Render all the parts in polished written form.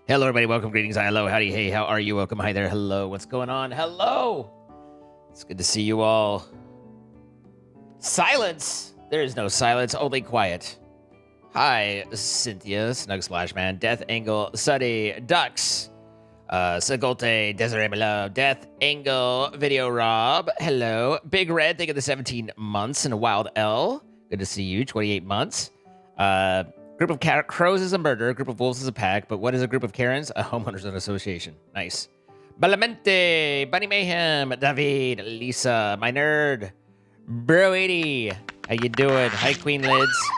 Hello, everybody. Welcome. Greetings. Hi. Hello. Howdy. Hey. How are you? Welcome. Hi there. Hello. What's going on? Hello. It's good to see you all. Silence. There is no silence. Only quiet. Hi, Cynthia, Snug Splash Man, Death Angle, Suddy, Ducks, Sagolte, Desiree Below, Death Angle, Video Rob. Hello. Big Red. Think of the 17 months and a Wild L. Good to see you. 28 months. Group of crows is a murder. A group of wolves is a pack. But what is a group of Karens? A homeowners association. Nice. Balamente, Bunny Mayhem, David, Lisa, my nerd, Bro 80. How you doing? Hi, Queen Lids.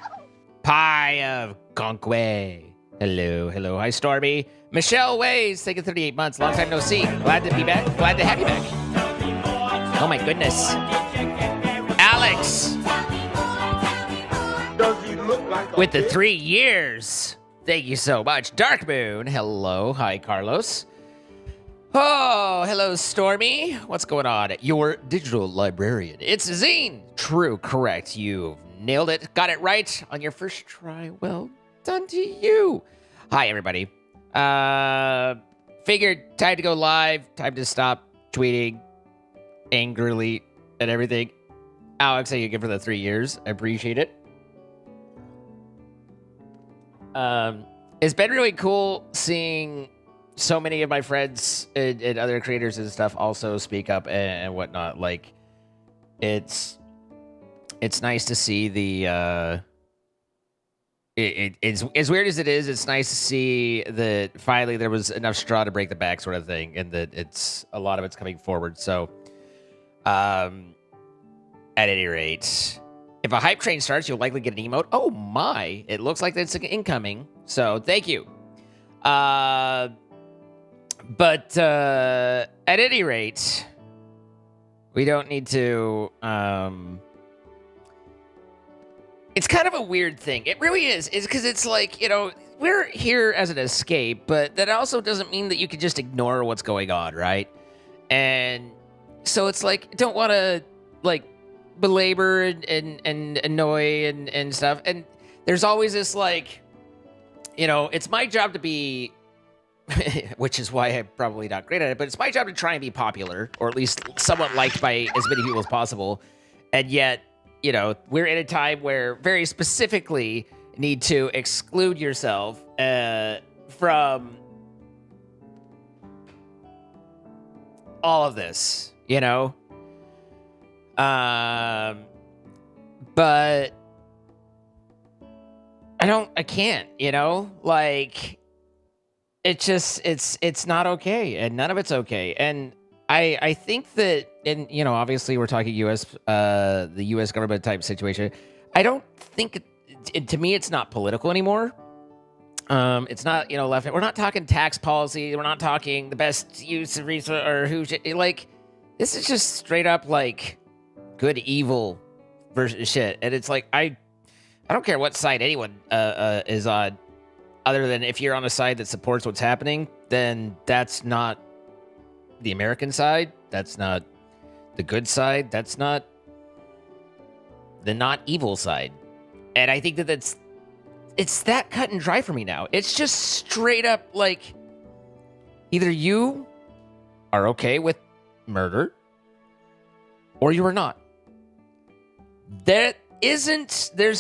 Pie of Conquay. Hello, hello. Hi, Stormy. Michelle Ways, taking 38 months. Long time no see. Glad to be back. Glad to have you back. Oh, my goodness. Alex. With the 3 years. Thank you so much. Dark Moon. Hello. Hi, Carlos. Oh, hello, Stormy. What's going on? Your digital librarian. It's Zine. True, correct. You've nailed it. Got it right on your first try. Well done to you. Hi, everybody. Figured time to go live. Time to stop tweeting angrily and everything. Alex, thank you for the 3 years. I appreciate it. It's been really cool seeing so many of my friends and other creators and stuff also speak up and whatnot. Like, it's nice to see the it's as weird as it is. It's nice to see that finally there was enough straw to break the back, sort of thing, and that it's a lot of it's coming forward. So, at any rate. If a hype train starts, you'll likely get an emote. Oh my, it looks like it's incoming. So thank you. But at any rate, we don't need to... It's kind of a weird thing. It really is. It's because it's like, you know, we're here as an escape, but that also doesn't mean that you can just ignore what's going on, right? And so it's like, don't want to, like, belabor and annoy and stuff, and there's always this, like, you know, it's my job to be which is why I'm probably not great at it, but it's my job to try and be popular, or at least somewhat liked by as many people as possible. And yet, you know, we're in a time where very specifically need to exclude yourself from all of this, you know. But I can't, you know, like, it's not okay, and none of it's okay. And I think that, and, you know, obviously we're talking the U.S. government type situation. I don't think, to me, it's not political anymore. It's not, you know, left. We're not talking tax policy. We're not talking the best use of resource or who should, like, this is just straight up, like, good evil versus shit. And it's like, I don't care what side anyone is on, other than if you're on a side that supports what's happening, then that's not the American side. That's not the good side. That's not the not evil side. And I think that it's that cut and dry for me now. It's just straight up, like, either you are okay with murder or you are not. There's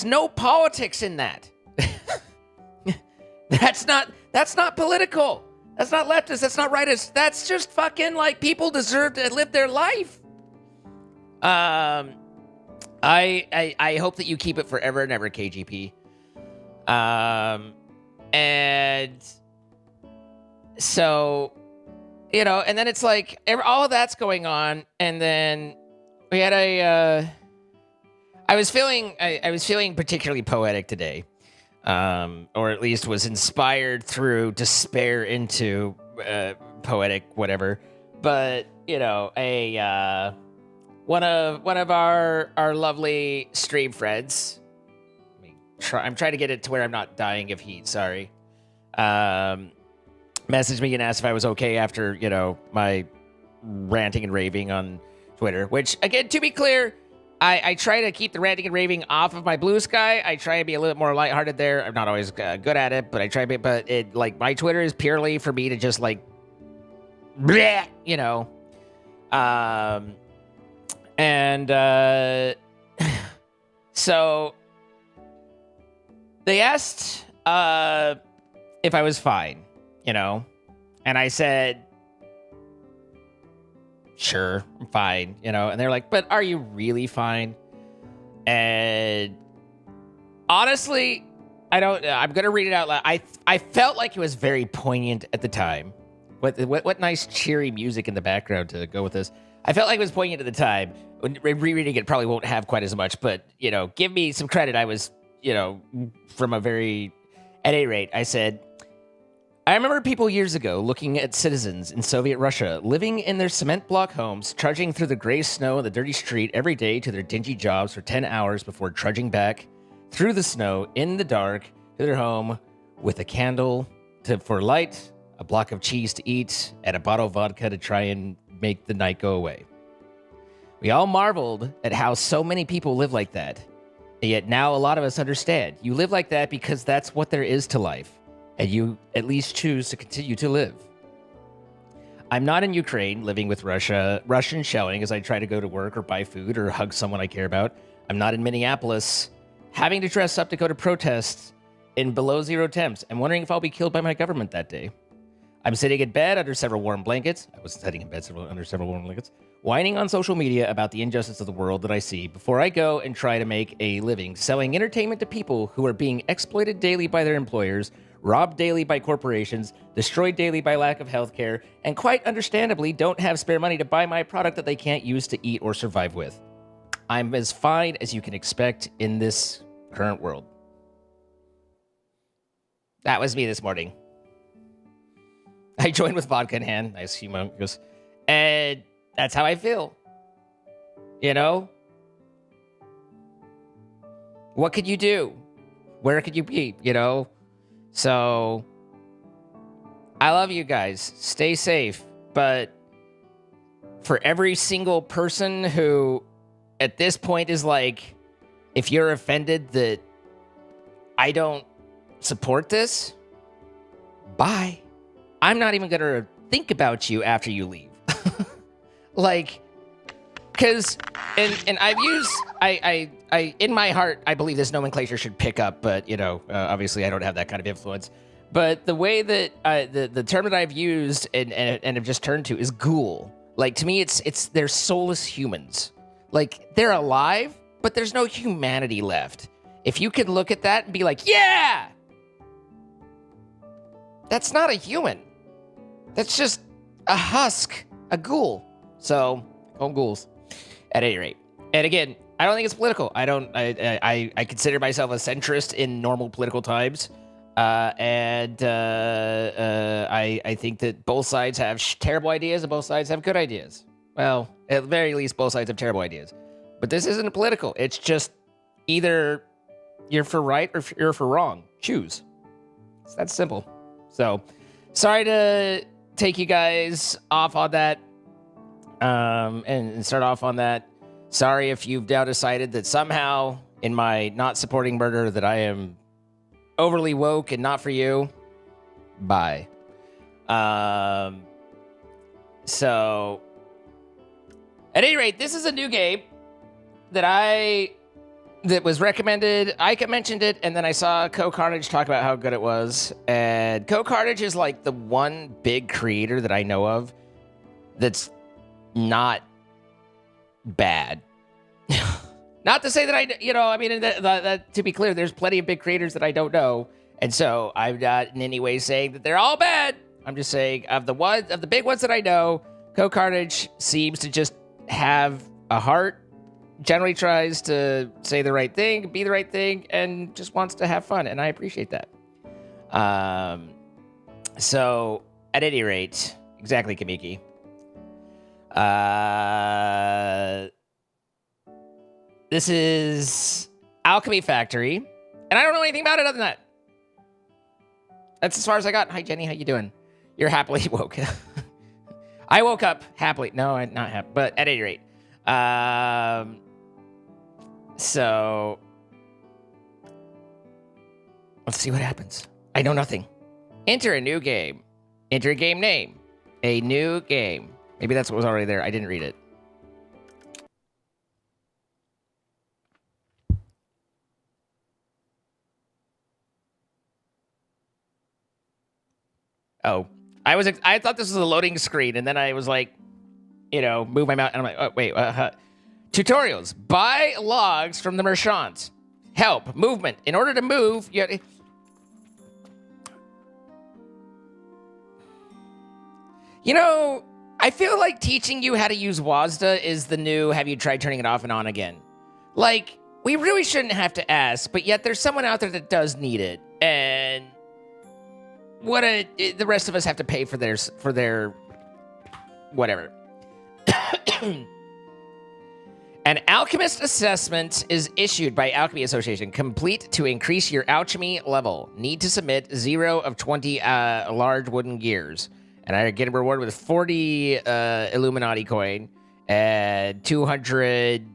no politics in that. That's not political. That's not leftist. That's not rightist. That's just fucking, like, people deserve to live their life. I hope that you keep it forever and ever, KGP. And so, you know, and then it's like all of that's going on, and then we had I was feeling particularly poetic today, or at least was inspired through despair into poetic whatever. But, you know, one of our lovely stream friends. I'm trying to get it to where I'm not dying of heat. Sorry. Messaged me and asked if I was okay after, you know, my ranting and raving on Twitter. Which, again, to be clear, I try to keep the ranting and raving off of my blue sky. I try to be a little more lighthearted there. I'm not always good at it, but I try to be, but it, like, my Twitter is purely for me to just, like, bleh, you know. And so they asked if I was fine, you know, and I said, sure, I'm fine, you know, and they're like, but are you really fine? And honestly, I'm going to read it out loud. I felt like it was very poignant at the time. What nice cheery music in the background to go with this. I felt like it was poignant at the time. Rereading it probably won't have quite as much, but, you know, give me some credit. I was, you know, at any rate, I said, I remember people years ago looking at citizens in Soviet Russia living in their cement block homes, trudging through the gray snow and the dirty street every day to their dingy jobs for 10 hours before trudging back through the snow in the dark to their home with a candle for light, a block of cheese to eat, and a bottle of vodka to try and make the night go away. We all marveled at how so many people live like that. And yet now a lot of us understand. You live like that because that's what there is to life. And you at least choose to continue to live. I'm not in Ukraine living with Russian shelling as I try to go to work or buy food or hug someone I care about. I'm not in Minneapolis having to dress up to go to protests in below zero temps and wondering if I'll be killed by my government that day. I'm sitting in bed under several warm blankets. I was sitting in bed under several warm blankets, whining on social media about the injustice of the world that I see before I go and try to make a living selling entertainment to people who are being exploited daily by their employers, robbed daily by corporations, destroyed daily by lack of healthcare, and quite understandably don't have spare money to buy my product that they can't use to eat or survive with. I'm as fine as you can expect in this current world. That was me this morning. I joined with vodka in hand. Nice humongous. And that's how I feel. You know? What could you do? Where could you be? You know? So, I love you guys. Stay safe. But for every single person who at this point is like, if you're offended that I don't support this, bye. I'm not even going to think about you after you leave. Like, because, and I've used, I in my heart, I believe this nomenclature should pick up, but, you know, obviously I don't have that kind of influence. But the way that, the term that I've used and have just turned to is ghoul. Like, to me, they're soulless humans. Like, they're alive, but there's no humanity left. If you could look at that and be like, yeah! That's not a human. That's just a husk, a ghoul. So, home ghouls. At any rate. And again, I don't think it's political. I consider myself a centrist in normal political times. I think that both sides have terrible ideas and both sides have good ideas. Well, at the very least, both sides have terrible ideas. But this isn't political. It's just either you're for right or you're for wrong. Choose. It's that simple. So, sorry to take you guys off on that, and start off on that. Sorry if you've now decided that somehow in my not supporting murder that I am overly woke and not for you. Bye. So, at any rate, this is a new game that was recommended. I mentioned it, and then I saw Co-Carnage talk about how good it was. And Co-Carnage is like the one big creator that I know of that's not bad. Not to say that to be clear, there's plenty of big creators that I don't know. And so I'm not in any way saying that they're all bad. I'm just saying of the big ones that I know, Co-Carnage seems to just have a heart, generally tries to say the right thing, be the right thing, and just wants to have fun. And I appreciate that. So at any rate, exactly, Kamiki. This is Alchemy Factory, and I don't know anything about it other than that. That's as far as I got. Hi, Jenny. How you doing? You're happily woke. I woke up happily. No, I'm not happy. But at any rate, So let's see what happens. I know nothing. Enter a new game. Enter a game name. A new game. Maybe that's what was already there. I didn't read it. Oh, I thought this was a loading screen, and then I was like, you know, move my mouse, and I'm like, oh, wait, tutorials. Buy logs from the merchant. Help, movement. In order to move, you know, I feel like teaching you how to use WASDA is the new, have you tried turning it off and on again? Like, we really shouldn't have to ask, but yet there's someone out there that does need it, and the rest of us have to pay for their whatever. An alchemist assessment is issued by Alchemy Association. Complete to increase your alchemy level. Need to submit 0 of 20 large wooden gears. And I get a reward with 40 Illuminati coin and 200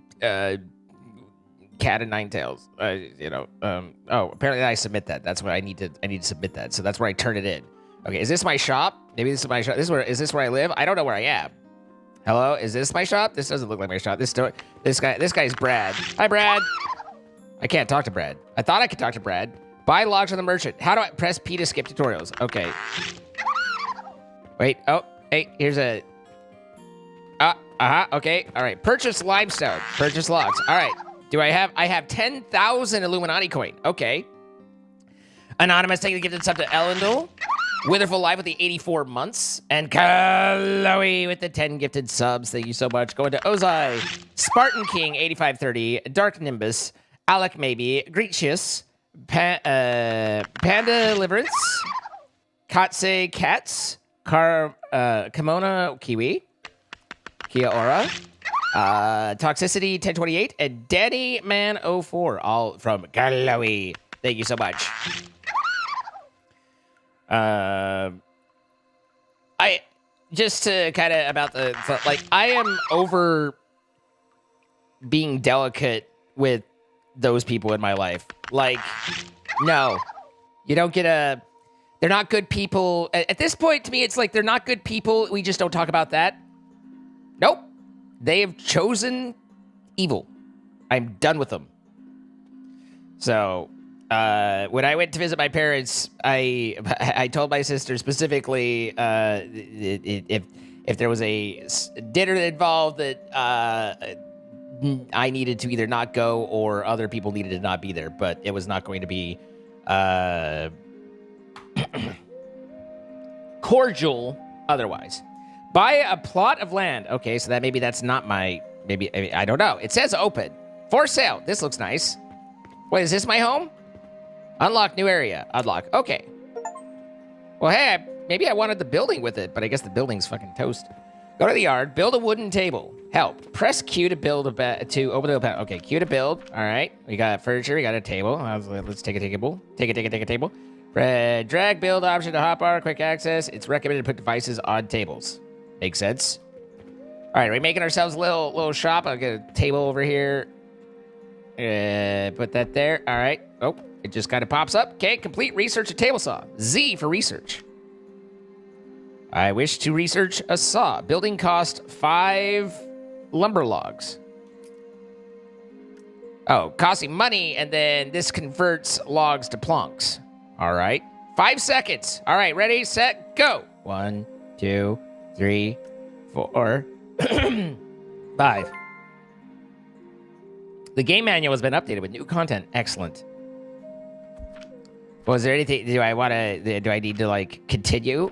cat and nine tails. Oh, apparently I submit that. That's what I need to submit that. So that's where I turn it in. Okay, is this my shop? Maybe this is my shop. Is this where I live? I don't know where I am. Hello, is this my shop? This doesn't look like my shop. This guy's Brad. Hi, Brad. I can't talk to Brad. I thought I could talk to Brad. Buy logs from the merchant. How do I press P to skip tutorials? Okay. Wait. Oh, hey, here's a. Okay. All right. Purchase limestone. Purchase logs. All right. I have 10,000 Illuminati coin. Okay. Anonymous taking the gifted sub to Elendil. Witherful Live with the 84 months. And Chloe with the 10 gifted subs. Thank you so much. Going to Ozai. Spartan King, 8530. Dark Nimbus. Alec Maybe. Grecius. Panda Deliverance. Katse Cats. Kimona Kiwi. Kia Ora. Toxicity 1028. And Danny Man 04. All from Chloe. Thank you so much. I just to kind of about like I am over being delicate with those people in my life. Like, no, you don't get they're not good people. At this point, to me, it's like they're not good people. We just don't talk about that. Nope. They have chosen evil. I'm done with them. So, when I went to visit my parents, I told my sister specifically if there was a dinner involved that I needed to either not go or other people needed to not be there, but it was not going to be cordial otherwise. Buy a plot of land. Okay, so that maybe that's not my I don't know. It says open for sale. This looks nice. Wait, is this my home? Unlock new area. Unlock. Okay. Well, hey, maybe I wanted the building with it, but I guess the building's fucking toast. Go to the yard. Build a wooden table. Help. Press Q to build to open the open. Okay, Q to build. All right. We got furniture. We got a table. Let's take a table. Take a table. Drag build option to hotbar. Quick access. It's recommended to put devices on tables. Makes sense. All right, we're making ourselves a little shop. I'll get a table over here. Put that there. All right. Oh. It just kind of pops up. Okay, complete research a table saw. Z for research. I wish to research a saw. Building cost 5 lumber logs. Oh, costing money, and then this converts logs to plonks. All right. 5 seconds. All right, ready, set, go. 1, 2, 3, 4, 5. The game manual has been updated with new content. Excellent. Was there anything? Do I need to like continue?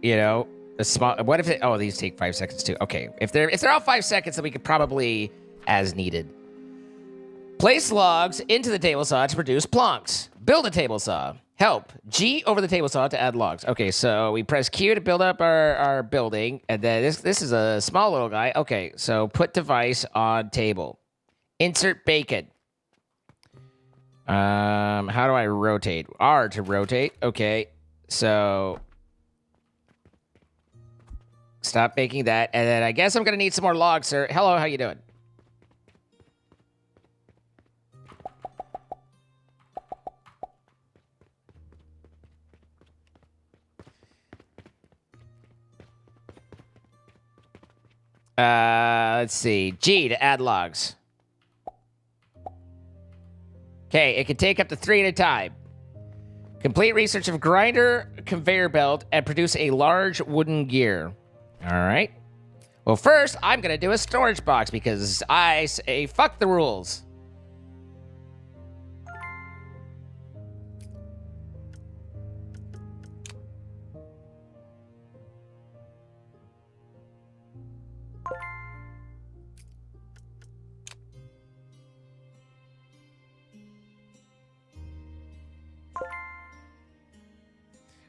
You know, a small. What if it? Oh, these take 5 seconds too. Okay, if they're all 5 seconds, then we could probably, as needed, place logs into the table saw to produce plonks. Build a table saw. Help. G over the table saw to add logs. Okay, so we press Q to build up our building, and then this is a small little guy. Okay, so put device on table. Insert bacon. How do I rotate? R to rotate. Okay, so stop making that, and then I guess I'm gonna need some more logs, sir. Hello, how you doing? Let's see. G to add logs. Okay, it can take up to 3 at a time. Complete research of grinder conveyor belt and produce a large wooden gear. All right. Well, first, I'm going to do a storage box because I say fuck the rules.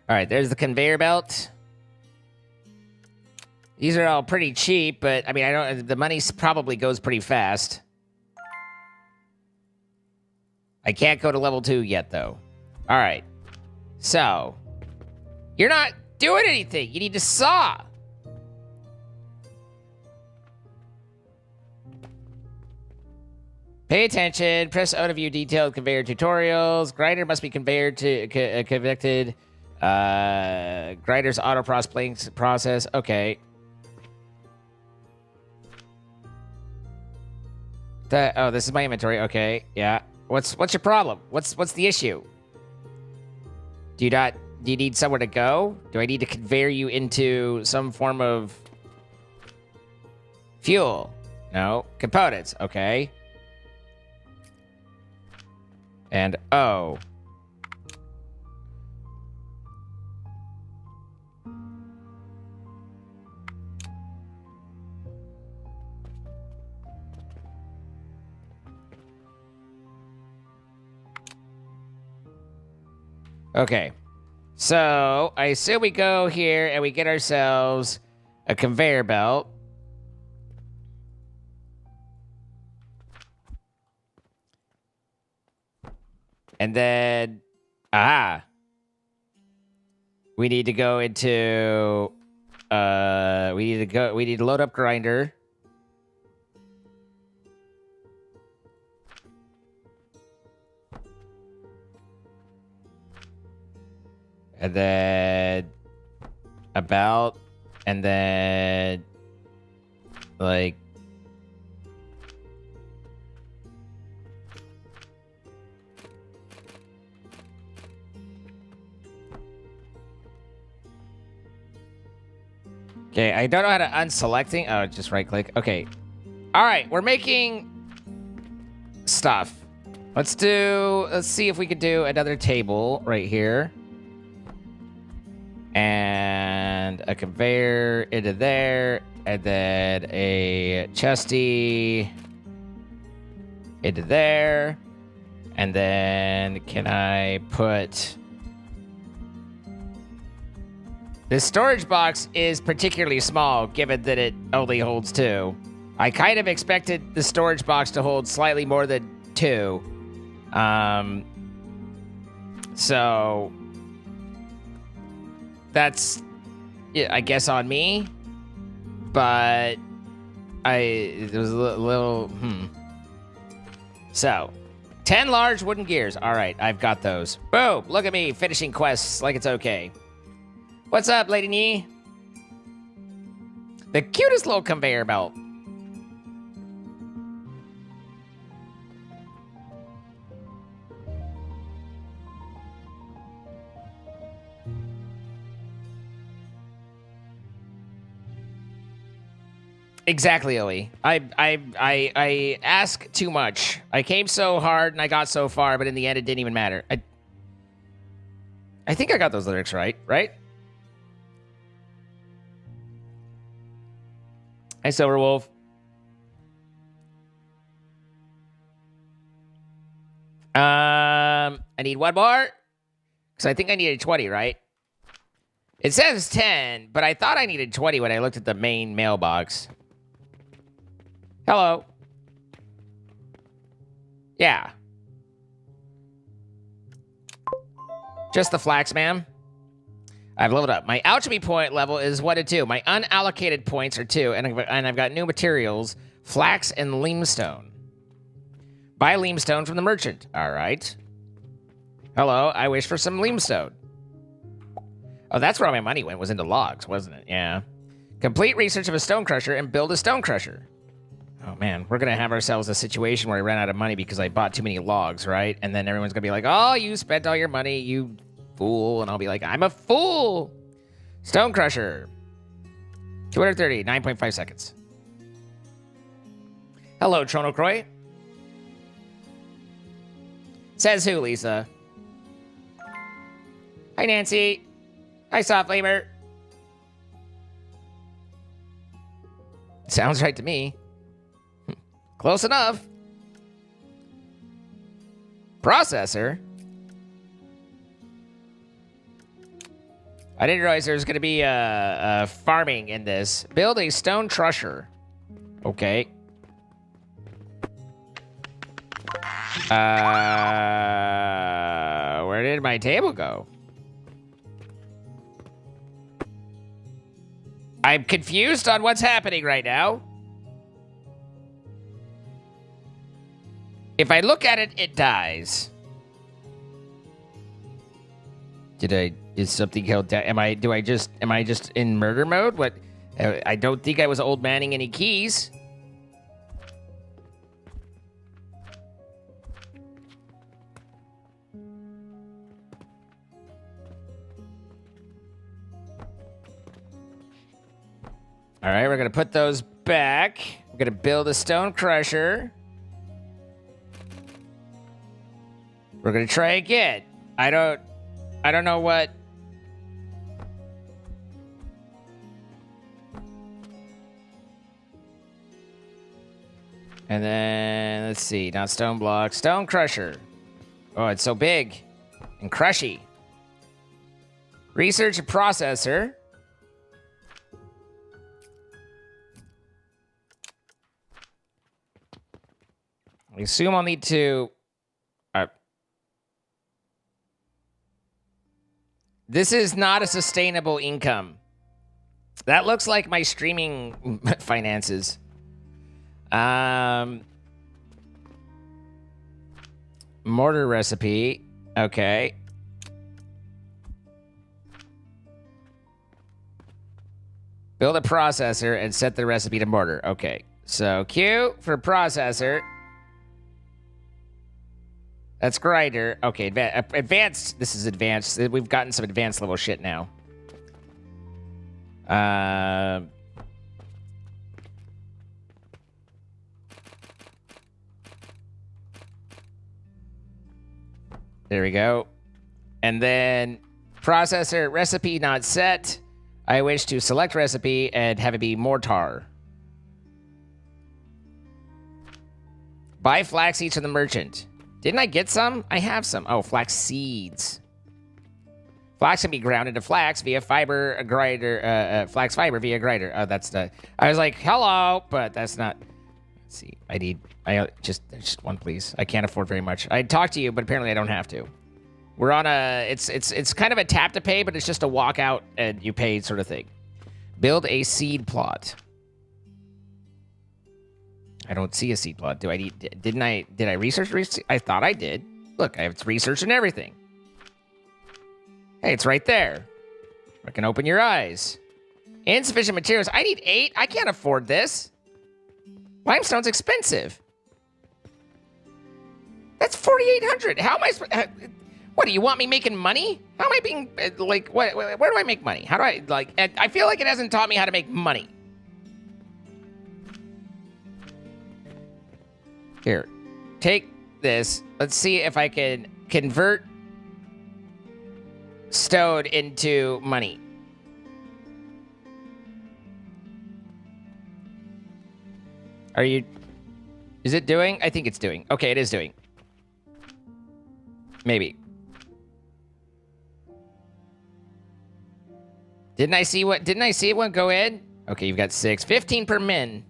All right, there's the conveyor belt. These are all pretty cheap, but I mean, I don't. The money probably goes pretty fast. I can't go to level 2 yet, though. All right, so you're not doing anything. You need to saw. Pay attention. Press O to view detailed conveyor tutorials. Grinder must be conveyed to convected. Grinder's auto process. Okay. Oh, this is my inventory. Okay, yeah. What's your problem? What's the issue? Do you need somewhere to go? Do I need to conveyor you into some form of fuel? No. Components. Okay. And O. Okay, so I assume we go here and we get ourselves a conveyor belt. And then, we need to go into, we need to load up grinder. And then about, and then like okay, I don't know how to unselecting. Oh, just right click. Okay. All right, we're making stuff. Let's see if we could do another table right here. And a conveyor into there, and then a chesty into there, and then can I put... This storage box is particularly small, given that it only holds 2. I kind of expected the storage box to hold slightly more than 2. So... That's, yeah, I guess, on me, but it was a little, So, 10 large wooden gears. All right, I've got those. Boom, look at me, finishing quests like it's okay. What's up, Lady Nee? The cutest little conveyor belt. Exactly, Owie. I ask too much. I came so hard and I got so far, but in the end, it didn't even matter. I think I got those lyrics right? Hi, Silverwolf. I need one more. Because I think I needed 20, right? It says 10, but I thought I needed 20 when I looked at the main mailbox. Hello. Yeah. Just the flax, ma'am. I've leveled up. My alchemy point level is 1 to 2. My unallocated points are 2, and I've got new materials, flax and limestone. Buy limestone from the merchant. All right. Hello, I wish for some limestone. Oh, that's where all my money went, was into logs, wasn't it? Yeah. Complete research of a stone crusher and build a stone crusher. Oh man, we're gonna have ourselves a situation where I ran out of money because I bought too many logs, right? And then everyone's gonna be like, oh, you spent all your money, you fool. And I'll be like, I'm a fool. Stone crusher. 230, 9.5 seconds. Hello, Tronocroy. Says who, Lisa? Hi, Nancy. Hi, Soft Flavor. Sounds right to me. Close enough. Processor? I didn't realize there was going to be farming in this. Build a stone crusher. Okay. Where did my table go? I'm confused on what's happening right now. If I look at it, it dies. Is something held down? Am I just in murder mode? What? I don't think I was old manning any keys. All right, we're gonna put those back. We're gonna build a stone crusher. We're gonna try again. I don't know what. And then let's see, not stone block, stone crusher. Oh, it's so big and crushy. Research a processor. I assume I'll need to. This is not a sustainable income. That looks like my streaming finances. Mortar recipe. Okay. Build a processor and set the recipe to mortar. Okay. So Q for processor. That's grinder. Okay, advanced. This is advanced. We've gotten some advanced level shit now. There we go. And then processor recipe not set. I wish to select recipe and have it be mortar. Buy flax seeds from the merchant. Didn't I get some? I have some. Oh, flax seeds. Flax can be ground into flax via fiber a grinder. Flax fiber via grinder. Oh, that's the. I was like, hello, but that's not. Let's see. Just one, please. I can't afford very much. I'd talk to you, but apparently I don't have to. We're on a. It's kind of a tap to pay, but it's just a walk out and you pay sort of thing. Build a seed plot. I don't see a seed plot. Did I research? I thought I did. Look, I have research and everything. Hey, it's right there. I can open your eyes. Insufficient materials. I need 8. I can't afford this. Limestone's expensive. That's 4,800. How am I? What do you want me making money? How am I being like? Where do I make money? How do I like? I feel like it hasn't taught me how to make money. Here, take this. Let's see if I can convert stone into money. Is it doing? I think it's doing. Okay, it is doing. Maybe. Didn't I see one go in? Okay, you've got 6. 15 per min.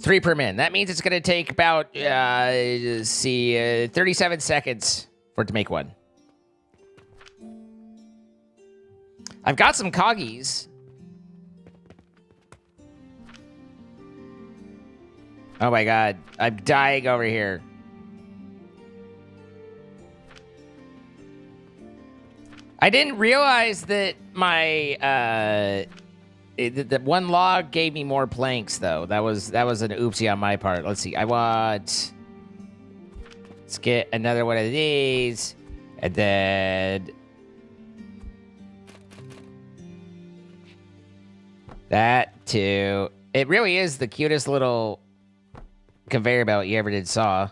3 per min. That means it's going to take about, 37 seconds for it to make one. I've got some coggies. Oh my god. I'm dying over here. I didn't realize that my that one log gave me more planks though. That was an oopsie on my part. Let's see. Let's get another one of these, and then that too. It really is the cutest little conveyor belt you ever did saw.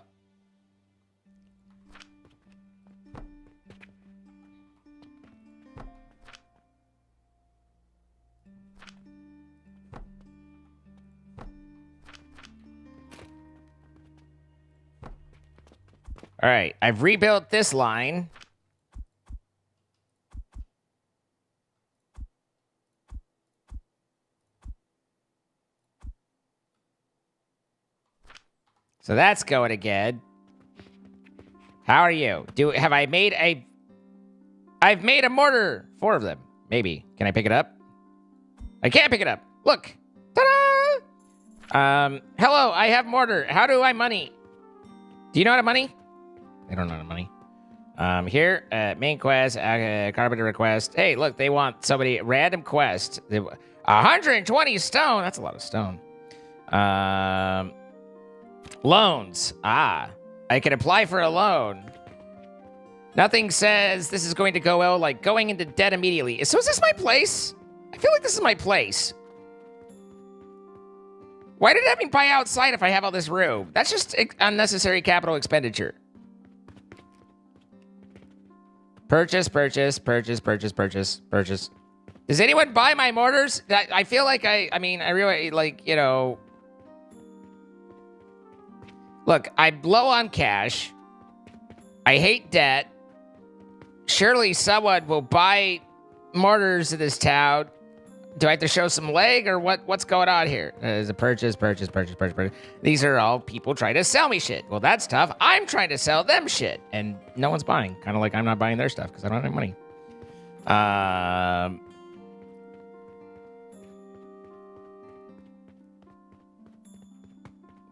All right, I've rebuilt this line. So that's going again. How are you? Have I made a... I've made a mortar. 4 of them. Maybe. Can I pick it up? I can't pick it up. Look. Ta-da! Hello, I have mortar. How do I money? Do you know how to money? I don't know how to money. Here, main quest, carpenter request. Hey, look, they want somebody, random quest. 120 stone. That's a lot of stone. Loans. I can apply for a loan. Nothing says this is going to go well like going into debt immediately. So is this my place? I feel like this is my place. Why did I have me buy outside if I have all this room? That's just unnecessary capital expenditure. Purchase. Does anyone buy my mortars? I feel like I really, like, you know... Look, I'm low on cash. I hate debt. Surely someone will buy mortars in this town. Do I have to show some leg or what's going on here? There's a purchase. These are all people trying to sell me shit. Well, that's tough. I'm trying to sell them shit, and no one's buying. Kind of like I'm not buying their stuff because I don't have money.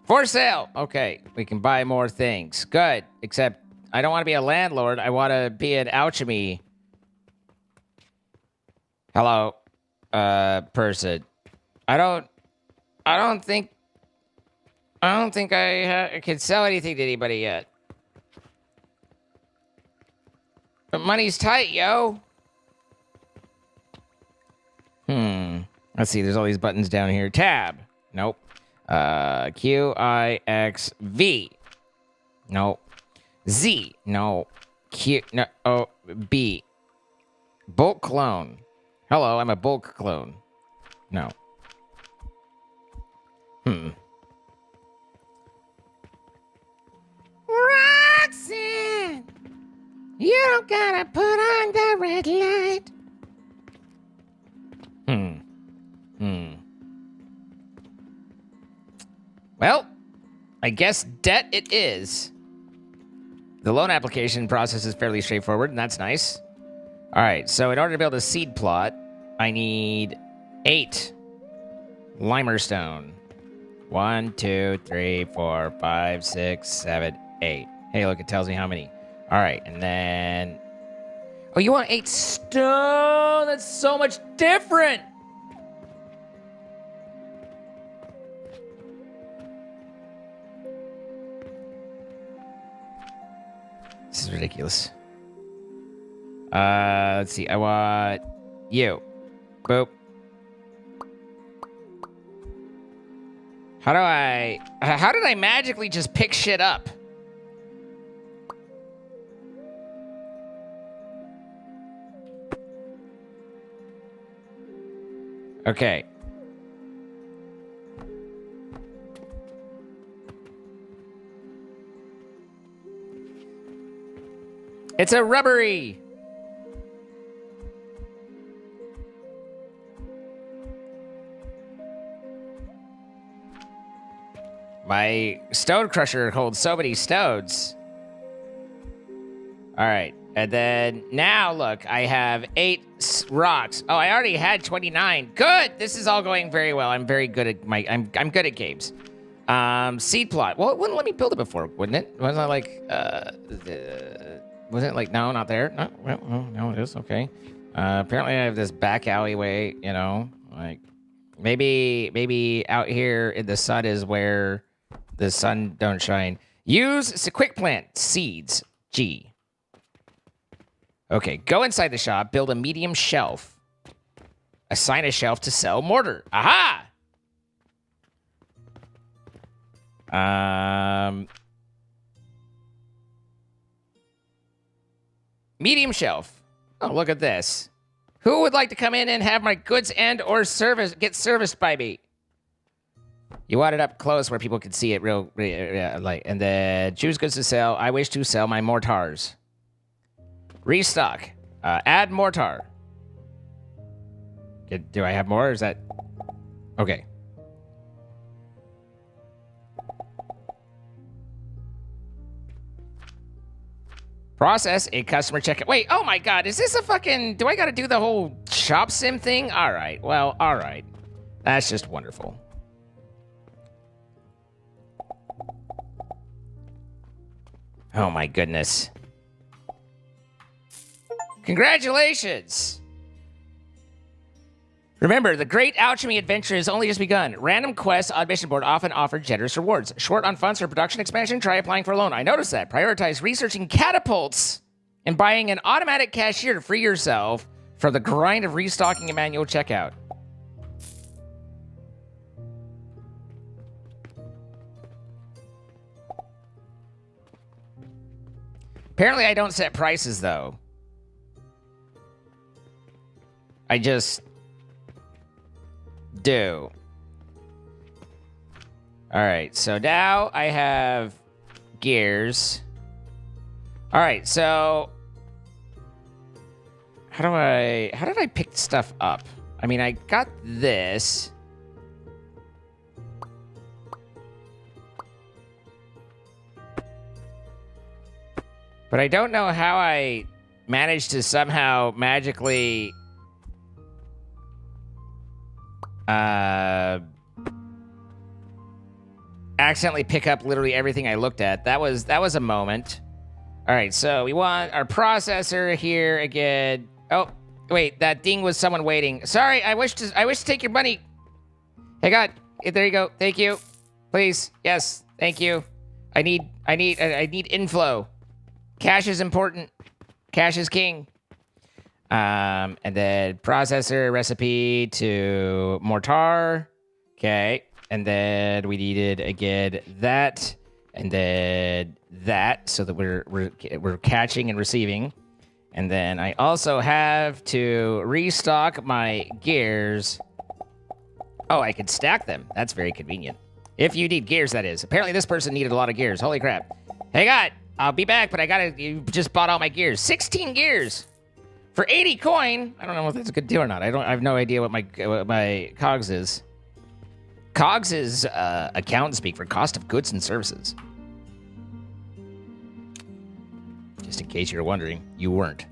For sale. Okay, we can buy more things. Good, except I don't want to be a landlord. I want to be an alchemy. Hello. Person. I don't think I can sell anything to anybody yet. But money's tight, yo. Let's see, there's all these buttons down here. Tab. Nope. Q, I, X, V. No. Z. No. Q, no. O, B. Bulk clone. Hello, I'm a bulk clone. No. Roxanne! You don't gotta put on the red light. Well, I guess debt it is. The loan application process is fairly straightforward, and that's nice. All right, so in order to build a seed plot, I need 8 limerstone. 1, 2, 3, 4, 5, 6, 7, 8. Hey, look, it tells me how many. All right, and then... Oh, you want 8 stone? That's so much different! This is ridiculous. Let's see. I want you. Boop. How did I magically just pick shit up? Okay. It's a rubbery. My stone crusher holds so many stones. All right. And then now look, I have 8 rocks. Oh, I already had 29. Good. This is all going very well. I'm very good at I'm good at games. Seed plot. Well, it wouldn't let me build it before, wouldn't it? Wasn't I like Was it like, no, not there? No, well, no, it is. Okay. Apparently I have this back alleyway, you know, like maybe out here in the sun is where the sun don't shine. Use quick plant seeds. G. Okay, go inside the shop, build a medium shelf. Assign a shelf to sell mortar. Aha! Medium shelf. Oh, look at this. Who would like to come in and have my goods and or get serviced by me? You want it up close where people can see it real like, and then choose goods to sell. I wish to sell my mortars. Restock. Add mortar. Do I have more? Or is that okay? Process a customer checkout. Wait, oh my god, is this a fucking... Do I gotta do the whole shop sim thing? Alright, well, alright. That's just wonderful. Oh my goodness. Congratulations! Remember, the great alchemy adventure has only just begun. Random quests on mission board often offer generous rewards. Short on funds for production expansion? Try applying for a loan. I noticed that. Prioritize researching catapults and buying an automatic cashier to free yourself from the grind of restocking a manual checkout. Apparently, I don't set prices, though. I just... do. Alright, so now I have gears. Alright, so how did I pick stuff up? I mean, I got this. But I don't know how I managed to somehow magically accidentally pick up literally everything I looked at. That was a moment. All right, so we want our processor here again. Oh, wait, that ding was someone waiting. Sorry, I wish to take your money. Hey God, there you go. Thank you. Please. Yes, thank you. I need inflow. Cash is important. Cash is king. And then processor recipe to mortar. Okay. And then we needed again that, and then that, so that we're catching and receiving. And then I also have to restock my gears. Oh, I can stack them. That's very convenient. If you need gears, that is. Apparently this person needed a lot of gears. Holy crap. Hey God, I'll be back, but you just bought all my gears. 16 gears. For 80 coin, I don't know if that's a good deal or not. I have no idea what my COGS is. COGS is accountant speak for cost of goods and services. Just in case you're wondering, you weren't.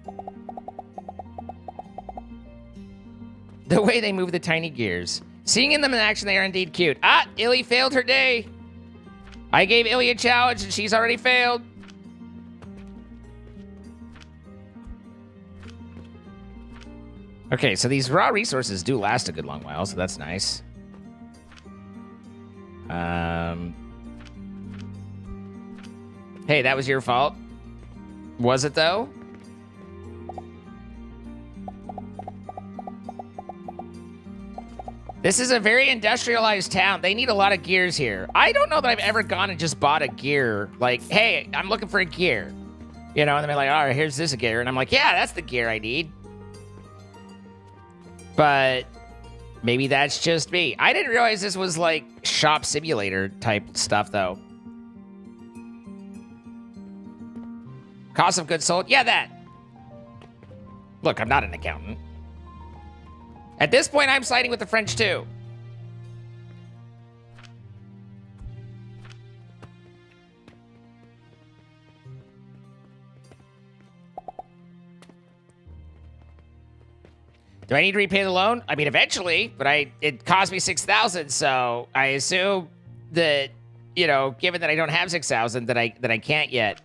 The way they move the tiny gears. Seeing them in action, they are indeed cute. Ah, Illy failed her day. I gave Illy a challenge and she's already failed. Okay, so these raw resources do last a good long while, so that's nice. Hey, that was your fault. Was it, though? This is a very industrialized town. They need a lot of gears here. I don't know that I've ever gone and just bought a gear. Like, hey, I'm looking for a gear. You know, and they're like, all right, here's this gear. And I'm like, yeah, that's the gear I need. But maybe that's just me. I didn't realize this was like shop simulator type stuff, though. Cost of goods sold? Yeah, that. Look, I'm not an accountant. At this point, I'm siding with the French, too. Do I need to repay the loan? I mean, eventually, but it cost me 6,000, so I assume that, you know, given that I don't have 6,000, that I can't yet.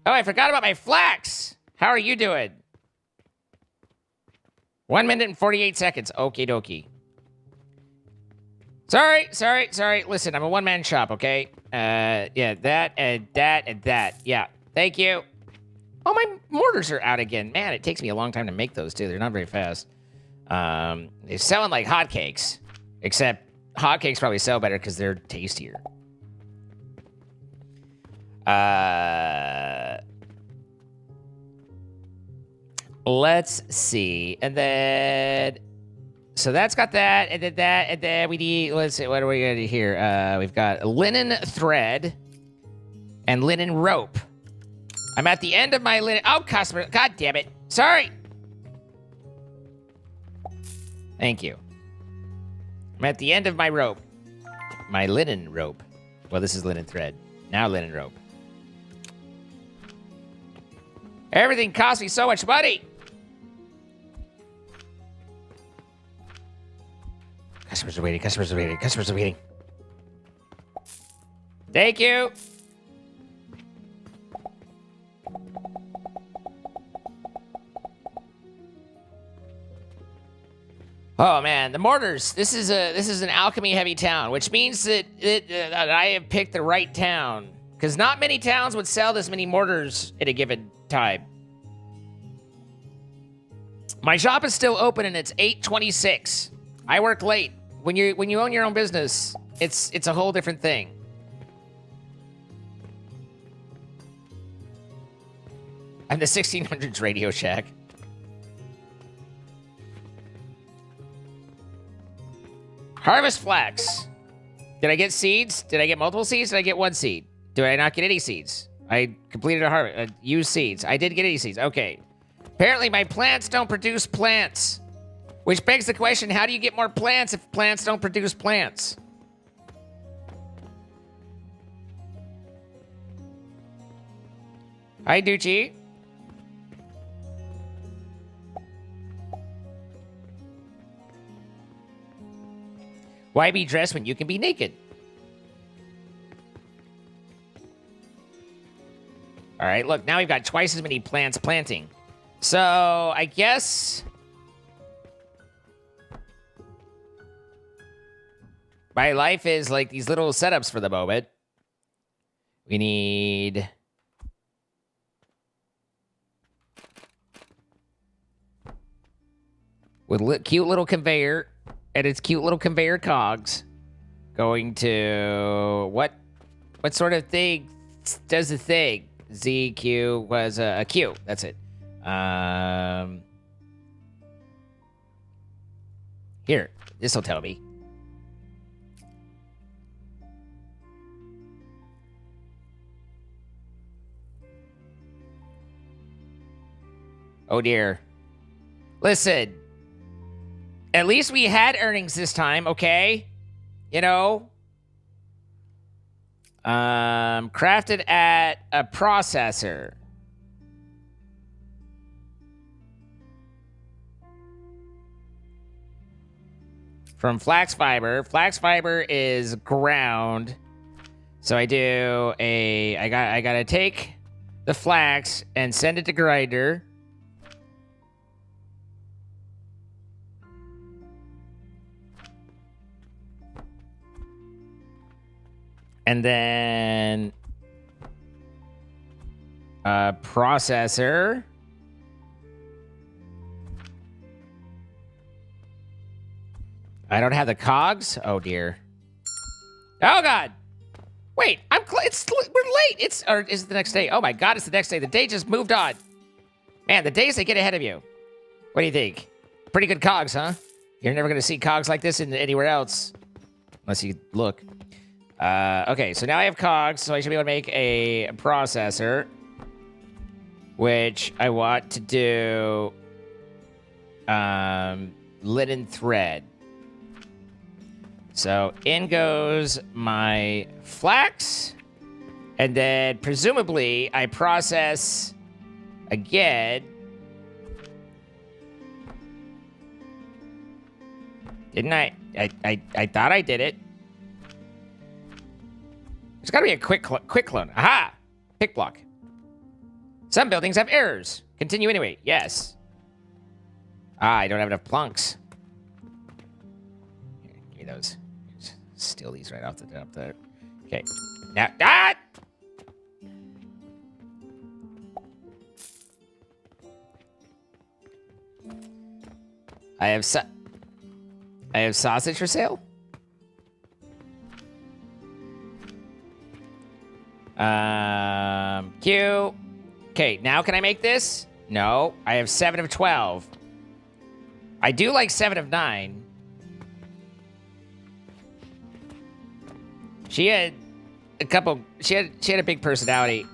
Oh, I forgot about my flax. How are you doing? 1 minute and 48 seconds. Okie dokie. Sorry. Listen, I'm a one-man shop, okay? Yeah, that and that and that. Yeah, thank you. Oh, my mortars are out again. Man, it takes me a long time to make those, too. They're not very fast. They're selling like hotcakes. Except hotcakes probably sell better because they're tastier. Let's see. And then... So that's got that, and then that, and then we need... Let's see, what are we going to do here? We've got linen thread and linen rope. I'm at the end of my linen... Oh, customer. God damn it. Sorry. Thank you. I'm at the end of my rope. My linen rope. Well, this is linen thread. Now linen rope. Everything costs me so much money. Customers are waiting. Thank you. Oh man, the mortars. This is an alchemy heavy town, which means that I have picked the right town, because not many towns would sell this many mortars at a given time. My shop is still open and it's 8:26. I work late. When you own your own business, it's a whole different thing. I'm the 1600s Radio Shack. Harvest flax. Did I get seeds? Did I get multiple seeds? Did I get one seed? Did I not get any seeds? I completed a harvest. Used seeds. I did get any seeds. Okay. Apparently my plants don't produce plants. Which begs the question, how do you get more plants if plants don't produce plants? Hi, Ducci. Why be dressed when you can be naked? All right, look, now we've got twice as many plants planting. So, I guess... my life is like these little setups for the moment. We need... with cute little conveyor and its cute little conveyor cogs going to... What sort of thing does the thing? ZQ was a Q. That's it. Here, this will tell me. Oh dear. Listen. At least we had earnings this time, okay? You know? Crafted at a processor. From flax fiber. Flax fiber is ground. So I do a... I gotta take the flax and send it to grinder. And then processor. I don't have the cogs. Oh dear. Oh god. Wait, we're late. Or is it the next day? Oh my god, it's the next day. The day just moved on. Man, the days they get ahead of you. What do you think? Pretty good cogs, huh? You're never gonna see cogs like this anywhere else, unless you look. Okay, so now I have cogs, so I should be able to make a processor, which I want to do linen thread. So in goes my flax, and then presumably I process again. Didn't I? I thought I did it. There's got to be a quick clone. Aha! Pick block. Some buildings have errors. Continue anyway. Yes. Ah, I don't have enough plunks. Here, give me those. Just steal these right off the top there. Okay. Now, I have sausage for sale. Q. Okay, now can I make this? No, I have 7 of 12. I do like 7 of 9. She had a couple. She had a big personality.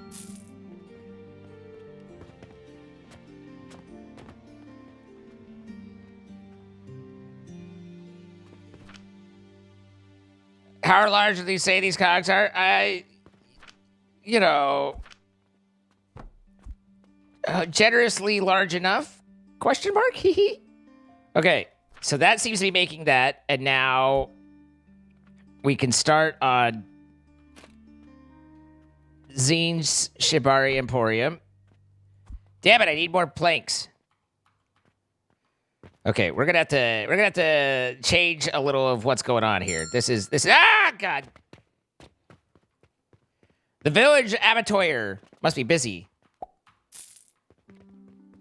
How large do these say these cogs are? You know, generously large enough? Question mark? Okay, so that seems to be making that, and now we can start on Zine's Shibari Emporium. Damn it, I need more planks. Okay, we're gonna have to change a little of what's going on here. This is God. The village abattoir must be busy.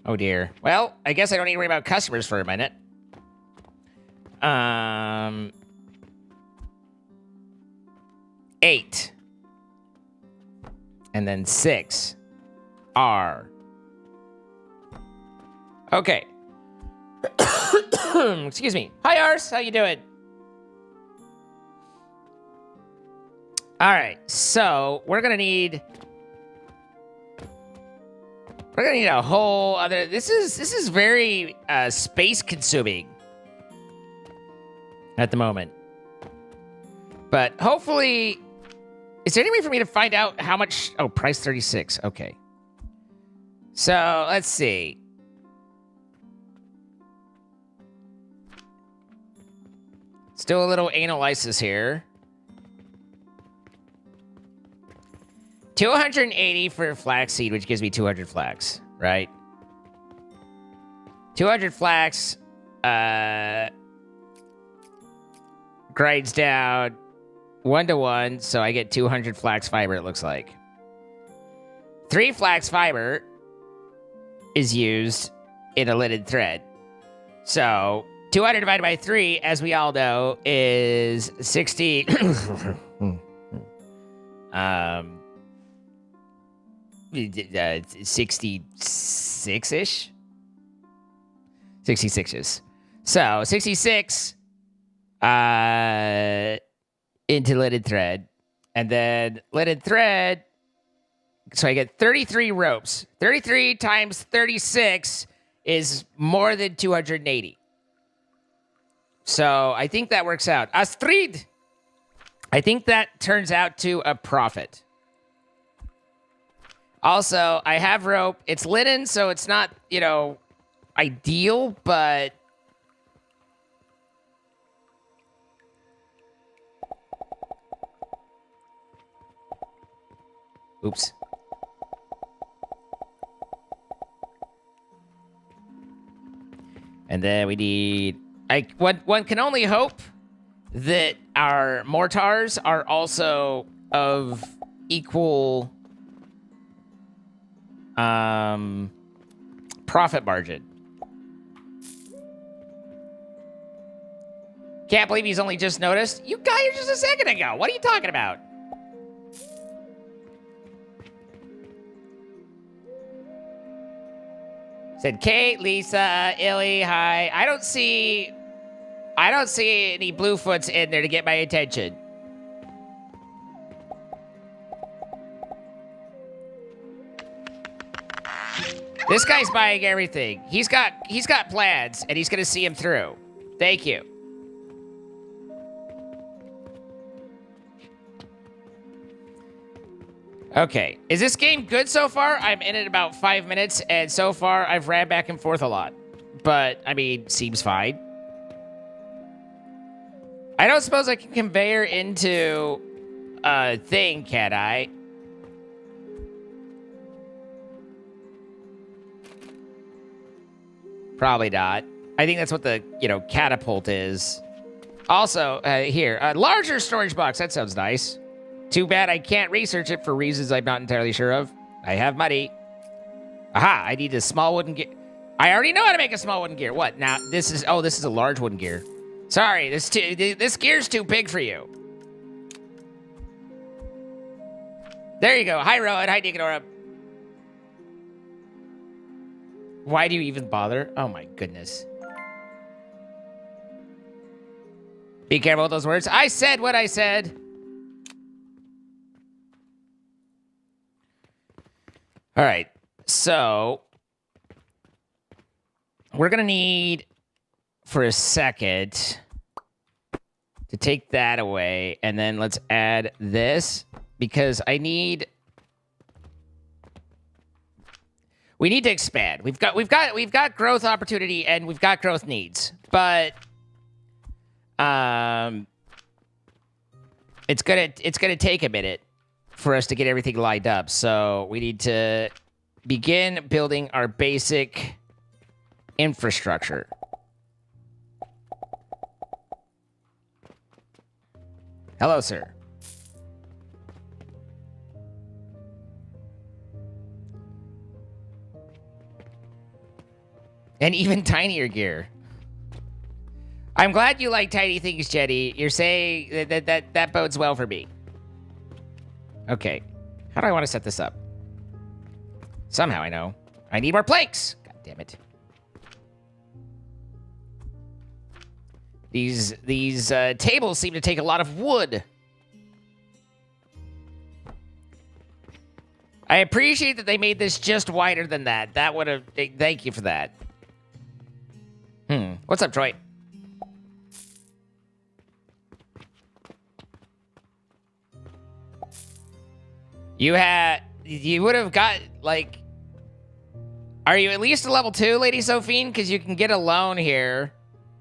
Oh dear. Well, I guess I don't need to worry about customers for a minute. 8. And then 6. R. Okay. Excuse me. Hi, Ars. How you doing? All right. So we're gonna need a whole other. This is very space consuming at the moment. But hopefully, is there any way for me to find out how much? Oh, price 36. Okay. So let's see. Let's do a little analysis here. 280 for flaxseed, which gives me 200 flax, right? 200 flax grinds down 1-to-1, so I get 200 flax fiber, it looks like. 3 flax fiber is used in a lidded thread. So 200 divided by 3, as we all know, is 60. 66-ish? 66-ish. So 66 into lidded thread. And then lidded thread. So I get 33 ropes. 33 times 36 is more than 280. So I think that works out. Astrid! I think that turns out to a profit. Also, I have rope. It's linen, so it's not, ideal, but... Oops. And then we need... One can only hope that our mortars are also of equal... profit margin. Can't believe he's only just noticed. You got here just a second ago. What are you talking about? Said Kate, Lisa, Illy, hi. I don't see any Bluefoots in there to get my attention. This guy's buying everything. He's got plans, and he's gonna see him through. Thank you. Okay, is this game good so far? I'm in it about 5 minutes, and so far I've ran back and forth a lot. But, I mean, seems fine. I don't suppose I can conveyor into a thing, can I? Probably not. I think that's what the, catapult is. Also, here, a larger storage box. That sounds nice. Too bad I can't research it for reasons I'm not entirely sure of. I have money. Aha, I need a small wooden gear. I already know how to make a small wooden gear. What? Now, this is a large wooden gear. Sorry, this gear's too big for you. There you go. Hi, Rowan. Hi, Nicanora. Why do you even bother? Oh, my goodness. Be careful with those words. I said what I said. All right. So, we're going to need, for a second, to take that away. And then let's add this. Because we need to expand. We've got growth opportunity and we've got growth needs, but it's gonna take a minute for us to get everything lined up. So we need to begin building our basic infrastructure. Hello, sir. And even tinier gear. I'm glad you like tiny things, Jetty. You're saying that bodes well for me. Okay. How do I want to set this up? Somehow I know. I need more planks. God damn it. These tables seem to take a lot of wood. I appreciate that they made this just wider than that. That would have... Thank you for that. What's up, Troy? You would have got, like... Are you at least a level 2, Lady Sophine? Because you can get a loan here.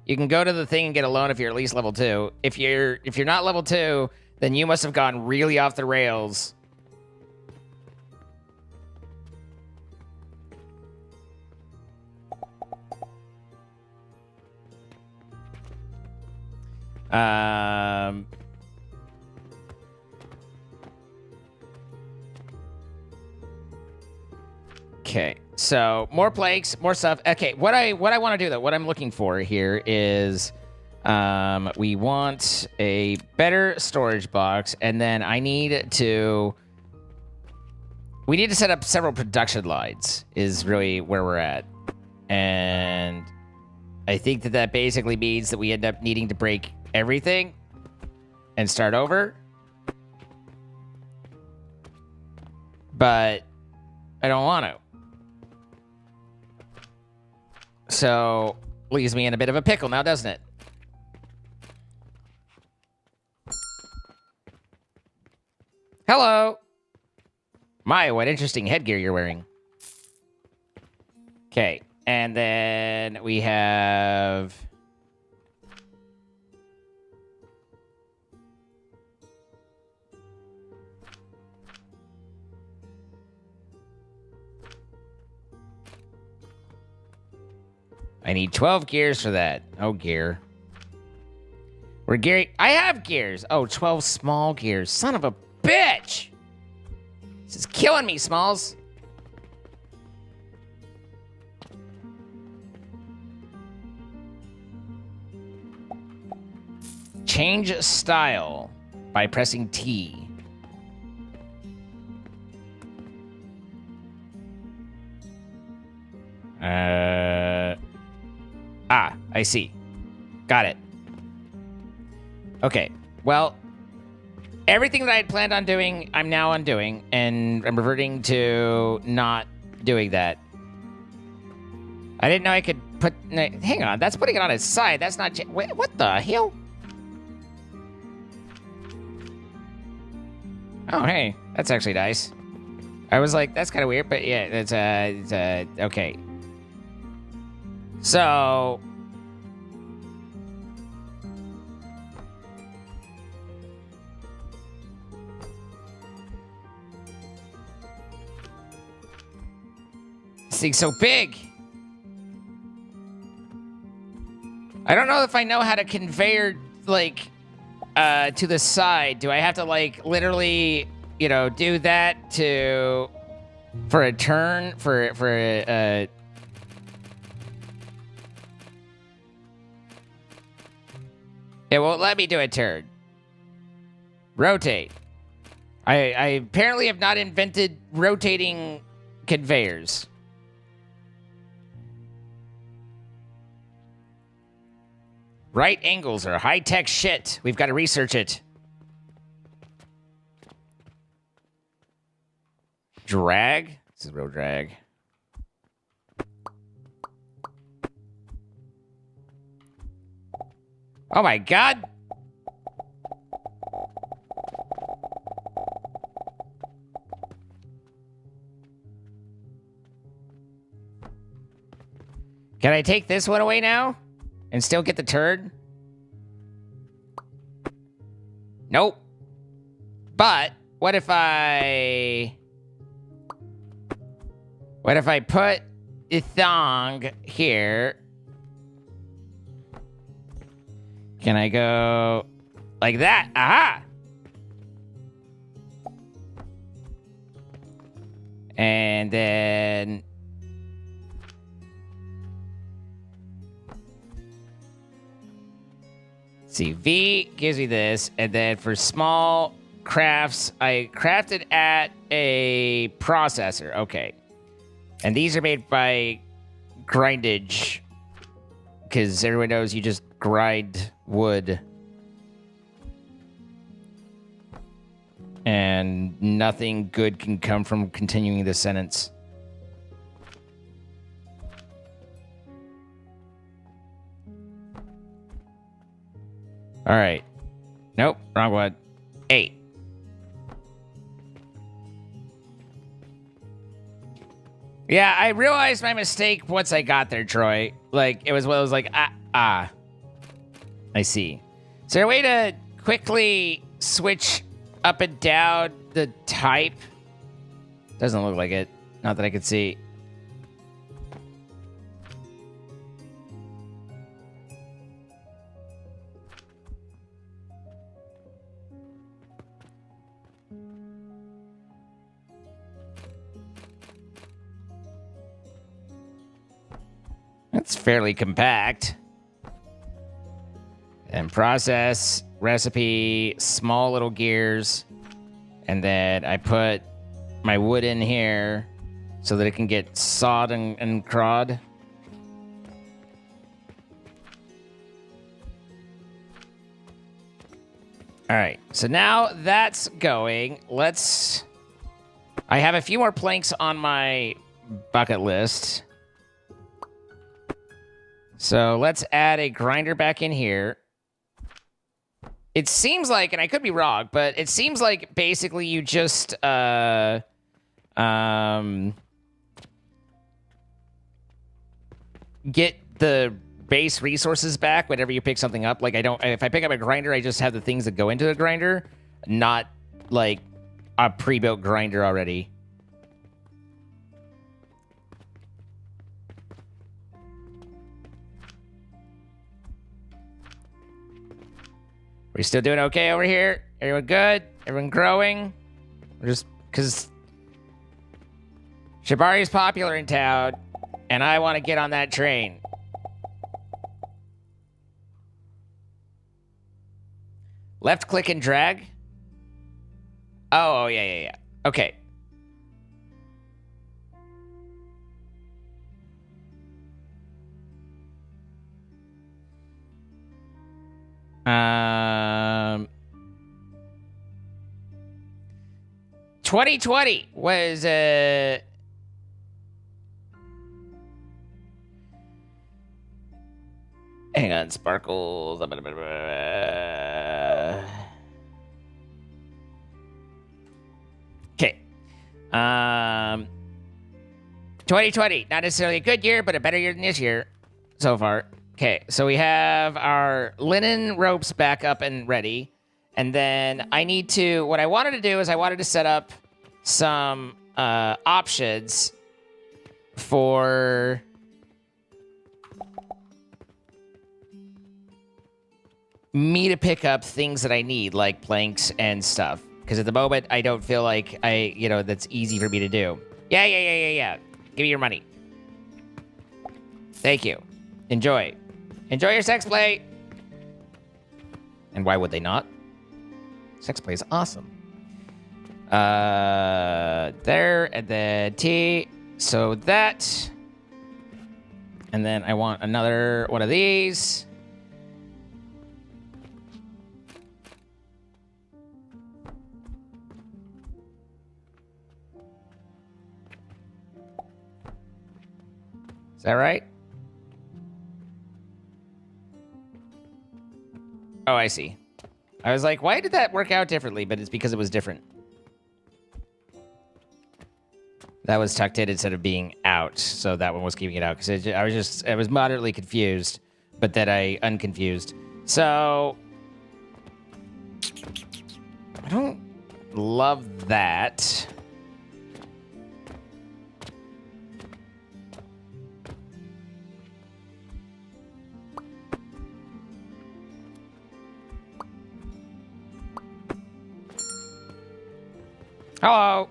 You can go to the thing and get a loan if you're at least level 2. If you're not level 2, then you must have gone really off the rails. Okay, so more planks, more stuff. Okay, what I want to do though, what I'm looking for here is, we want a better storage box, and then we need to set up several production lines. Is really where we're at, and I think that basically means that we end up needing to break everything and start over. But I don't want to. So, leaves me in a bit of a pickle now, doesn't it? Hello! My, what interesting headgear you're wearing. Okay, and then we have... I need 12 gears for that. Oh, gear. We're gearing... I have gears! Oh, 12 small gears. Son of a bitch! This is killing me, Smalls. Change style by pressing T. I see. Got it. Okay, well, everything that I had planned on doing, I'm now undoing, and I'm reverting to not doing that. I didn't know I could put... Hang on, that's putting it on its side. That's not... Wait, what the hell? Oh, hey, that's actually nice. I was like, that's kind of weird, but yeah, it's okay. So... This thing's so big. I don't know if I know how to conveyor, like, to the side. Do I have to, like, literally, you know, do that to... For a turn? It won't let me do a turn. Rotate. I apparently have not invented rotating conveyors. Right angles are high-tech shit. We've got to research it. Drag? This is real drag. Oh my god! Can I take this one away now? And still get the turd? Nope. But, what if I put the thong here? Can I go like that? Aha! And then... see, V gives me this, and then for small crafts, I crafted at a processor. Okay. And these are made by grindage, because everyone knows you just grind wood. And nothing good can come from continuing the sentence. All right. Nope, wrong one. 8. Yeah, I realized my mistake once I got there, Troy. Like, it was like, I see. Is there a way to quickly switch up and down the type? Doesn't look like it. Not that I could see. It's fairly compact. And process, recipe, small little gears. And then I put my wood in here so that it can get sawed and crawed. All right, so now that's going. I have a few more planks on my bucket list. So let's add a grinder back in here. It seems like, and I could be wrong, but it seems like basically you just get the base resources back whenever you pick something up. Like if I pick up a grinder, I just have the things that go into the grinder, not like a pre-built grinder already. We still doing okay over here? Everyone good? Everyone growing? We're just because Shibari's popular in town, and I want to get on that train. Left click and drag? Oh, yeah. Okay. Um, 2020 was hang on, sparkles. Okay. 2020, not necessarily a good year, but a better year than this year so far. Okay, so we have our linen ropes back up and ready. And then what I wanted to do is I wanted to set up some options for me to pick up things that I need, like planks and stuff. Because at the moment, I don't feel like that's easy for me to do. Yeah. Give me your money. Thank you. Enjoy. Enjoy your sex play. And why would they not? Sex play is awesome. There, and then T. So that. And then I want another one of these. Is that right? Oh, I see. I was like, why did that work out differently? But it's because it was different. That was tucked in instead of being out, so that one was keeping it out. Because I was moderately confused, but then I unconfused. So I don't love that. Hello.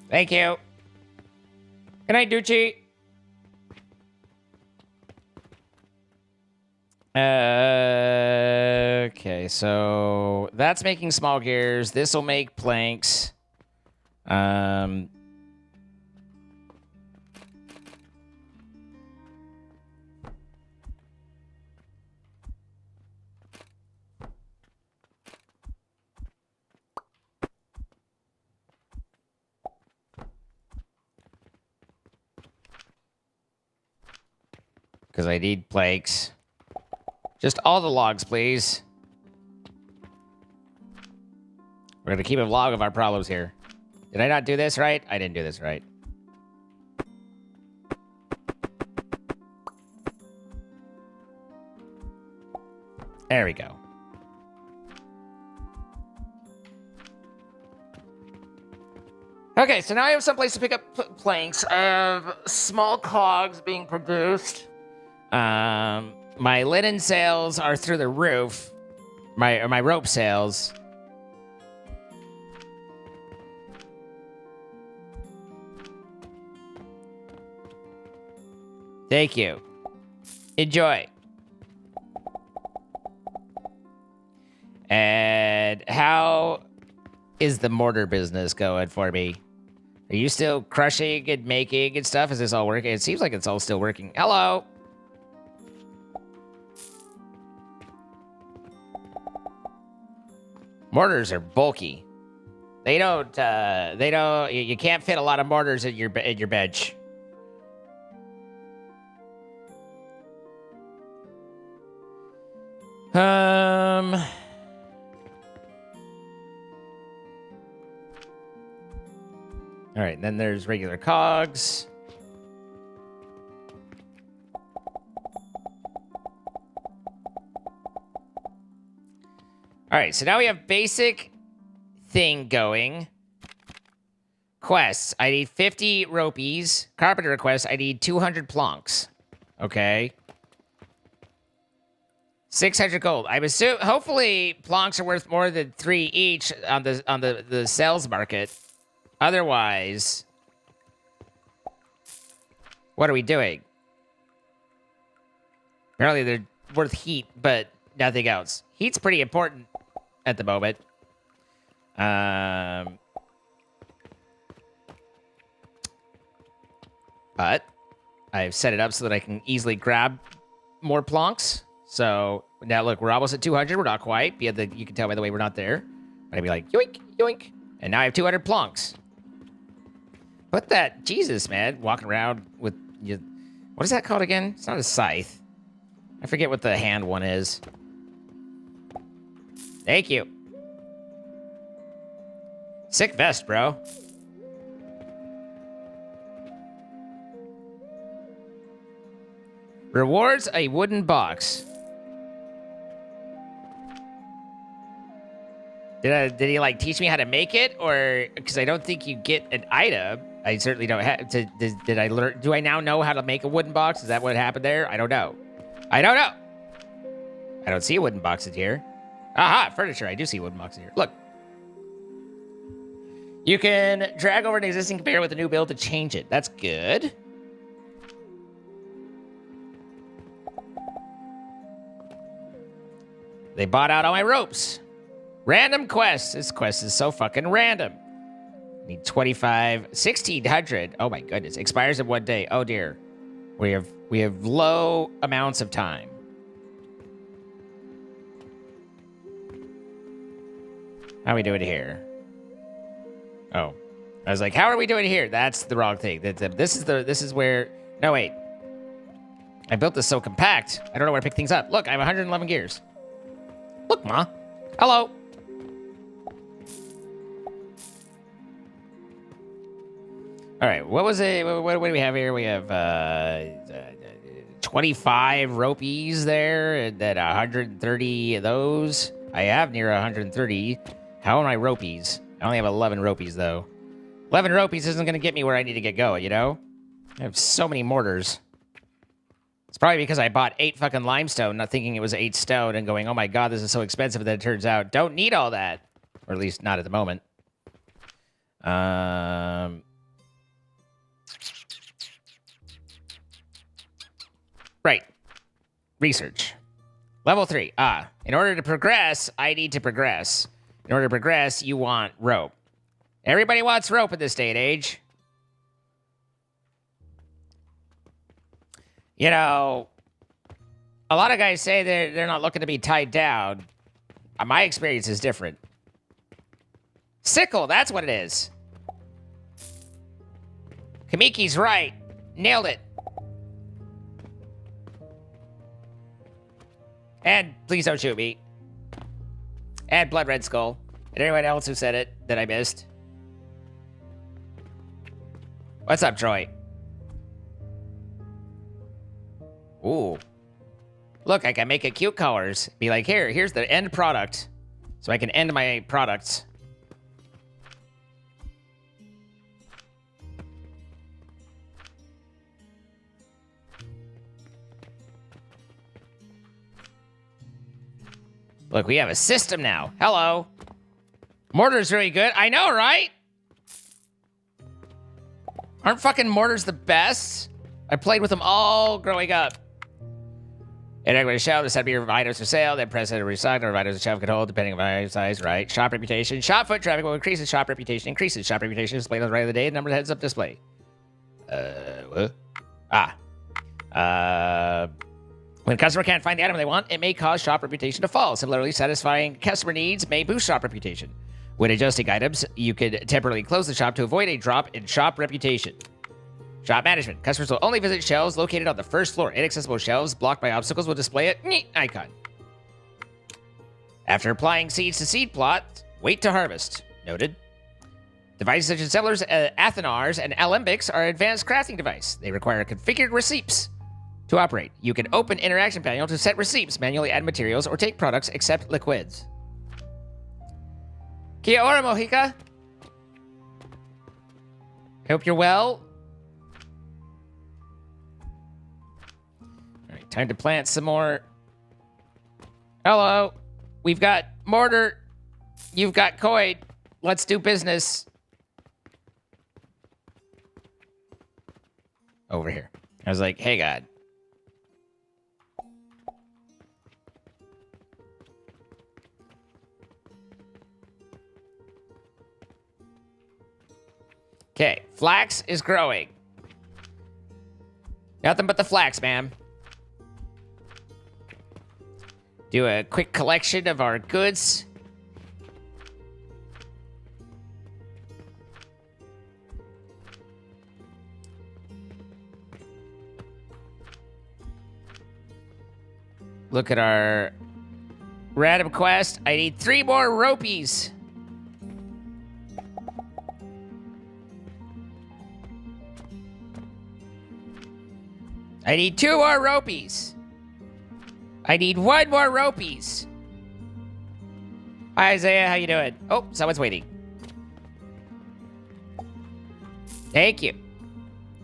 Thank you. Good night, Ducci. Okay, so that's making small gears. This will make planks. Because I need planks. Just all the logs, please. We're going to keep a log of our problems here. Did I not do this right? I didn't do this right. There we go. Okay, so now I have someplace to pick up planks. I have small cogs being produced. My linen sales are through the roof. My rope sales. Thank you. Enjoy. And how is the mortar business going for me? Are you still crushing and making and stuff? Is this all working? It seems like it's all still working. Hello. Mortars are bulky. They don't, you can't fit a lot of mortars in your bench. All right, then there's regular cogs. All right, so now we have basic thing going. Quests. I need 50 ropies. Carpenter requests. I need 200 planks. Okay. 600 gold. I'm assuming, hopefully, planks are worth more than 3 each on the sales market. Otherwise, what are we doing? Apparently, they're worth heat, but nothing else. Heat's pretty important at the moment. But I've set it up so that I can easily grab more planks. So now look, we're almost at 200. We're not quite. You can tell by the way we're not there. I'd be like, yoink, yoink. And now I have 200 planks. Put that, Jesus, man, walking around with you. What is that called again? It's not a scythe. I forget what the hand one is. Thank you. Sick vest, bro. Rewards a wooden box. Did he like teach me how to make it, or because I don't think you get an item? I certainly don't have to. Did I learn? Do I now know how to make a wooden box? Is that what happened there? I don't know. I don't know. I don't see a wooden box in here. Aha, furniture. I do see a wooden box in here. Look. You can drag over an existing conveyor with a new build to change it. That's good. They bought out all my ropes. Random quests. This quest is so fucking random. Need 1600. Oh my goodness. Expires in 1 day. Oh dear. We have low amounts of time. How are we doing here? Oh. I was like, how are we doing here? That's the wrong thing. This is where... No, wait. I built this so compact. I don't know where to pick things up. Look, I have 111 gears. Look, Ma. Hello. All right, what was it? What do we have here? We have 25 ropies there, and then 130 of those. I have near 130. How are my ropies? I only have 11 ropies, though. 11 ropies isn't going to get me where I need to get going, you know? I have so many mortars. It's probably because I bought 8 fucking limestone, not thinking it was 8 stone, and going, oh my god, this is so expensive, and then it turns out, don't need all that. Or at least not at the moment. Right. Research. Level 3. In order to progress, I need to progress. In order to progress, you want rope. Everybody wants rope in this day and age. You know, a lot of guys say they're not looking to be tied down. My experience is different. Sickle, that's what it is. Kamiki's right. Nailed it. And please don't shoot me. And Blood Red Skull. And anyone else who said it that I missed. What's up, Troy? Ooh. Look, I can make it cute colors. Be like, here's the end product. So I can end my products. Look, we have a system now. Hello. Mortar's really good. I know, right? Aren't fucking mortars the best? I played with them all growing up. And I'm going to show the set of your items for sale, then press enter recycle, or items the shelf can hold, depending on item size, right? Shop reputation. Shop foot traffic will increase as shop reputation increases. Shop reputation is displayed on the right of the day, number of heads up display. What? When a customer can't find the item they want, it may cause shop reputation to fall. Similarly, satisfying customer needs may boost shop reputation. When adjusting items, you could temporarily close the shop to avoid a drop in shop reputation. Shop management. Customers will only visit shelves located on the first floor. Inaccessible shelves blocked by obstacles will display a icon. After applying seeds to seed plot, wait to harvest. Noted. Devices such as assemblers, Athenars, and Alembics are advanced crafting device. They require configured receipts to operate. You can open interaction panel to set receipts, manually add materials, or take products except liquids. Kia ora, Mohica. Hope you're well. All right, time to plant some more. Hello. We've got mortar. You've got coin. Let's do business. Over here. I was like, hey, God. Okay, flax is growing. Nothing but the flax, ma'am. Do a quick collection of our goods. Look at our random quest. I need 3 more ropies. I need 2 more ropies. I need 1 more ropies. Hi, Isaiah. How you doing? Oh, someone's waiting. Thank you.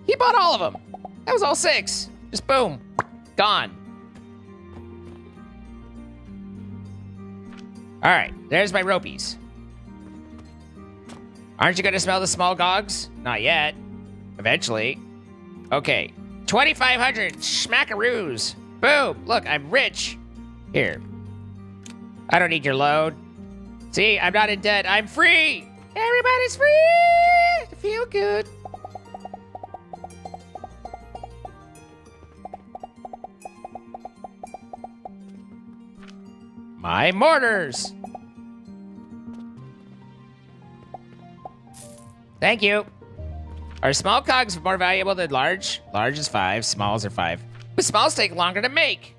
He bought all of them. That was all 6. Just boom. Gone. All right, there's my ropies. Aren't you going to smell the small gogs? Not yet. Eventually. Okay. 2,500 schmackaroos. Boom. Look, I'm rich. Here. I don't need your load. See, I'm not in debt. I'm free. Everybody's free. I feel good. My mortars. Thank you. Are small cogs more valuable than large? Large is 5, smalls are 5. But smalls take longer to make.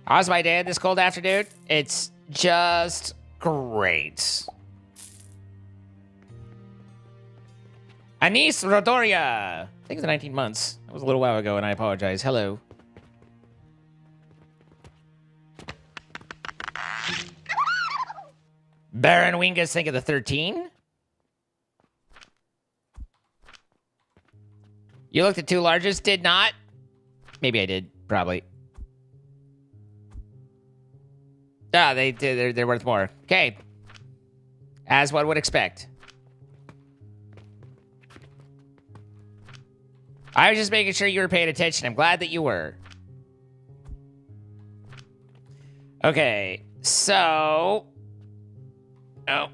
How's my day this cold afternoon? It's just great. Anis Rodoria. I think it's 19 months. That was a little while ago, and I apologize. Hello. Baron Wingus, think of the 13. You looked at 2 largest? Did not. Maybe I did. Probably. Ah, they're worth more. Okay. As one would expect. I was just making sure you were paying attention. I'm glad that you were. Okay, so... Oh.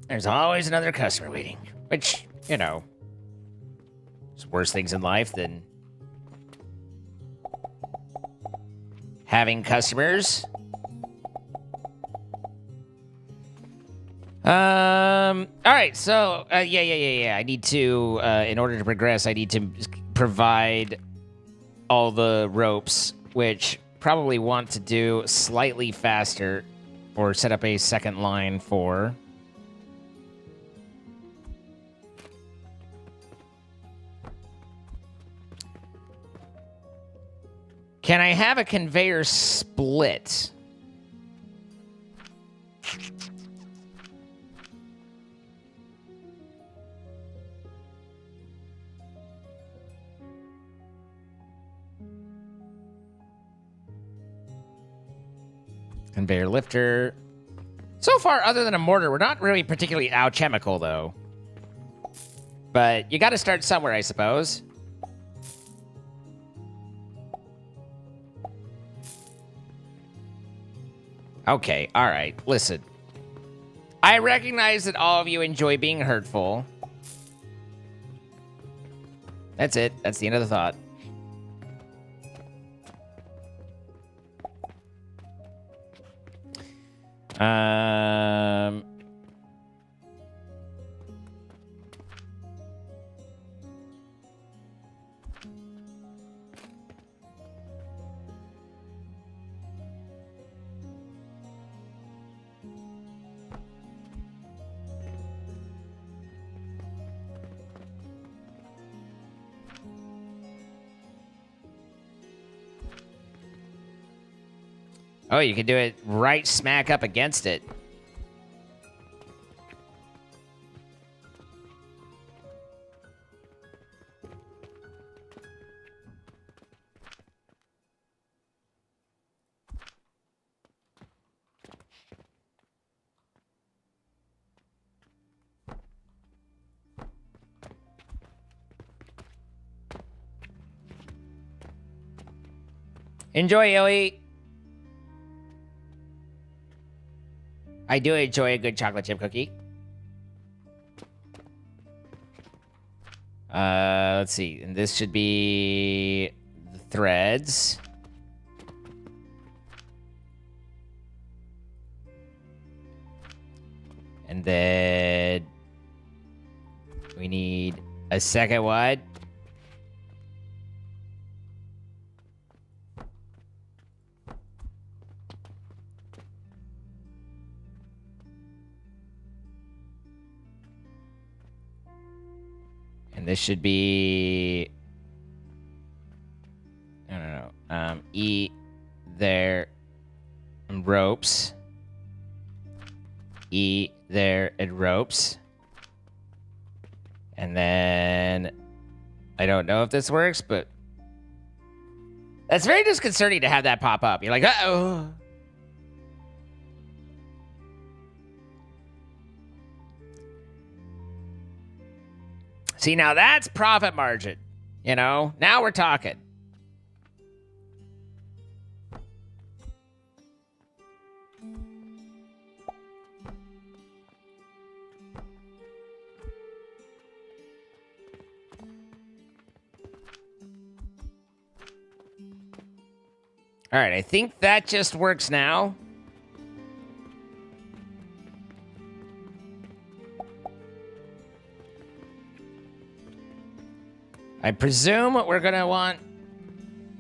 There's always another customer waiting. Which, you know... There's worse things in life than... having customers. Alright, so, yeah. I need to, in order to progress, I need to provide all the ropes, which probably want to do slightly faster, or set up a second line for. Can I have a conveyor split? Conveyor lifter. So far, other than a mortar, we're not really particularly alchemical, though. But you gotta start somewhere, I suppose. Okay, alright, listen. I recognize that all of you enjoy being hurtful. That's it. That's the end of the thought. Oh, you can do it right smack up against it. Enjoy, Illy. I do enjoy a good chocolate chip cookie. Let's see. And this should be the threads. And then we need a second one. And this should be... No. E there. And ropes. E there and ropes. And then I don't know if this works, but that's very disconcerting to have that pop up. You're like, uh-oh. See, now that's profit margin. You know, now we're talking. All right, I think that just works now. I presume we're going to want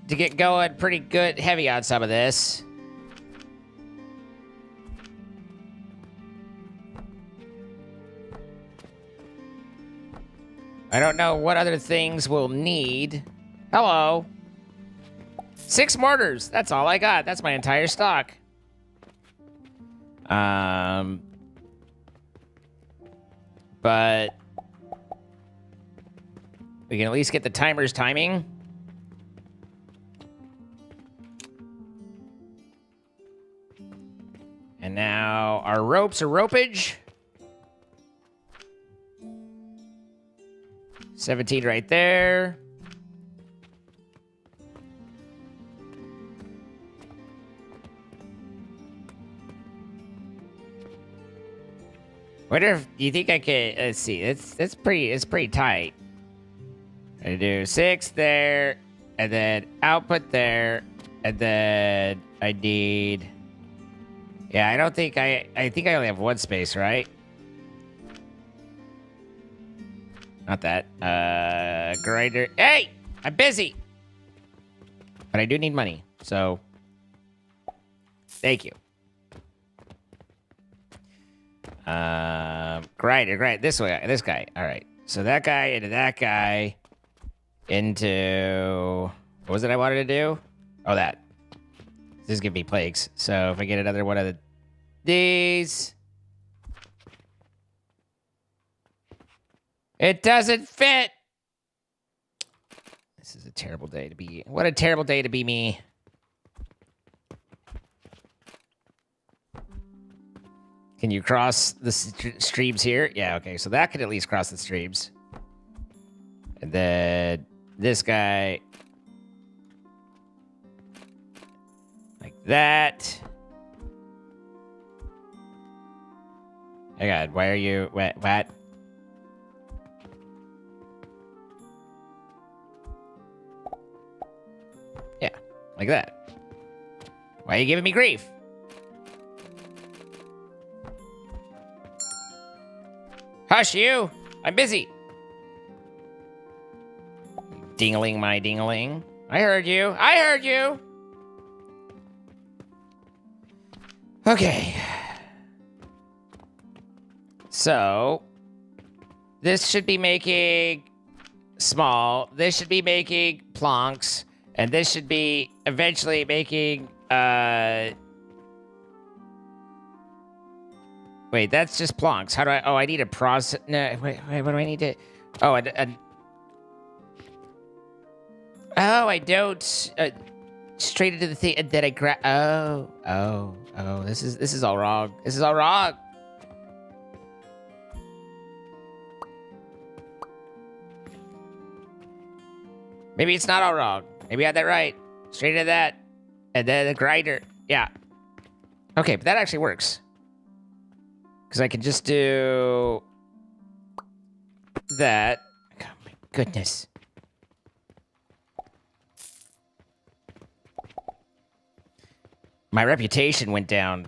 to get going pretty good, heavy on some of this. I don't know what other things we'll need. Hello. 6 mortars. That's all I got. That's my entire stock. But we can at least get the timers timing. And now our ropes are ropage. 17 right there. Wonder if you think I could. Let's see. It's pretty tight. I do 6 there, and then output there, and then I need. Yeah, I don't think I think I only have 1 space, right? Not that. Grinder. Hey, I'm busy, but I do need money, so thank you. Grinder. This way. This guy. All right. So that guy into that guy into what was it I wanted to do? Oh, that. This is gonna be plagues. So if I get another one of these, it doesn't fit. This is a terrible day to be. What a terrible day to be me. Can you cross the streams here? Yeah, okay. So that could at least cross the streams. And then this guy. Like that. Oh God, why are you... What? Yeah, like that. Why are you giving me grief? Hush, you! I'm busy! Dingling my dingling. I heard you. I heard you! Okay. So, this should be making small. This should be making plonks. And this should be eventually making, Wait, that's just plonks. How do I... Oh, I need a process... No, wait, what do I need to... Oh, Oh, I don't... straight into the thing, and then I grab... Oh, this is all wrong. This is all wrong. Maybe it's not all wrong. Maybe I had that right. Straight into that. And then the grinder. Yeah. Okay, but that actually works. Because I can just do... that. Oh, my goodness. My reputation went down.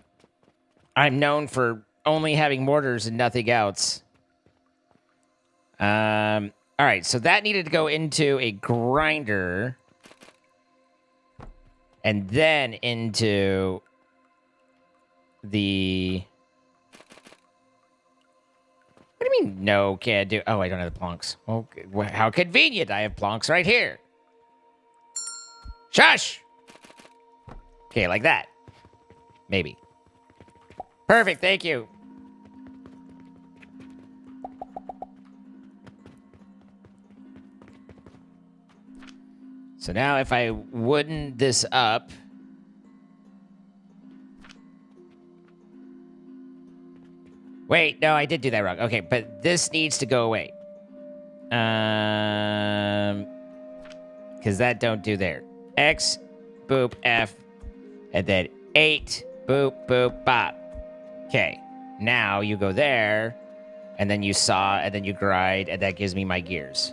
I'm known for only having mortars and nothing else. All right, so that needed to go into a grinder. And then into the... What do you mean, no, can't do... Oh, I don't have the plonks. Okay, well, how convenient. I have plonks right here. Shush! Okay, like that. Maybe. Perfect, thank you. So now if I wooden this up... Wait, no, I did do that wrong. Okay, but this needs to go away. Because that don't do there. X, boop, F, and then 8, boop, boop, bop. Okay, now you go there, and then you saw, and then you grind, and that gives me my gears.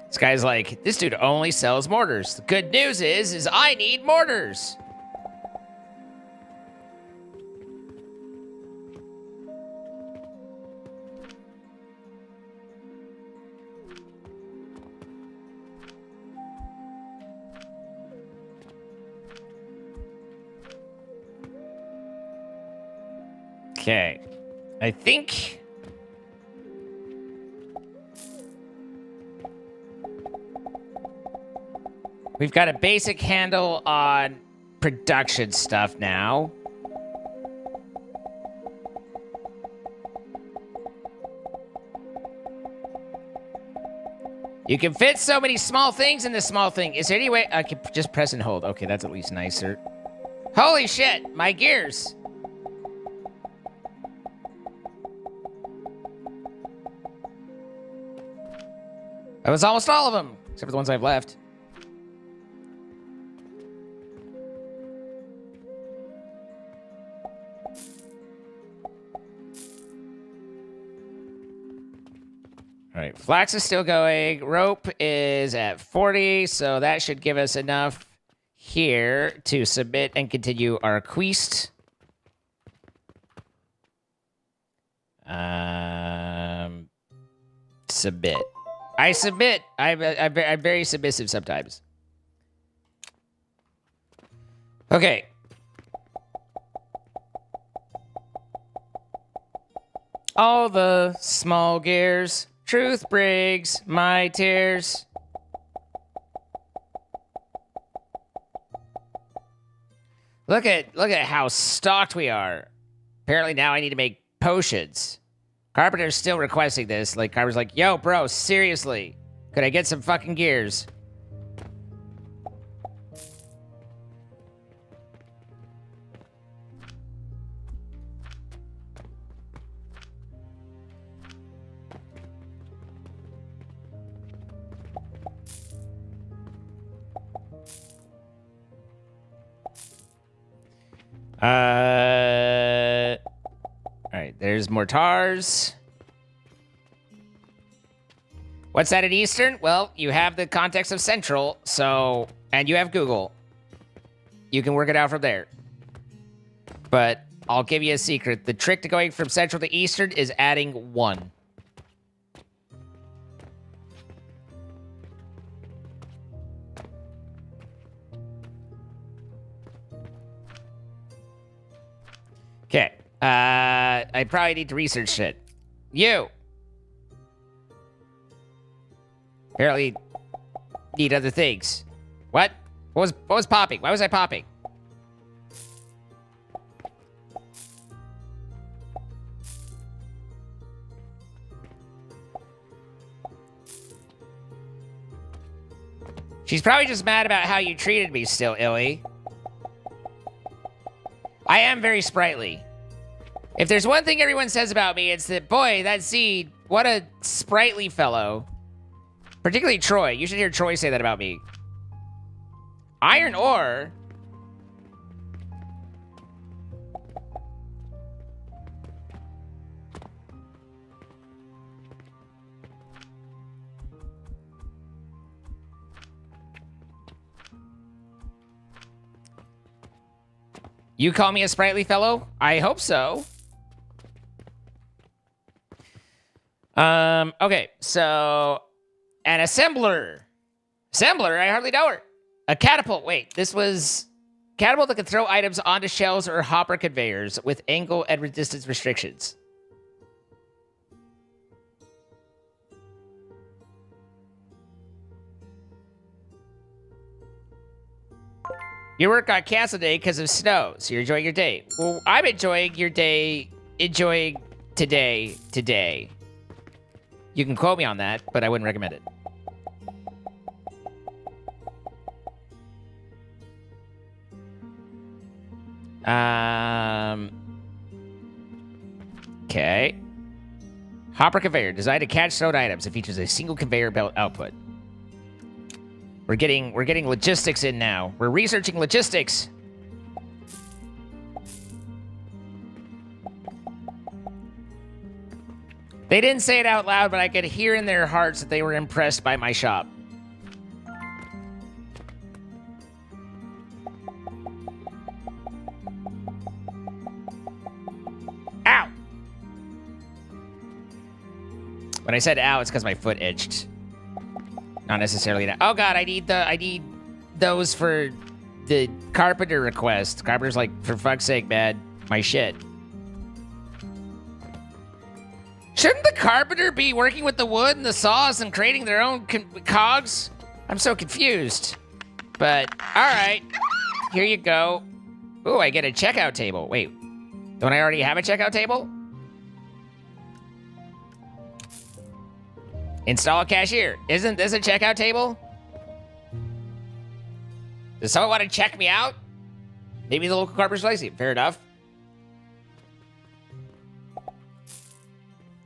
This guy's like, this dude only sells mortars. The good news is I need mortars. Okay, I think we've got a basic handle on production stuff now. You can fit so many small things in this small thing. Is there any way I can just press and hold? Okay, that's at least nicer. Holy shit, my gears. That was almost all of them, except for the ones I've left. All right, flax is still going. Rope is at 40, so that should give us enough here to submit and continue our quest. Submit. I submit. I'm very submissive sometimes. Okay. All the small gears. Truth brings my tears. Look at how stocked we are. Apparently now I need to make potions. Carpenter's still requesting this. Like, Carpenter's like, yo, bro, seriously. Could I get some fucking gears? Alright, there's mortars. What's that in Eastern? Well, you have the context of Central, so... And you have Google. You can work it out from there. But I'll give you a secret. The trick to going from Central to Eastern is adding 1. Okay. I probably need to research it. You! Apparently need other things. What? What was popping? Why was I popping? She's probably just mad about how you treated me still, Illy. I am very sprightly. If there's one thing everyone says about me, it's that, boy, that seed, what a sprightly fellow. Particularly Troy. You should hear Troy say that about me. Iron ore? You call me a sprightly fellow? I hope so. Okay, so... An assembler. Assembler? I hardly know her. A catapult. Wait, this was... Catapult that can throw items onto shelves or hopper conveyors with angle and distance restrictions. Your work got canceled today because of snow, so you're enjoying your day. Well, I'm enjoying your day, enjoying today. You can quote me on that, but I wouldn't recommend it. Okay. Hopper conveyor designed to catch stowed items. It features a single conveyor belt output. We're getting logistics in now. We're researching logistics. They didn't say it out loud, but I could hear in their hearts that they were impressed by my shop. Ow! When I said ow, it's because my foot itched. Not necessarily that. Oh god, I need those for the carpenter request. Carpenter's like, for fuck's sake, man, my shit. Shouldn't the carpenter be working with the wood and the saws and creating their own cogs? I'm so confused. But, alright. Here you go. Ooh, I get a checkout table. Wait, don't I already have a checkout table? Install a cashier. Isn't this a checkout table? Does someone want to check me out? Maybe the local carpenter's lazy. Fair enough.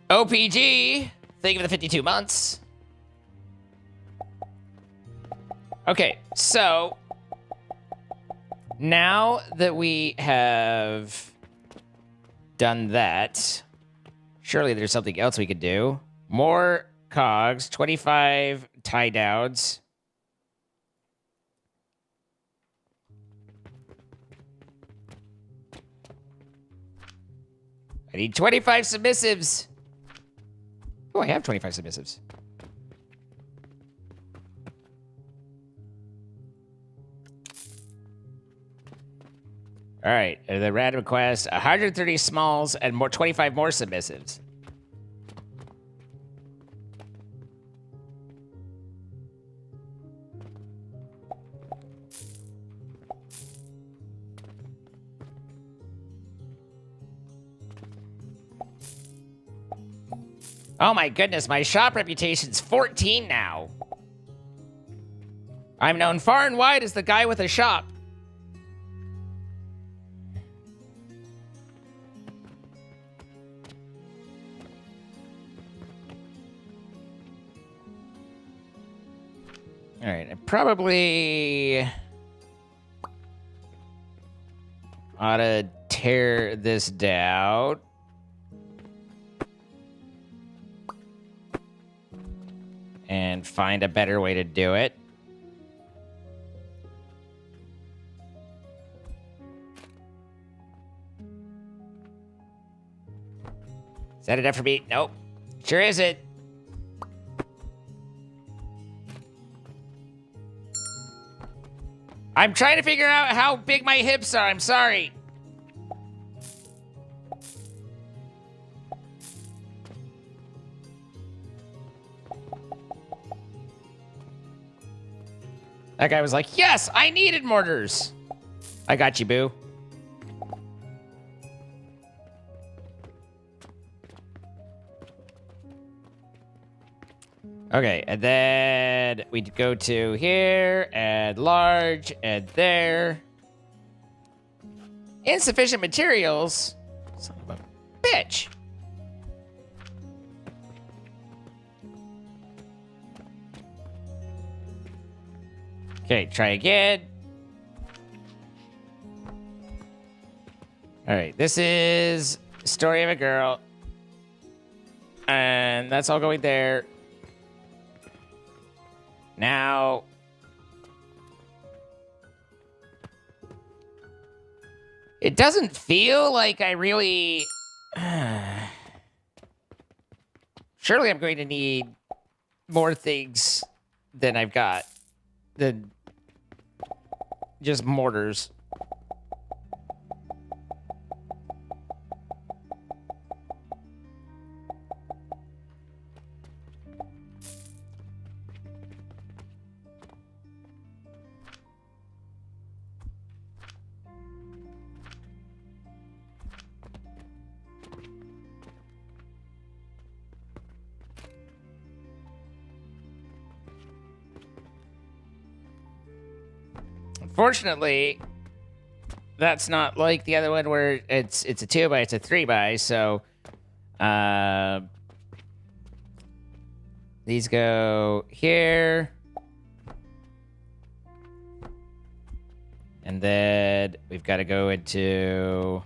OPG. Thank you for the 52 months. Okay, so now that we have done that, surely there's something else we could do. More cogs, 25 tie downs. I need 25 submissives. Oh, I have 25 submissives. All right, the random quest, 130 smalls and more 25 more submissives. Oh my goodness, my shop reputation's 14 now. I'm known far and wide as the guy with a shop. All right, I probably ought to tear this down. And find a better way to do it. Is that enough for me? Nope. Sure isn't. I'm trying to figure out how big my hips are. I'm sorry. That guy was like, yes, I needed mortars. I got you, boo. Okay, and then we'd go to here, and large, and there. Insufficient materials? Son of a bitch. Okay, try again. All right, this is Story of a Girl. And that's all going there. Now, it doesn't feel like I really... Surely I'm going to need more things than I've got. Than just mortars. Fortunately, that's not like the other one where it's a 2x, it's a 3x, so these go here. And then we've got to go into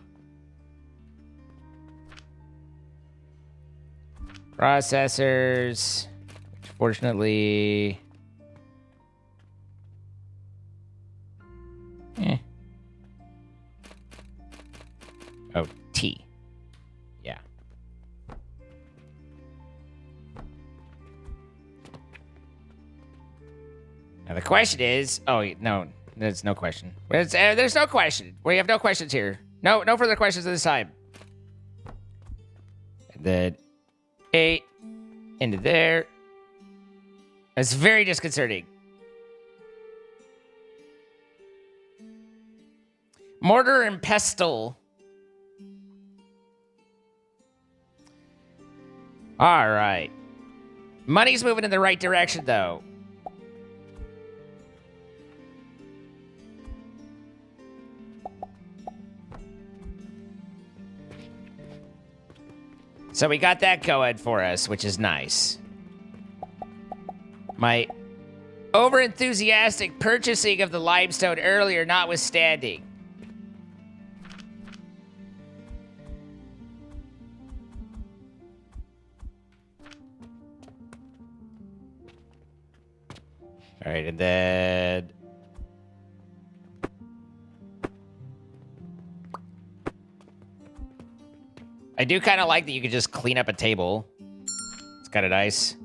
processors, which fortunately oh, T. Yeah. Now the question is, oh no, there's no question. There's no question. We have no questions here. No further questions at this time. And then 8 into there. That's very disconcerting. Mortar and pestle. All right. Money's moving in the right direction, though. So we got that going for us, which is nice. My over-enthusiastic purchasing of the limestone earlier notwithstanding. All right, and then I do kind of like that you can just clean up a table. It's kind of nice.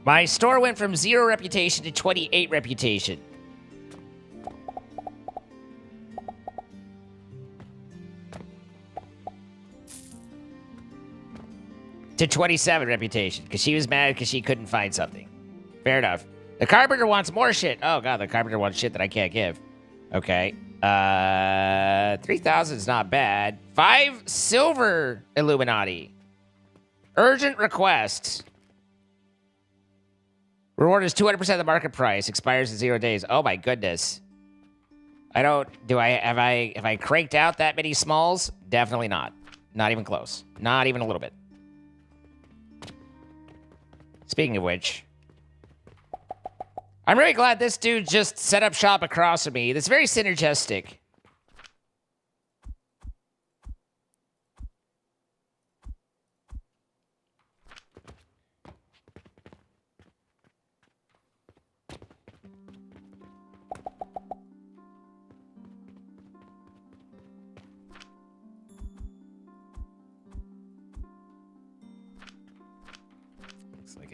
My store went from 0 reputation to 28 reputation. To 27 reputation, because she was mad because she couldn't find something. Fair enough. The carpenter wants more shit. Oh god, the carpenter wants shit that I can't give. Okay. 3,000 is not bad. 5 silver Illuminati. Urgent request. Reward is 200% of the market price. Expires in 0 days. Oh my goodness. Have I cranked out that many smalls? Definitely not. Not even close. Not even a little bit. Speaking of which, I'm really glad this dude just set up shop across from me. That's very synergistic.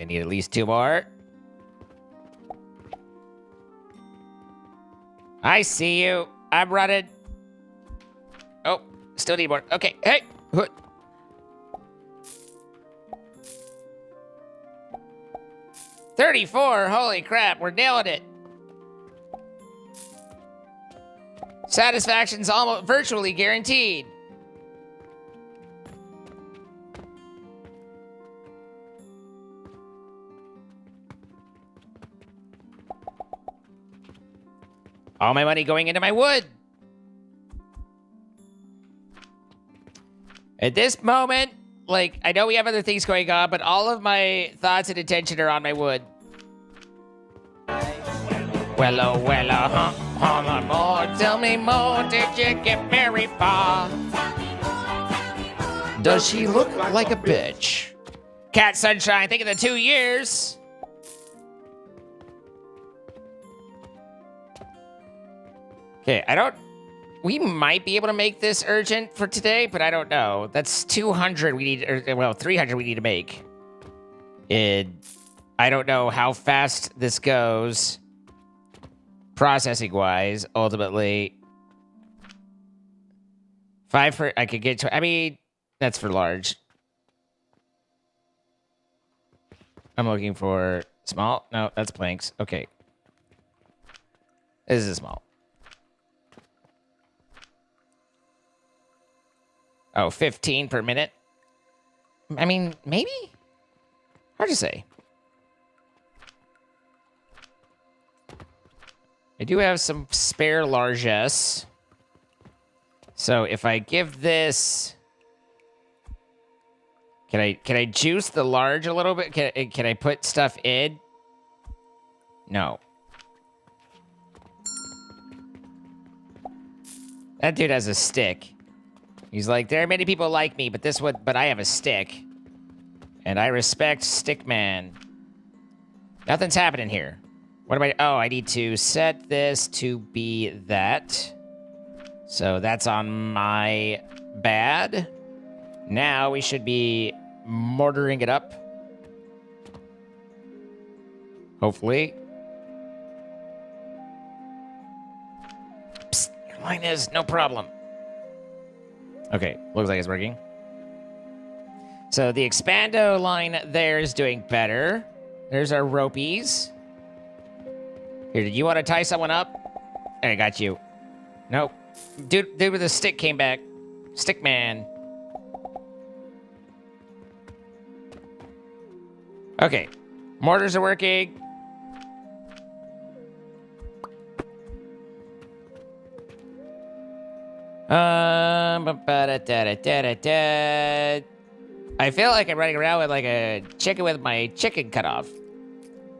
I need at least 2 more. I see you. I'm running. Oh, still need more. Okay, hey. 34. Holy crap, we're nailing it. Satisfaction's almost virtually guaranteed. All my money going into my wood. At this moment, like, I know we have other things going on, but all of my thoughts and attention are on my wood. Wello, more, tell me more, did you get very far? Does she look like a bitch? Cat Sunshine, think of the 2 years. Okay, we might be able to make this urgent for today, but I don't know. That's 200 we need, or, well, 300 we need to make. I don't know how fast this goes, processing-wise, ultimately. 5 for, I could get to, I mean, that's for large. I'm looking for small. No, that's planks. Okay. This is small. Oh, 15 per minute? I mean, maybe? Hard to say. I do have some spare largesse. So if I give this... Can I juice the large a little bit? Can I put stuff in? No. That dude has a stick. He's like, there are many people like me, but I have a stick. And I respect Stickman. Nothing's happening here. What am I... Oh, I need to set this to be that. So that's on my bad. Now we should be mortaring it up. Hopefully. Psst, your line is no problem. Okay, looks like it's working. So the expando line there is doing better. There's our ropies. Here, did you want to tie someone up? I got you. Nope. Dude with the stick came back. Stick man. Okay. Mortars are working. I feel like I'm running around with like a chicken with my chicken cut off.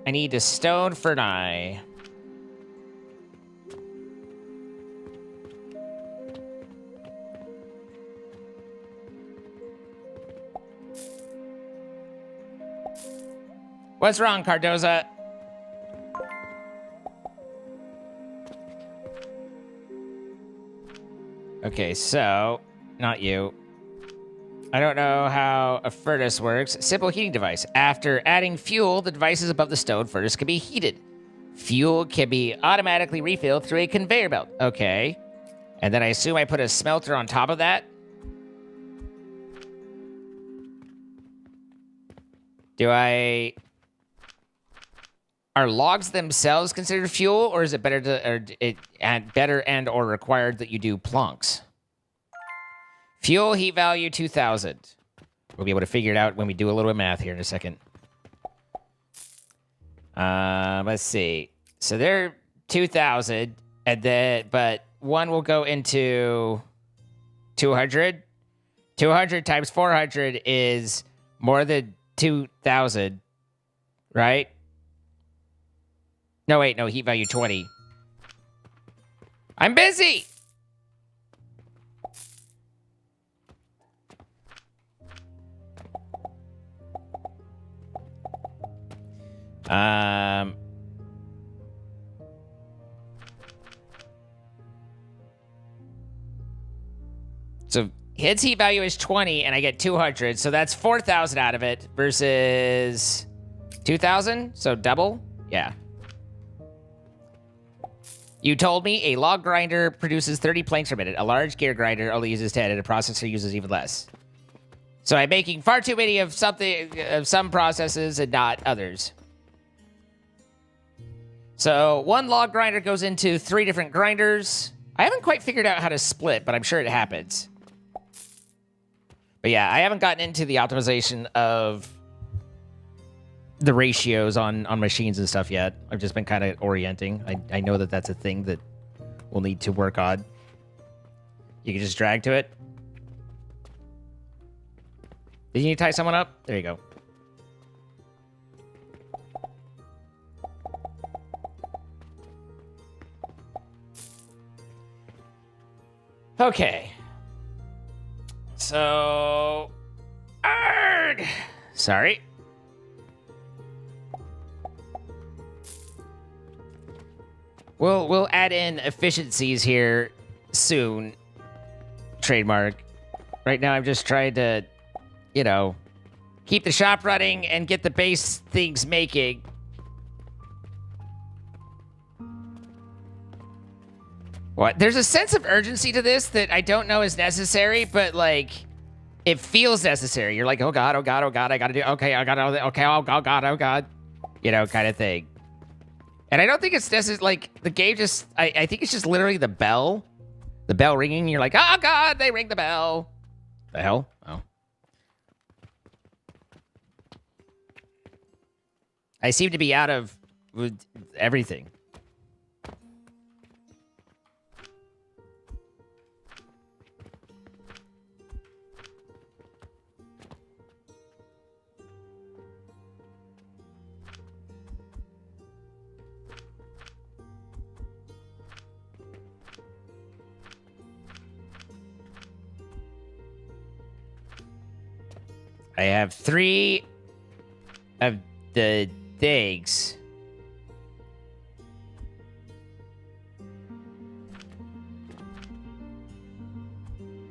I need a stone for an eye. What's wrong, Cardoza? Okay, so, not you. I don't know how a furnace works. Simple heating device. After adding fuel, the devices above the stone furnace can be heated. Fuel can be automatically refilled through a conveyor belt. Okay. And then I assume I put a smelter on top of that? Are logs themselves considered fuel, or is it better or required that you do plunks? Fuel heat value 2,000. We'll be able to figure it out when we do a little bit of math here in a second. Let's see. So they're 2,000, and then but one will go into 200. 200 times 400 is more than 2,000, right? No, wait, no, heat value 20. I'm busy! So his heat value is 20, and I get 200, so that's 4,000 out of it versus 2,000, so double? Yeah. You told me a log grinder produces 30 planks per minute. A large gear grinder only uses 10, and a processor uses even less. So I'm making far too many of some processes and not others. So one log grinder goes into 3 different grinders. I haven't quite figured out how to split, but I'm sure it happens. But yeah, I haven't gotten into the optimization of the ratios on machines and stuff yet. I've just been kind of orienting. I know that that's a thing that we'll need to work on. You can just drag to it. Did you need to tie someone up? There you go. Okay. So... Arrgh! Sorry. We'll add in efficiencies here soon. Trademark. Right now I'm just trying to, you know, keep the shop running and get the base things making. What? There's a sense of urgency to this that I don't know is necessary, but like, it feels necessary. You're like, oh god, oh god, oh god, I gotta do, okay, I gotta, okay, oh god, oh god, you know, kind of thing. And I don't think it's necessary, like, the game just, I think it's just literally the bell ringing, you're like, oh god, they ring the bell. The hell? Oh. I seem to be out of everything. I have 3 of the things.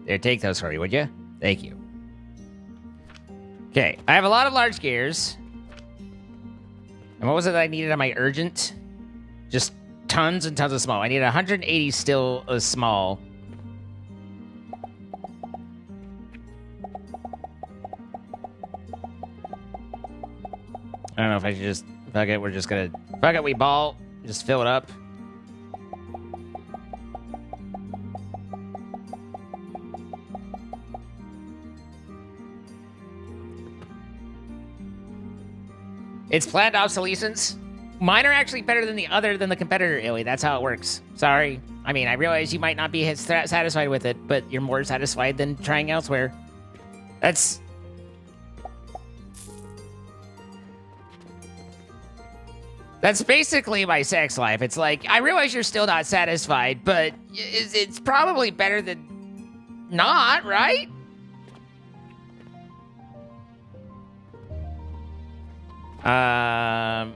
There, take those for me, would you? Thank you. Okay, I have a lot of large gears. And what was it that I needed on my urgent? Just tons and tons of small. I need 180 still small. I don't know if I should just... Fuck it, we're just gonna... Fuck it, we ball. Just fill it up. It's planned obsolescence. Mine are actually better than the competitor, Illy. That's how it works. Sorry. I mean, I realize you might not be satisfied with it, but you're more satisfied than trying elsewhere. That's basically my sex life. It's like, I realize you're still not satisfied, but it's probably better than not, right? A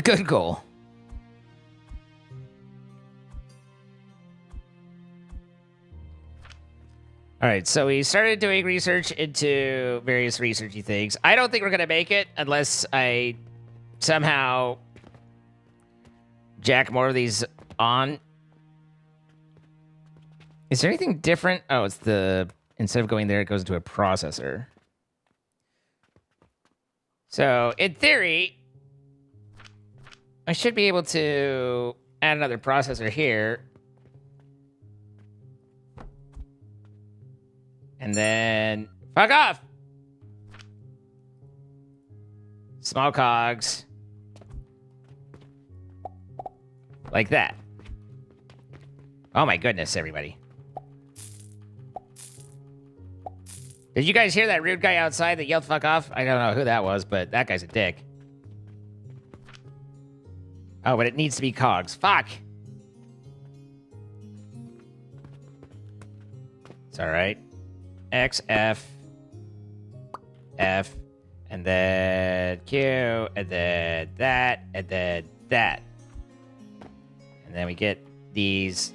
good goal. All right, so we started doing research into various researchy things. I don't think we're going to make it unless I somehow jack more of these on. Is there anything different? Oh, it's the... Instead of going there, it goes into a processor. So, in theory, I should be able to add another processor here. And then... Fuck off! Small cogs. Like that. Oh my goodness, everybody. Did you guys hear that rude guy outside that yelled fuck off? I don't know who that was, but that guy's a dick. Oh, but it needs to be cogs. Fuck! It's alright. X, F, F, and then Q, and then that, and then that. And then we get these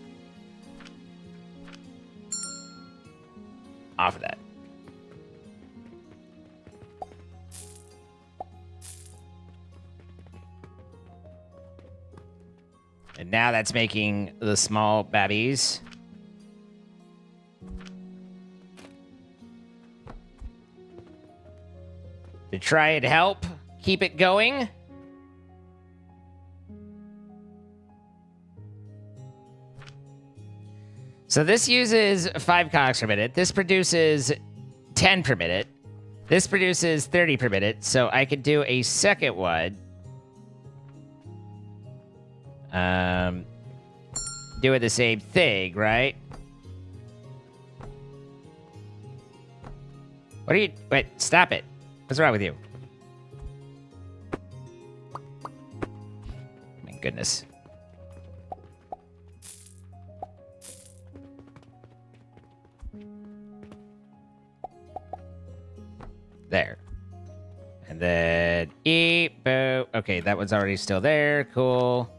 off of that. And now that's making the small babbies. To try and help keep it going. So this uses 5 cogs per minute. This produces 10 per minute. This produces 30 per minute. So I could do a second one. Doing the same thing, right? What are you... Wait, stop it. What's wrong with you? My goodness. There. And then E, boo. Okay, that one's already still there. Cool.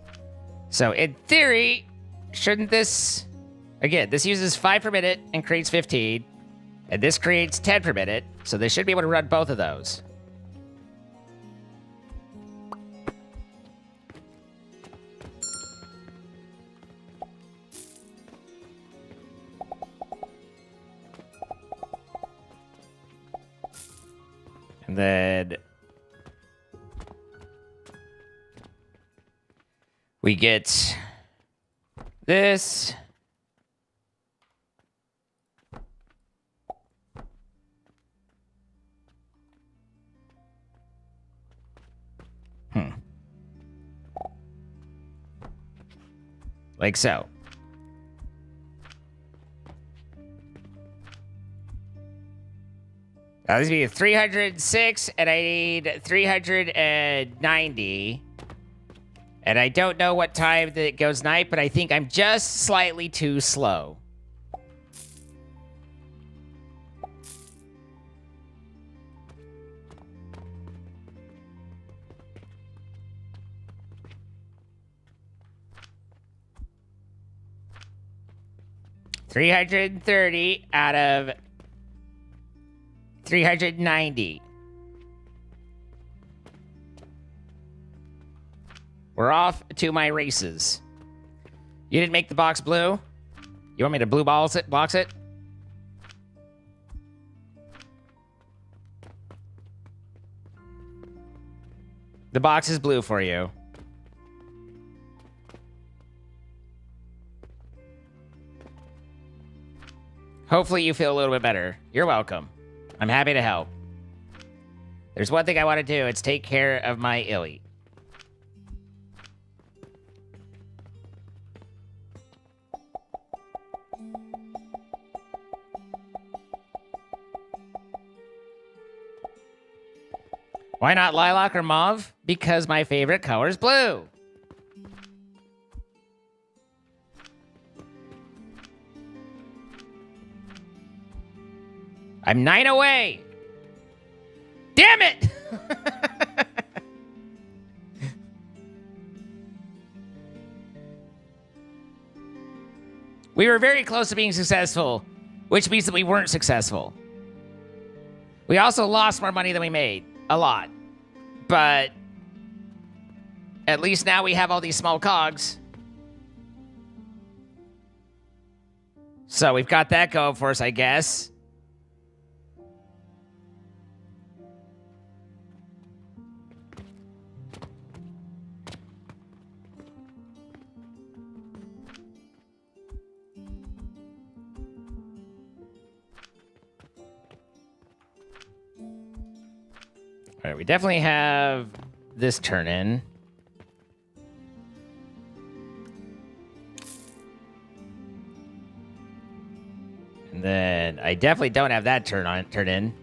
So in theory, shouldn't this... Again, this uses 5 per minute and creates 15. And this creates 10 per minute. So they should be able to run both of those. And then we get this. Like so. Now this would be 306, and I need 390. And I don't know what time that it goes night, but I think I'm just slightly too slow. $330 out of 390. We're off to my races. You didn't make the box blue? You want me to blue box it? The box is blue for you. Hopefully you feel a little bit better. You're welcome. I'm happy to help. There's one thing I want to do. It's take care of my illy. Why not lilac or mauve? Because my favorite color is blue. I'm 9 away. Damn it! We were very close to being successful, which means that we weren't successful. We also lost more money than we made. A lot. But at least now we have all these small cogs. So we've got that going for us, I guess. All right, we definitely have this turn in. And then I definitely don't have that turn in.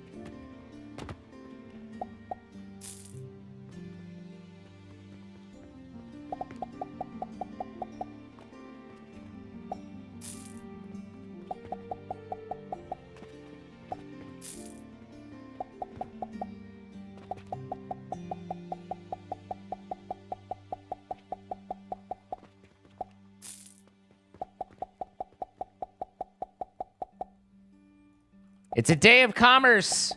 It's a day of commerce.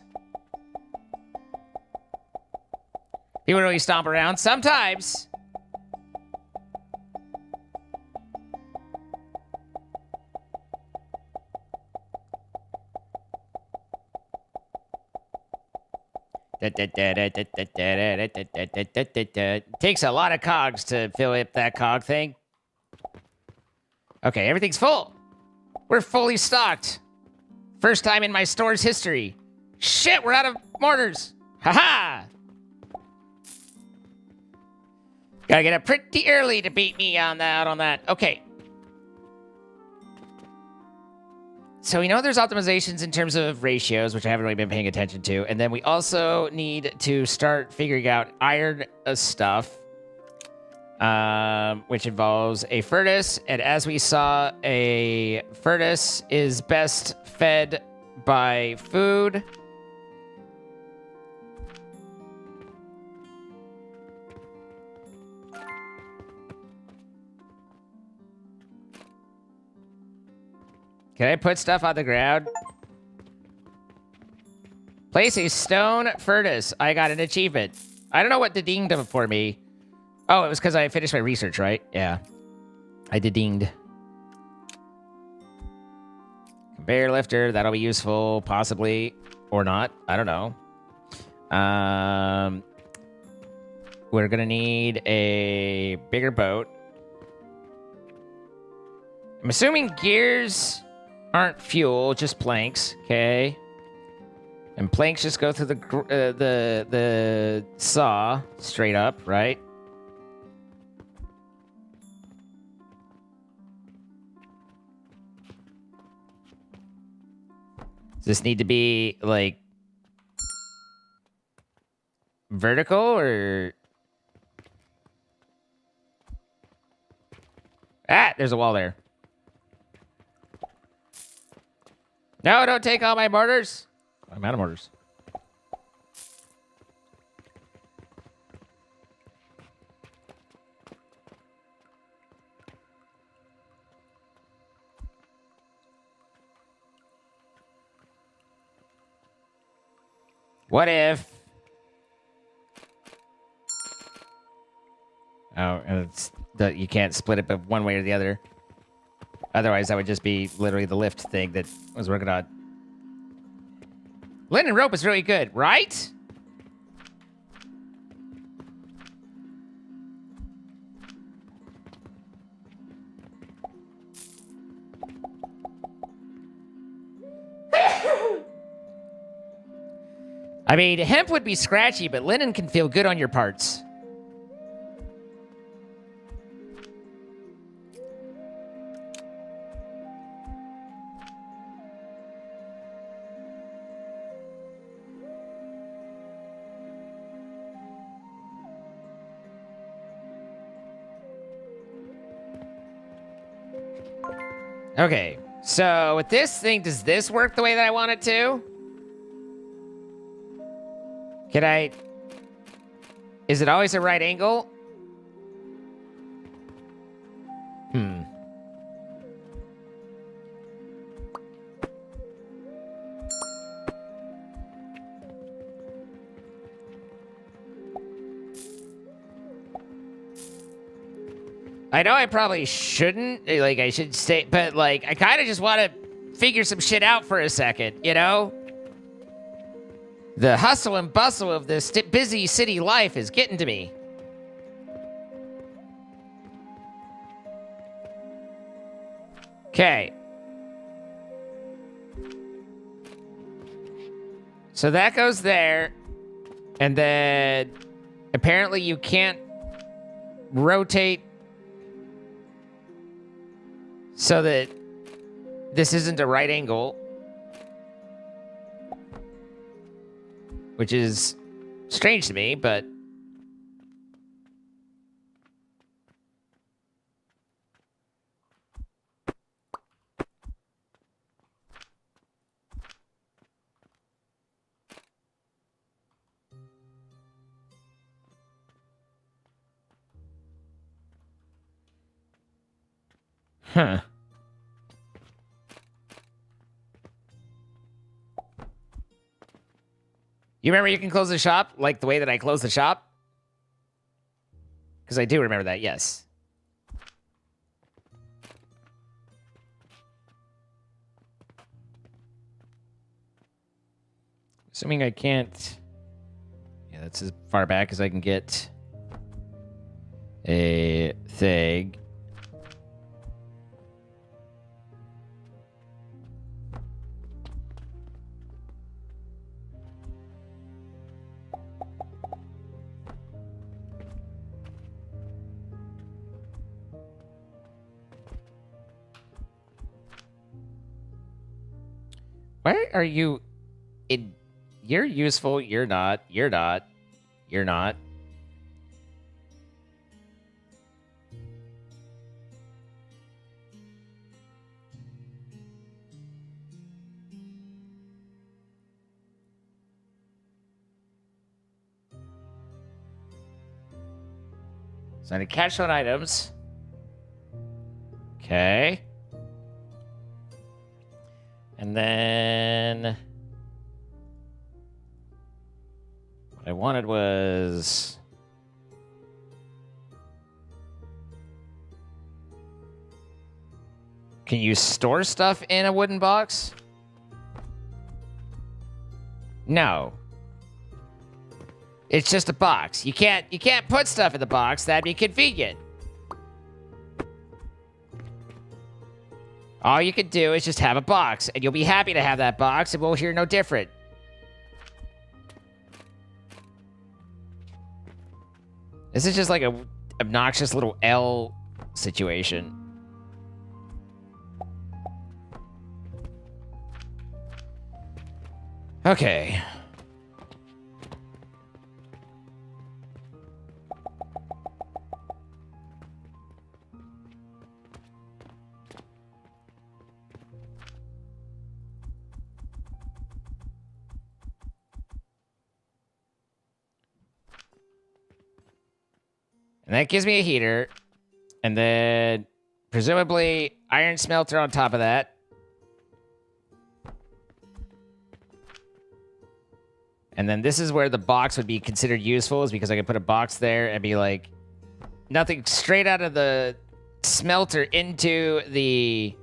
People really stomp around sometimes. Takes a lot of cogs to fill up that cog thing. Okay, everything's full. We're fully stocked. First time in my store's history. Shit, we're out of mortars. Haha! Gotta get up pretty early to beat me on that. Okay. So we know there's optimizations in terms of ratios, which I haven't really been paying attention to. And then we also need to start figuring out iron stuff, which involves a furnace. And as we saw, a furnace is best fed by food. Can I put stuff on the ground? Place a stone furnace. I got an achievement. I don't know what dinged them for me. Oh, it was because I finished my research, right? Yeah. I dinged. Conveyor lifter. That'll be useful, possibly. Or not. I don't know. We're going to need a bigger boat. I'm assuming gears aren't fuel, just planks. Okay. And planks just go through the saw straight up, right? Does this need to be like vertical or? Ah, there's a wall there. No, don't take all my mortars. I'm out of mortars. What if? Oh, it's that you can't split it but one way or the other. Otherwise, that would just be literally the lift thing that I was working on. Linen rope is really good, right? I mean, hemp would be scratchy, but linen can feel good on your parts. Okay, so with this thing, does this work the way that I want it to? Can I... Is it always a right angle? I know I probably shouldn't, like, I should say, but, like, I kind of just want to figure some shit out for a second, you know? The hustle and bustle of this busy city life is getting to me. Okay. So that goes there. And then apparently you can't rotate so that this isn't a right angle. Which is strange to me, but... Huh. You remember you can close the shop like the way that I closed the shop? Because I do remember that, yes. Assuming I can't... Yeah, that's as far back as I can get a thing. Why are you... You're useful, you're not, you're not, you're not. So I need cash on items. Okay. And then... What I wanted was... Can you store stuff in a wooden box? No. It's just a box. You can't put stuff in the box. That'd be convenient. All you could do is just have a box, and you'll be happy to have that box, and we'll hear no different. This is just like a obnoxious little L situation. Okay. And that gives me a heater. And then, presumably, iron smelter on top of that. And then this is where the box would be considered useful, is because I could put a box there and be like, nothing straight out of the smelter into the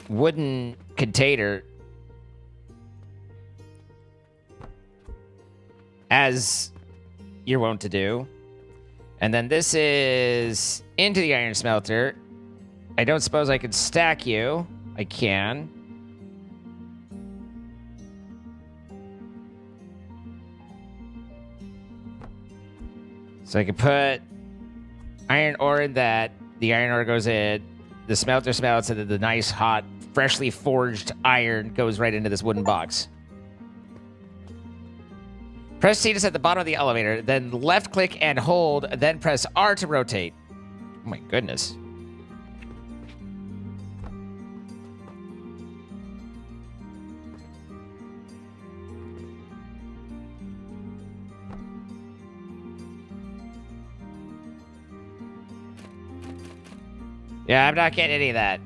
wooden container. As you're wont to do. And then this is into the iron smelter. I don't suppose I could stack you. I can. So I could put iron ore in that. The iron ore goes in. The smelter smelts, and then the nice, hot, freshly forged iron goes right into this wooden box. Press C to set the bottom of the elevator, then left click and hold, then press R to rotate. Oh my goodness. Yeah, I'm not getting any of that.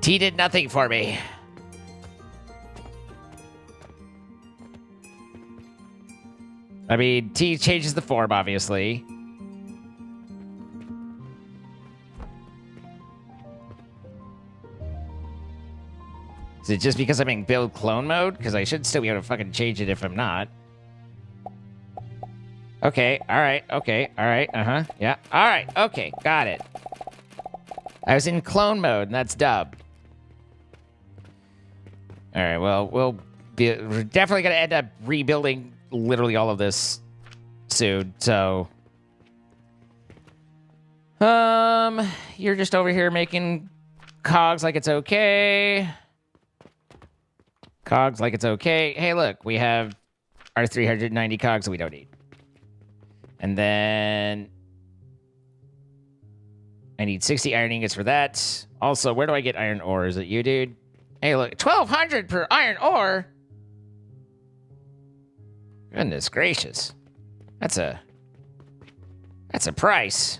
T did nothing for me. I mean, T changes the form, obviously. Is it just because I'm in build clone mode? Because I should still be able to fucking change it if I'm not. Okay, alright, okay, alright, yeah. Alright, okay, got it. I was in clone mode, and that's dub. Alright, well, we're definitely going to end up rebuilding literally all of this soon, so... You're just over here making cogs like it's okay. Cogs like it's okay. Hey, look, we have our 390 cogs that we don't need. And then... I need 60 iron ingots for that. Also, where do I get iron ore? Is it you, dude? Hey, look, 1,200 per iron ore? Goodness gracious. That's a price.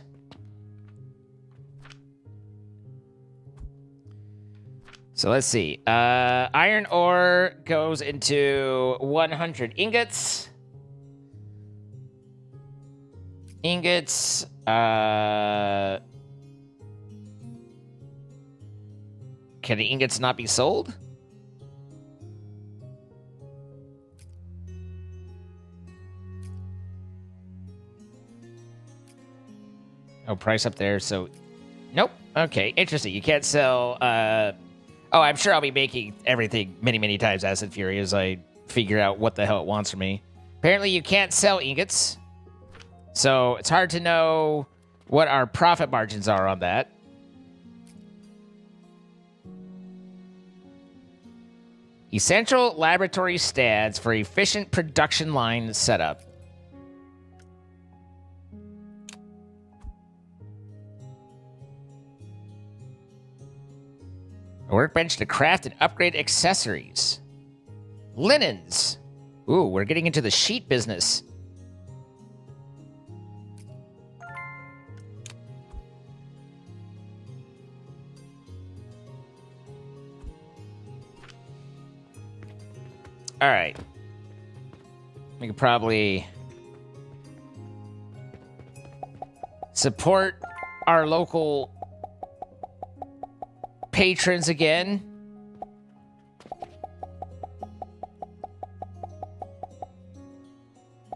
So let's see. Iron ore goes into 100 ingots. Ingots, can the ingots not be sold? Oh, price up there, so... Nope. Okay, interesting. You can't sell, Oh, I'm sure I'll be making everything many, many times Acid Fury as I figure out what the hell it wants from me. Apparently you can't sell ingots, so it's hard to know what our profit margins are on that. Essential laboratory stands for efficient production line setup. A workbench to craft and upgrade accessories. Linens. Ooh, we're getting into the sheet business. All right. We could probably support our local patrons again.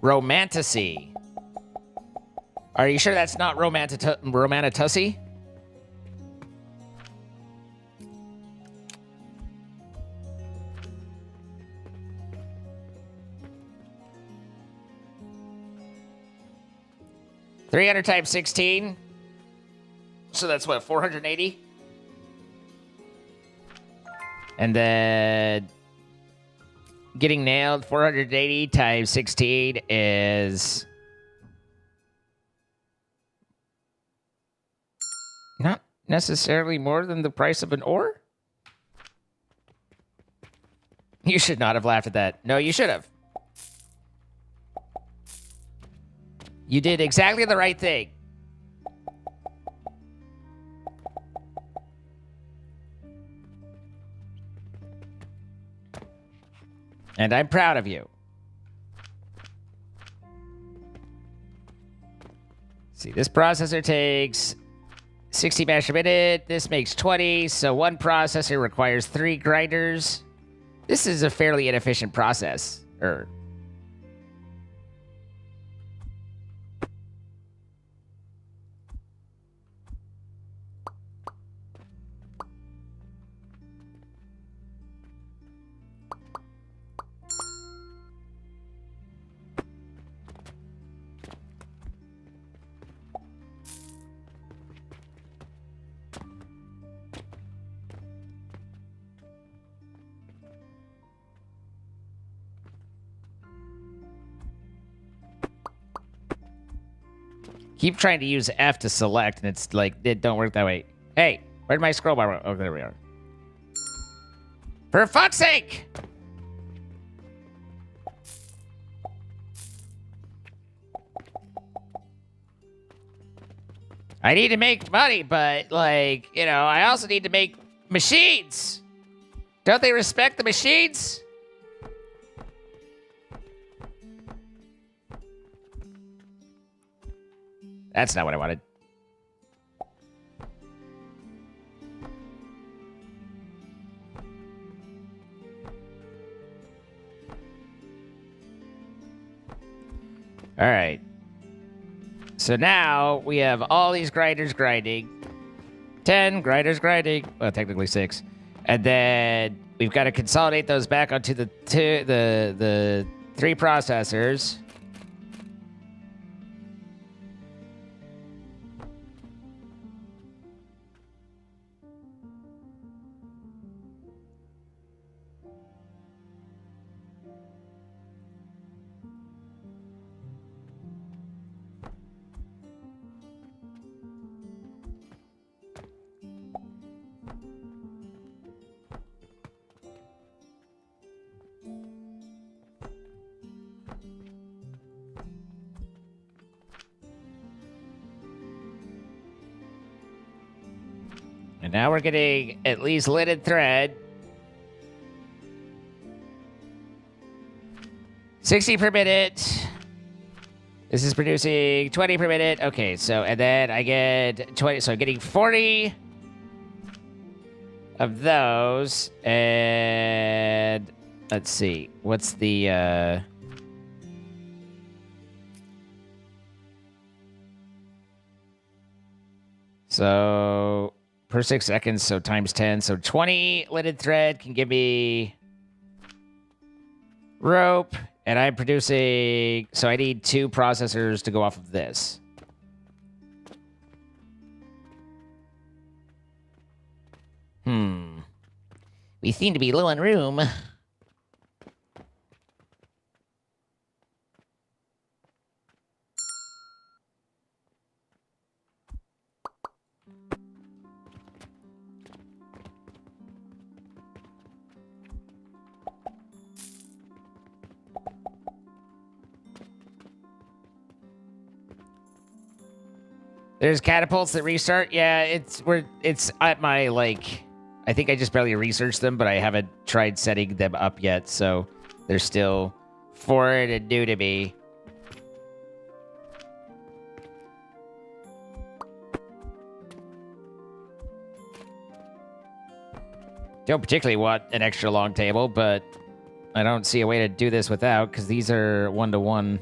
Romanticy. Are you sure that's not Romanitussy? $300 times 16. So that's what, 480? And then getting nailed, 480 times 16 is not necessarily more than the price of an ore? You should not have laughed at that. No, you should have. You did exactly the right thing. And I'm proud of you. See, this processor takes 60 mash a minute. This makes 20, so one processor requires 3 grinders. This is a fairly inefficient process. Keep trying to use F to select, and it's like, it don't work that way. Hey, where'd my scroll bar? Oh, there we are. For fuck's sake! I need to make money, but, like, you know, I also need to make machines. Don't they respect the machines? That's not what I wanted. All right. So now we have all these grinders grinding. 10 grinders grinding. Well, technically 6. And then we've got to consolidate those back onto the 3 processors. And now we're getting at least lidded thread. 60 per minute. This is producing 20 per minute. Okay, so, and then I get 20. So I'm getting 40 of those. And let's see. What's the, so per 6 seconds, so times 10. So 20 lidded thread can give me rope. And I'm producing, so I need 2 processors to go off of this. We seem to be low on room. There's catapults that restart. Yeah, it's at my, like, I think I just barely researched them, but I haven't tried setting them up yet, so they're still foreign and new to me. Don't particularly want an extra long table, but I don't see a way to do this without, because these are 1-to-1.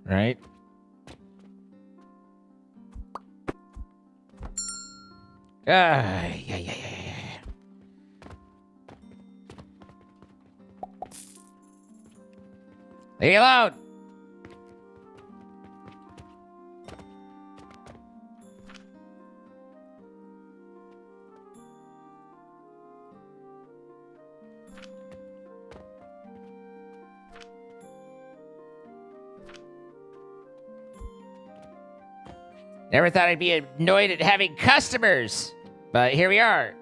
right? Yeah. Leave me alone! Never thought I'd be annoyed at having customers, but here we are.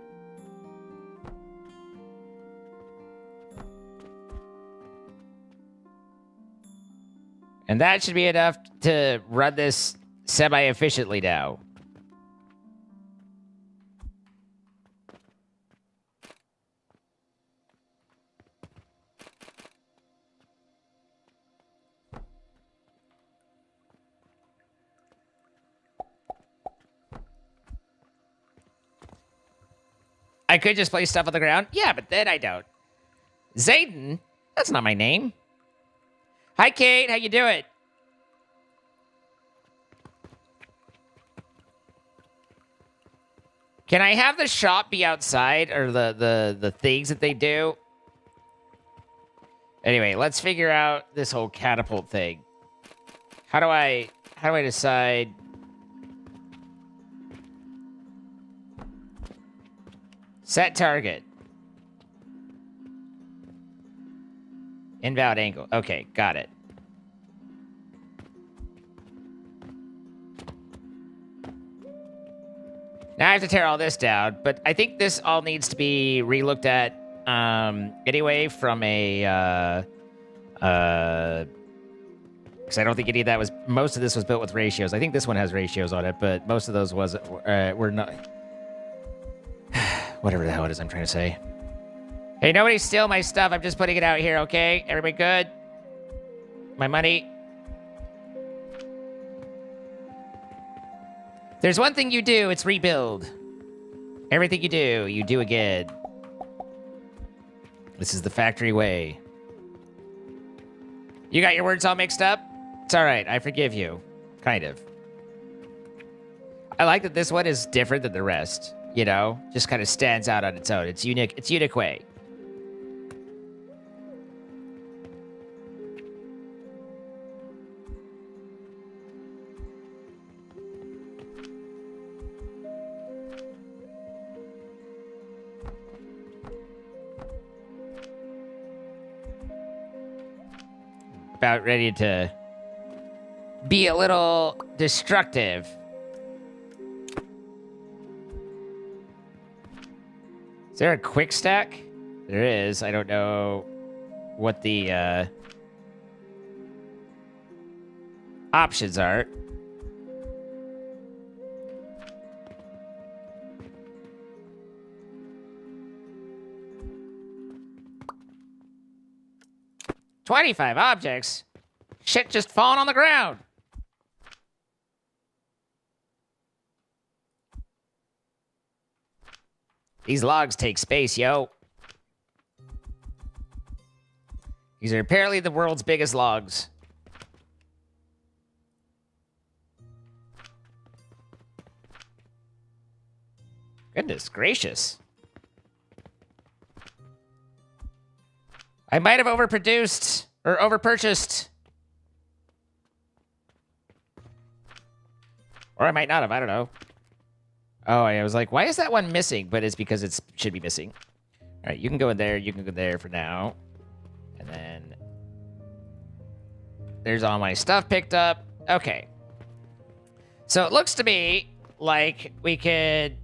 And that should be enough to run this semi-efficiently now. I could just place stuff on the ground. Yeah, but then I don't. Zayden? That's not my name. Hi, Kate. How you doing? Can I have the shop be outside, or the things that they do? Anyway, let's figure out this whole catapult thing. How do I decide? Set target. Invalid angle. Okay, got it. Now I have to tear all this down, but I think this all needs to be relooked at anyway from a because I don't think any of that was, most of this was built with ratios. I think this one has ratios on it, but most of those were not. Whatever the hell it is I'm trying to say. Hey, nobody steal my stuff. I'm just putting it out here, okay? Everybody good? My money. There's one thing you do, it's rebuild. Everything you do again. This is the factory way. You got your words all mixed up? It's all right, I forgive you. Kind of. I like that this one is different than the rest. You know, just kind of stands out on its own. It's unique. It's unique way. About ready to be a little destructive. Is there a quick stack? There is. I don't know what the options are. $25 objects? Shit just falling on the ground. These logs take space, yo. These are apparently the world's biggest logs. Goodness gracious. I might have overproduced or overpurchased. Or I might not have, I don't know. Oh, I was like, why is that one missing? But it's because it should be missing. All right, you can go in there. You can go there for now. And then there's all my stuff picked up. Okay. So it looks to me like we could...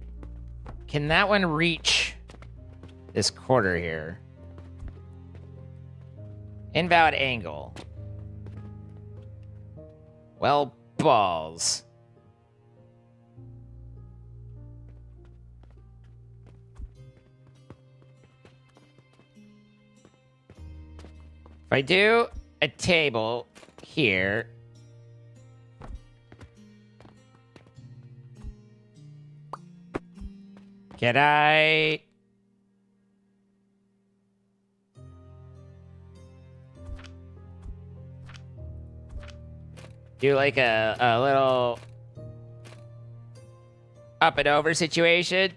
Can that one reach this quarter here? Invalid angle. Well, balls. If I do a table here, can I... do like a little up and over situation.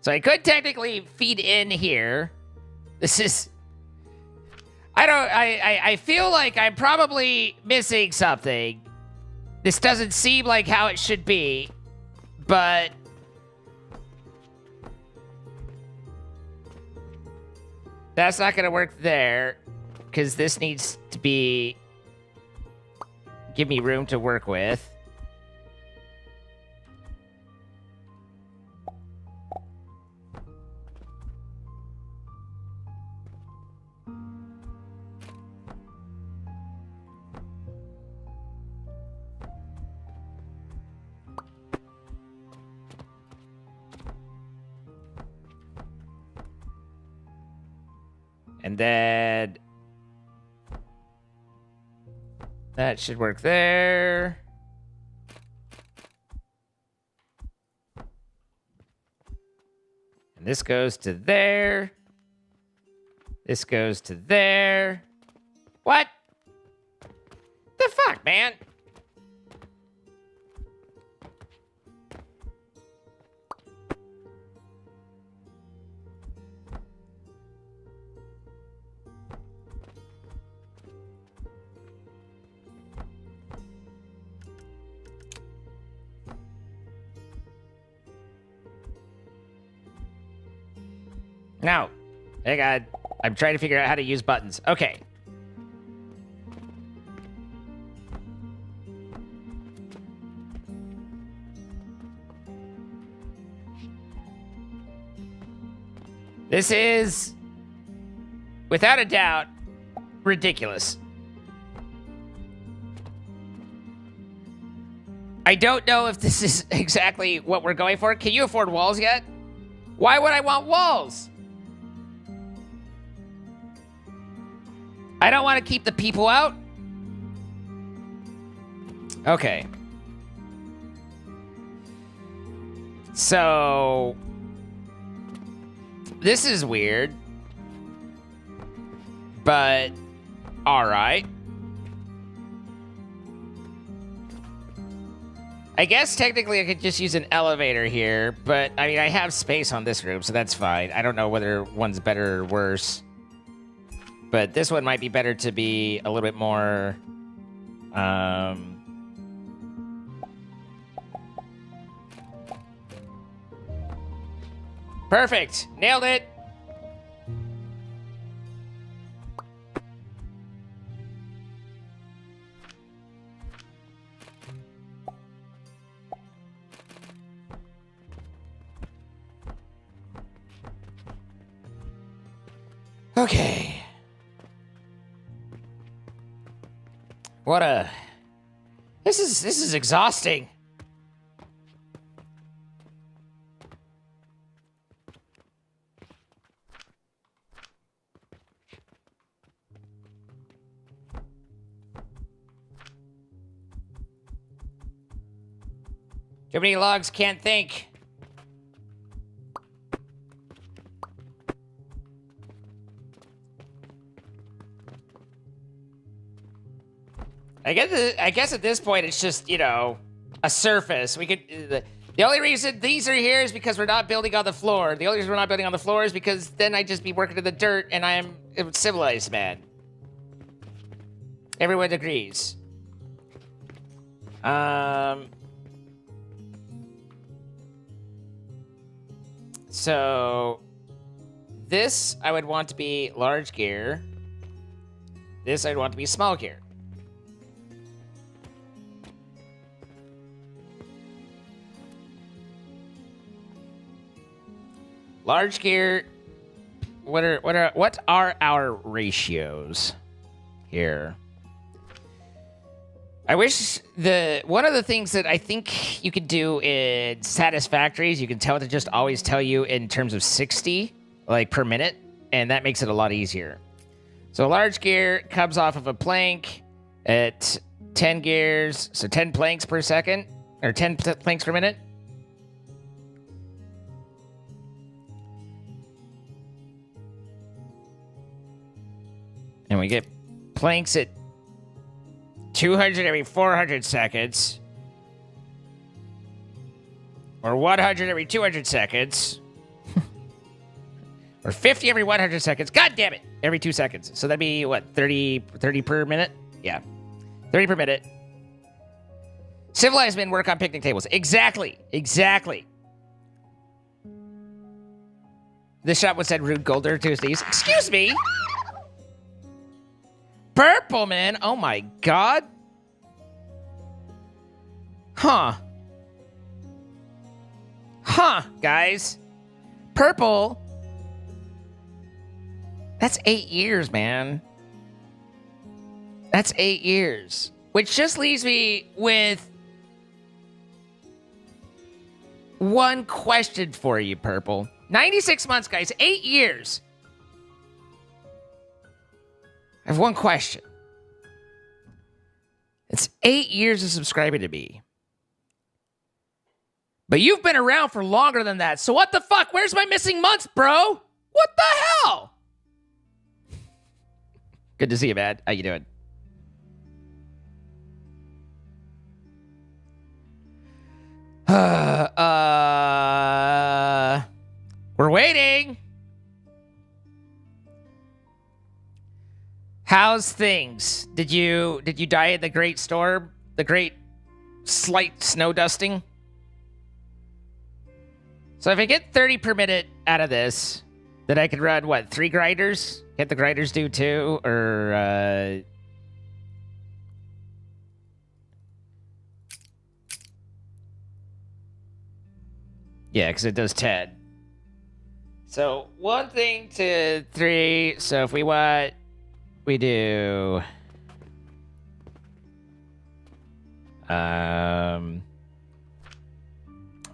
So I could technically feed in here. This is... I feel like I'm probably missing something. This doesn't seem like how it should be, but... That's not gonna work there, because this needs to be... Give me room to work with. And then that should work there. And this goes to there. This goes to there. What? The fuck, man? No. Hang on. I'm trying to figure out how to use buttons. Okay. This is, without a doubt, ridiculous. I don't know if this is exactly what we're going for. Can you afford walls yet? Why would I want walls? I don't want to keep the people out. Okay. So, this is weird. But, all right. I guess technically I could just use an elevator here, but I mean, I have space on this room, so that's fine. I don't know whether one's better or worse. But this one might be better to be a little bit more, perfect! Nailed it! Okay. What a... This is exhausting. Too many logs, can't think. I guess at this point it's just, you know, a surface. We could... The only reason these are here is because we're not building on the floor. The only reason we're not building on the floor is because then I'd just be working in the dirt and I am a civilized man. Everyone agrees. So... This I would want to be large gear. This I'd want to be small gear. Large gear. What are our ratios here? I wish one of the things that I think you could do in Satisfactory is you can tell it to just always tell you in terms of 60, like per minute, and that makes it a lot easier. So large gear comes off of a plank at 10 gears, so 10 planks per second, or 10 planks per minute. And we get planks at 200 every 400 seconds. Or 100 every 200 seconds. Or 50 every 100 seconds. God damn it! Every 2 seconds. So that'd be, what, 30 per minute? Yeah. 30 per minute. Civilized men work on picnic tables. Exactly. Exactly. This shop was said rude Golder Tuesdays. Excuse me? Purple, man. Oh my god. Huh. Huh, guys. Purple. That's 8 years, man. That's 8 years. Which just leaves me with one question for you, Purple. 96 months, guys. 8 years. I have one question. It's 8 years of subscribing to me. But you've been around for longer than that. So what the fuck? Where's my missing months, bro? What the hell? Good to see you, man. How you doing? We're waiting. How's things? Did you die in the great storm? The great slight snow dusting? So if I get 30 per minute out of this, then I could run, what, 3 grinders? Can't the grinders do 2? Or, yeah, because it does 10. So 1 thing to 3. So if we want, we do. I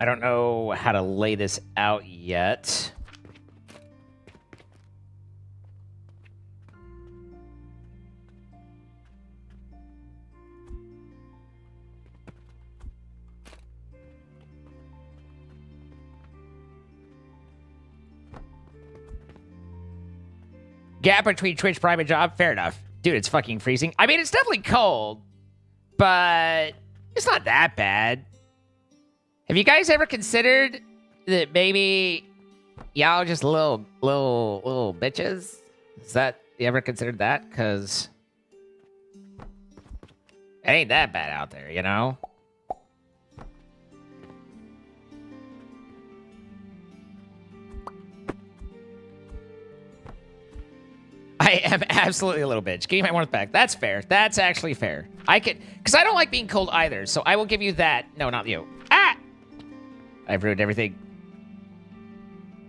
don't know how to lay this out yet. Gap between Twitch Prime and job? Fair enough. Dude, it's fucking freezing. I mean, it's definitely cold, but it's not that bad. Have you guys ever considered that maybe y'all just little bitches? Is that, you ever considered that? Because it ain't that bad out there, you know? I am absolutely a little bitch. Give me my warmth back. That's fair. That's actually fair. I could, because I don't like being cold either, so I will give you that. No, not you. Ah! I've ruined everything.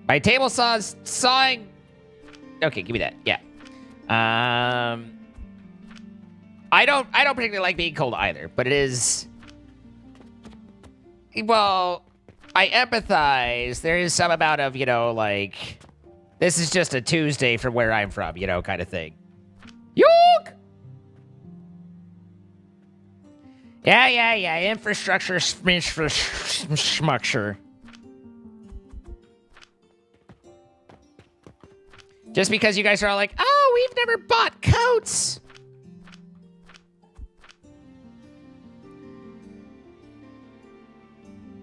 My table saw's sawing. Okay, give me that. Yeah. I don't particularly like being cold either, but it is. Well, I empathize. There is some amount of, you know, like, this is just a Tuesday from where I'm from, you know, kind of thing. Yook! Yeah. Infrastructure schmucture. Just because you guys are all like, oh, we've never bought coats.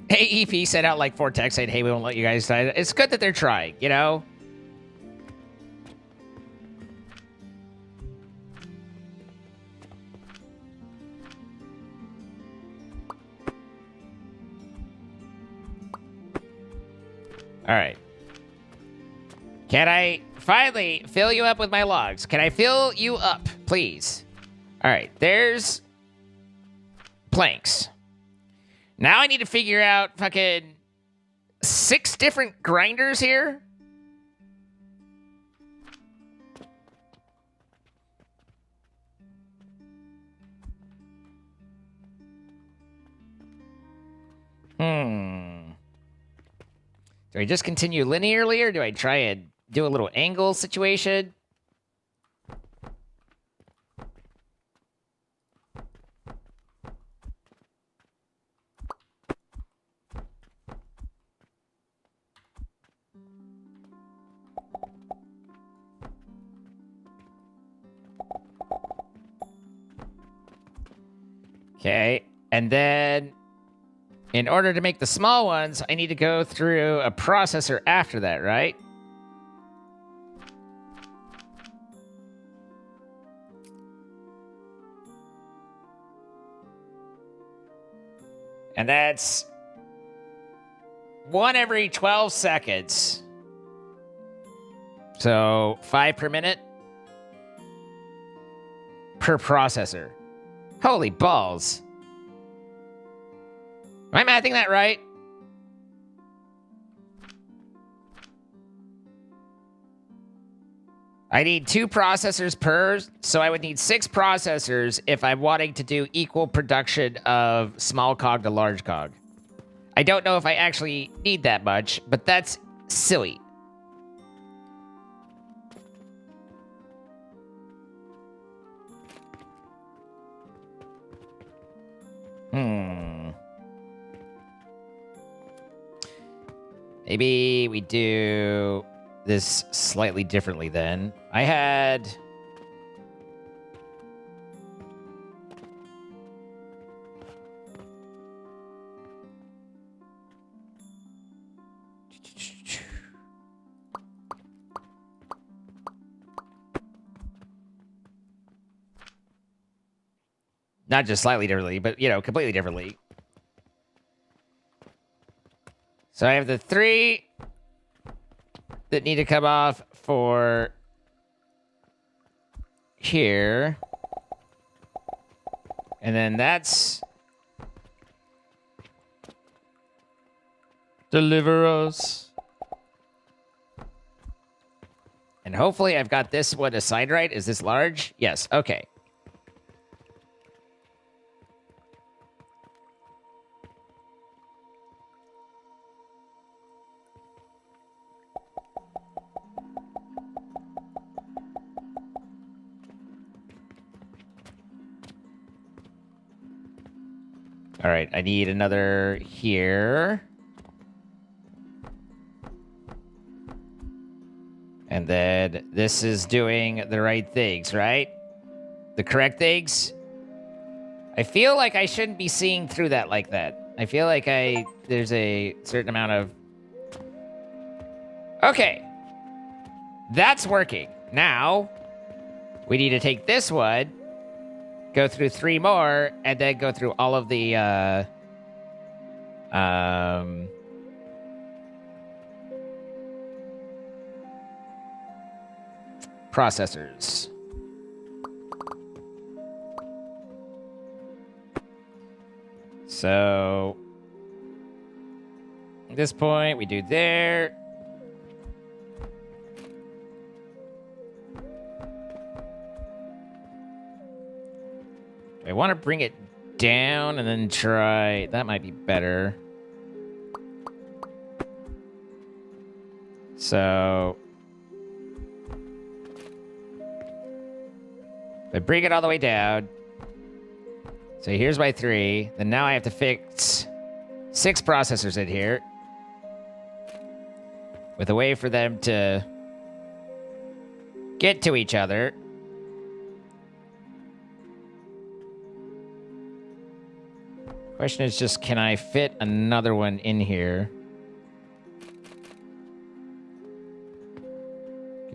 AEP sent out like 4 texts saying, hey, we won't let you guys die. It's good that they're trying, you know? All right. Can I finally fill you up with my logs? Can I fill you up, please? All right, there's planks. Now I need to figure out fucking 6 different grinders here. Do I just continue linearly, or do I try and do a little angle situation? Okay. And then in order to make the small ones, I need to go through a processor after that, right? And that's 1 every 12 seconds. So 5 per minute per processor. Holy balls. Am I mathing that right? I need 2 processors per, so I would need 6 processors if I'm wanting to do equal production of small cog to large cog. I don't know if I actually need that much, but that's silly. Maybe we do this slightly differently then. I had... Not just slightly differently, but, you know, completely differently. So I have the 3 that need to come off for here. And then that's... Deliver us. And hopefully I've got this one assigned right. Is this large? Yes. Okay. All right, I need another here. And then this is doing the right things, right? The correct things? I feel like I shouldn't be seeing through that like that. I feel like there's a certain amount of... Okay. That's working. Now, we need to take this one, go through 3 more, and then go through all of the, processors. So, at this point, we do there. I want to bring it down and then try... That might be better. So... I bring it all the way down. So here's my 3. Then now I have to fix 6 processors in here. With a way for them to get to each other. Question is just, can I fit another one in here?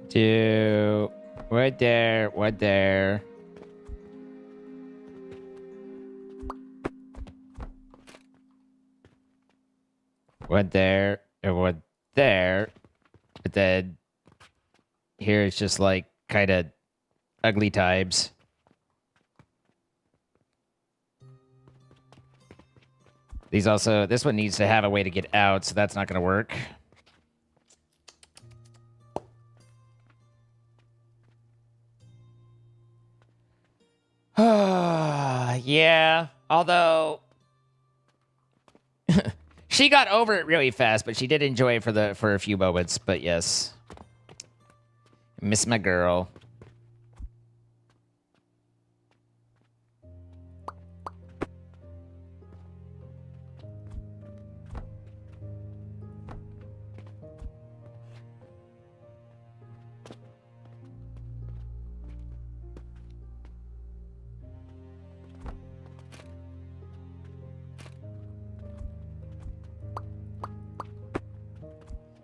Do right there, what there. What there, and what there. But then here it's just like kind of ugly times. These also, this one needs to have a way to get out, so that's not going to work. Yeah, although she got over it really fast, but she did enjoy it for a few moments. But yes, miss my girl.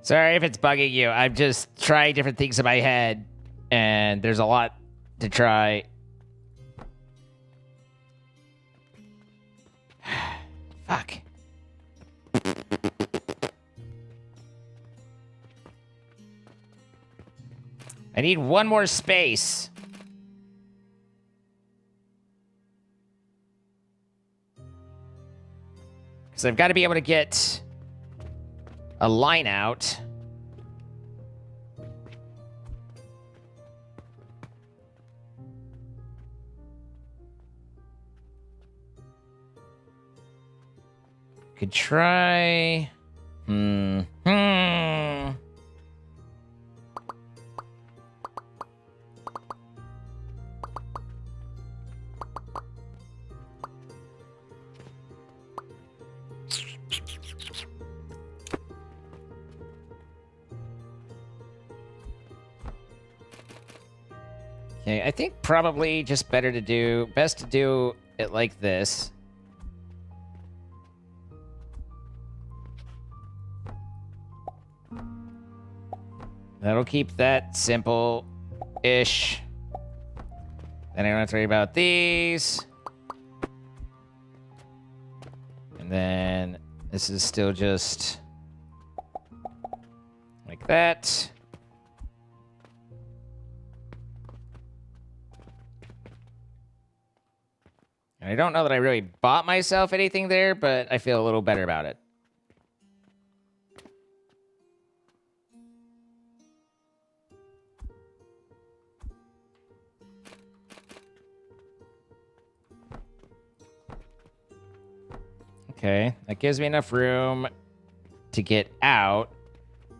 Sorry if it's bugging you. I'm just trying different things in my head, and there's a lot to try. Fuck. I need one more space. Because I've got to be able to get a line out. Could try... Okay, I think probably just best to do it like this. That'll keep that simple-ish. Then I don't have to worry about these. And then this is still just like that. And I don't know that I really bought myself anything there, but I feel a little better about it. Okay, that gives me enough room to get out.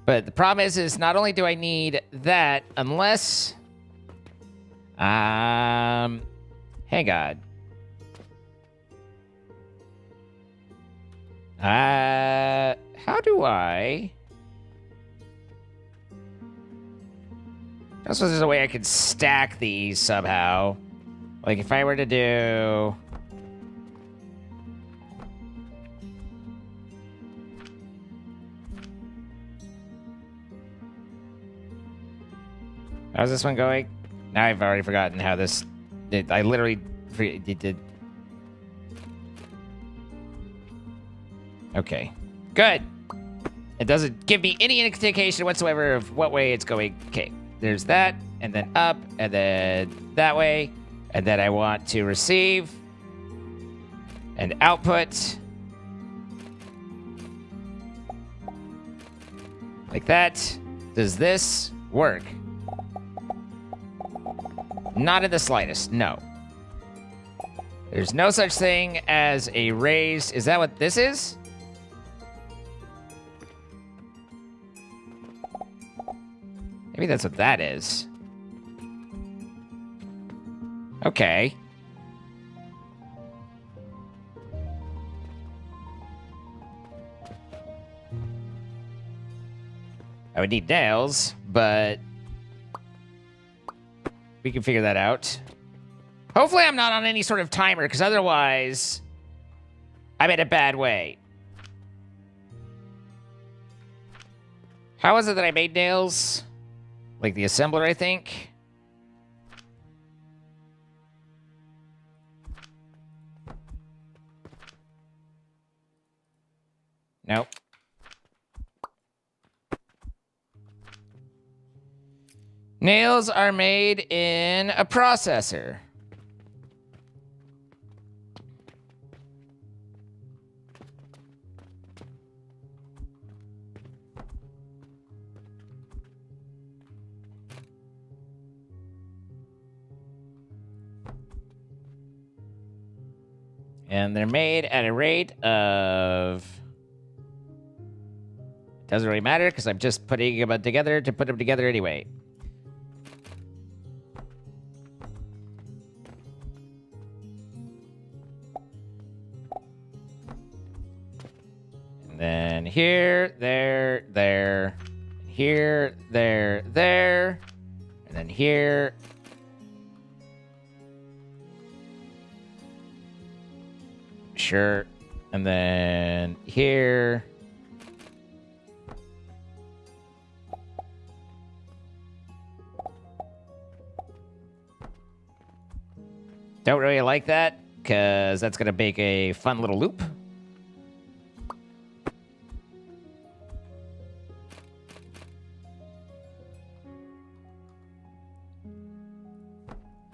But the problem is not only do I need that, unless... hang on. How do I... I suppose there's a way I could stack these somehow. Like if I were to do... How's this one going? Now I've already forgotten how this... I literally... did. Okay. Good. It doesn't give me any indication whatsoever of what way it's going. Okay. There's that, and then up, and then that way. And then I want to receive and output. Like that. Does this work? Not in the slightest, no. There's no such thing as a raised... Is that what this is? Maybe that's what that is. Okay. I would need nails, but... we can figure that out. Hopefully I'm not on any sort of timer, because otherwise... I'm in a bad way. How is it that I made nails? Like the assembler, I think? Nope. Nails are made in a processor. And they're made at a rate of... Doesn't really matter, because I'm just putting them together to put them together anyway. And then here, there, here, there, and then here. Sure. And then here. Don't really like that, because that's going to make a fun little loop.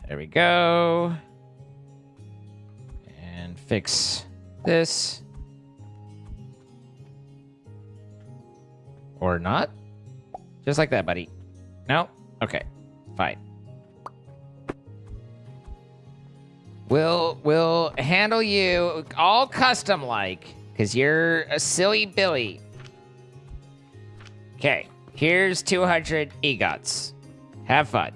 There we go. And fix this. Or not. Just like that, buddy. No? Okay. Fine. We'll handle you all custom-like, because you're a silly Billy. Okay. Here's 200 EGOTs. Have fun.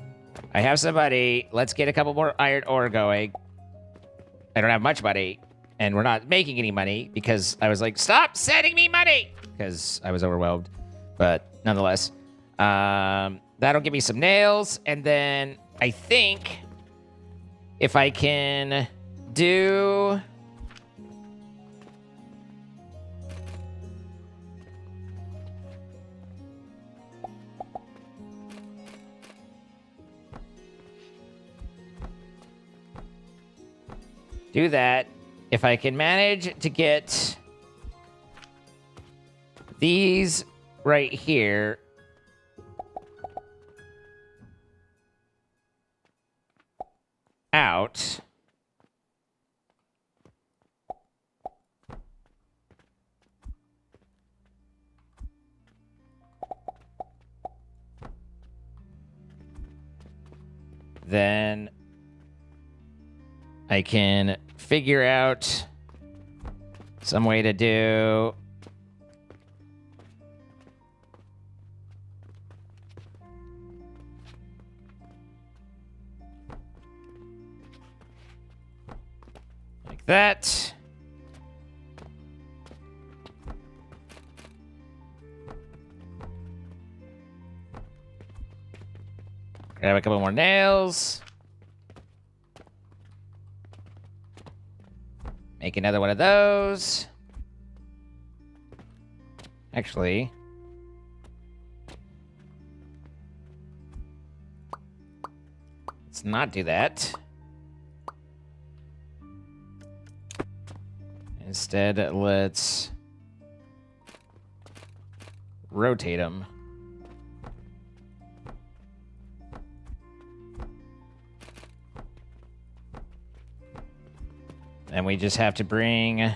I have some money. Let's get a couple more iron ore going. I don't have much money, and we're not making any money because I was like, stop sending me money, because I was overwhelmed. But nonetheless, that'll give me some nails, and then I think if I can do... do that. If I can manage to get these right here out, then I can figure out some way to do like that. Grab a couple more nails. Make another one of those. Actually, let's not do that. Instead, let's rotate them. And we just have to bring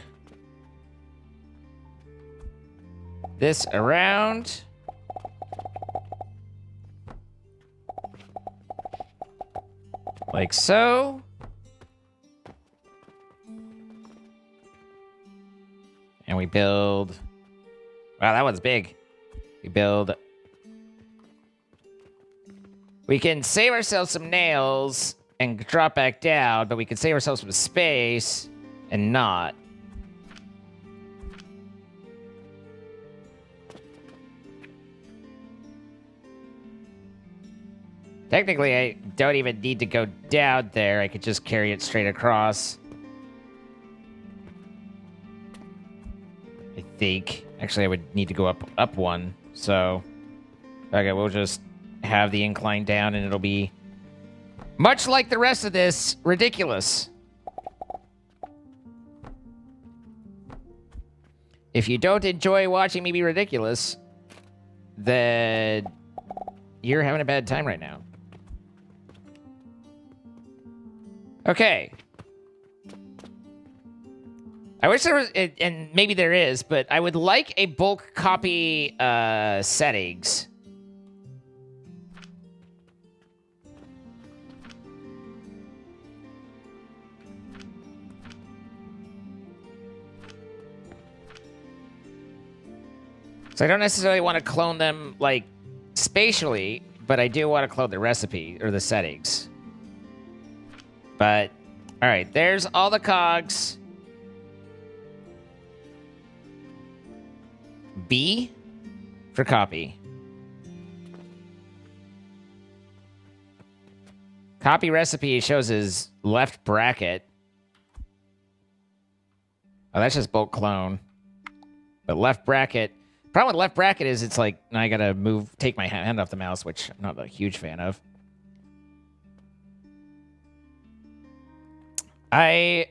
this around. Like so. And we build... wow, that one's big. We build... we can save ourselves some nails and drop back down, but we can save ourselves some space and not. Technically, I don't even need to go down there. I could just carry it straight across. I think. Actually, I would need to go up one. So, okay, we'll just have the incline down and it'll be much like the rest of this, ridiculous. If you don't enjoy watching me be ridiculous, then you're having a bad time right now. Okay. I wish there was, and maybe there is, but I would like a bulk copy settings. So I don't necessarily want to clone them, like, spatially, but I do want to clone the recipe, or the settings. But, alright, there's all the cogs. B for copy. Copy recipe shows as left bracket. Oh, that's just bulk clone. But left bracket... problem with left bracket is it's like, I gotta take my hand off the mouse, which I'm not a huge fan of. I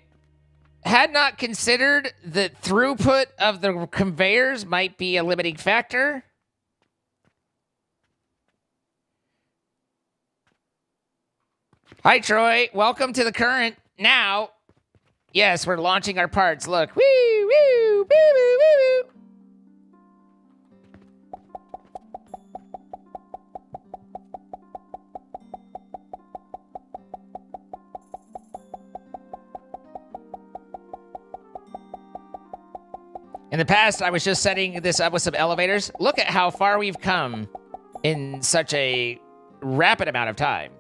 had not considered that throughput of the conveyors might be a limiting factor. Hi, Troy. Welcome to the current. Now, yes, we're launching our parts. Look. Woo, woo, woo, woo, woo. In the past, I was just setting this up with some elevators. Look at how far we've come in such a rapid amount of time.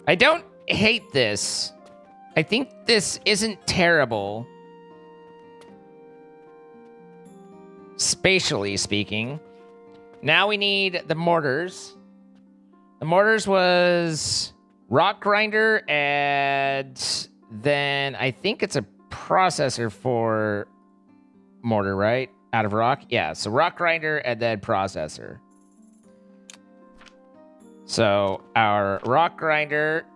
I don't hate this. I think this isn't terrible. Spatially speaking. Now we need the mortars. The mortars was rock grinder, and then I think it's a processor for mortar, right? Out of rock? Yeah, so rock grinder and then processor. So our rock grinder.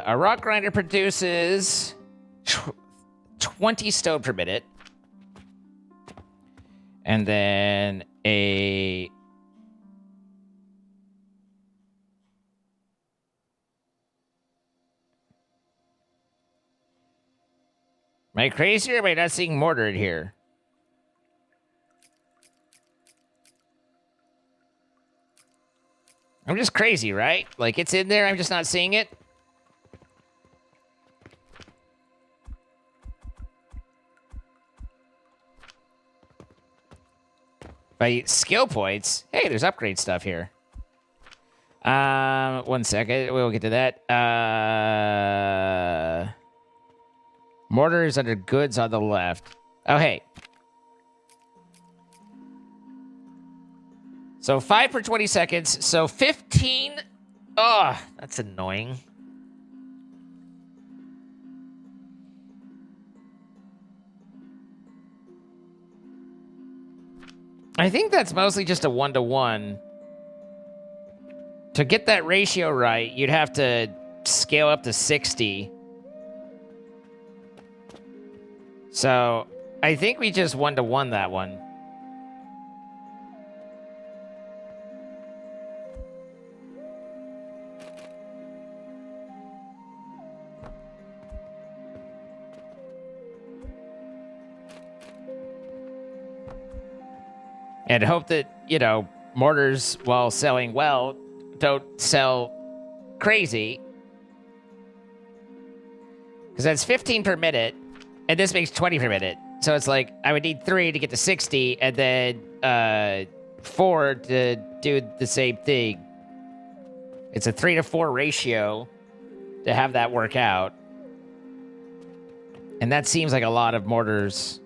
A rock grinder produces 20 stone per minute. And then a... Am I crazy or am I not seeing mortar in here? I'm just crazy, right? Like, it's in there, I'm just not seeing it. By skill points, hey, there's upgrade stuff here. 1 second, we'll get to that. Mortar is under goods on the left. Oh, hey. So 5 per 20 seconds, so 15. Oh, that's annoying. I think that's mostly just a 1-to-1. To get that ratio right, you'd have to scale up to 60. So, I think we just 1-to-1 that one. And hope that, you know, mortars, while selling well, don't sell crazy. Because that's 15 per minute, and this makes 20 per minute. So it's like, I would need 3 to get to 60, and then 4 to do the same thing. It's a 3-to-4 ratio to have that work out. And that seems like a lot of mortars.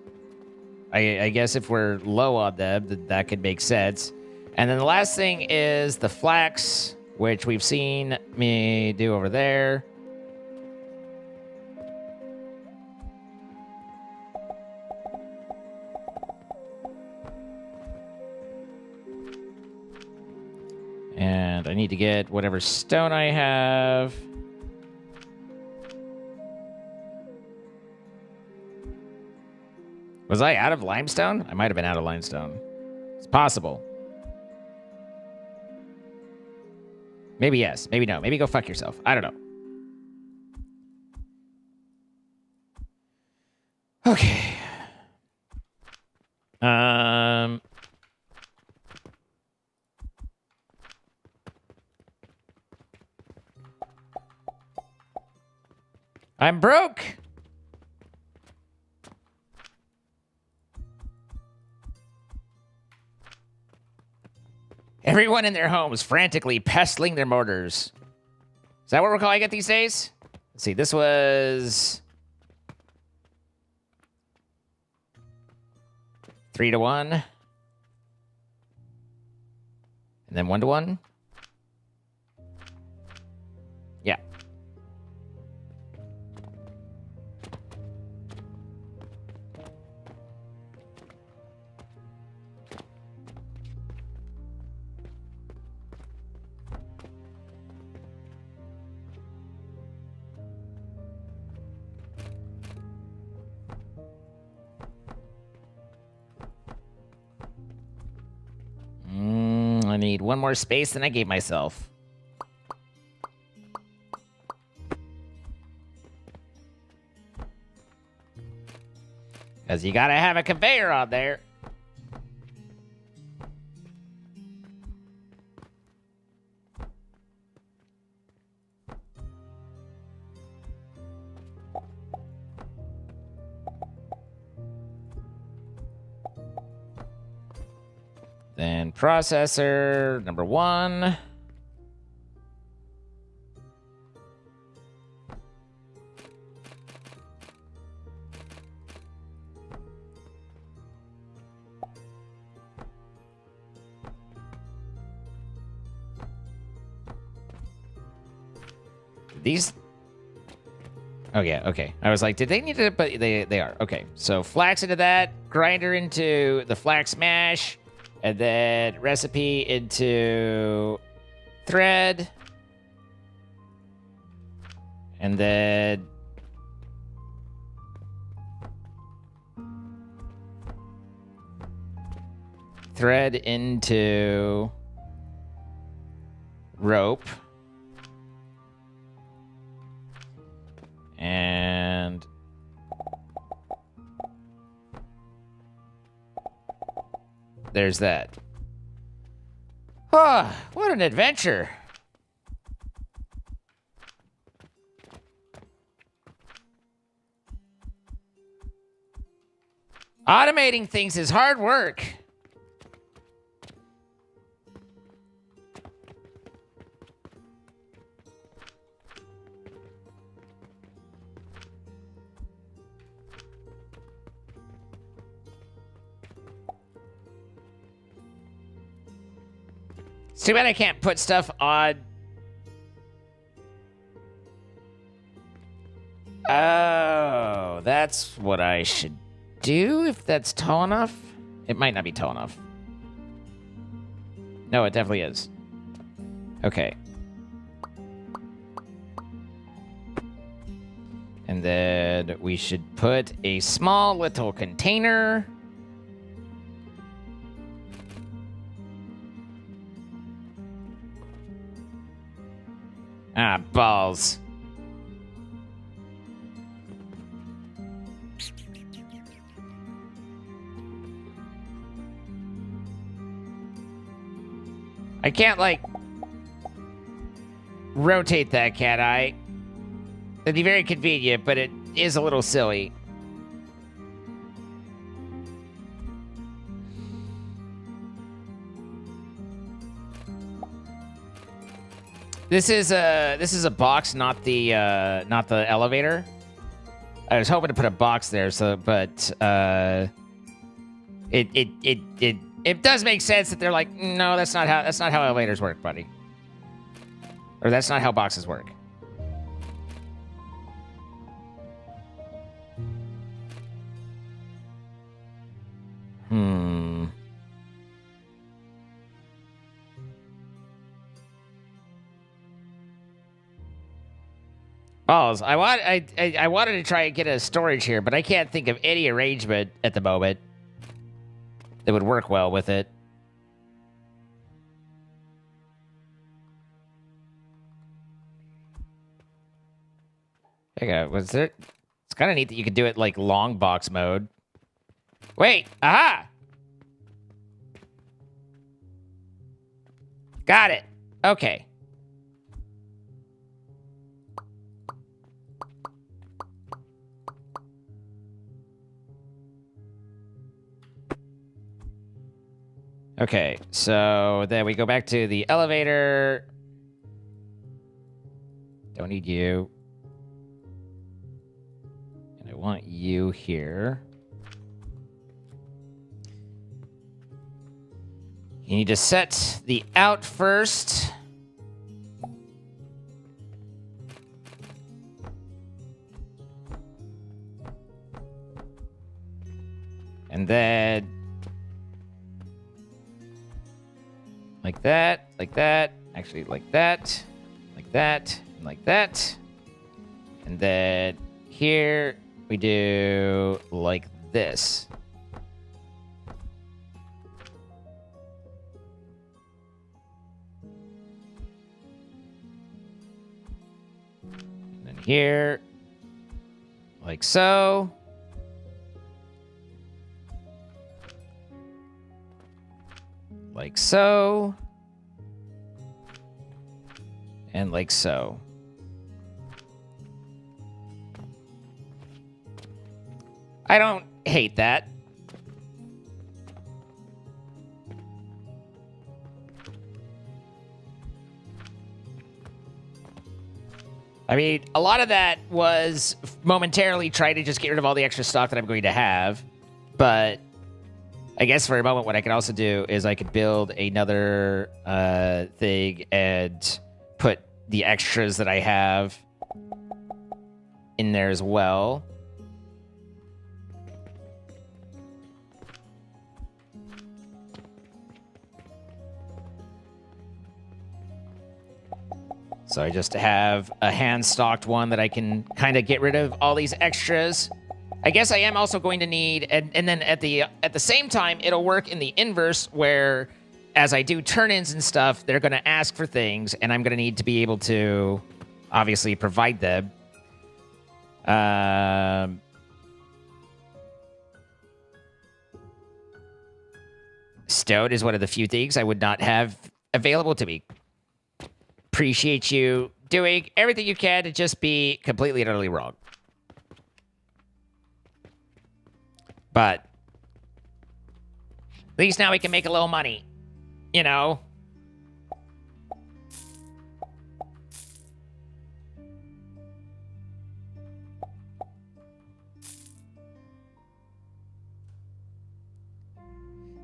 I guess if we're low on them, that could make sense. And then the last thing is the flax, which we've seen me do over there. And I need to get whatever stone I have. Was I out of limestone? I might have been out of limestone. It's possible. Maybe yes, maybe no. Maybe go fuck yourself. I don't know. Okay. I'm broke. Everyone in their homes frantically pestling their mortars. Is that what we're calling it these days? Let's see, this was... 3 to 1. And then 1 to 1. Yeah. I need one more space than I gave myself. Because you gotta have a conveyor on there. Then processor number 1. These... Oh, yeah, okay. I was like, did they need to... But they are. Okay, so flax into that. Grinder into the flax mash. And then recipe into thread. And then... thread into rope. And there's that. Oh, what an adventure. Automating things is hard work. It's too bad I can't put stuff on. Oh, that's what I should do if that's tall enough. It might not be tall enough. No, it definitely is. Okay. And then we should put a small little container. Ah, balls. I can't, like, rotate that, can I? It'd be very convenient, but it is a little silly. This is a box, not the elevator. I was hoping to put a box there, but it does make sense that they're like, no, that's not how elevators work, buddy. Or that's not how boxes work. Balls. I wanted to try and get a storage here, but I can't think of any arrangement at the moment that would work well with it. Okay, was there? It's kind of neat that you could do it like long box mode. Wait, aha! Got it. Okay. Okay, so then we go back to the elevator. Don't need you. And I want you here. You need to set the out first. And then like that, actually like that, and like that. And then here we do like this. And then here, like so. Like so. And like so. I don't hate that. I mean, a lot of that was momentarily trying to just get rid of all the extra stock that I'm going to have. But I guess for a moment, what I could also do is I could build another thing and put the extras that I have in there as well. So I just have a hand-stocked one that I can kind of get rid of all these extras. I guess I am also going to need, and then at the same time, it'll work in the inverse where as I do turn-ins and stuff, they're going to ask for things, and I'm going to need to be able to obviously provide them. Stone is one of the few things I would not have available to me. Appreciate you doing everything you can to just be completely and utterly wrong. But at least now we can make a little money, you know?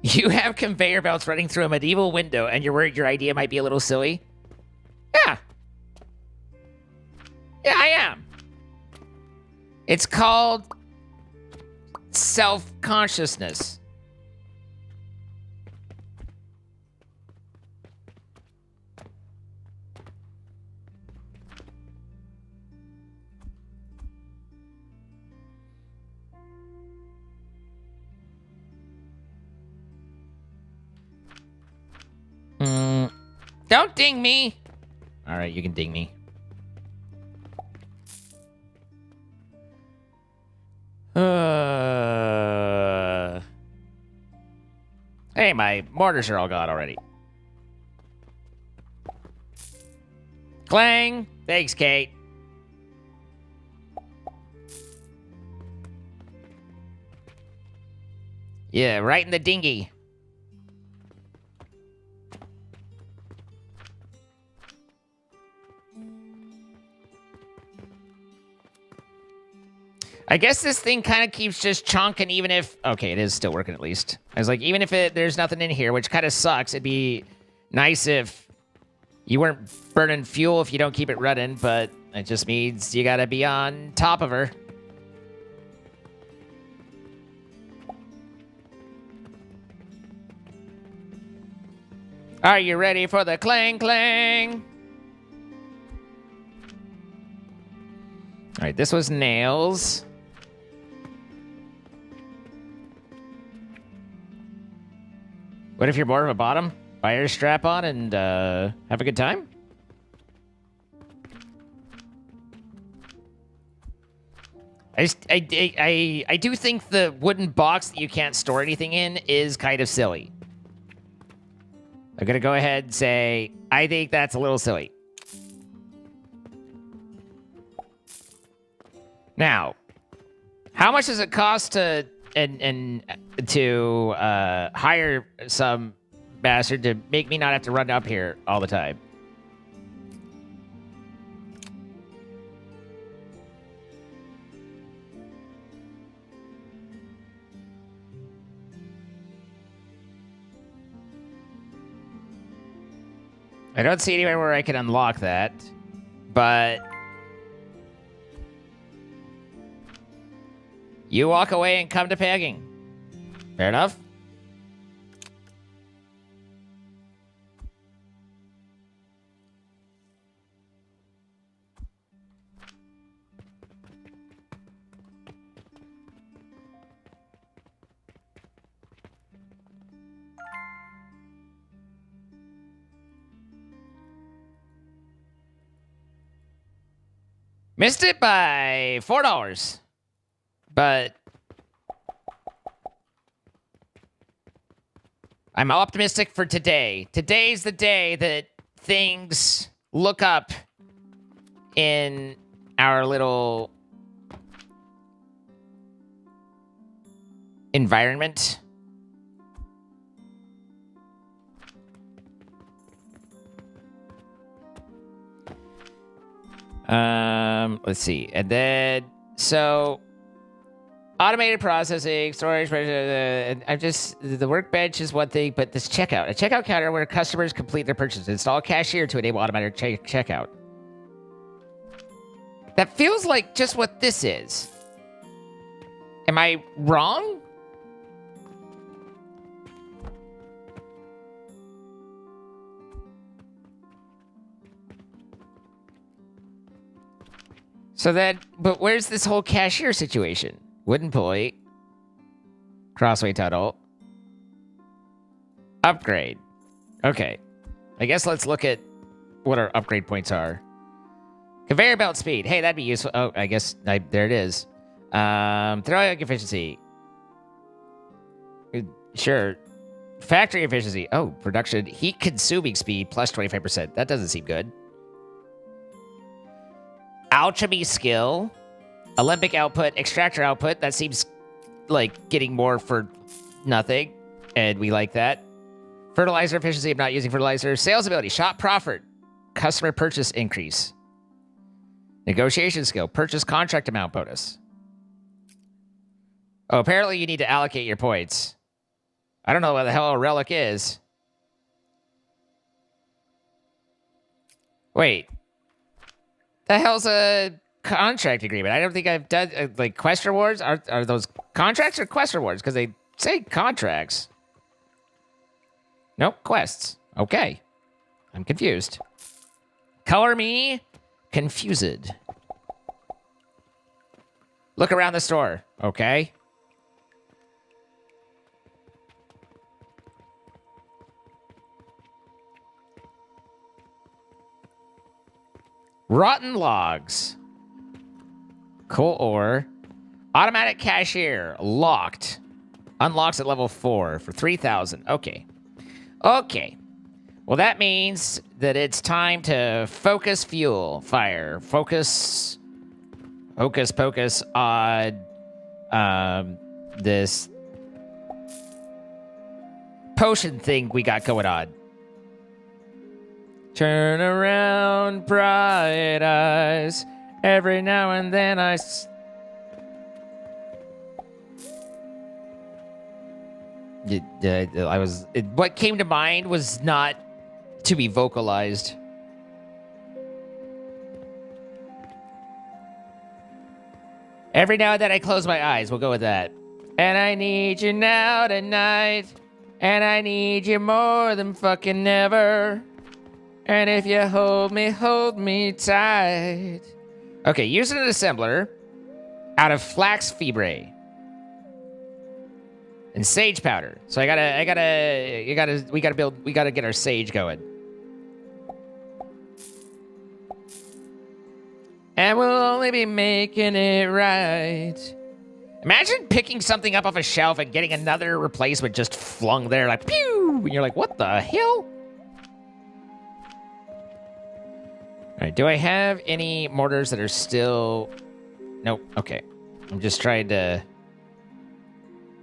You have conveyor belts running through a medieval window and you're worried your idea might be a little silly? Yeah. Yeah, I am. It's called self-consciousness. Don't ding me. All right, you can ding me. Hey, my mortars are all gone already. Clang. Thanks, Kate. Yeah, right in the dinghy. I guess this thing kind of keeps just chunking even if... Okay, it is still working at least. I was like, even if there's nothing in here, which kind of sucks, it'd be nice if you weren't burning fuel if you don't keep it running, but it just means you gotta be on top of her. Are you ready for the clang clang? All right, this was nails. What if you're more of a bottom? Buy your strap on and have a good time? I do think the wooden box that you can't store anything in is kind of silly. I'm gonna go ahead and say, I think that's a little silly. Now, how much does it cost to hire some bastard to make me not have to run up here all the time? I don't see anywhere where I can unlock that, but you walk away and come to pegging. Fair enough. Missed it by $4. But I'm optimistic for today. Today's the day that things look up in our little environment. Let's see. And then, so automated processing, storage, I'm just, the workbench is one thing, but this checkout, a checkout counter where customers complete their purchases. Install a cashier to enable automatic checkout. That feels like just what this is. Am I wrong? So then, but where's this whole cashier situation? Wooden pulley. Crossway tunnel. Upgrade. Okay. I guess let's look at what our upgrade points are. Conveyor belt speed. Hey, that'd be useful. Oh, I guess there it is. Throwing efficiency. Sure. Factory efficiency. Oh, production. Heat consuming speed plus 25%. That doesn't seem good. Alchemy skill. Olympic output. Extractor output. That seems like getting more for nothing. And we like that. Fertilizer efficiency. I'm not using fertilizer. Sales ability. Shop profit. Customer purchase increase. Negotiation skill. Purchase contract amount bonus. Oh, apparently you need to allocate your points. I don't know what the hell a relic is. Wait. The hell's a contract agreement? I don't think I've done, like, quest rewards? Are those contracts or quest rewards? Because they say contracts. Nope, quests. Okay. I'm confused. Color me confused. Look around the store. Okay. Rotten logs. Coal ore. Automatic cashier. Locked. Unlocks at level 4 for 3,000. Okay. Okay. Well, that means that it's time to focus fuel fire. Focus on this potion thing we got going on. Turn around, bright eyes. Every now and then what came to mind was not to be vocalized. Every now and then I close my eyes. We'll go with that. And I need you now tonight. And I need you more than fucking ever. And if you hold me tight. Okay, using an assembler out of flax fibre and sage powder. So we gotta get our sage going. And we'll only be making it right. Imagine picking something up off a shelf and getting another replacement just flung there like pew, and you're like, what the hell? All right, do I have any mortars that are still... Nope, okay. I'm just trying to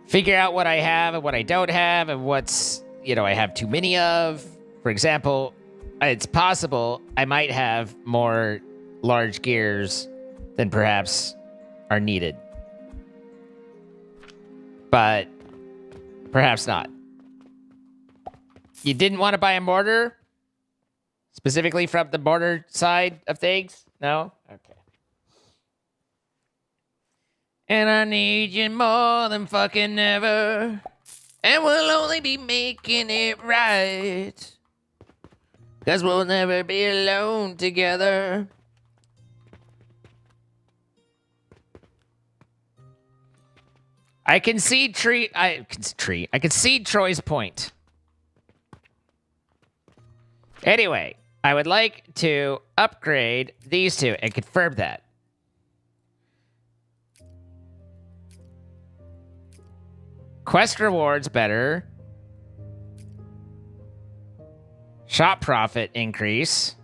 figure out what I have and what I don't have and what's, I have too many of. For example, it's possible I might have more large gears than perhaps are needed. But perhaps not. You didn't want to buy a mortar? Specifically from the border side of things? No? Okay. And I need you more than fucking ever. And we'll only be making it right. 'Cause we'll never be alone together. I concede I concede Troy's point. Anyway, I would like to upgrade these two and confirm that. Quest rewards better. Shop profit increase.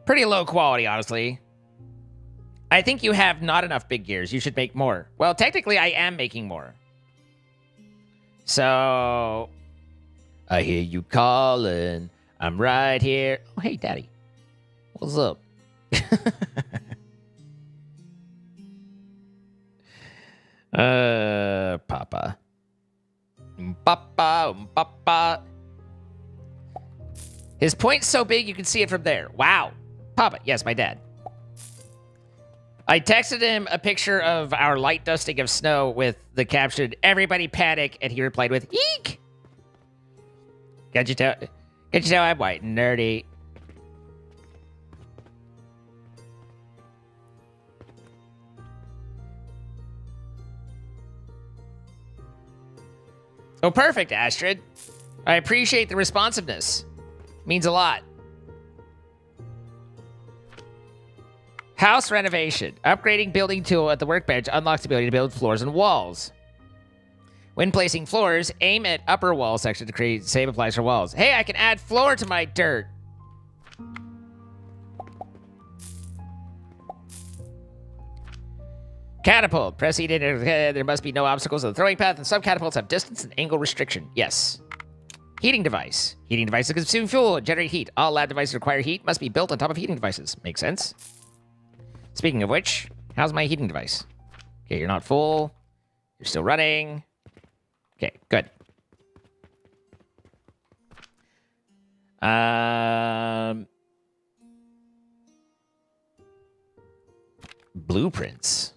Pretty low quality, honestly. I think you have not enough big gears. You should make more. Well, technically, I am making more. So, I hear you calling. I'm right here. Oh, hey, Daddy. What's up? Papa. Papa. His point's so big you can see it from there. Wow. Papa. Yes, my dad. I texted him a picture of our light dusting of snow with the caption, "Everybody panic," and he replied with, "Eek!" Can't you tell I'm white and nerdy? Oh, perfect, Astrid. I appreciate the responsiveness. Means a lot. House renovation. Upgrading building tool at the workbench unlocks the ability to build floors and walls. When placing floors, aim at upper wall section to create same applies for walls. Hey, I can add floor to my dirt. Catapult. Press E to there must be no obstacles on the throwing path, and some catapults have distance and angle restriction. Yes. Heating device. Heating devices consume fuel and generate heat. All lab devices require heat, must be built on top of heating devices. Makes sense. Speaking of which, how's my heating device? Okay, you're not full. You're still running. Okay, good. Blueprints.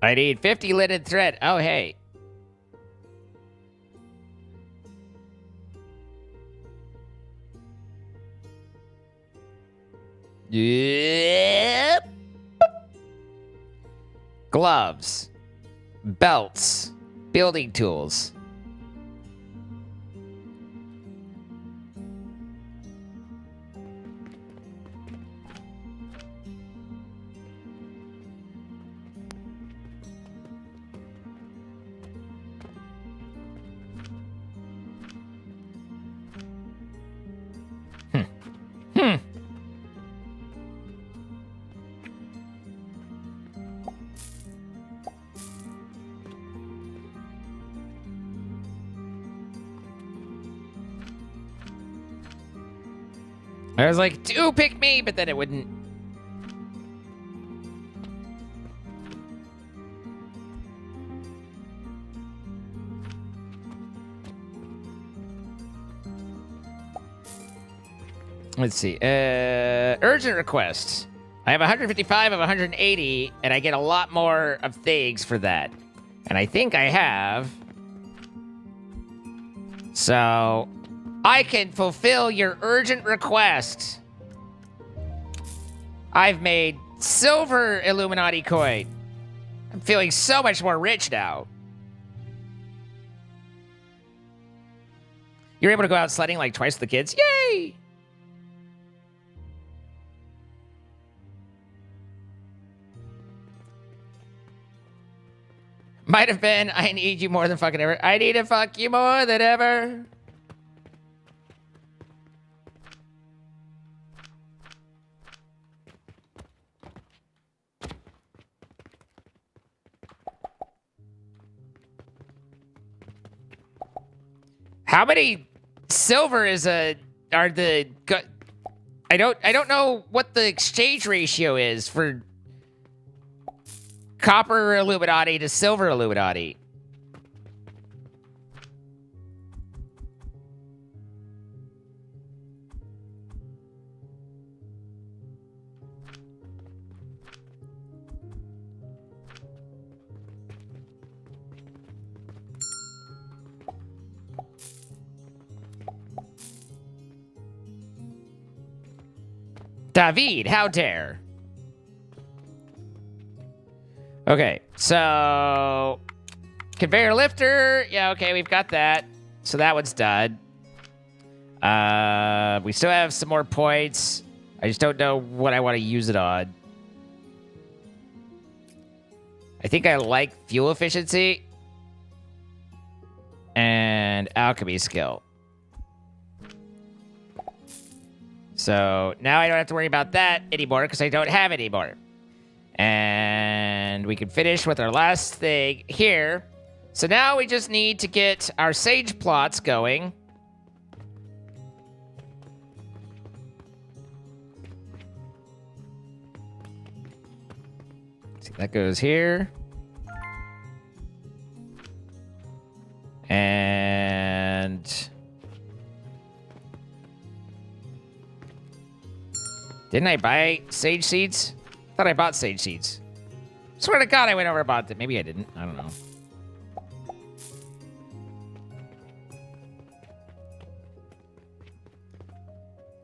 I need 50 linen thread. Oh, hey. Yep. Gloves. Belts. Building tools. I was like, do pick me, but then it wouldn't. Let's see. Urgent requests. I have 155 of 180, and I get a lot more of things for that. And I think I have. So, I can fulfill your urgent request. I've made silver Illuminati coin. I'm feeling so much more rich now. You're able to go out sledding like twice the kids. Yay! Might have been, I need you more than fucking ever. I need to fuck you more than ever. How many silver are the... I don't know what the exchange ratio is for copper Illuminati to silver Illuminati. David, how dare. Okay, so conveyor lifter. Yeah, okay, we've got that. So that one's done. We still have some more points. I just don't know what I want to use it on. I think I like fuel efficiency and alchemy skill. So now I don't have to worry about that anymore because I don't have any more. And we can finish with our last thing here. So now we just need to get our sage plots going. See, that goes here. And... didn't I buy sage seeds? I thought I bought sage seeds. Swear to God, I went over and bought them. Maybe I didn't. I don't know.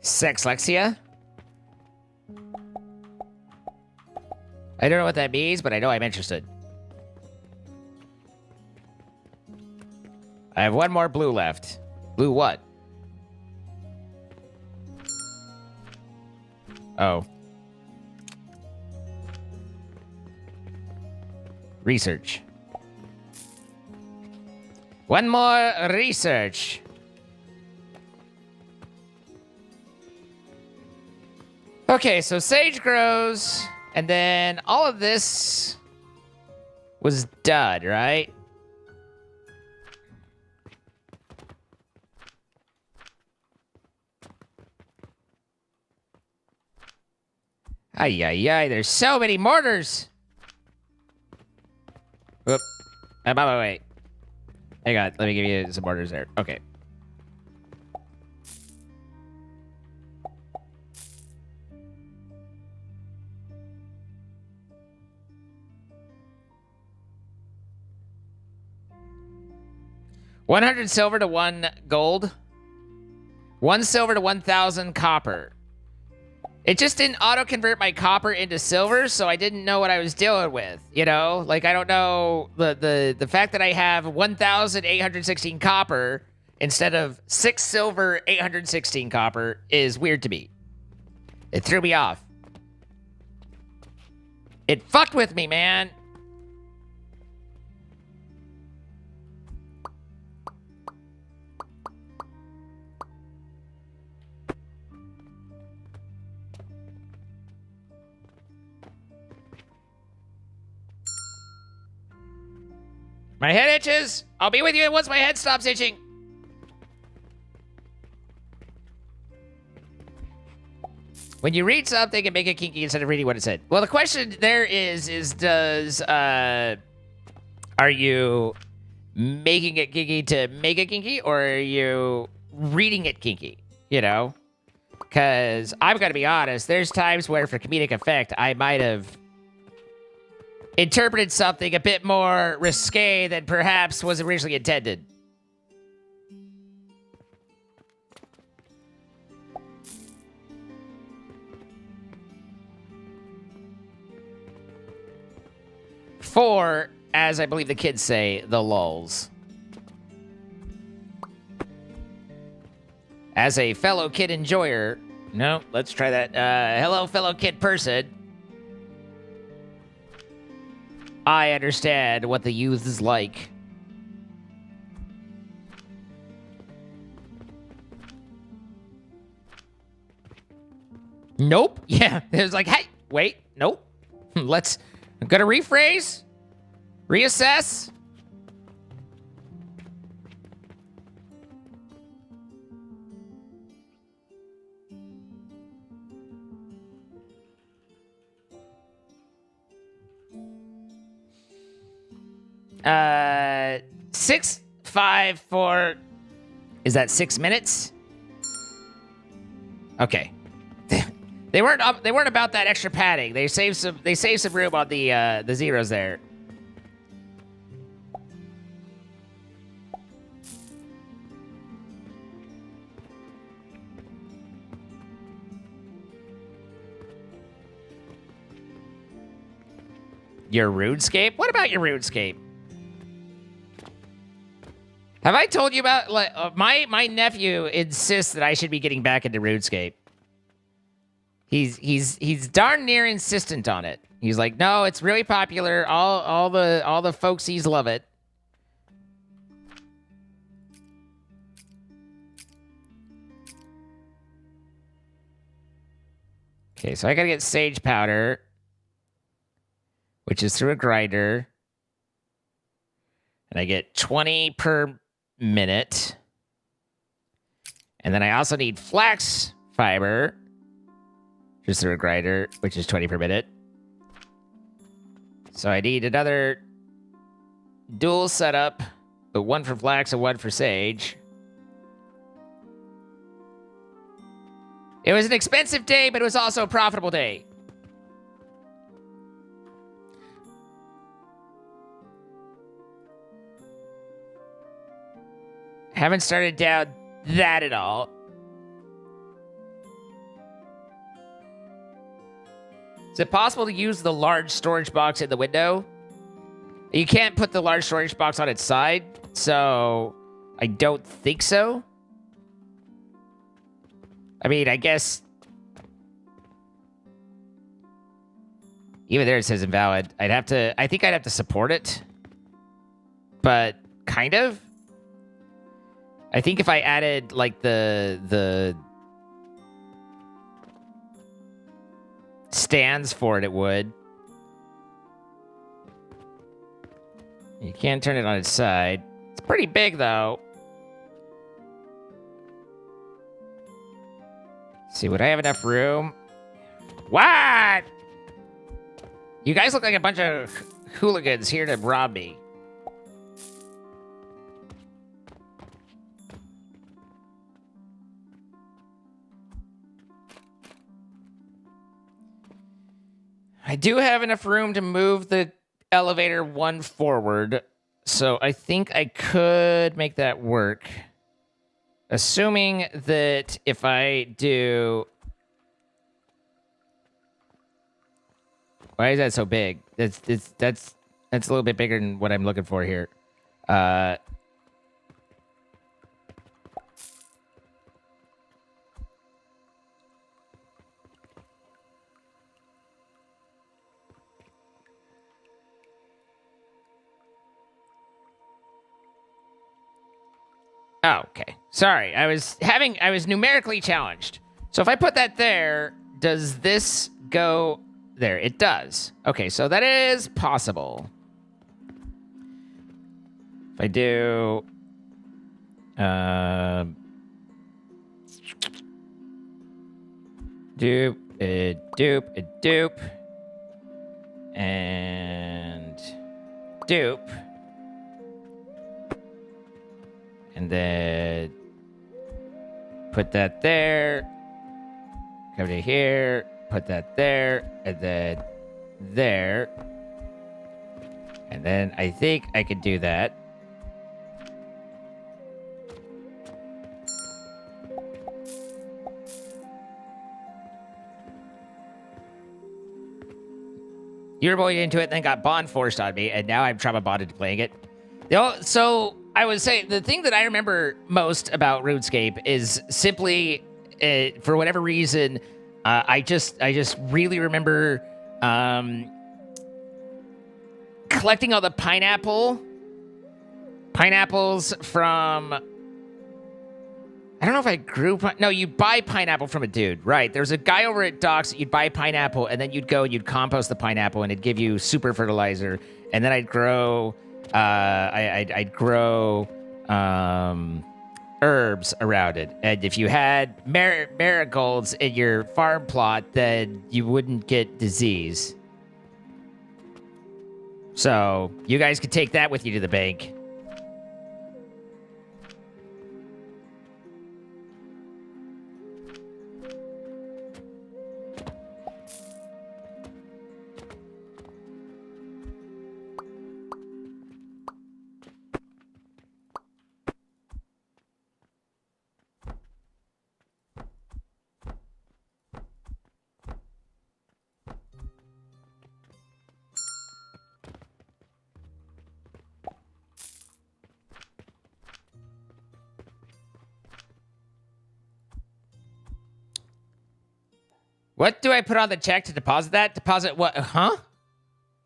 Sexlexia? I don't know what that means, but I know I'm interested. I have one more blue left. Blue what? Oh. Research. One more research. Okay, so sage grows, and then all of this was done, right? Ay, ay, ay, there's so many mortars. Whoop. I'm on my way. Hang on, let me give you some mortars there. Okay. $100 silver to 1 gold. 1 silver to 1,000 copper. It just didn't auto-convert my copper into silver, so I didn't know what I was dealing with, you know? Like, I don't know... The fact that I have 1,816 copper instead of 6 silver, 816 copper is weird to me. It threw me off. It fucked with me, man! My head itches. I'll be with you once my head stops itching. When you read something and make it kinky instead of reading what it said. Well, the question there is does, are you making it kinky to make it kinky, or are you reading it kinky? You know? Because I'm going to be honest, there's times where for comedic effect, I might have interpreted something a bit more risque than perhaps was originally intended. For, as I believe the kids say, the lulz. As a fellow kid enjoyer... No, let's try that. Hello, fellow kid person. I understand what the youth is like. Nope. Yeah, it was like, hey, wait, nope. I'm gonna rephrase, reassess. 6, 5, 4. Is that 6 minutes? Okay. They weren't about that extra padding. They saved some room on the zeros there. Your RuneScape? What about your RuneScape? Have I told you about my nephew insists that I should be getting back into RuneScape. He's darn near insistent on it. He's like, no, it's really popular. All the folksies love it. Okay, so I gotta get sage powder, which is through a grinder. And I get 20 per minute. And then I also need flax fiber, just through a grinder, which is 20 per minute. So I need another dual setup, but one for flax and one for sage. It was an expensive day, but it was also a profitable day. Haven't started down that at all. Is it possible to use the large storage box in the window? You can't put the large storage box on its side, so I don't think so. I mean, I guess... Even there it says invalid. I think I'd have to support it. But, kind of? I think if I added, like, the stands for it, it would. You can't turn it on its side. It's pretty big, though. Let's see, would I have enough room? What? You guys look like a bunch of hooligans here to rob me. I do have enough room to move the elevator one forward, so I think I could make that work. Assuming that if I do... Why is that so big? That's a little bit bigger than what I'm looking for here. Oh, okay. Sorry, I was numerically challenged. So if I put that there, does this go there? It does. Okay, so that is possible. If I do dupe, and dupe. And then put that there. Come to here. Put that there. And then there. And then I think I could do that. You were bullied into it, then got bond forced on me, and now I'm trauma bonded to playing it. So I would say the thing that I remember most about RuneScape is simply, for whatever reason, I just really remember collecting all the pineapples from. I don't know if I grew. No, you buy pineapple from a dude, right? There's a guy over at Docks that you'd buy pineapple, and then you'd go and you'd compost the pineapple, and it'd give you super fertilizer, and then I'd grow. I'd grow herbs around it, and if you had marigolds in your farm plot, then you wouldn't get disease. So you guys can take that with you to the bank. What do I put on the check to deposit that? Deposit what? Huh?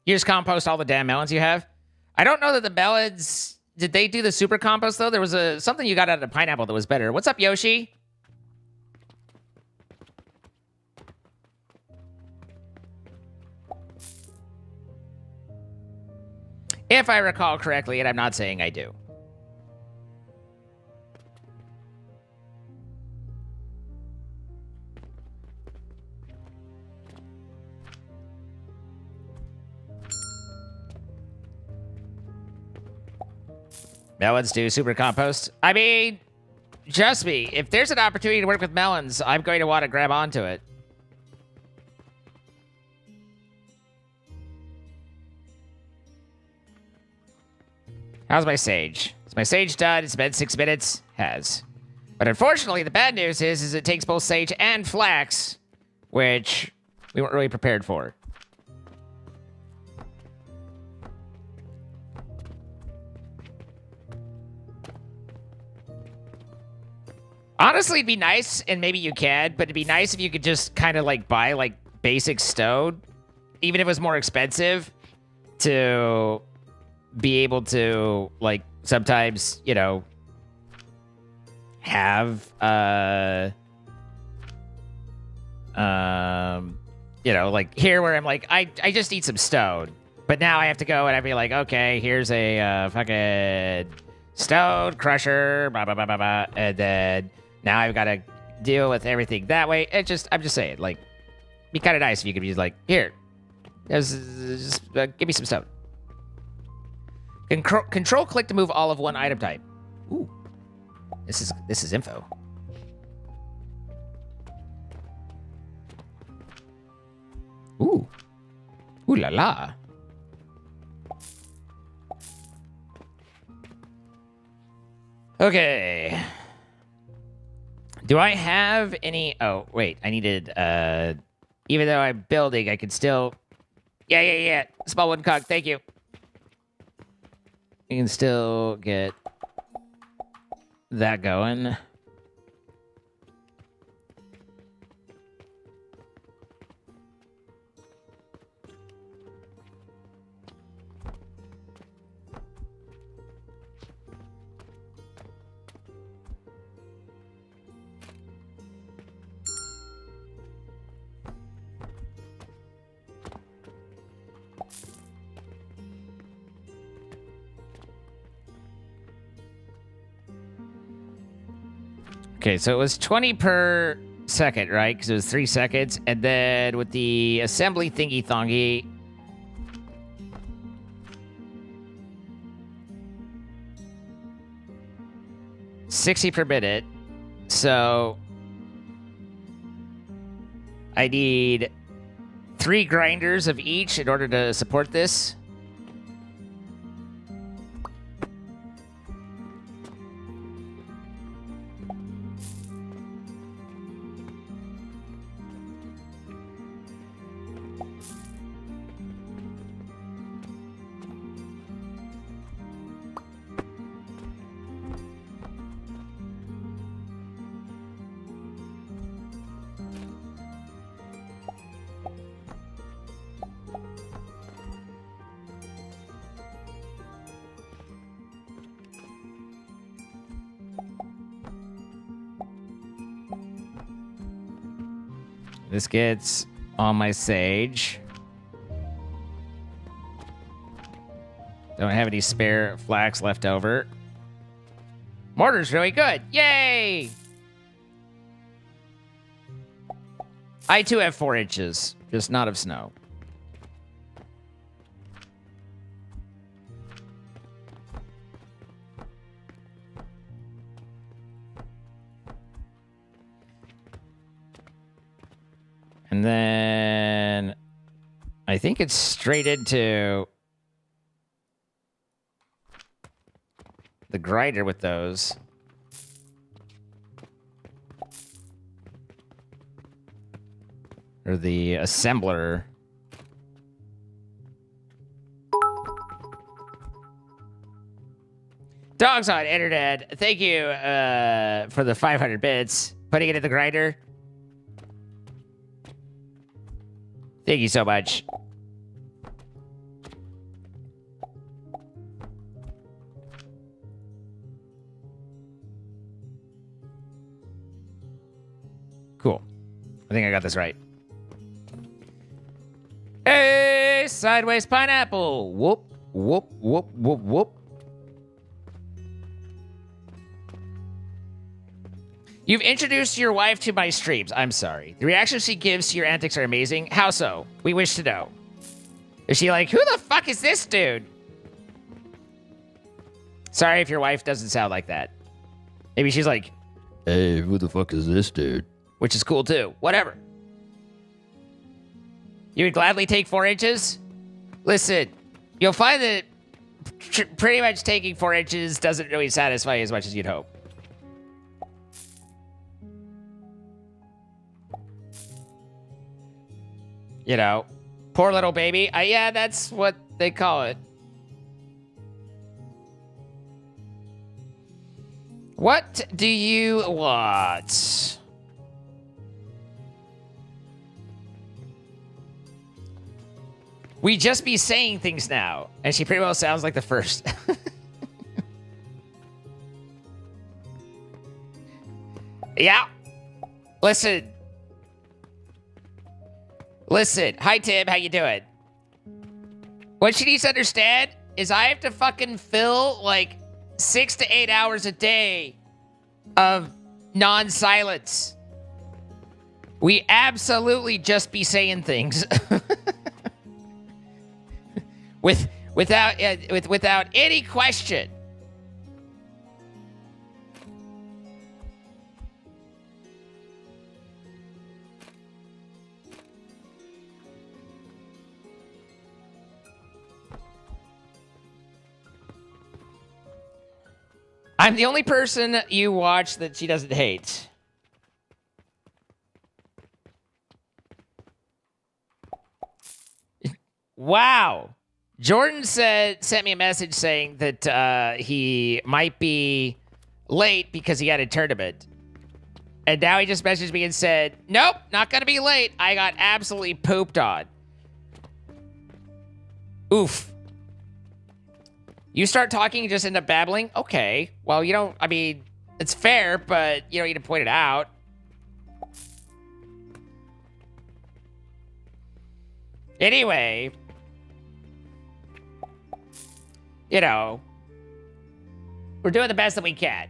You just compost all the damn melons you have? I don't know that the melons... Did they do the super compost, though? There was something you got out of the pineapple that was better. What's up, Yoshi? If I recall correctly, and I'm not saying I do. Melons do super compost. I mean, trust me, if there's an opportunity to work with melons, I'm going to want to grab onto it. How's my sage? Is my sage done? It's been 6 minutes. Has. But unfortunately, the bad news is it takes both sage and flax, which we weren't really prepared for. Honestly, it'd be nice, and maybe you can, but it'd be nice if you could just kind of like buy like basic stone, even if it was more expensive, to be able to like sometimes, you know, have you know, like here where I'm like I just need some stone, but now I have to go and I'd be like, okay, here's a fucking stone crusher, blah blah blah blah blah, and then now I've got to deal with everything that way. I'm just saying, like, it'd be kind of nice if you could be like, here, just give me some stone. Control click to move all of one item type. Ooh, this is info. Ooh, ooh la la. Okay. Do I have any... Oh, wait. I needed... Even though I'm building, I can still... Yeah. Small wooden cog. Thank you. You can still get that going. Okay, so it was 20 per second, right? Because it was 3 seconds. And then with the assembly thingy-thongy... $60 per minute. So... I need 3 grinders of each in order to support this. This gets on my sage. Don't have any spare flax left over. Mortar's really good. Yay! I too have 4 inches, just not of snow. And then I think it's straight into the grinder with those. Or the assembler. Dogs on internet. Thank you for the 500 bits. Putting it in the grinder. Thank you so much. Cool. I think I got this right. Hey, sideways pineapple. Whoop, whoop, whoop, whoop, whoop. You've introduced your wife to my streams. I'm sorry. The reactions she gives to your antics are amazing. How so? We wish to know. Is she like, who the fuck is this dude? Sorry if your wife doesn't sound like that. Maybe she's like, hey, who the fuck is this dude? Which is cool too. Whatever. You would gladly take 4 inches? Listen, you'll find that pretty much taking 4 inches doesn't really satisfy you as much as you'd hope. You know, poor little baby. Yeah, that's what they call it. What do you want? We just be saying things now. And she pretty well sounds like the first. Yeah. Listen. Hi, Tim. How you doing? What she needs to understand is I have to fucking fill, like, 6 to 8 hours a day of non-silence. We absolutely just be saying things. Without any question. I'm the only person you watch that she doesn't hate. Wow. Jordan sent me a message saying that he might be late because he had a tournament. And now he just messaged me and said, nope, not going to be late. I got absolutely pooped on. Oof. You start talking and just end up babbling? Okay. Well, you don't, I mean, it's fair, but you don't need to point it out. Anyway, you know, we're doing the best that we can.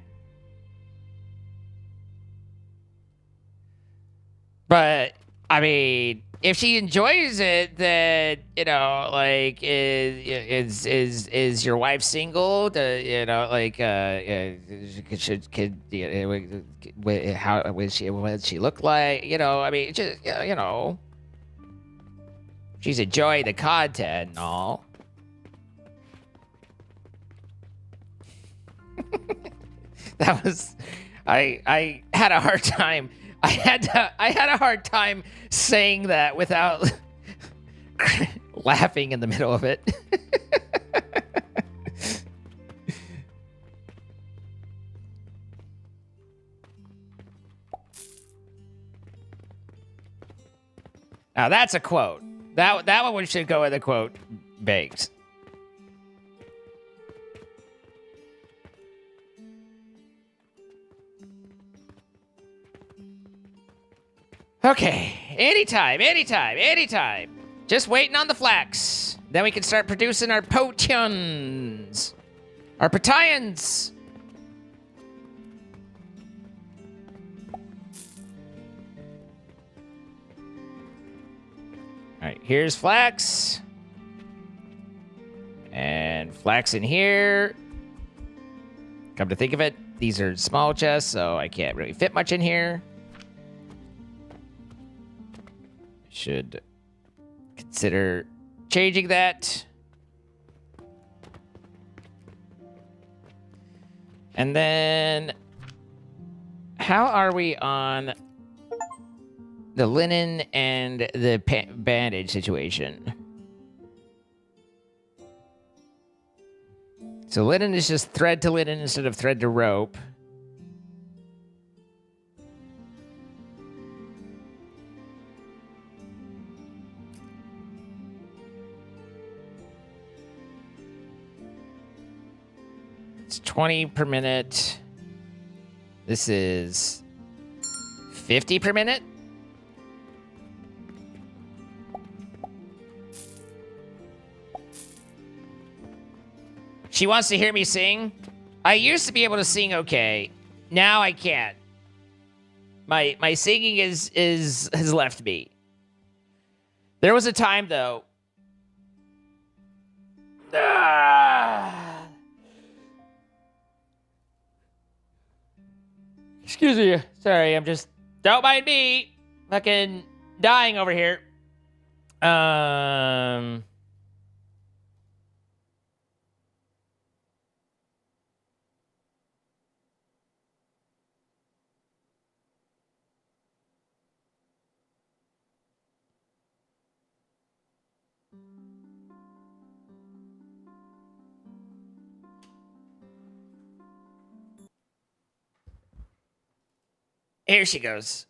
But, I mean, if she enjoys it, then, you know, like, is your wife single? You know, like, how what does she look like? You know, I mean, just, you know, she's enjoying the content and all. That was, I had a hard time. I had a hard time saying that without laughing in the middle of it. Now that's a quote. That one should go in the quote banks. Okay, anytime. Just waiting on the flax. Then we can start producing our potions. Our potions. All right, here's flax. And flax in here. Come to think of it, these are small chests, so I can't really fit much in here. should consider changing that. And then, how are we on the linen and the bandage situation? So linen is just thread to linen instead of thread to rope. It's 20 per minute. This is 50 per minute. She wants to hear me sing. I used to be able to sing okay. Now I can't. My singing has left me. There was a time though. Excuse me. Sorry, I'm just... Don't mind me. Fucking dying over here. Here she goes.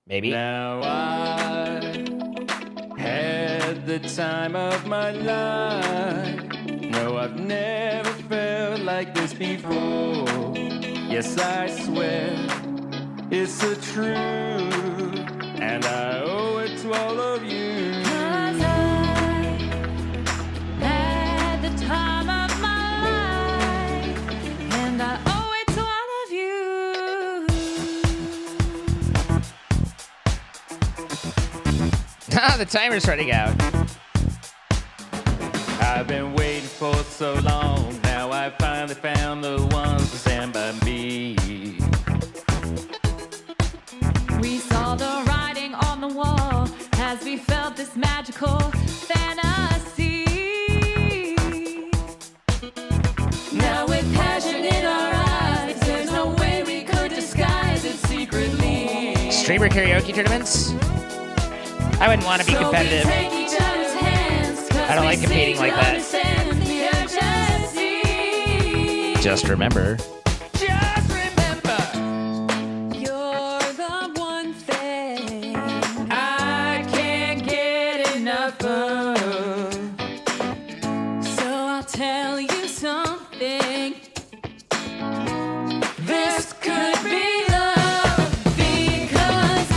Maybe. Now I had the time of my life. No, I've never felt like this before. Yes, I swear it's the truth, and I owe it to all of you. 'Cause I had the time of my life, and I owe it to all of you. Ah, the timer's running out. I've been waiting for so long. Now I finally found the ones to stand by me. We saw the writing on the wall as we felt this magical fantasy. Now with passion in our eyes, there's no way we could disguise it secretly. Streamer karaoke tournaments? I wouldn't want to be competitive. I don't like competing like that. Just remember. Just remember, You're the one thing I can't get enough of. So I'll tell you something. This could be Love, because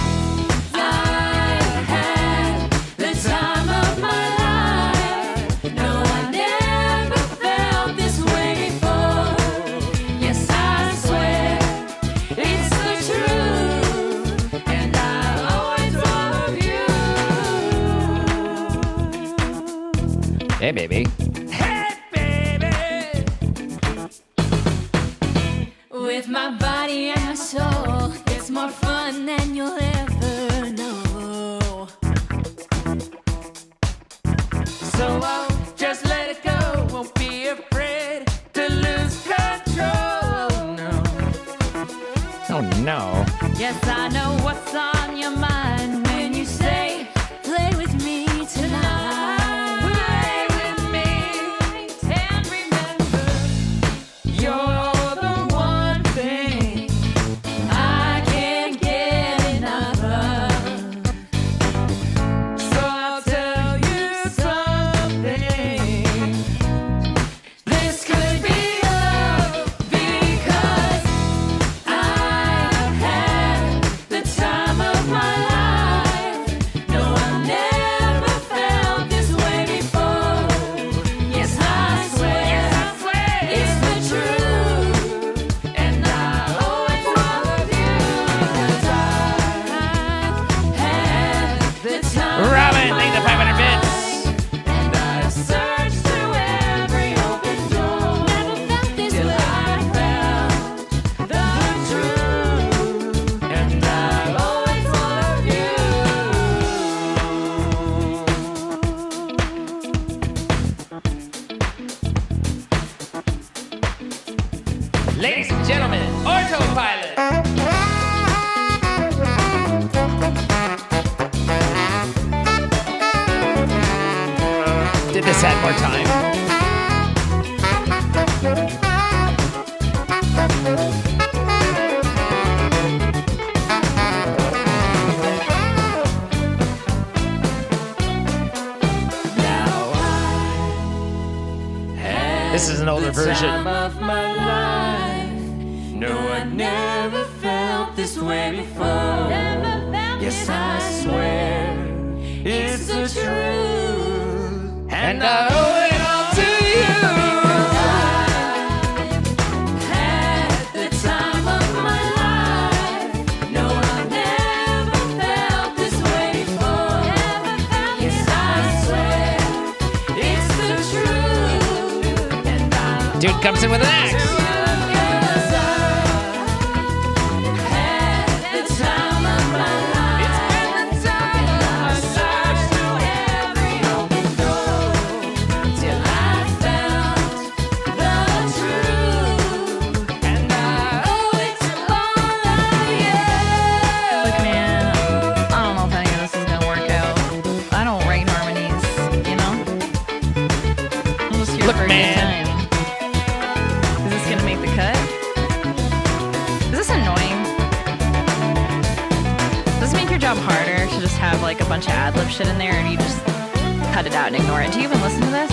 I've had the time of my life. No, I never felt this way before. Yes, I swear it's the truth, and I owe it to all of you. Hey, baby. Hey, baby. With my body and my soul, it's more fun than you'll ever know. So I'll just let it go. Won't be afraid to lose control. No. Oh, no. Yes, I know what's on your mind when you say, play with me tonight. Play with me. And remember, You're the one thing I can't get enough of. So I'll tell you something. This could be love Because I've had the time of my life. Did this add more time? This is an older version. Time of my life. No, I never felt this way before. Yes, I swear it's the truth, and I owe it all to you. Had the time of my life. No, I never felt this way before. Yes, I swear it's the truth, and I Dude comes in with an axe. Look, man, I don't know if any of this is gonna work out. I don't write harmonies, you know? I'm just here Look, for a man. good time. Is this gonna make the cut? Is this annoying? Does it make your job harder to just have like a bunch of ad-lib shit in there, or do you just cut it out and ignore it? Do you even listen to this?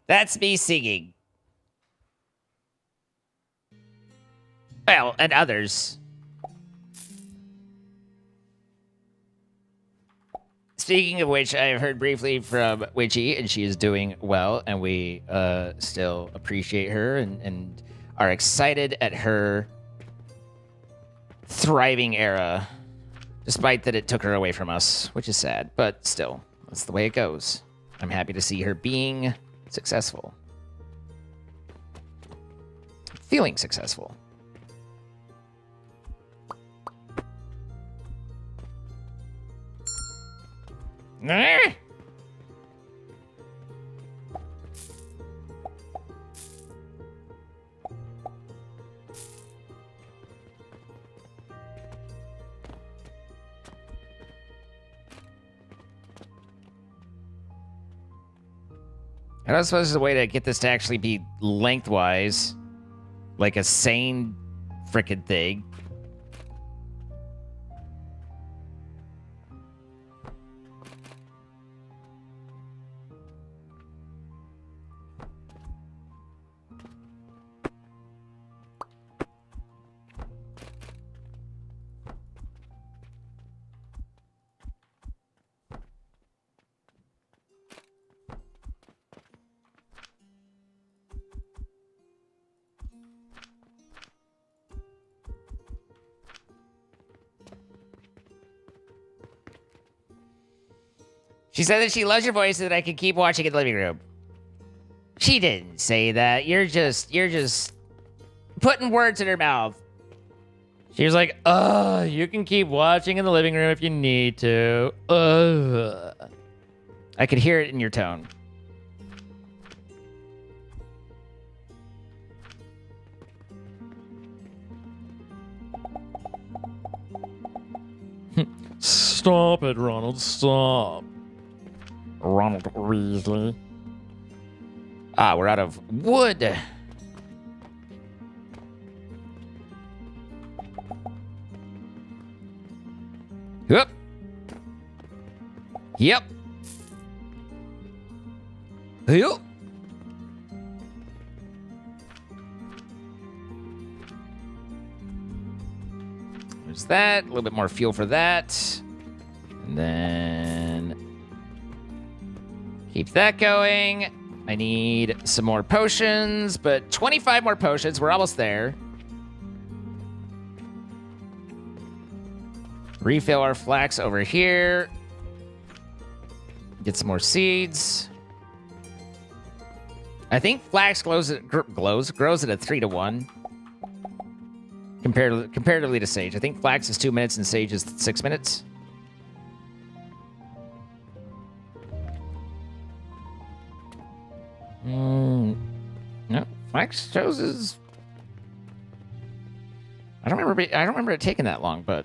That's me singing. Well, and others. Speaking of which, I've heard briefly from Witchy, and she is doing well, and we still appreciate her and are excited at her thriving era, despite that it took her away from us, which is sad, but still, that's the way it goes. I'm happy to see her being successful. Feeling successful. Nah. I don't suppose there's a way to get this to actually be lengthwise, like a sane frickin' thing. She said that she loves your voice and that I can keep watching in the living room. She didn't say that. You're just putting words in her mouth. She was like, you can keep watching in the living room if you need to. I could hear it in your tone. Stop it, Ronald. Stop. Ronald Weasley. Ah, we're out of wood. Yep. Yep. Yep. There's that. A little bit more fuel for that. And then keep that going. I need some more potions, but 25 more potions. We're almost there. Refill our flax over here. Get some more seeds. I think flax grows at a 3-to-1 comparatively to sage. I think flax is 2 minutes and sage is 6 minutes. No, flax chooses. I don't remember it taking that long, but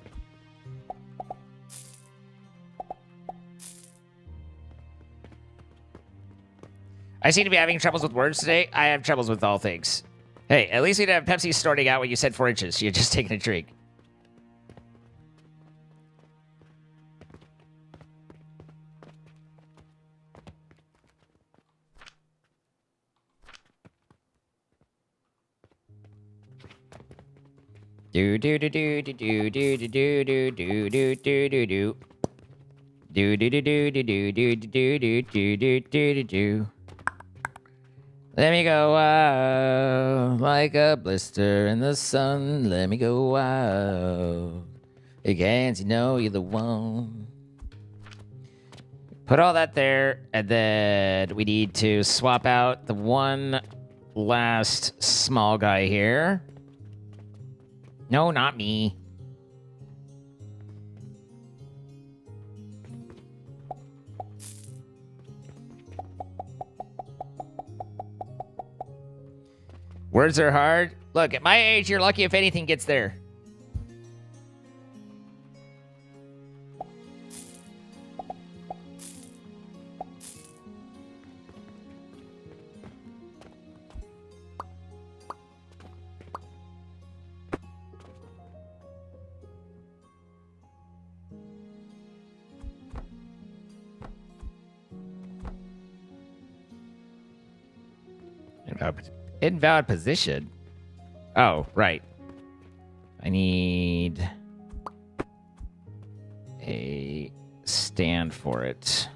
I seem to be having troubles with words today. I have troubles with all things. Hey, at least you didn't have Pepsi snorting out when you said 4 inches. You're just taking a drink. Do do do do do do do do do do do do do do. Do do do do do do do do do do do do do. Let me go wild like a blister in the sun. Let me go wild. Can't you know you're the one? Put all that there, and then we need to swap out the one last small guy here. No, not me. Words are hard. Look, at my age, you're lucky if anything gets there. Invalid position? Oh, right. I need a stand for it.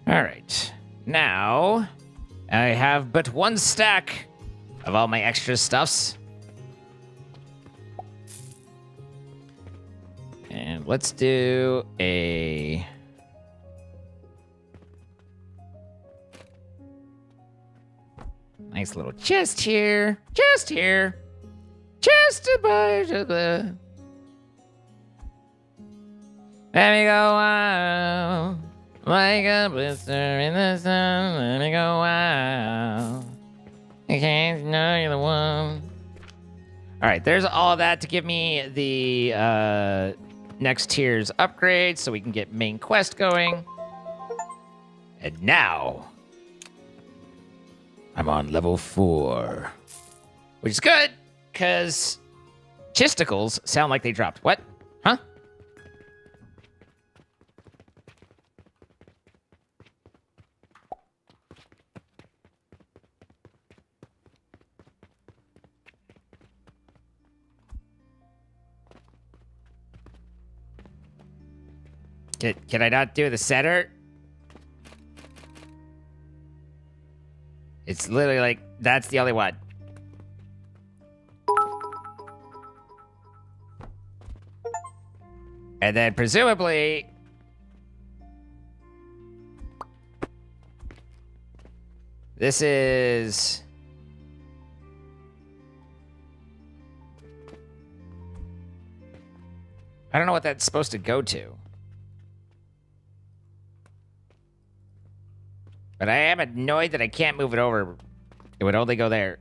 All right. Now, I have but one stack of all my extra stuffs. And let's do a... nice little chest here. Chest here. Chest above the... Let me go wild. Like a blister in the sun. Let me go wild. I can't know you're the one. Alright, there's all of that to give me the next tier's upgrade so we can get main quest going. And now I'm on level 4. Which is good, because chisticles sound like they dropped. What? Huh? Can I not do the center? It's literally like, that's the only one. And then presumably... this is... I don't know what that's supposed to go to. But I am annoyed that I can't move it over. It would only go there.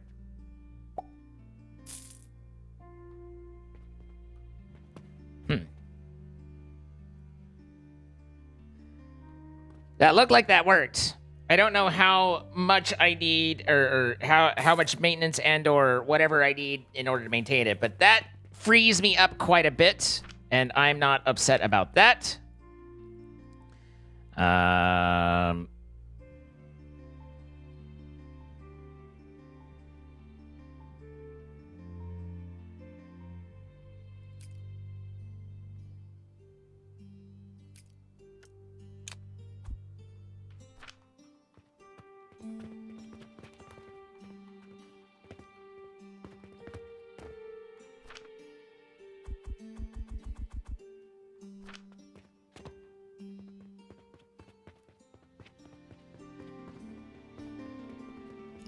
That looked like that worked. I don't know how much I need or how much maintenance and or whatever I need in order to maintain it. But that frees me up quite a bit. And I'm not upset about that.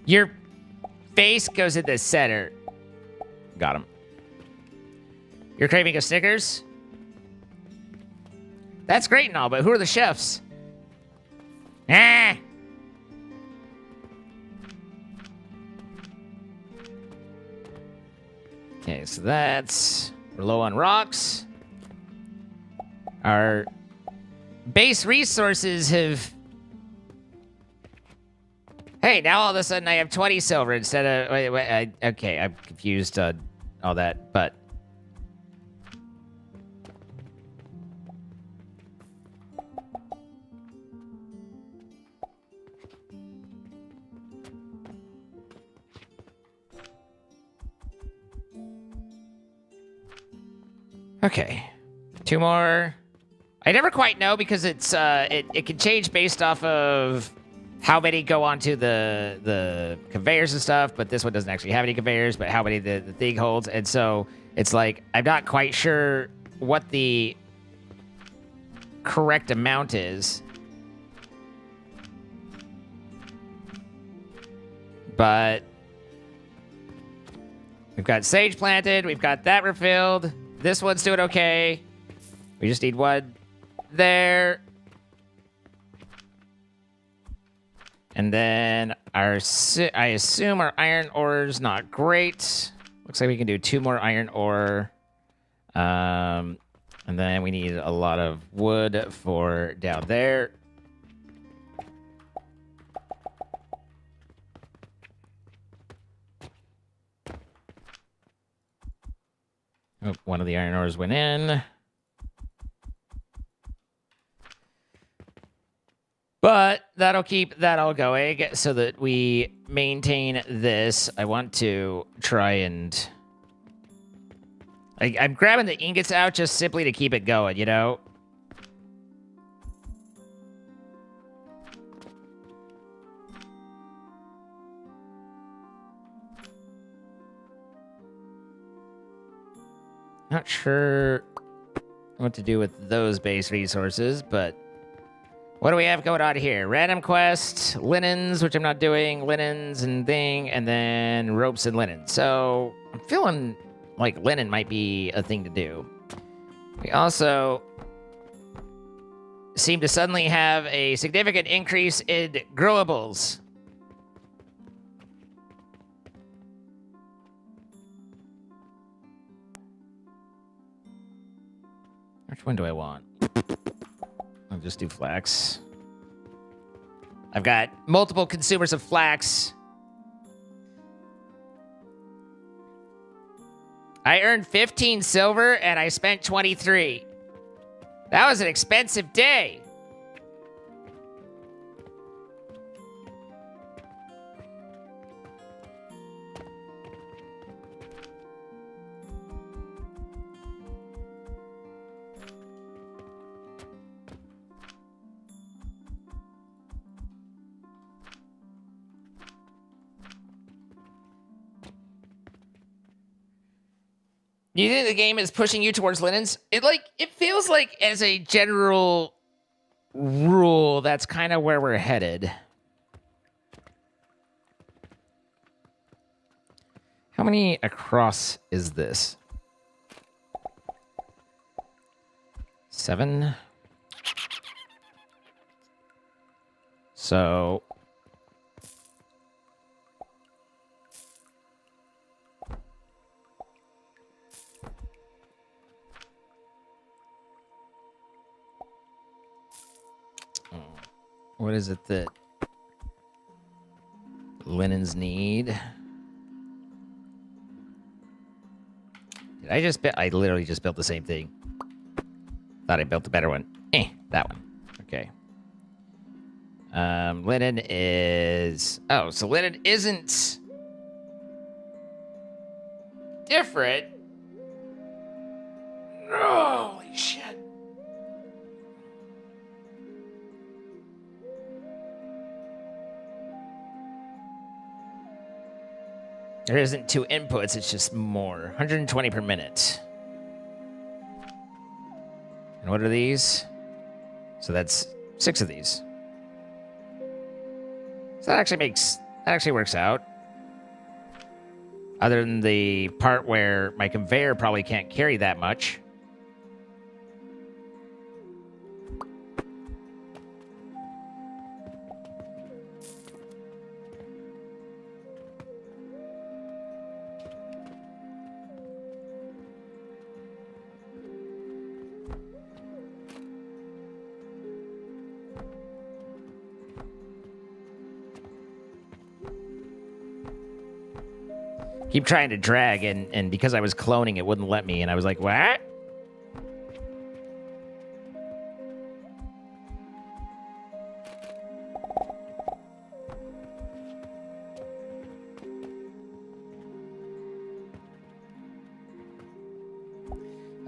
Your face goes in the center. Got him. You're craving a Snickers? That's great and all, but who are the chefs? Ah! So that's... We're low on rocks. Our base resources have... Hey, now all of a sudden I have 20 silver instead of... okay, I'm confused on all that, but... Okay. 2 more. I never quite know because it's it can change based off of how many go onto the conveyors and stuff, but this one doesn't actually have any conveyors, but how many the thing holds. And so it's like I'm not quite sure what the correct amount is. But we've got sage planted, we've got that refilled. This one's doing okay. We just need one there. And then I assume our iron ore is not great. Looks like we can do 2 more iron ore. And then we need a lot of wood for down there. Oh, one of the iron ores went in. But that'll keep that all going so that we maintain this. I want to try and... I'm grabbing the ingots out just simply to keep it going, you know? Not sure what to do with those base resources, but what do we have going on here? Random quest, linens, which I'm not doing, linens and thing, and then ropes and linen. So I'm feeling like linen might be a thing to do. We also seem to suddenly have a significant increase in growables. Which one do I want? I'll just do flax. I've got multiple consumers of flax. I earned 15 silver and I spent 23. That was an expensive day. Do you think the game is pushing you towards linens? It feels like as a general rule, that's kind of where we're headed. How many across is this? 7. So what is it that linens need? Did I just I literally just built the same thing. Thought I built a better one. That one. Okay. Linen is... Oh, so linen isn't different. Holy shit. There isn't 2 inputs, it's just more. 120 per minute. And what are these? So that's 6 of these. So that actually works out. Other than the part where my conveyor probably can't carry that much. keep trying to drag, and because I was cloning, it wouldn't let me, and I was like, what?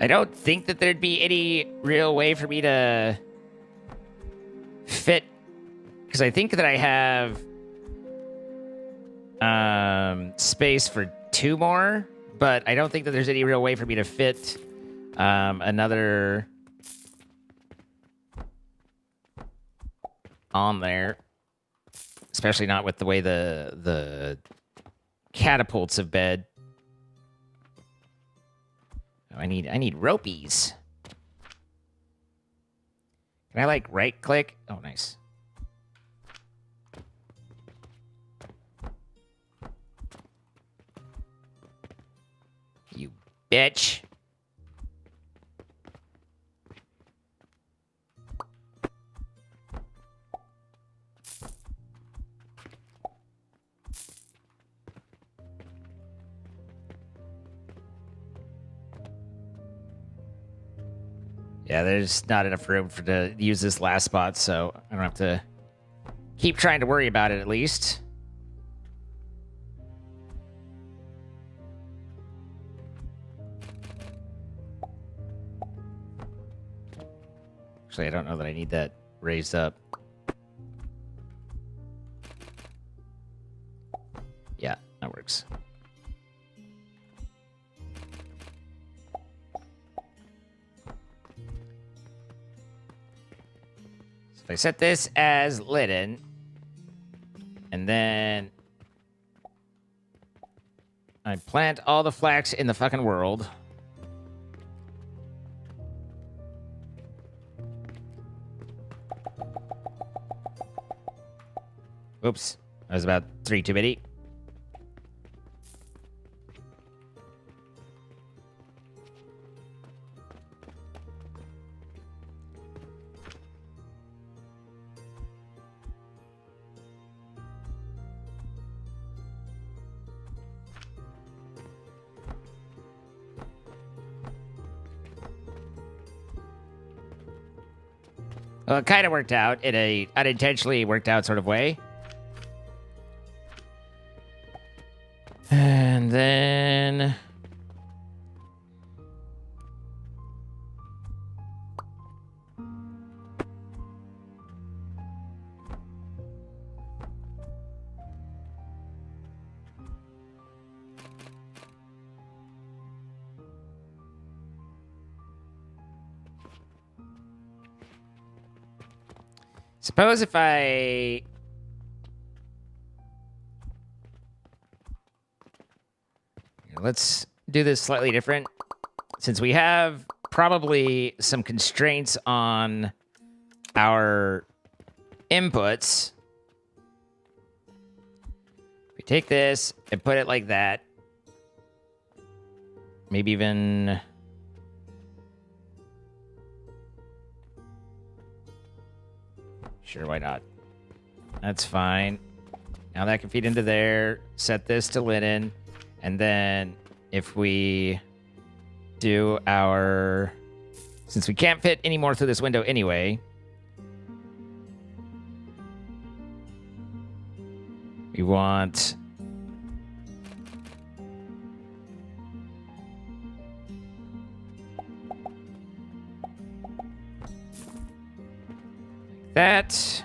I don't think that there'd be any real way for me to fit, because I think that I have space for 2 more, but I don't think that there's any real way for me to fit another on there, especially not with the way the catapults have been. I need ropies. Can I like right click? Oh, nice. You bitch. Yeah, there's not enough room to use this last spot, so I don't have to keep trying to worry about it at least. Actually, I don't know that I need that raised up. Yeah, that works. So I set this as linen, and then I plant all the flax in the fucking world. Oops, that was about 3 too many. Well, it kind of worked out in a unintentionally worked out sort of way. And then... Suppose if I... Let's do this slightly different. Since we have probably some constraints on our inputs, we take this and put it like that. Maybe even... Sure, why not? That's fine. Now that can feed into there. Set this to linen. And then if we do our... Since we can't fit any more through this window anyway, we want... that.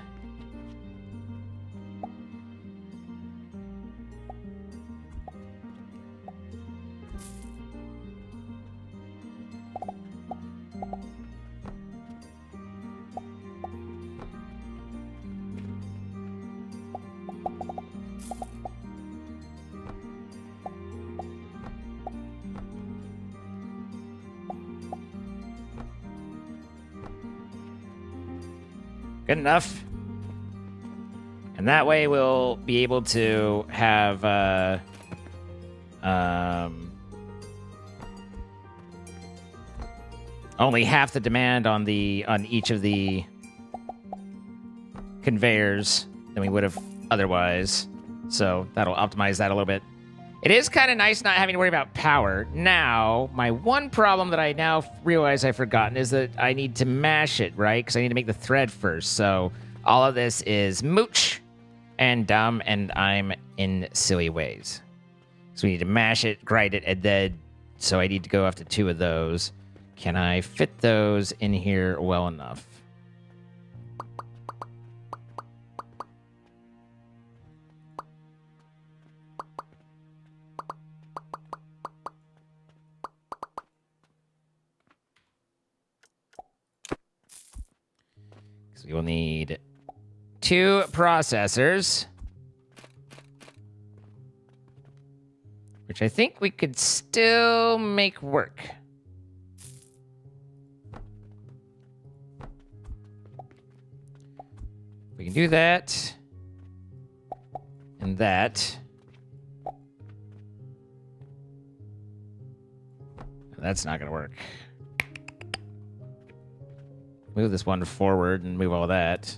Good enough. And that way we'll be able to have only half the demand on each of the conveyors than we would have otherwise. So that'll optimize that a little bit. It is kind of nice not having to worry about power. Now, my one problem that I now realize I've forgotten is that I need to mash it, right? Because I need to make the thread first. So all of this is mooch and dumb, and I'm in silly ways. So we need to mash it, grind it, and then... So I need to go after 2 of those. Can I fit those in here well enough? So we will need 2 processors. Which I think we could still make work. We can do that. And that. That's not going to work. Move this one forward and move all that.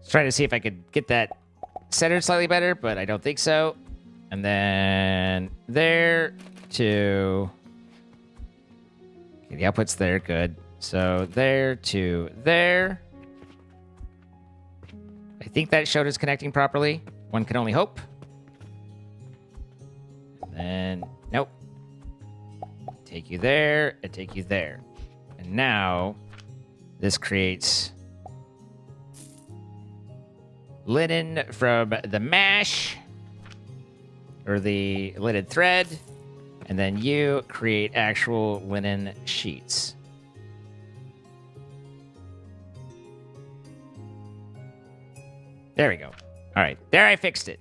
Trying to see if I could get that centered slightly better, but I don't think so. And then there to... Okay, the output's there, good. So there to there. I think that showed us connecting properly. One can only hope. And then, nope. Take you there, and take you there. And now, this creates... linen from the mash, or the linen thread, and then you create actual linen sheets. There we go. All right, there I fixed it.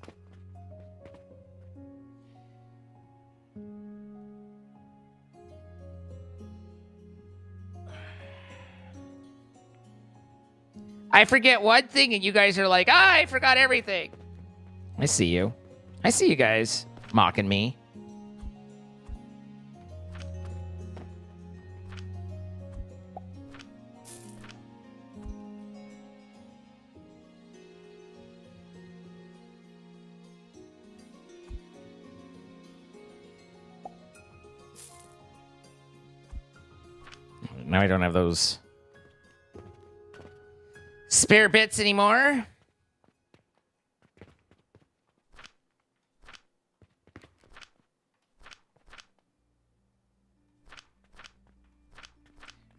I forget one thing, and you guys are like, I forgot everything. I see you. I see you guys mocking me. Now I don't have those spare bits anymore.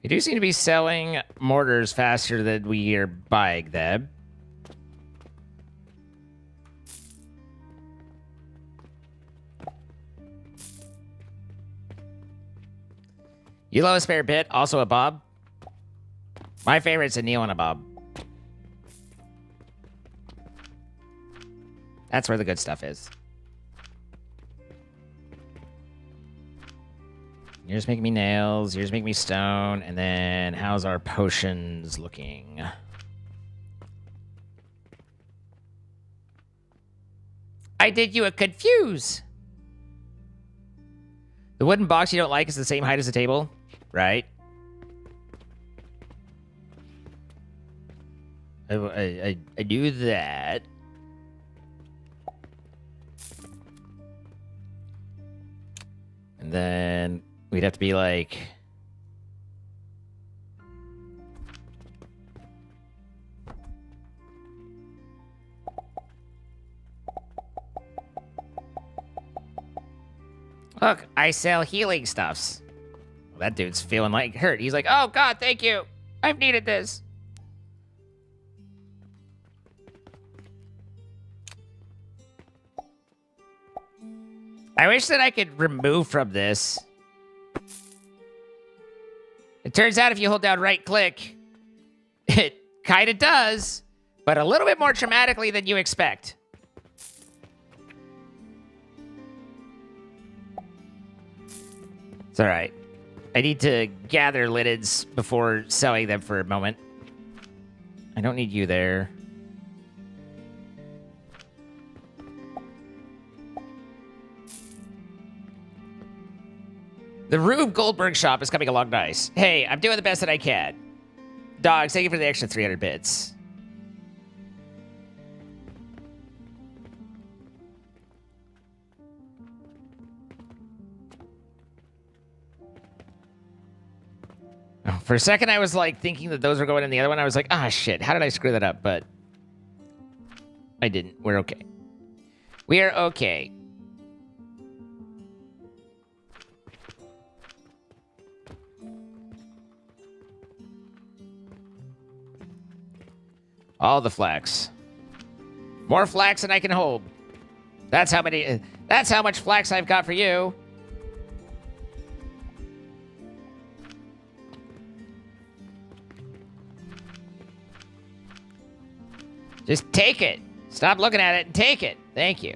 We do seem to be selling mortars faster than we are buying them. You love a spare bit, also a bob. My favorite's a Neil and a bob. That's where the good stuff is. Yours make me nails, yours make me stone, and then how's our potions looking? I did you a confuse. The wooden box you don't like is the same height as the table, right? I knew that. And then we'd have to be like... Look, I sell healing stuffs. Well, that dude's feeling like hurt. He's like, oh God, thank you. I've needed this. I wish that I could remove from this. It turns out if you hold down right click, it kind of does, but a little bit more traumatically than you expect. It's all right. I need to gather linens before selling them for a moment. I don't need you there. The Rube Goldberg shop is coming along nice. Hey, I'm doing the best that I can. Dogs, thank you for the extra 300 bits. Oh, for a second, I was like thinking that those were going in the other one. I was like, ah, shit. How did I screw that up? But I didn't. We're okay. We are okay. All the flax. More flax than I can hold. That's how many. That's how much flax I've got for you. Just take it. Stop looking at it and take it. Thank you.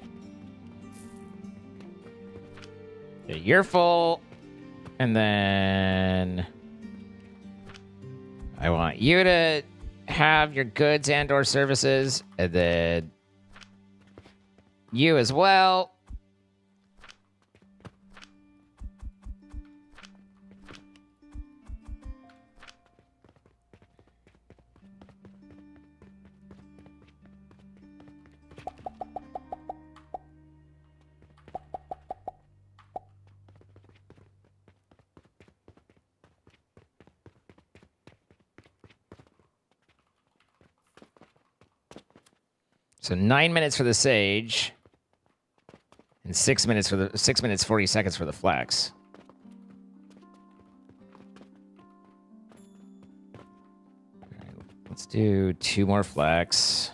You're full. And then I want you to have your goods and or services. And then you as well. So 9 minutes for the sage, and 6 minutes for the 6 minutes 40 seconds for the flax. All right, let's do 2 more flax.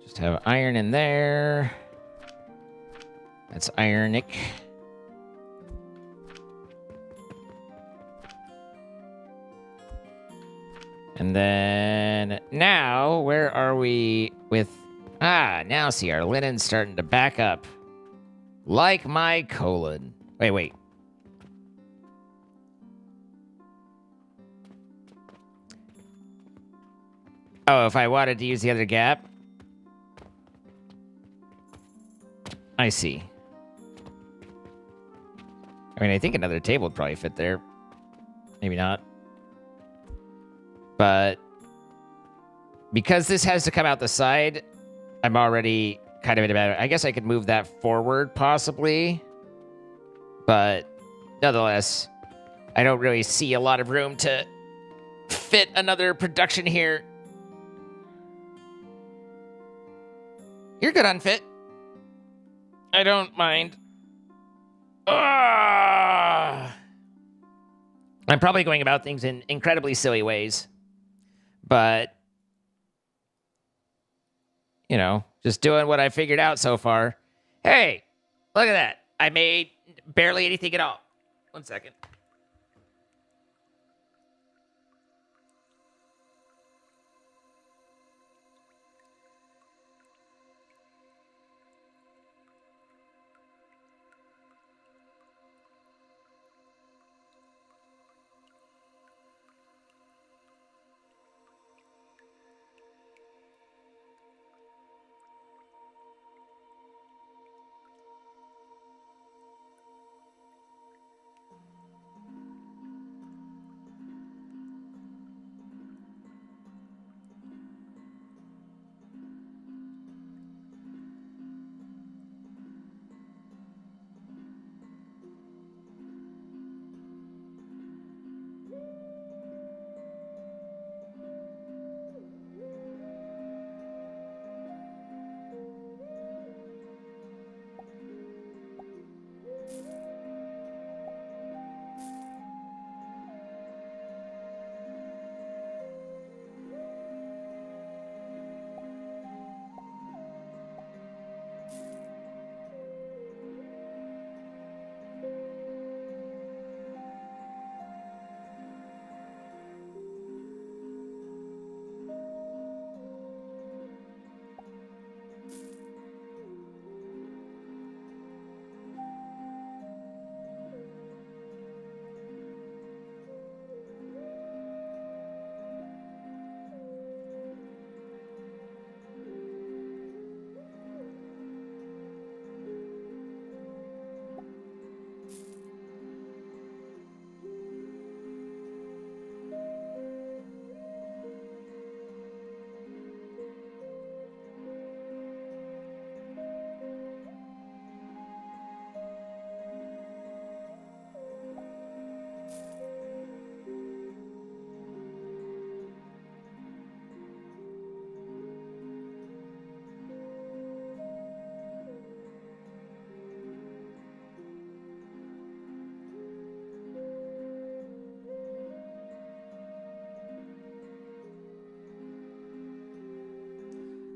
Just have iron in there. That's ironic. And then now, where are we with... now see, our linen's starting to back up. Like my colon. Wait. Oh, if I wanted to use the other gap? I see. I mean, I think another table would probably fit there. Maybe not. But because this has to come out the side, I'm already kind of in a bad... I guess I could move that forward, possibly. But nonetheless, I don't really see a lot of room to fit another production here. You're good on fit. I don't mind. I'm probably going about things in incredibly silly ways. But, you know, just doing what I figured out so far. Hey, look at that. I made barely anything at all. 1 second.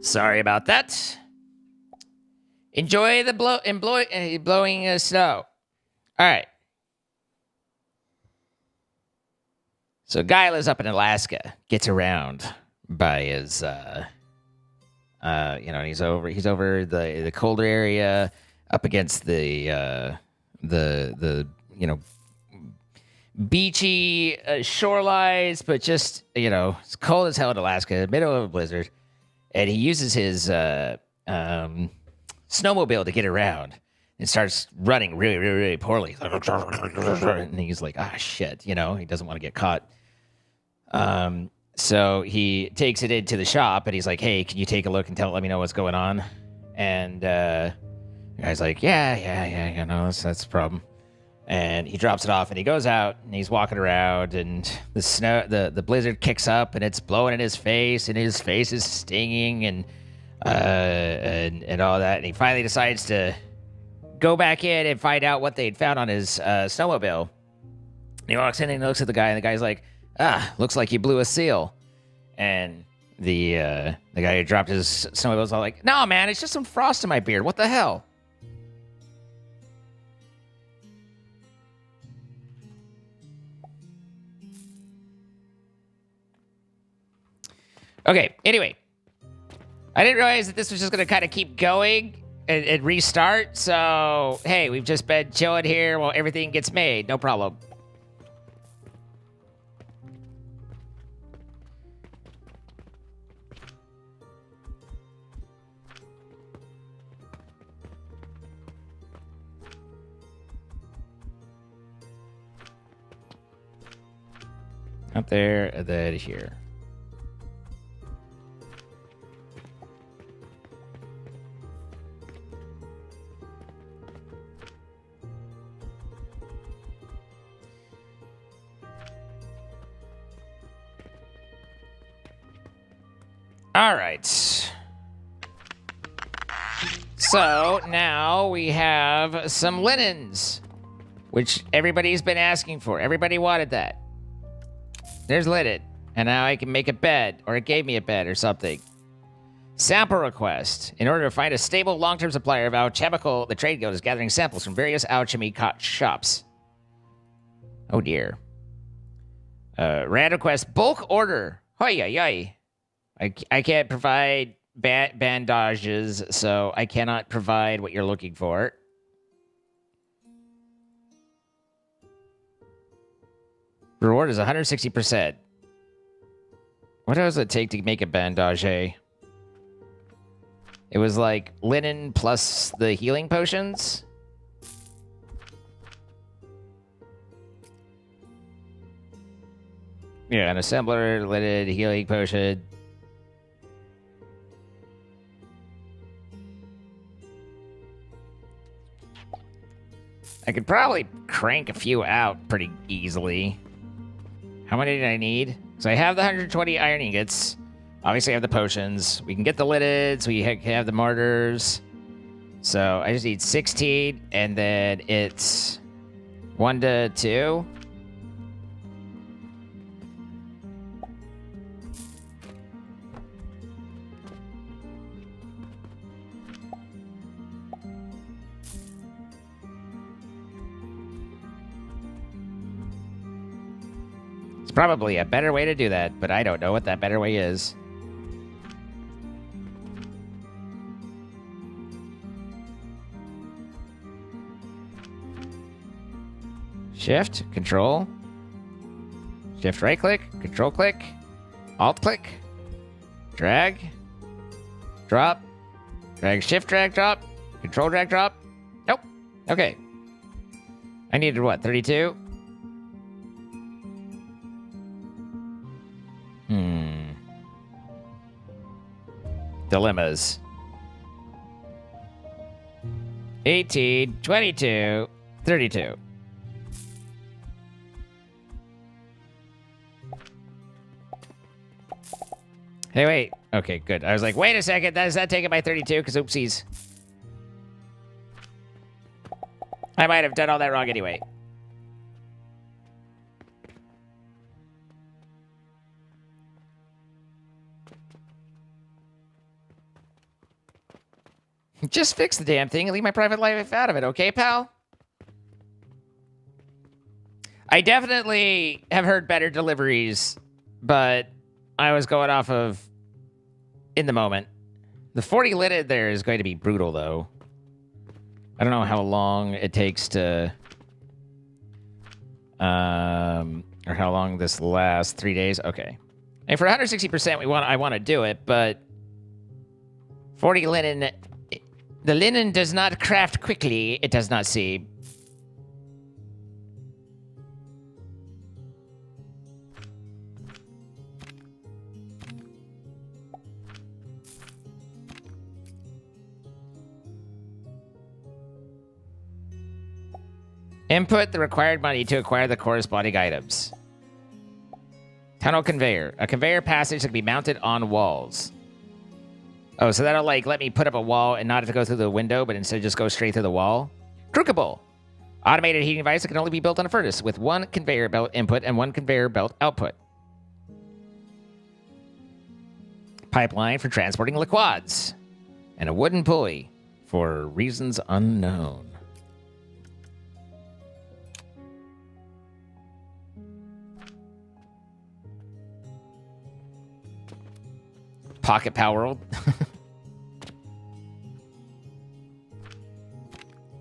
Sorry about that. Enjoy the blowing snow. All right. So guy lives up in Alaska, gets around by his he's over the colder area, up against the beachy shorelines, but just it's cold as hell in Alaska, middle of a blizzard, and he uses his snowmobile to get around and starts running really, really, really poorly. And he's like, shit, he doesn't want to get caught. So he takes it into the shop and he's like, hey, can you take a look and let me know what's going on? And the guy's like, yeah, that's the problem. And he drops it off and he goes out and he's walking around and the blizzard kicks up and it's blowing in his face and his face is stinging and all that. And he finally decides to go back in and find out what they'd found on his snowmobile. And he walks in and he looks at the guy and the guy's like, looks like you blew a seal. And the guy who dropped his snowmobile is all like, no, man, it's just some frost in my beard. What the hell? Okay, anyway. I didn't realize that this was just going to kind of keep going and restart. So, hey, we've just been chilling here while everything gets made. No problem. Up there, and then here. All right. So now we have some linens, which everybody's been asking for. Everybody wanted that. There's linen. And now I can make a bed, or it gave me a bed or something. Sample request. In order to find a stable long-term supplier of alchemical, the trade guild is gathering samples from various alchemy shops. Oh dear. Rand request bulk order. Hoy. I can't provide bandages, so I cannot provide what you're looking for. Reward is 160%. What does it take to make a bandage? It was like linen plus the healing potions. Yeah, an assembler, linen, healing potion. I could probably crank a few out pretty easily. How many did I need? So I have the 120 iron ingots. Obviously I have the potions. We can get the lids. We have the martyrs. So I just need 16, and then it's 1 to 2. Probably a better way to do that, but I don't know what that better way is. Shift, control. Shift right click, control click, alt click, drag, drop, drag, shift, drag, drop, control, drag, drop. Nope. Okay. I needed what, 32? Dilemmas. 18, 22, 32. Hey, wait. Okay, good. I was like, wait a second. Does that take it by 32? Because oopsies. I might have done all that wrong anyway. Just fix the damn thing and leave my private life out of it, okay, pal? I definitely have heard better deliveries, but I was going off of in the moment. The 40 linen there is going to be brutal, though. I don't know how long it takes to... or how long this lasts. 3 days? Okay. And for 160%, I want to do it, but... 40 linen... The linen does not craft quickly, it does not seem. Input the required money to acquire the corresponding items. Tunnel conveyor. A conveyor passage that can be mounted on walls. Oh, so that'll, like, let me put up a wall and not have to go through the window, but instead just go straight through the wall? Crucible. Automated heating device that can only be built on a furnace with one conveyor belt input and one conveyor belt output. Pipeline for transporting liquids. And a wooden pulley for reasons unknown. Pocket Power.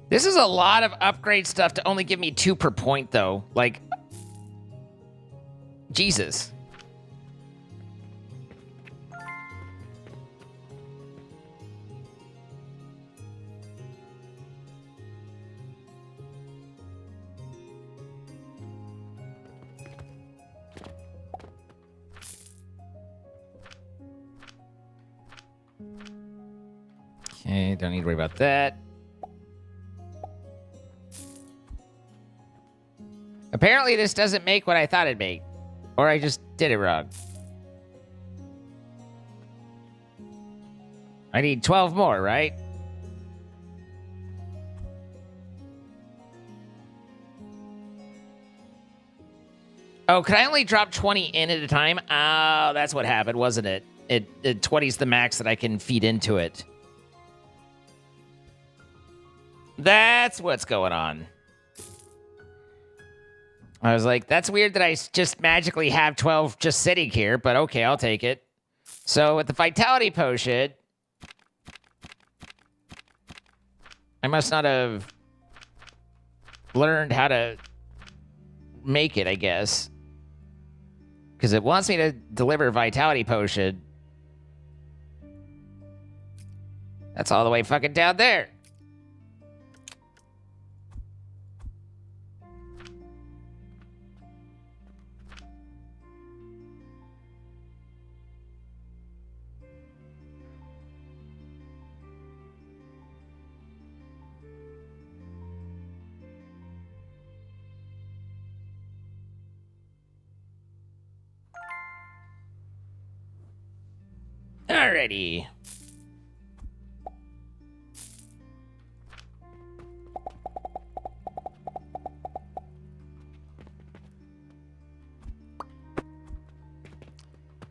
This is a lot of upgrade stuff to only give me 2 per point, though. Like, Jesus. Okay, don't need to worry about that. Apparently this doesn't make what I thought it'd make. Or I just did it wrong. I need 12 more, right? Oh, could I only drop 20 in at a time? Oh, that's what happened, wasn't it? 20's the max that I can feed into it. That's what's going on. I was like, that's weird that I just magically have 12 just sitting here, but okay, I'll take it. So with the Vitality Potion, I must not have learned how to make it, I guess. Because it wants me to deliver Vitality Potion. That's all the way fucking down there. Alrighty.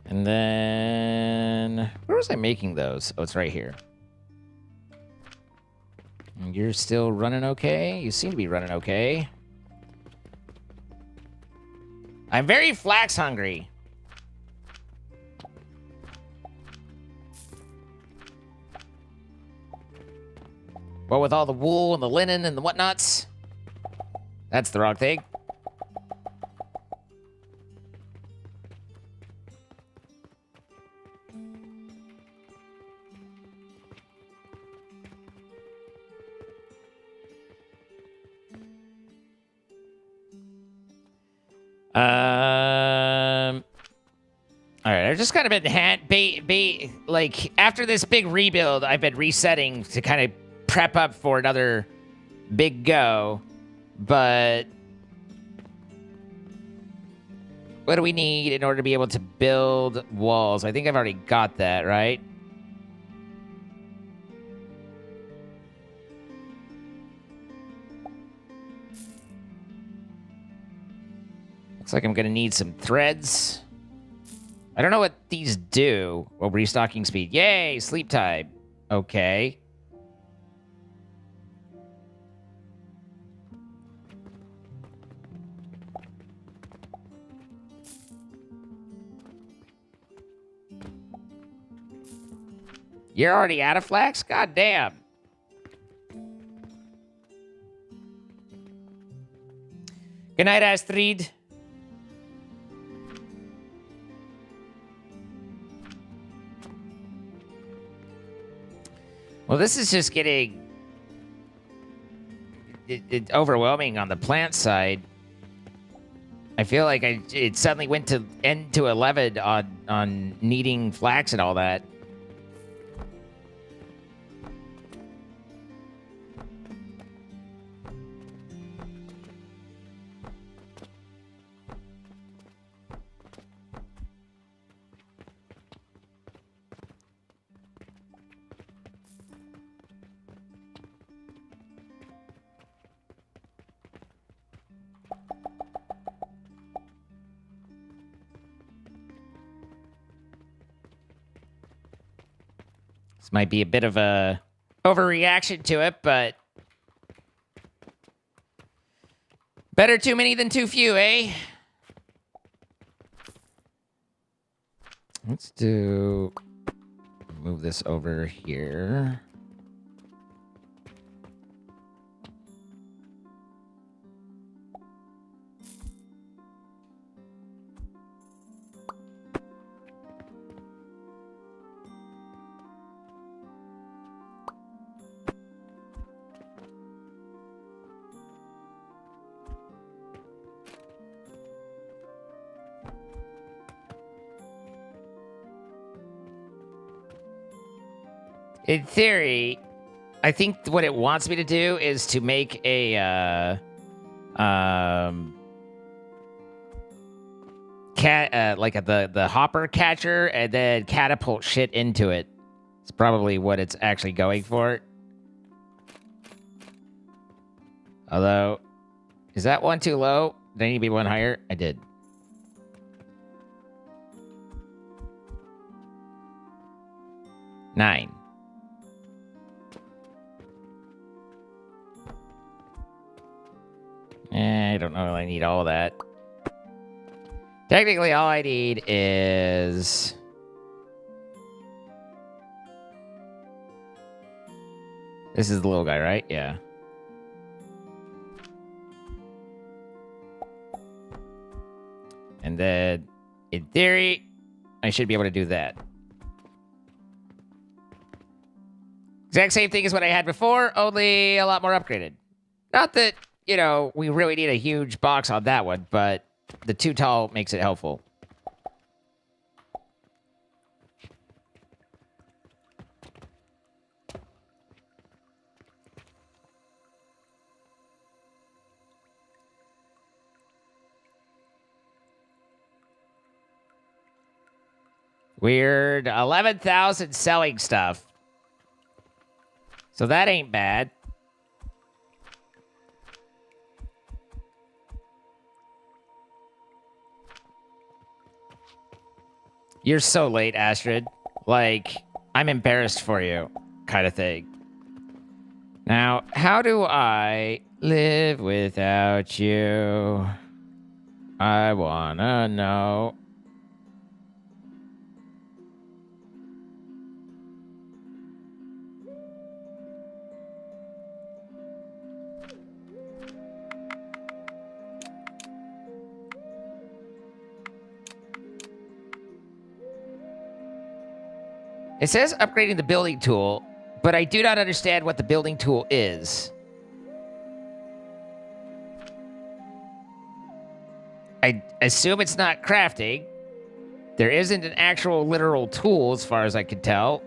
And then... where was I making those? Oh, it's right here. And you're still running okay? You seem to be running okay. I'm very flax hungry. Well, with all the wool and the linen and the whatnots. That's the wrong thing. All right, I've just kind of been like after this big rebuild, I've been resetting to kind of prep up for another big go, but what do we need in order to be able to build walls? I think I've already got that, right? Looks like I'm gonna need some threads. I don't know what these do. Oh, restocking speed. Yay, sleep time. Okay. You're already out of flax? God damn. Good night, Astrid. Well, this is just getting overwhelming on the plant side. I feel like it suddenly went to end to 11 on needing flax and all that. This might be a bit of a overreaction to it, but better too many than too few, eh? Let's move this over here. In theory, I think what it wants me to do is to make a the hopper catcher and then catapult shit into it. It's probably what it's actually going for. Although, is that one too low? Did I need to be one higher? I did. Nine. I don't know if I need all that. Technically, all I need is... This is the little guy, right? Yeah. And then, in theory, I should be able to do that. Exact same thing as what I had before, only a lot more upgraded. Not that... You know, we really need a huge box on that one, but the too tall makes it helpful. Weird. 11,000 selling stuff. So that ain't bad. You're so late, Astrid. Like, I'm embarrassed for you, kind of thing. Now, how do I live without you? I wanna know. It says upgrading the building tool, but I do not understand what the building tool is. I assume it's not crafting. There isn't an actual literal tool as far as I can tell.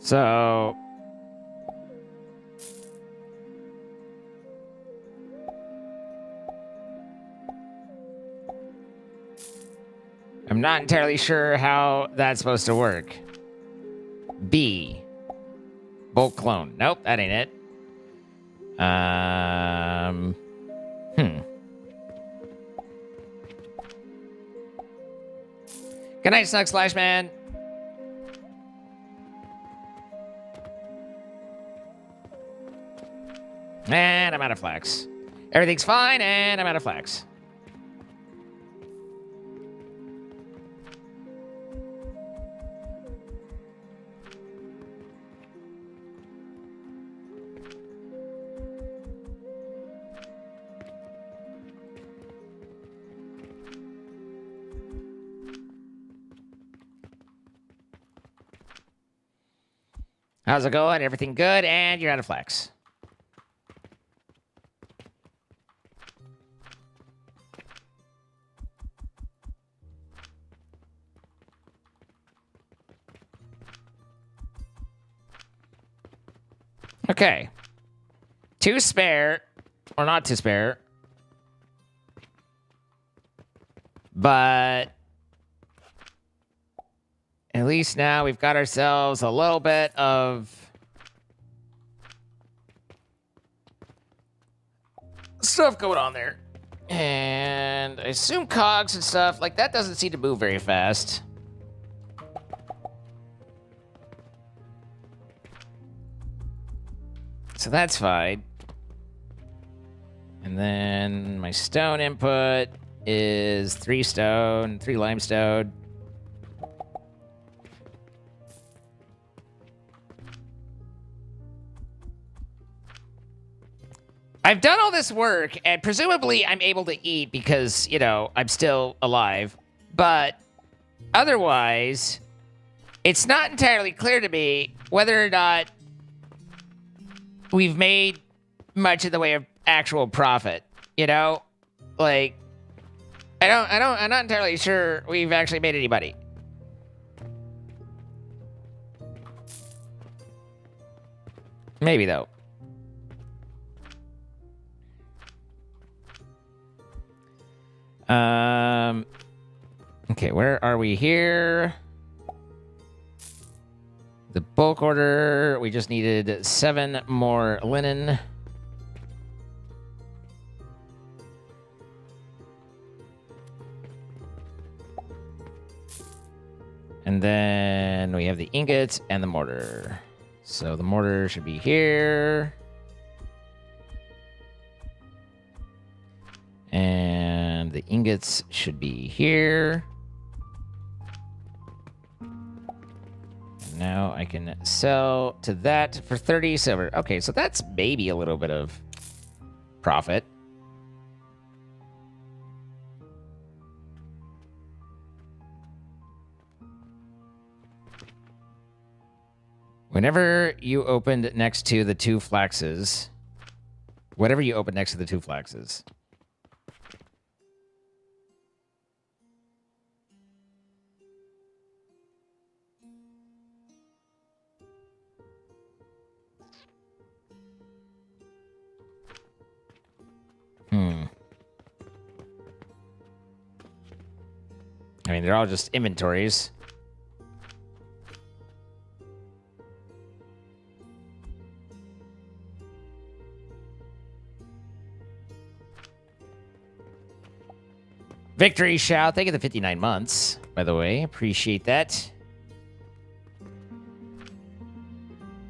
So... I'm not entirely sure how that's supposed to work. B. Bulk clone. Nope, that ain't it. Good night, Snug Slash Man. And I'm out of flax. Everything's fine, and I'm out of flax. How's it going? Everything good? And you're out of flax. Okay. 2 spare. Or not to spare. But at least now we've got ourselves a little bit of stuff going on there. And I assume cogs and stuff, like that doesn't seem to move very fast. So that's fine. And then my stone input is 3 stone, 3 limestone. I've done all this work, and presumably I'm able to eat because, you know, I'm still alive. But otherwise, it's not entirely clear to me whether or not we've made much in the way of actual profit. You know? Like, I'm not entirely sure we've actually made any money. Maybe, though. Okay, where are we here? The bulk order, we just needed 7 more linen. And then we have the ingots and the mortar. So the mortar should be here. And the ingots should be here. And now I can sell to that for 30 silver. Okay, so that's maybe a little bit of profit. Whenever you opened next to the 2 flaxes, whatever you open next to the 2 flaxes, I mean, they're all just inventories. Victory shout. Thank you for the 59 months, by the way. Appreciate that.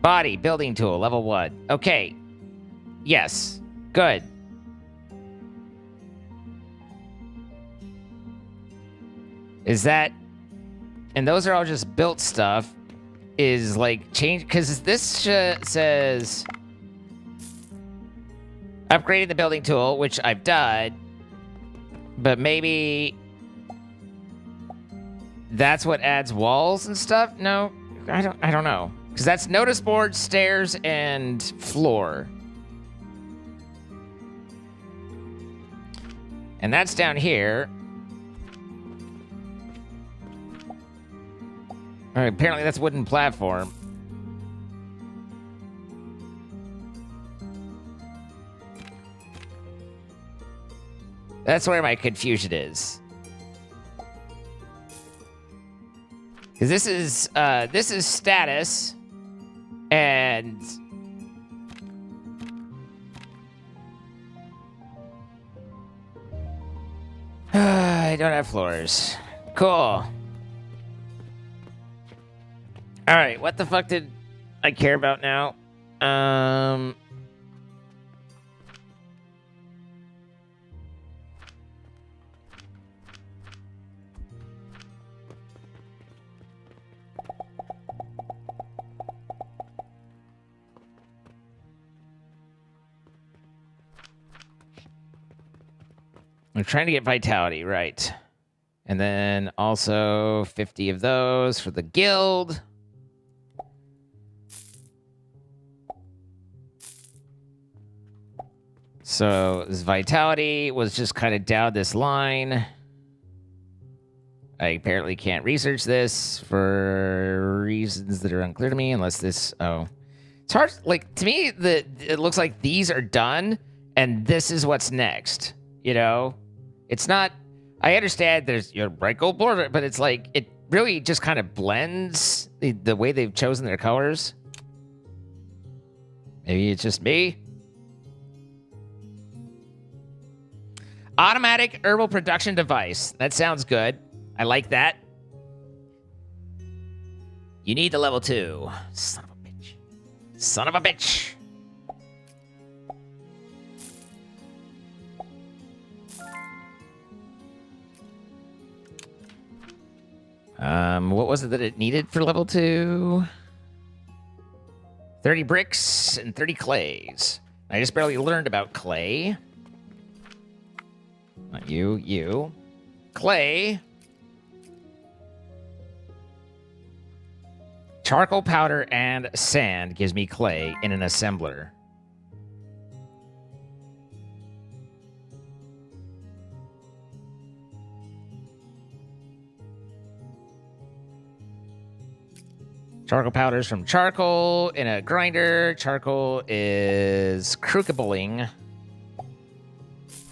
Body building tool, level 1. Okay. Yes. Good. Is that... And those are all just built stuff. Is like change... Because this says... Upgrading the building tool, which I've done. But maybe... That's what adds walls and stuff? No, I don't know. Because that's notice board, stairs, and floor. And that's down here. All right, apparently that's wooden platform. That's where my confusion is. Because this is status, and I don't have floors. Cool. All right, what the fuck did I care about now? I'm trying to get vitality, right. And then also 50 of those for the guild. So this vitality was just kind of down this line. I apparently can't research this for reasons that are unclear to me unless this... Oh. It's hard... Like, to me, it looks like these are done, and this is what's next. You know? It's not... I understand there's your bright gold border, but it's like... It really just kind of blends the way they've chosen their colors. Maybe it's just me. Automatic herbal production device. That sounds good. I like that. You need the level 2. Son of a bitch. Son of a bitch. What was it that it needed for level 2? 30 bricks and 30 clays. I just barely learned about clay. Not you, you. Clay. Charcoal powder and sand gives me clay in an assembler. Charcoal powders from charcoal in a grinder. Charcoal is crookabling.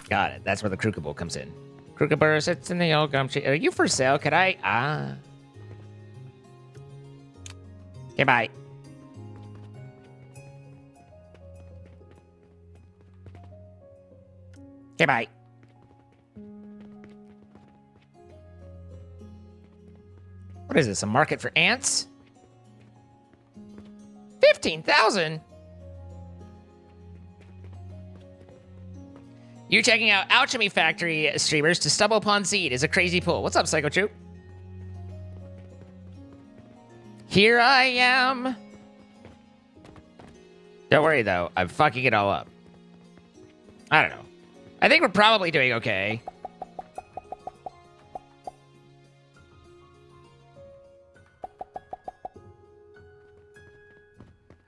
Got it. That's where the crookable comes in. Crookable sits in the old gum tree. Are you for sale? Could I? Ah. Okay, bye. Okay, bye. What is this? A market for ants? 15,000? You checking out Alchemy Factory streamers to stumble upon Seed is a crazy pull. What's up, Psycho Troop? Here I am. Don't worry, though. I'm fucking it all up. I don't know. I think we're probably doing okay.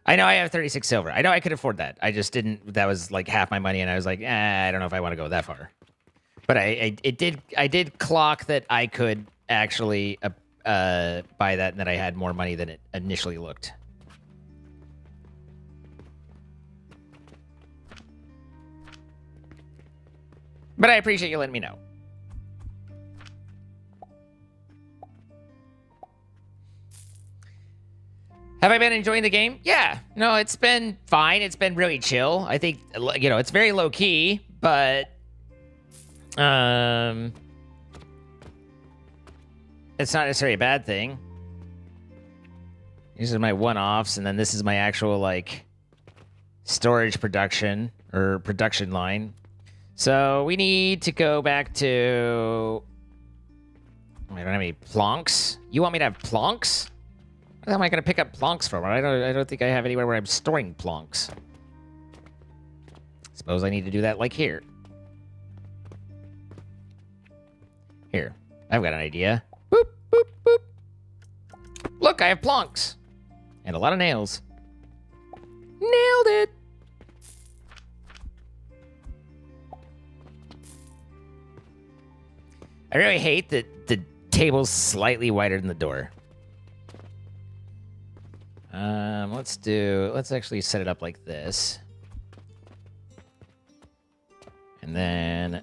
I know I have 36 silver. I know I could afford that. I just didn't. That was like half my money, and I was like, I don't know if I want to go that far. But I did clock that I could actually buy that, and that I had more money than it initially looked. But I appreciate you letting me know. Have I been enjoying the game? Yeah. No, it's been fine. It's been really chill. I think, you know, it's very low key, but it's not necessarily a bad thing. These are my one-offs, and then this is my actual, like, storage production, or production line. So we need to go back to... I don't have any plonks. You want me to have plonks? Where am I going to pick up plonks from? I don't think I have anywhere where I'm storing plonks. Suppose I need to do that like here. Here. I've got an idea. Boop, boop, boop. Look, I have plonks. And a lot of nails. Nailed it. I really hate that the table's slightly wider than the door. Let's actually set it up like this. And then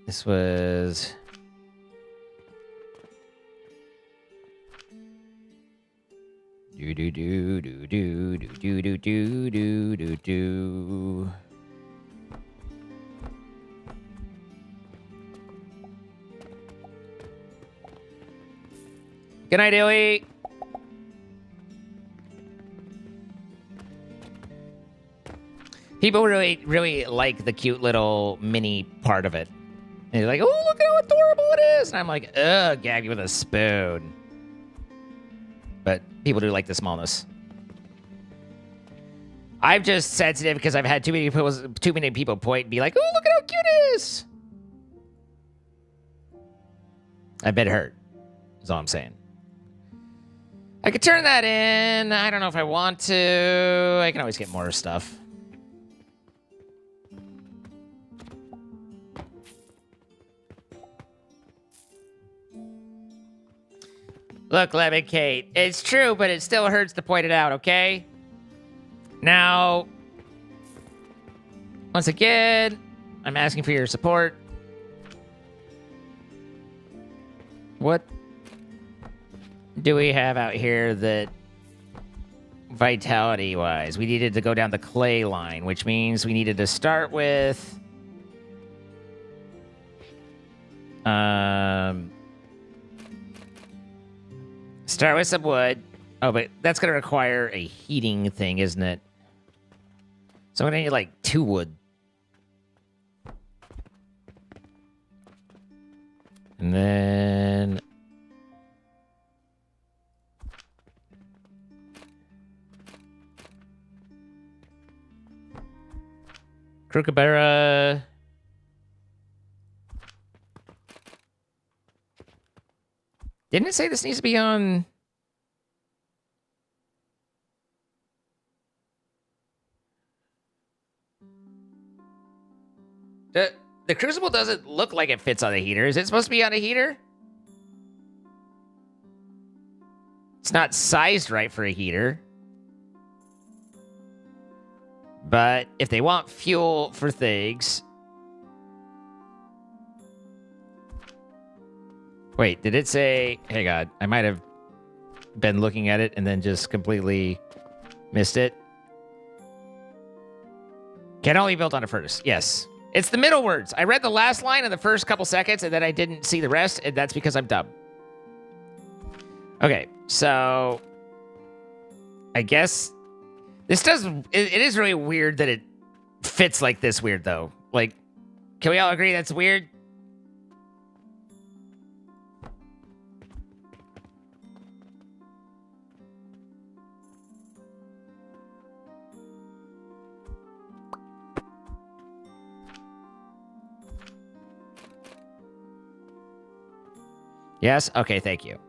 this was do do do do do do do do do do do. Good night, Illy. People really, really like the cute little mini part of it. And they're like, oh, look at how adorable it is. And I'm like, ugh, gag you with a spoon. But people do like the smallness. I'm just sensitive because I've had too many people point and be like, "Oh, look at how cute it is." I've been hurt. That's all I'm saying. I could turn that in. I don't know if I want to. I can always get more stuff. Look, Lemon Kate, it's true, but it still hurts to point it out, okay? Now, once again, I'm asking for your support. What do we have out here that vitality-wise? We needed to go down the clay line, which means we needed to start with... Start with some wood. Oh, but that's going to require a heating thing, isn't it? So I'm going to need, like, 2 wood. And then... Kookaburra. Didn't it say this needs to be on... The Crucible doesn't look like it fits on a heater. Is it supposed to be on a heater? It's not sized right for a heater. But if they want fuel for things... Wait, did it say... Hey, God, I might have been looking at it and then just completely missed it. Can only be built on a furnace. Yes. It's the middle words. I read the last line in the first couple seconds, and then I didn't see the rest, and that's because I'm dumb. Okay, so... I guess... This does... It is really weird that it fits like this weird, though. Like, can we all agree that's weird? Yes? Okay, thank you.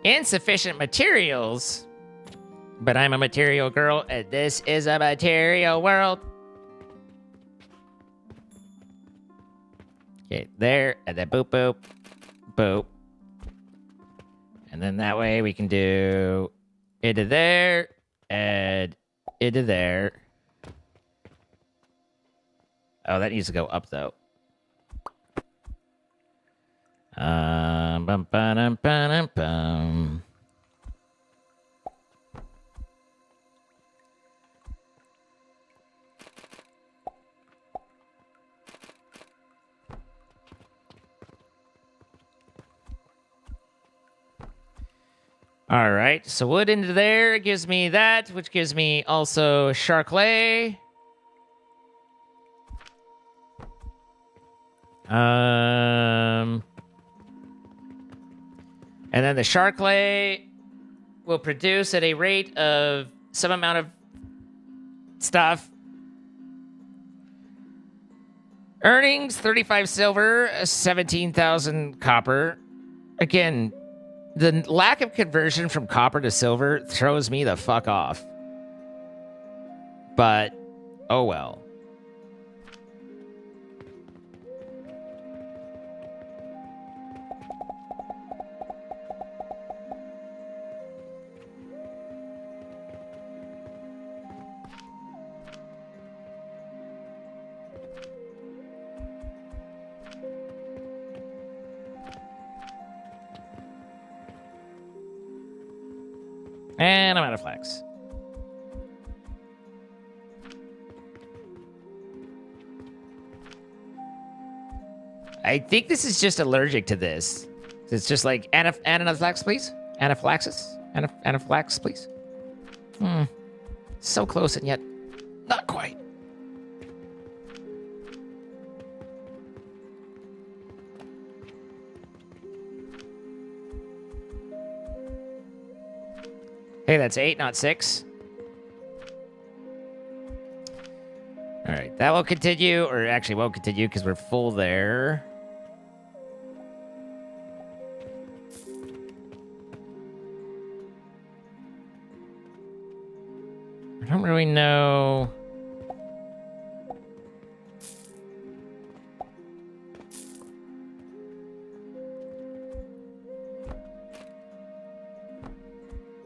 Insufficient materials. But I'm a material girl, and this is a material world. Okay, there, and then boop, boop, boop. And then that way we can do... into there, and into there. Oh, that needs to go up, though. Bum, ba-dum, ba-dum, bum. All right, so wood into there gives me that, which gives me also charclay. And then the charclay will produce at a rate of some amount of stuff. Earnings, 35 silver, 17,000 copper. Again, the lack of conversion from copper to silver throws me the fuck off. But, oh well. And I'm out of flax. I think this is just allergic to this. It's just like, anaphylaxis, please? Anaphylaxis? Anaphylaxis, please? So close and yet not quite. Hey, that's 8, not 6. All right, that will continue, or actually won't continue because we're full there. I don't really know.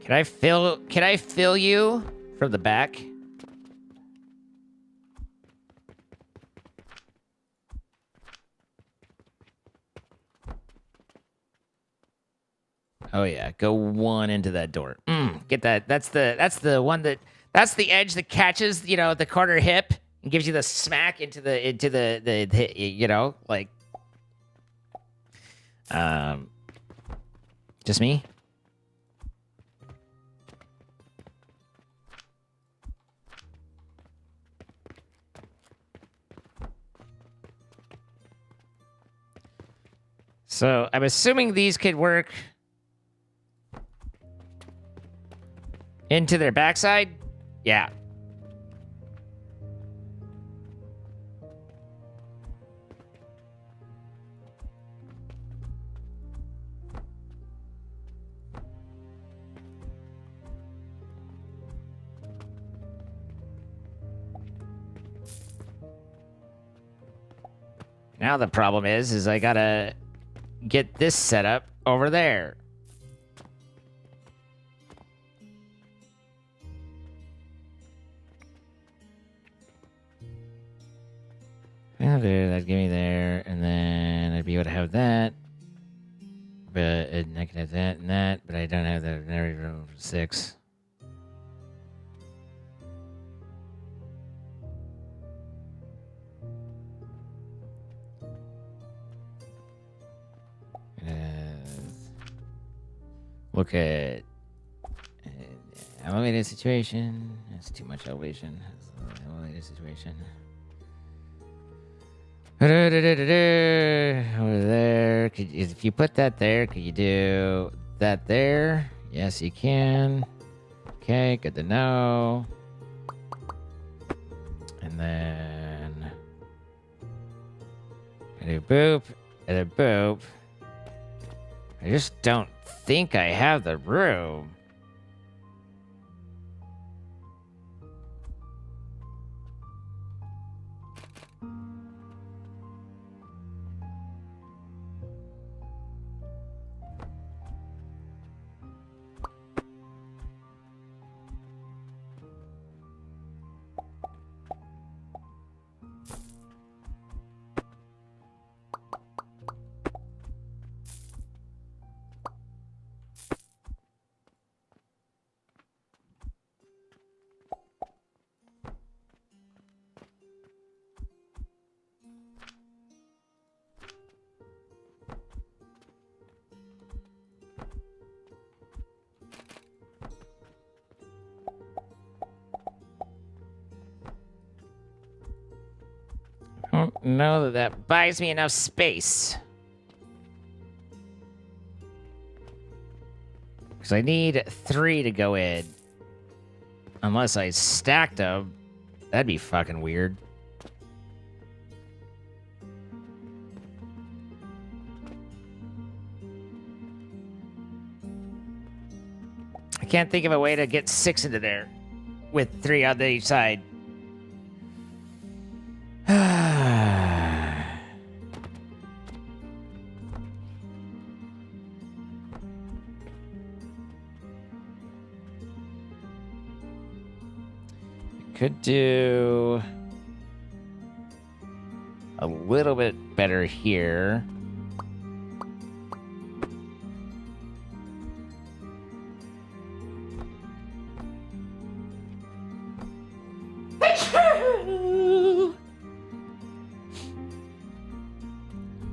Can I fill you from the back? Oh yeah, go one into that door. Get that. That's the one that's the edge that catches, you know, the corner hip and gives you the smack into the you know, like just me? So I'm assuming these could work into their backside? Yeah. Now the problem is I gotta get this set up over there. That'd give me there, and then I'd be able to have that. But and I can have that and that, but I don't have the room for 6. Look at elevated situation. That's too much elevation. Elevated situation. Over there. If you put that there, could you do that there? Yes, you can. Okay, good to know. And then I do boop, and a boop. I just don't think I have the room. I don't know that buys me enough space. Because I need 3 to go in. Unless I stacked them. That'd be fucking weird. I can't think of a way to get 6 into there. With 3 on each side. Could do a little bit better here.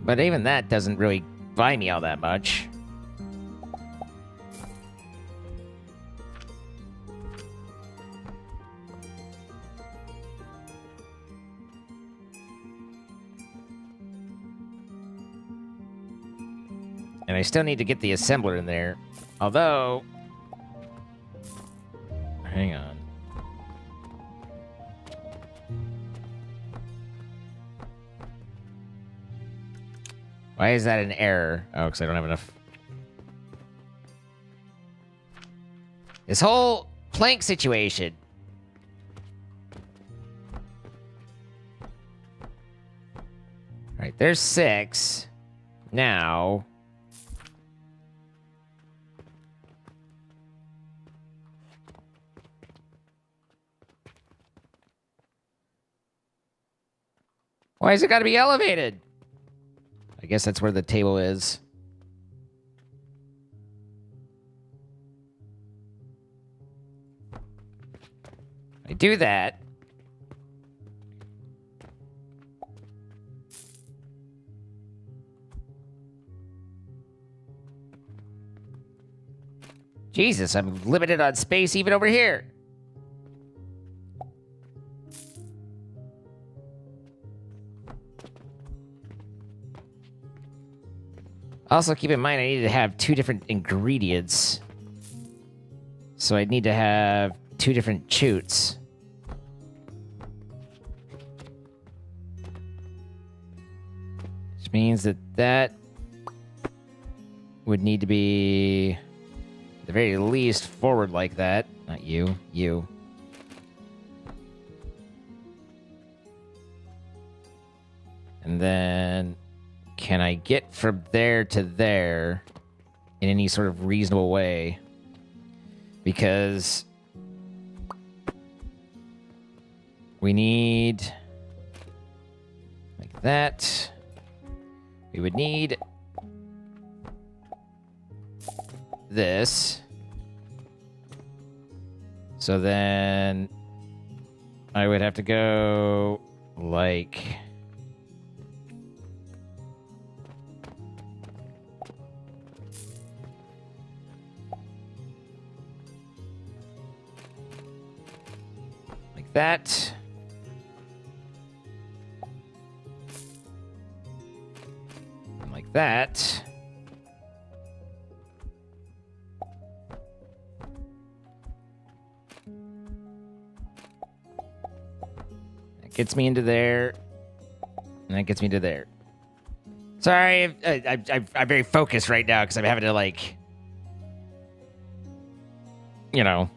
But even that doesn't really buy me all that much. And I still need to get the assembler in there. Although, Hang on. Why is that an error? Oh, because I don't have enough. This whole plank situation. All right, there's 6. Now. Why has it got to be elevated? I guess that's where the table is. I do that. Jesus, I'm limited on space even over here. Also, keep in mind I need to have 2 different ingredients. So I need to have 2 different chutes. Which means that that would need to be, at the very least, forward like that. Not you, you. And then, can I get from there to there in any sort of reasonable way? Because we need like that. We would need this. So then I would have to go like that. And like that. That gets me into there. And that gets me to there. Sorry, I'm very focused right now because I'm having to, like, you know,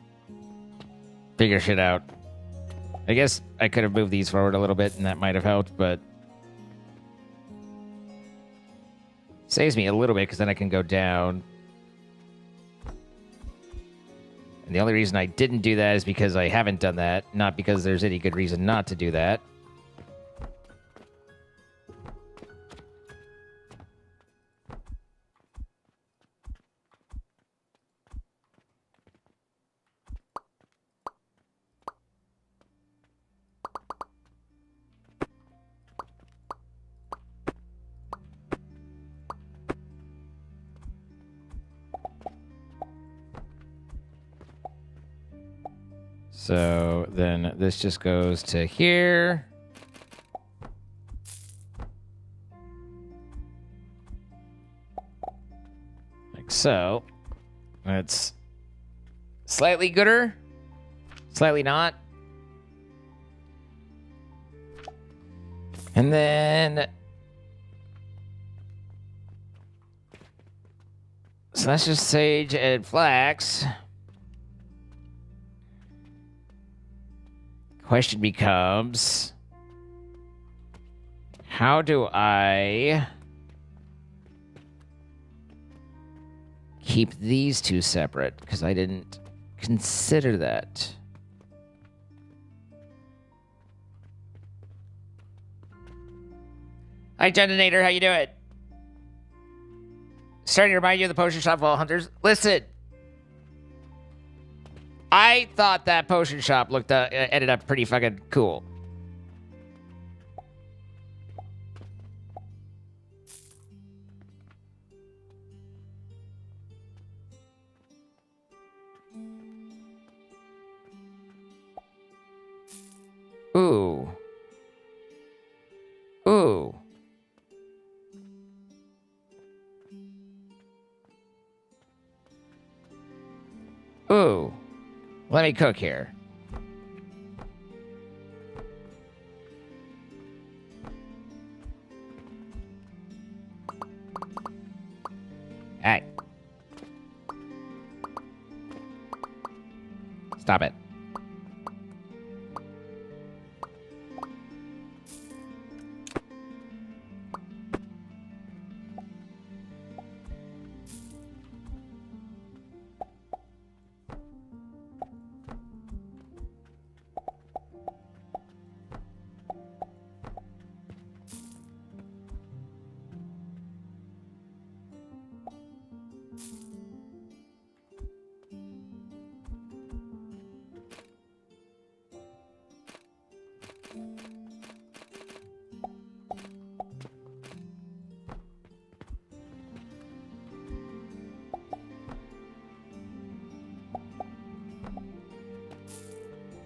figure shit out. I guess I could have moved these forward a little bit, and that might have helped, but saves me a little bit because then I can go down. And the only reason I didn't do that is because I haven't done that, not because there's any good reason not to do that. So then this just goes to here. Like so. That's slightly gooder, slightly not. And then so that's just sage and flax. Question becomes, how do I keep these 2 separate? Because I didn't consider that. Hi, Detonator. How you doing? Starting to remind you of the potion shop Vault Hunters. Listen. I thought that potion shop looked ended up pretty fucking cool. Ooh. Ooh. Ooh. Let me cook here. Hey. Stop it.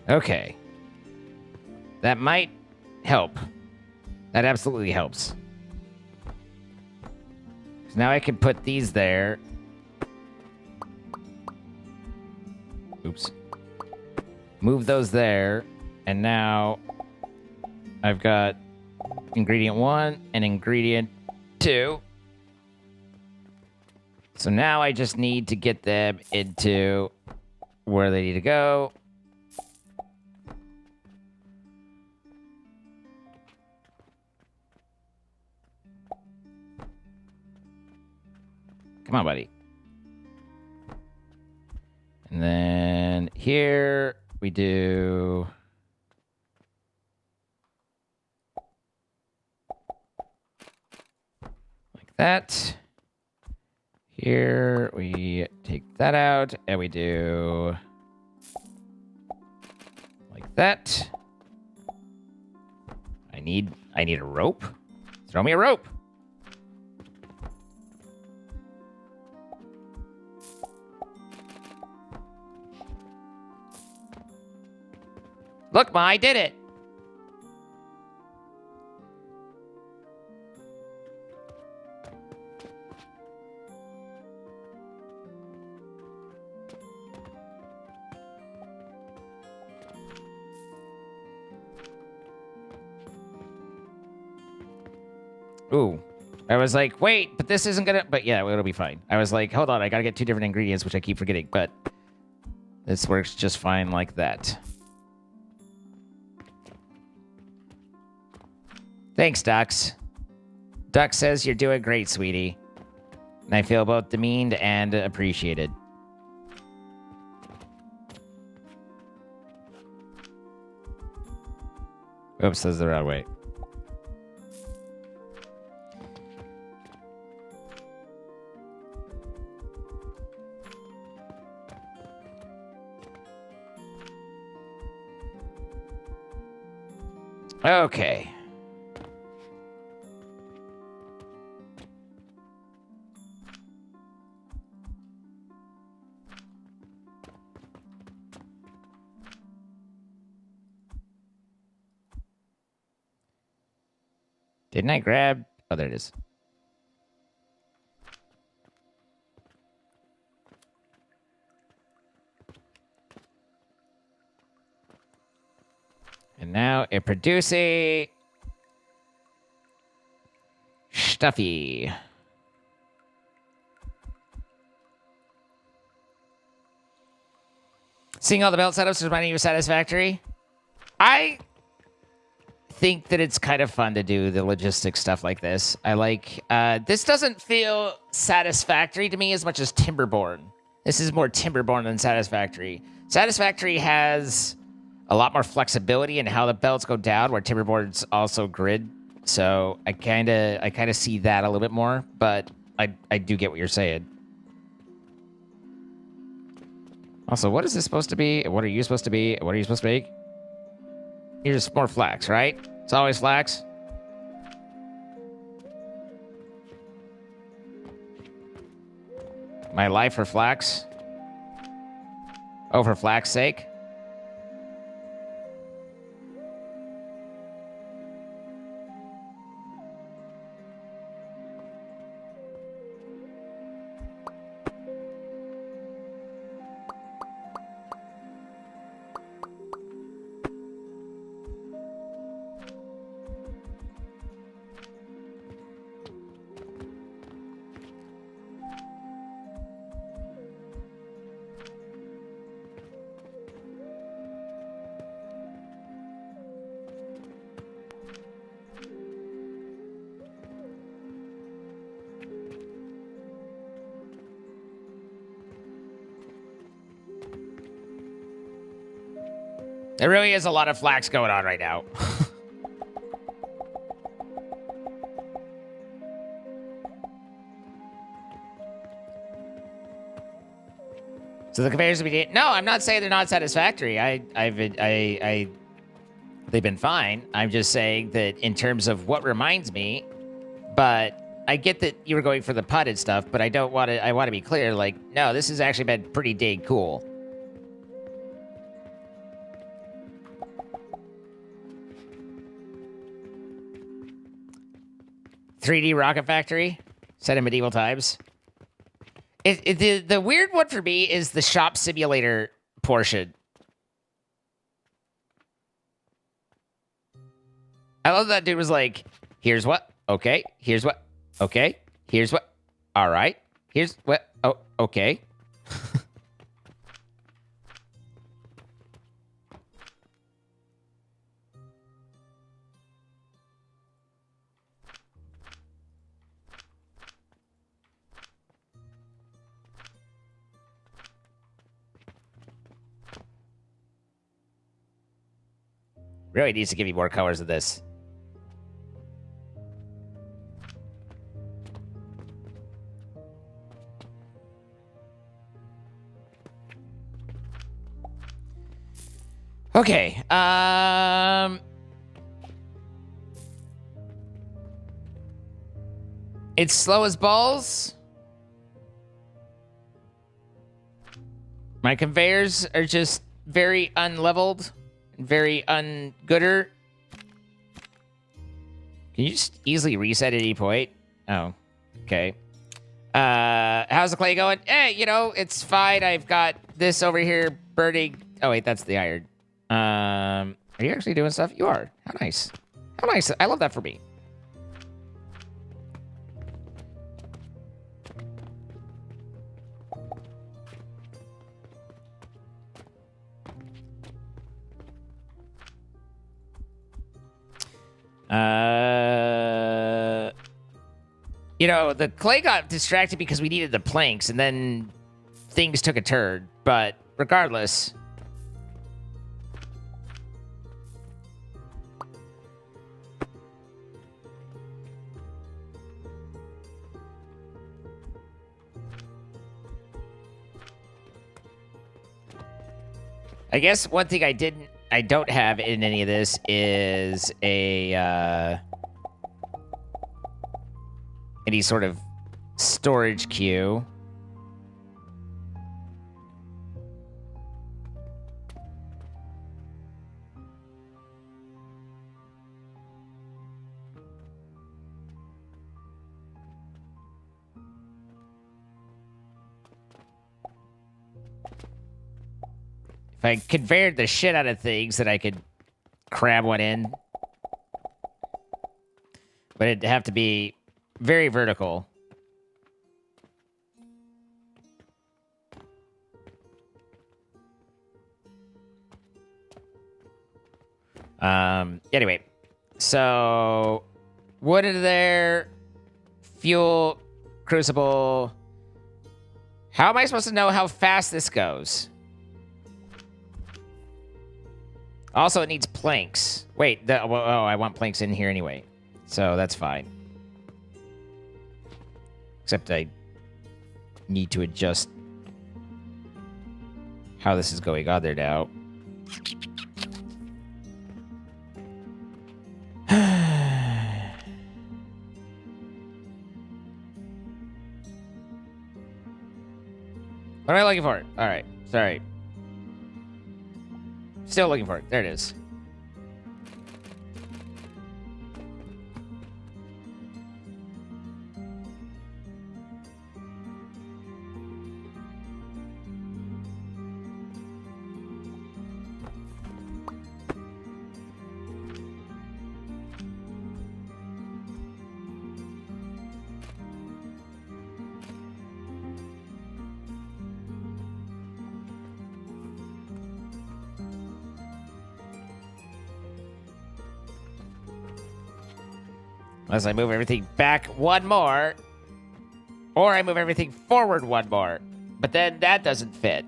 Okay. That might help. That absolutely helps. 'Cause now I can put these there. Oops. Move those there. And now I've got ingredient 1 and ingredient 2. So now I just need to get them into where they need to go. Come on, buddy. And then here we do... like that. Here we take that out and we do... like that. I need a rope. Throw me a rope. Look, Ma, I did it. Ooh. I was like, wait, but this isn't gonna... but yeah, it'll be fine. I was like, hold on, I gotta get 2 different ingredients, which I keep forgetting, but this works just fine like that. Thanks, Dux. Dux says you're doing great, sweetie. And I feel both demeaned and appreciated. Oops, that's the wrong way. Okay. Didn't I grab... oh, there it is. And now it producing... stuffy. Seeing all the belt setups is reminding you of Satisfactory? I think that it's kind of fun to do the logistics stuff like this. I like... this doesn't feel Satisfactory to me as much as Timberborn. This is more Timberborn than Satisfactory. Satisfactory has a lot more flexibility in how the belts go down, where Timberborn's also grid. So I kind of see that a little bit more, but I do get what you're saying. Also, what is this supposed to be? What are you supposed to be? What are you supposed to make? You're just more flax, right? It's always flax. My life for flax? Oh, for flax's sake? There really is a lot of flax going on right now. So the conveyors we did. No, I'm not saying they're not satisfactory. They've been fine. I'm just saying that in terms of what reminds me, but I get that you were going for the putted stuff, but I don't want to. I want to be clear. Like, no, this has actually been pretty dang cool. "3D Rocket Factory," set in medieval times. The weird one for me is the shop simulator portion. I love that dude was like, here's what, okay, here's what, okay, here's what, all right, here's what, oh, okay. Really needs to give you more colors of this. Okay. It's slow as balls. My conveyors are just very unleveled. Very ungooder. Can you just easily reset at any point? Oh, okay. How's the clay going? You know, it's fine. I've got this over here burning. Oh, wait, that's the iron. Are you actually doing stuff? You are. How nice. How nice. I love that for me. You know, the clay got distracted because we needed the planks, and then things took a turn. But regardless, I guess one thing I don't have in any of this is any sort of storage queue. If I conveyed the shit out of things, that I could cram one in. But it'd have to be very vertical. Anyway, so wood in there, fuel, crucible. How am I supposed to know how fast this goes? Also, it needs planks. Wait, oh, I want planks in here anyway, so that's fine. Except I need to adjust how this is going on there now. What am I looking for? All right, sorry. Still looking for it. There it is. Unless I move everything back one more. Or I move everything forward one more. But then that doesn't fit.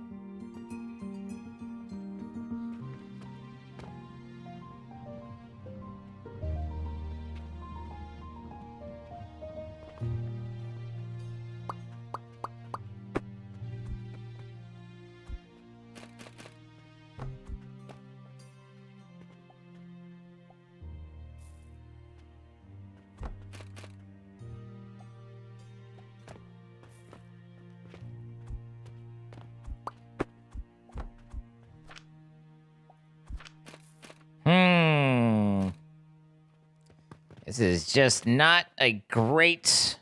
This is just not a great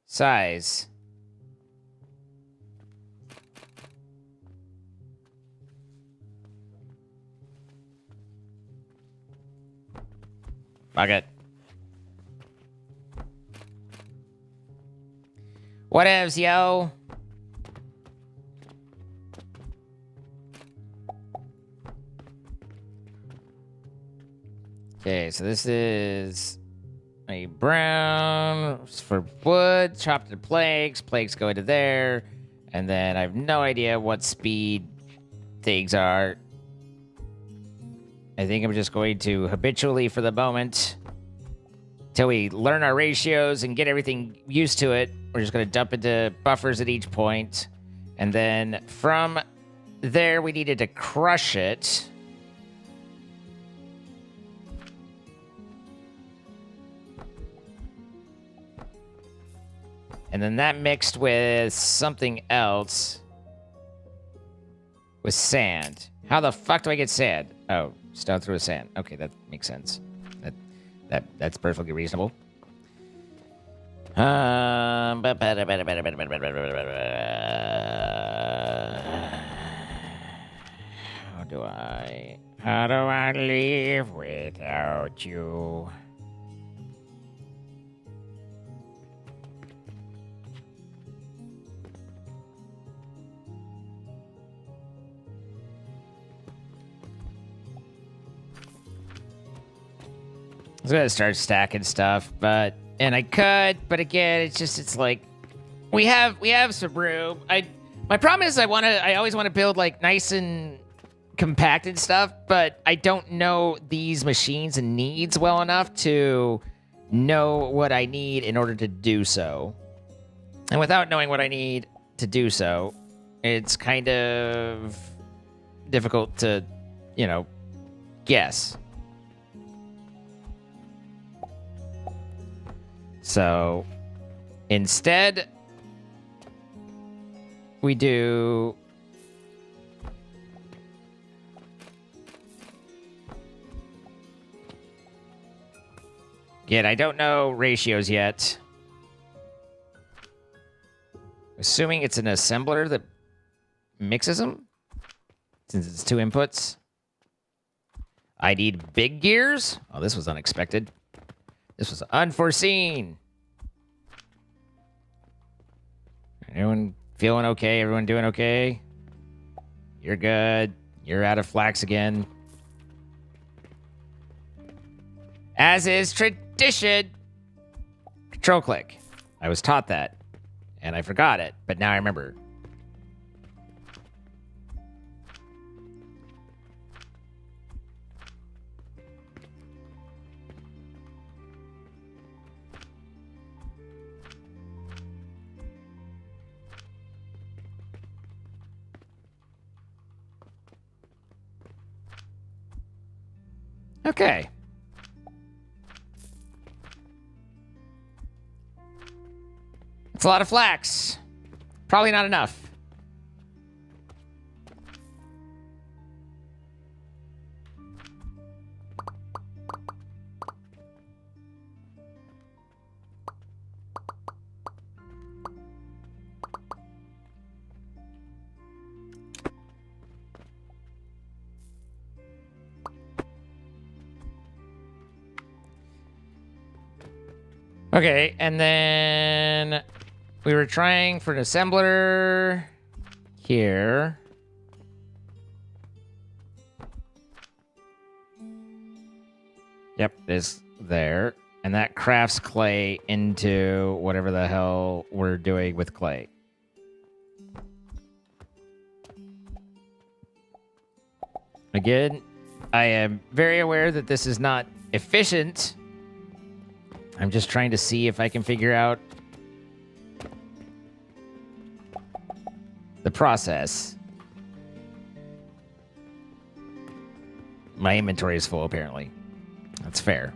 size. Fuck it. Whatevs, yo. Okay, so this is a brown for wood, chopped into planks. Planks go into there. And then I have no idea what speed things are. I think I'm just going to habitually for the moment, till we learn our ratios and get everything used to it, we're just going to dump into buffers at each point. And then from there, we needed to crush it. And then that mixed with something else. With sand. How the fuck do I get sand? Oh, stone through a sand. Okay, that makes sense. That's perfectly reasonable. How do I live without you? I was gonna start stacking stuff, and I could, but again, it's like we have some room. My problem is I always want to build like nice and compacted stuff, but I don't know these machines and needs well enough to know what I need in order to do so. And without knowing what I need to do so, it's kind of difficult to, guess. So instead, we do again, I don't know ratios yet. Assuming it's an assembler that mixes them, since it's 2 inputs. I need big gears. Oh, this was unexpected. This was unforeseen. Everyone feeling okay? Everyone doing okay? You're good. You're out of flax again. As is tradition. Control click. I was taught that. And I forgot it, but now I remember. Okay. It's a lot of flax. Probably not enough. Okay, and then we were trying for an assembler here. Yep, it is there. And that crafts clay into whatever the hell we're doing with clay. Again, I am very aware that this is not efficient. I'm just trying to see if I can figure out the process. My inventory is full, apparently. That's fair.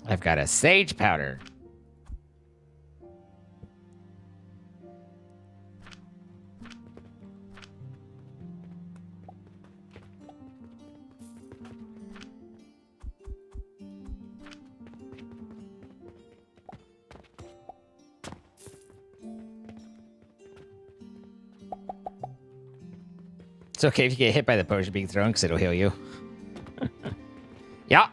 I've got a sage powder. It's okay if you get hit by the potion being thrown, because it'll heal you. Yeah.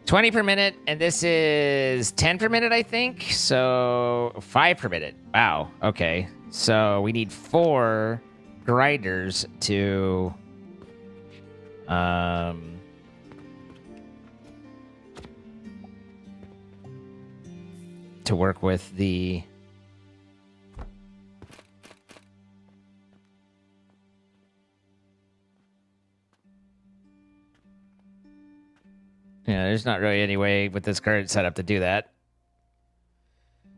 $20 per minute, and this is 10 per minute, I think. So 5 per minute. Wow. Okay. So we need 4 grinders to work with the yeah, there's not really any way with this current setup to do that.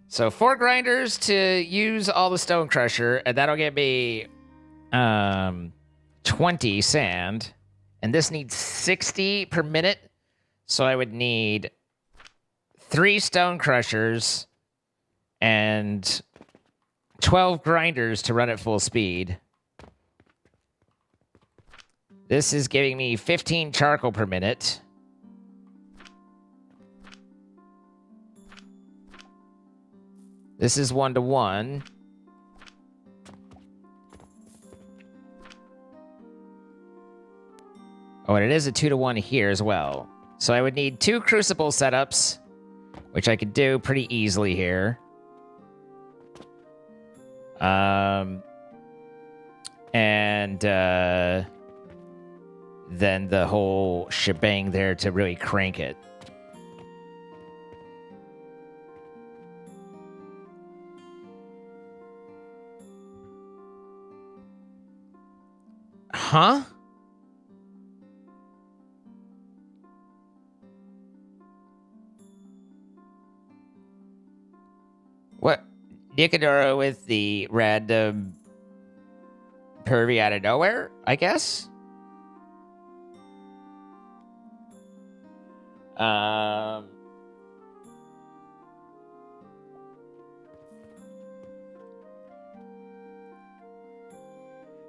So 4 grinders to use all the stone crusher, and that'll get me 20 sand. And this needs 60 per minute. So I would need 3 stone crushers and 12 grinders to run at full speed. This is giving me 15 charcoal per minute. This is 1-to-1. Oh, and it is a 2-to-1 here as well. So I would need 2 crucible setups, which I could do pretty easily here. And then the whole shebang there to really crank it. Huh? What? Nicodora with the random pervy out of nowhere, I guess?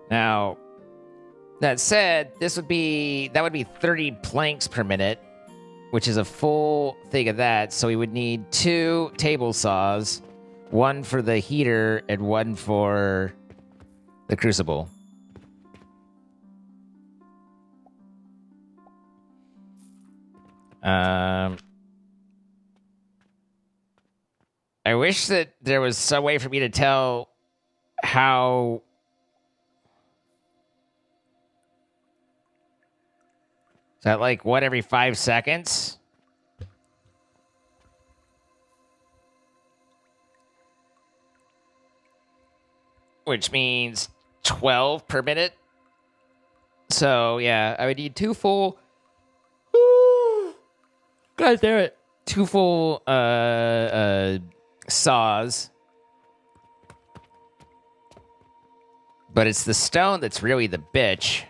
Now, that said, that would be 30 planks per minute, which is a full thing of that. So we would need 2 table saws, 1 for the heater and 1 for the crucible. I wish that there was some way for me to tell how. Is that like 1 every 5 seconds? Which means 12 per minute. So, yeah, I would need 2 full. God damn it. 2 full saws. But it's the stone that's really the bitch.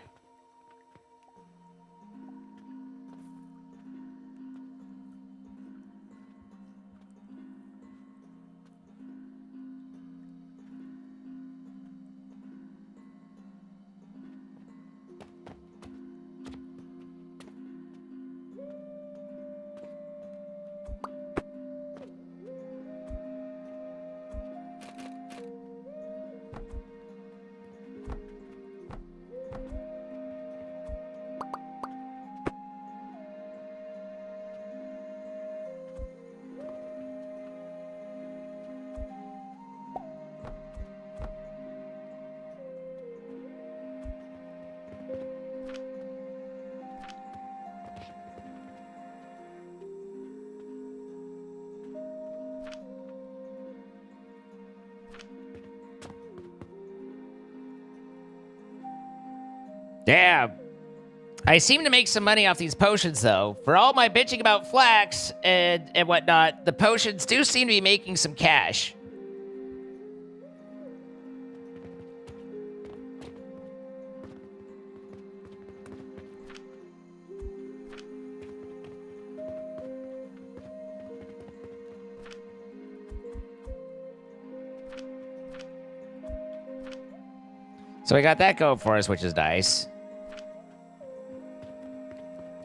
Damn. I seem to make some money off these potions, though. For all my bitching about flax and whatnot, the potions do seem to be making some cash. So we got that going for us, which is nice.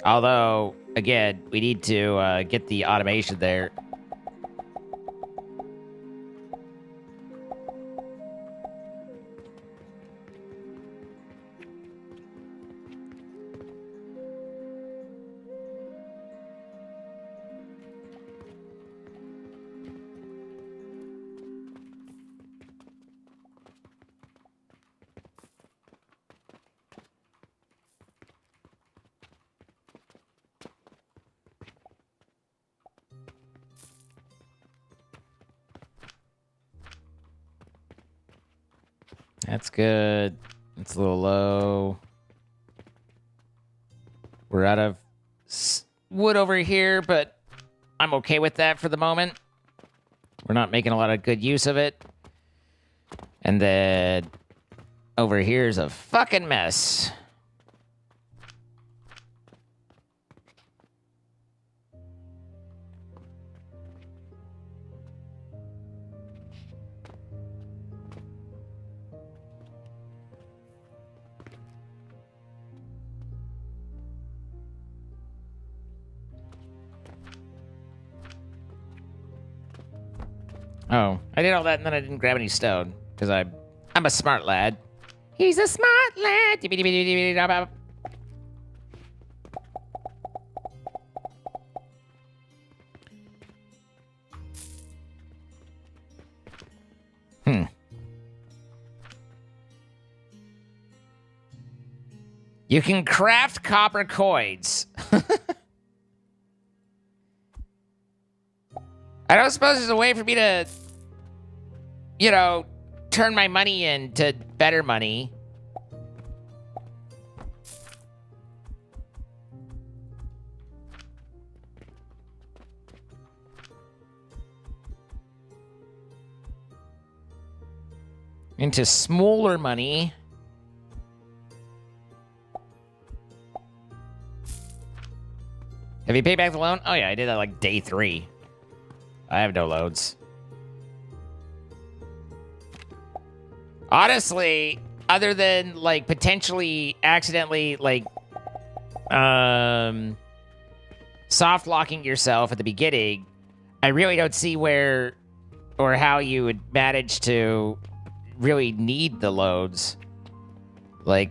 Although, again, we need to get the automation there. That's good. It's a little low. We're out of wood over here, but I'm okay with that for the moment. We're not making a lot of good use of it. And then over here is a fucking mess. Oh, I did all that and then I didn't grab any stone because I'm a smart lad. He's a smart lad. You can craft copper coins. I don't suppose there's a way for me to, you know, turn my money into better money. Into smaller money. Have you paid back the loan? Oh yeah, I did that like day 3. I have no loans. Honestly, other than like potentially accidentally like soft locking yourself at the beginning, I really don't see where or how you would manage to really need the loans. Like,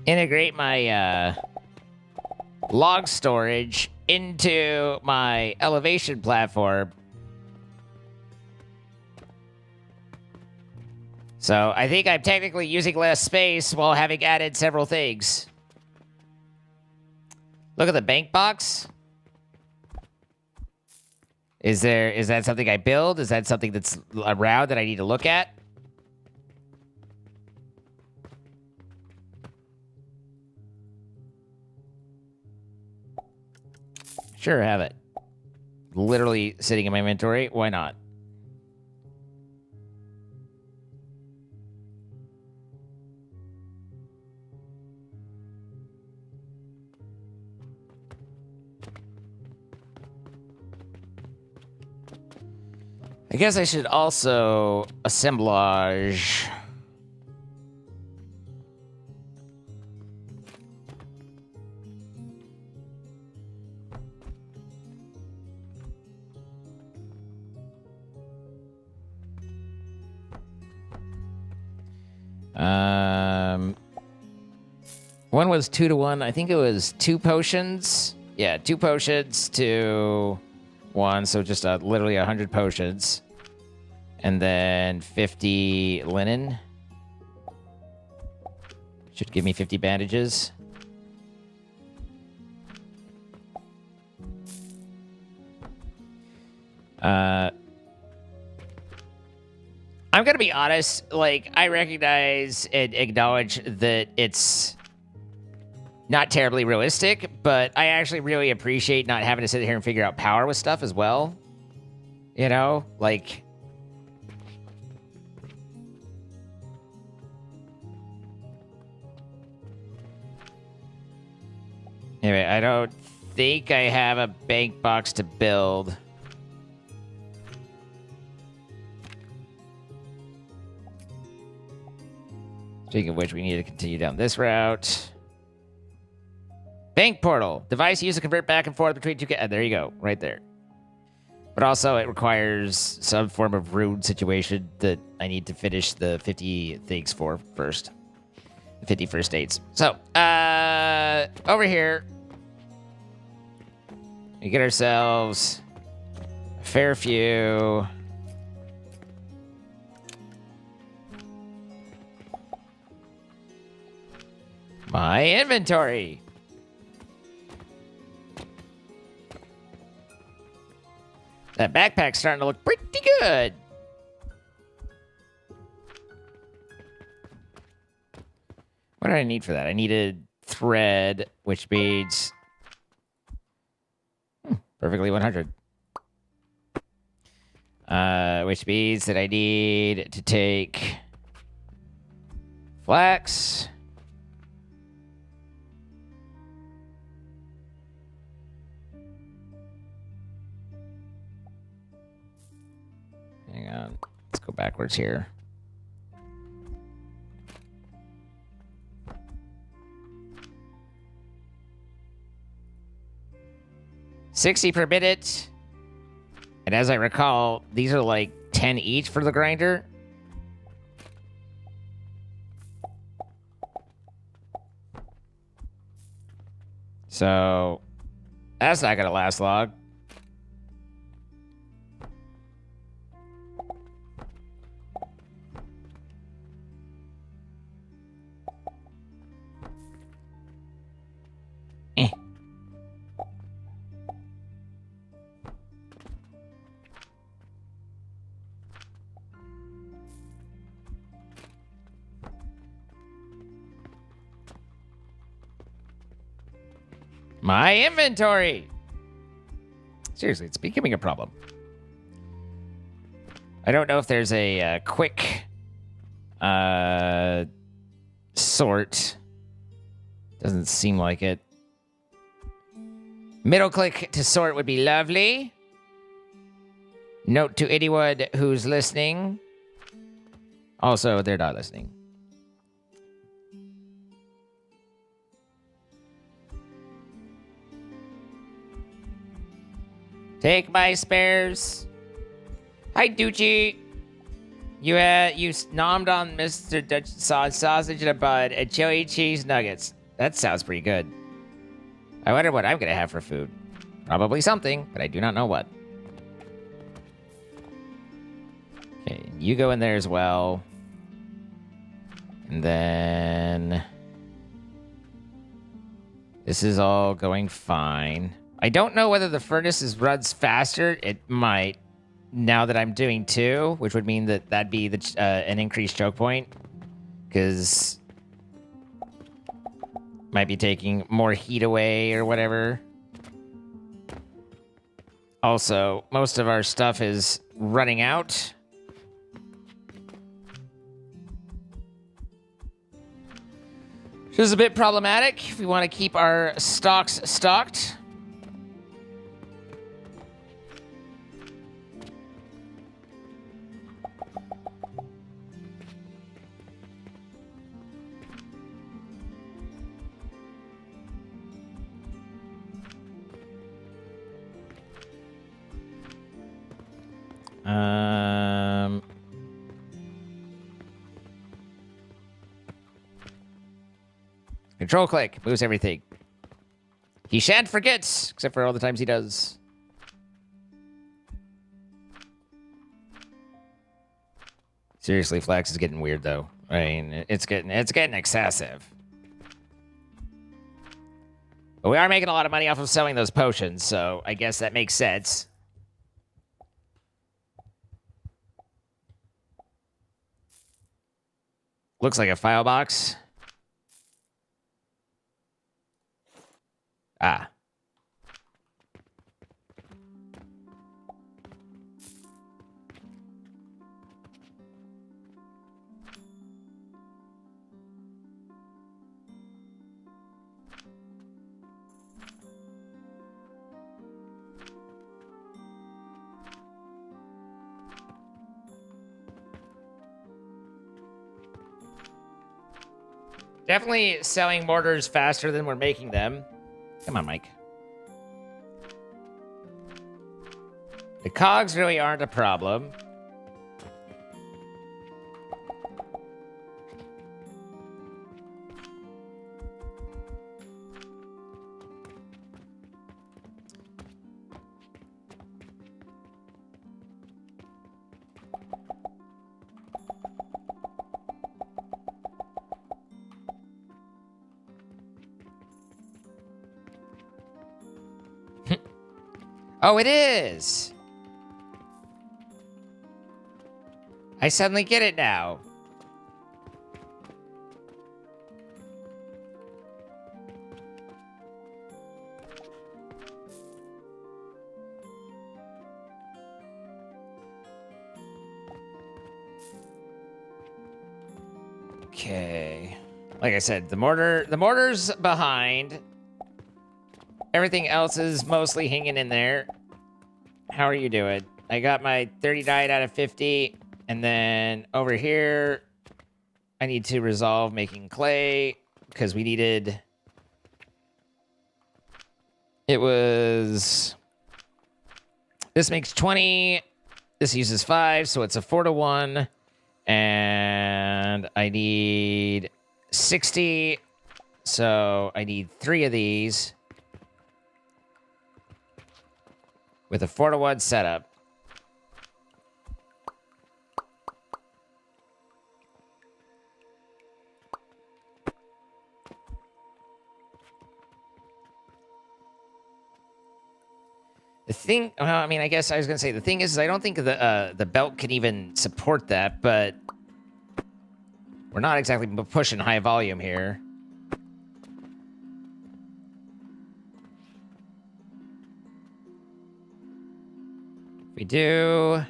integrate my log storage into my elevation platform. So I think I'm technically using less space while having added several things. Look at the bank box. Is that something I build? Is that something that's around that I need to look at? Sure, have it. Literally sitting in my inventory. Why not? I guess I should also assemblage. One was 2-to-1. I think it was 2 potions. Yeah, 2 potions to 1, so just literally 100 potions. And then 50 linen. Should give me 50 bandages. I'm gonna be honest, like, I recognize and acknowledge that it's not terribly realistic, but I actually really appreciate not having to sit here and figure out power with stuff as well. You know, like... Anyway, I don't think I have a bank box to build. Speaking of which, we need to continue down this route. Bank portal. Device used to convert back and forth between 2... there you go. Right there. But also, it requires some form of rune situation that I need to finish the 50 things for first. The 50 first dates. So, over here, we get ourselves a fair few... my inventory. That backpack's starting to look pretty good. What do I need for that? I needed thread, which means perfectly 100. Which means that I need to take flax. Hang on. Let's go backwards here. $60 per minute. And as I recall, these are like 10 each for the grinder. So that's not gonna last long. My inventory! Seriously, it's becoming a problem. I don't know if there's a quick sort. Doesn't seem like it. Middle click to sort would be lovely. Note to anyone who's listening. Also, they're not listening. Take my spares. Hi, Doochie. You nommed on Mr. Dutch sausage in a bun and chili cheese nuggets. That sounds pretty good. I wonder what I'm gonna have for food. Probably something, but I do not know what. Okay, you go in there as well. And then... this is all going fine. I don't know whether the furnace runs faster. It might. Now that I'm doing 2, which would mean that that'd be an increased choke point. Because... might be taking more heat away or whatever. Also, most of our stuff is running out. Which is a bit problematic if we want to keep our stocks stocked. Control click moves everything. He shan't forget, except for all the times he does. Seriously, Flex is getting weird though. I mean, it's getting excessive. But we are making a lot of money off of selling those potions, so I guess that makes sense. Looks like a file box. Ah. Definitely selling mortars faster than we're making them. Come on, Mike. The cogs really aren't a problem. Oh, it is! I suddenly get it now. Okay. Like I said, the mortar's behind. Everything else is mostly hanging in there. How are you doing? I got my 39 out of 50. And then over here, I need to resolve making clay because we needed... It was... This makes 20. This uses 5, so it's a 4-to-1. And I need 60. So I need 3 of these. With a 4-to-1 setup. The thing, well, I mean, I guess I was gonna say the thing is I don't think the belt can even support that, but we're not exactly pushing high volume here. We do.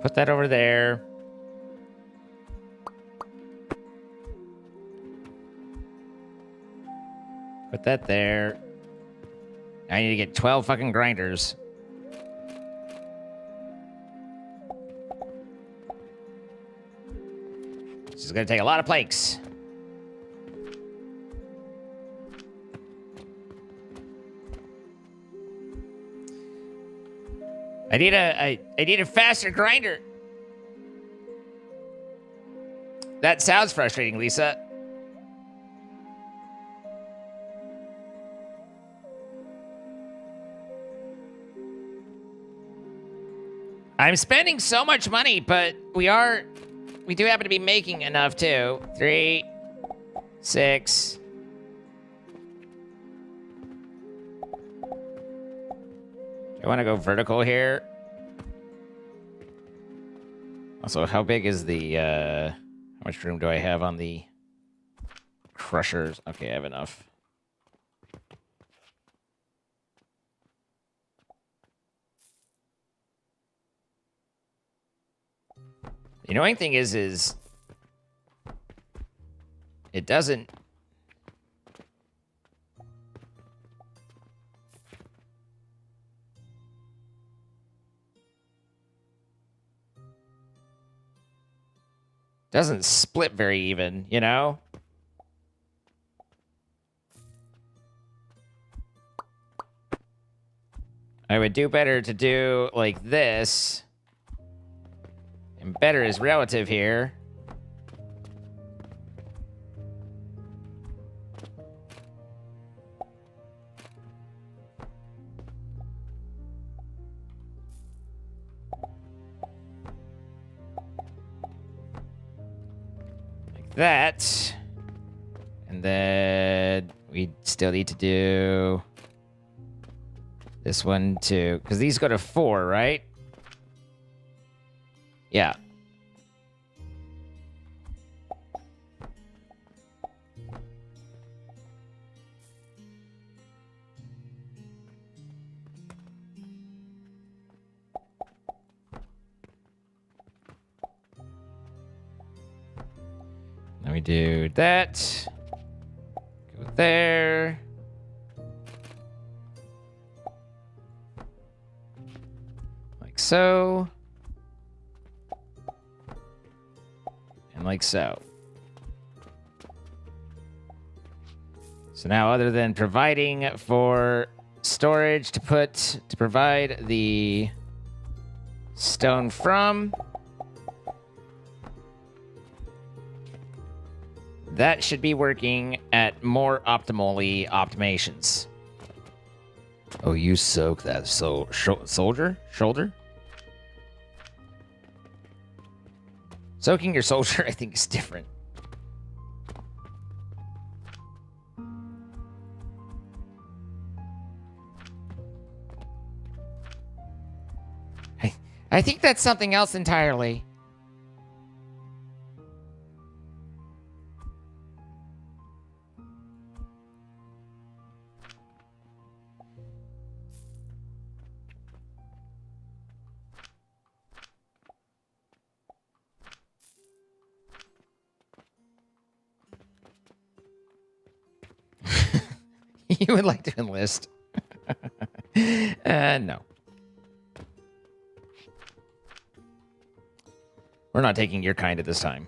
Put that over there. Put that there. I need to get 12 fucking grinders. This is gonna take a lot of planks. I need a faster grinder. That sounds frustrating, Lisa. I'm spending so much money, but we do happen to be making enough too. 3, 6. I want to go vertical here. Also, how big is the, how much room do I have on the crushers? Okay, I have enough. The annoying thing is it doesn't. Doesn't split very even, you know? I would do better to do like this. And better is relative here. Like that. And then we still need to do this one too. Because these go to 4, right? Yeah. Then we do that. Go there. Like so. And like so. So now, other than providing for storage to provide the stone from, that should be working at more optimations. Oh, you soak that shoulder? Soaking your soldier, I think, is different. I think that's something else entirely. You would like to enlist? No. We're not taking your kind at this time.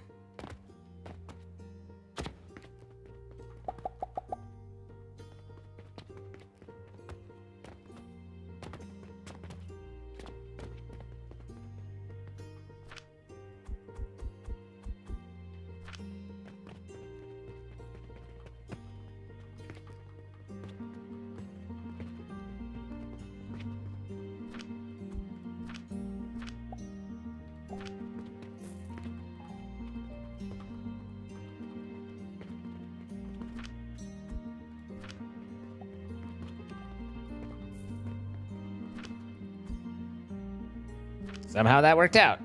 Somehow that worked out.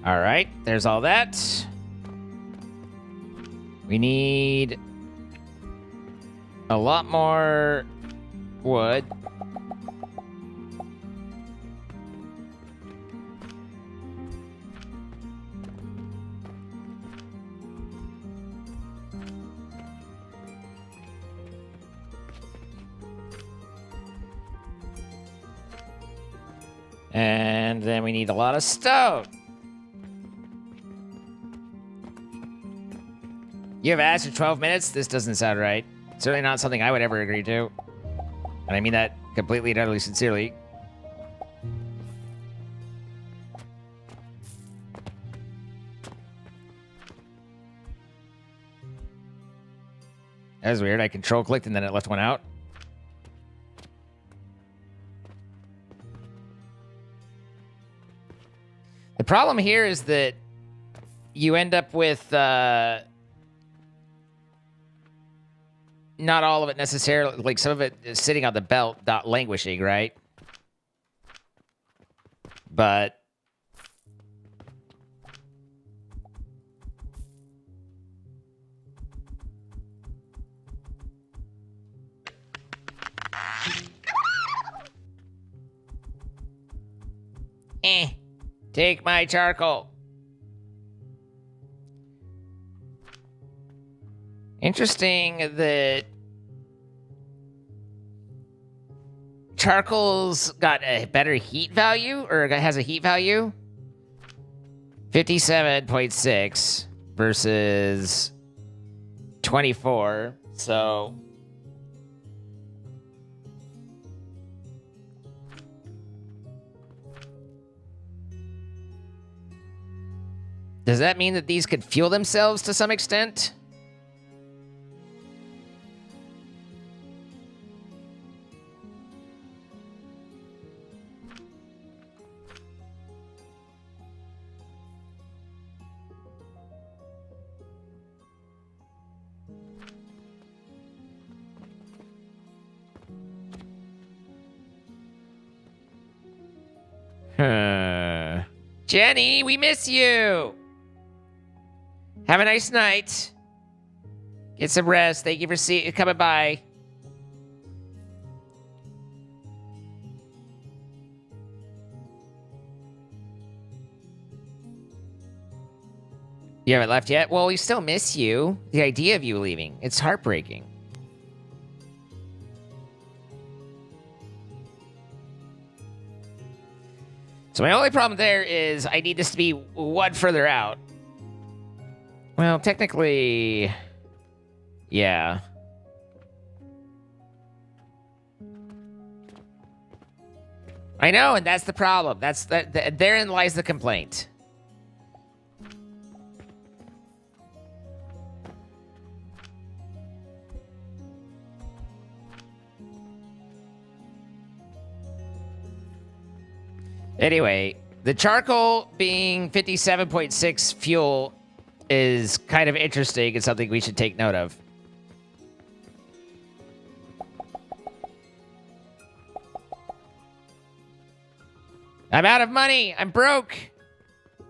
All right, there's all that. We need a lot more wood. And then we need a lot of stone. You have asked for 12 minutes? This doesn't sound right. Certainly not something I would ever agree to. And I mean that completely and utterly sincerely. That was weird. I control clicked and then it left one out. The problem here is that you end up with not all of it necessarily, like some of it is sitting on the belt, not languishing, right? But Take my charcoal. Interesting that charcoal's got a better heat value, or has a heat value. 57.6 versus 24. So does that mean that these could fuel themselves to some extent? Jenny, we miss you. Have a nice night. Get some rest. Thank you for coming by. You haven't left yet? Well, we still miss you. The idea of you leaving. It's heartbreaking. So my only problem there is I need this to be one further out. Well, technically, yeah. I know, and that's the problem. Therein lies the complaint. Anyway, the charcoal being 57.6 fuel is kind of interesting and something we should take note of. I'm out of money. I'm broke.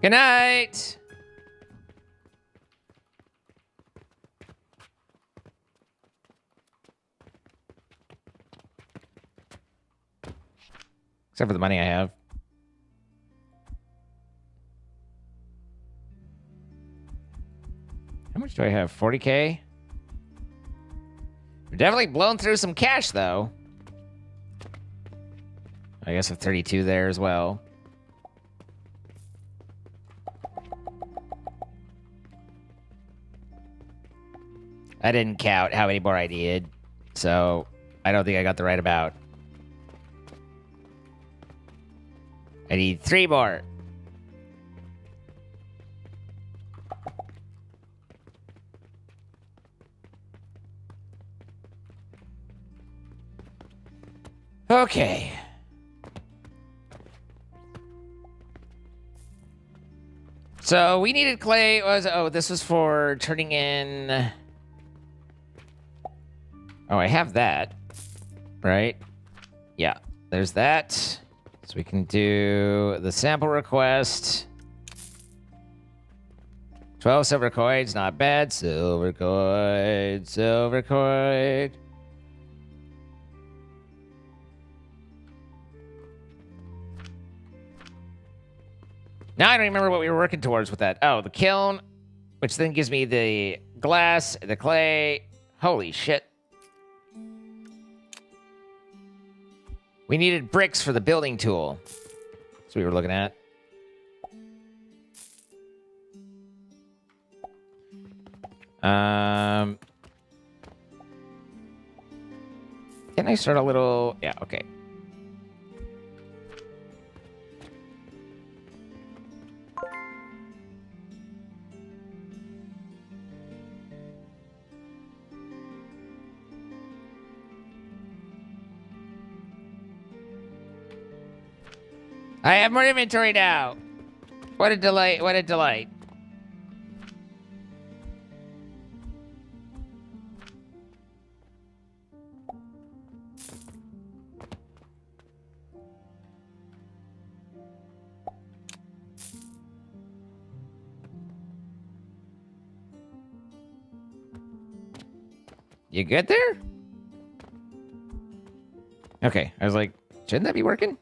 Good night. Except for the money I have. How much do I have? 40K? We're definitely blown through some cash, though. I guess a 32 there as well. I didn't count how many more I needed, so I don't think I got the right amount. I need 3 more. Okay. So we needed clay. This was for turning in. Oh, I have that. Right? Yeah. There's that. So we can do the sample request. 12 silver coins, not bad. Silver coin, silver coin. Now I don't remember what we were working towards with that. Oh, the kiln, which then gives me the glass, the clay. Holy shit. We needed bricks for the building tool. That's what we were looking at. Can I start a little... Yeah, okay. I have more inventory now. What a delight. What a delight. You good there? Okay, I was like, shouldn't that be working?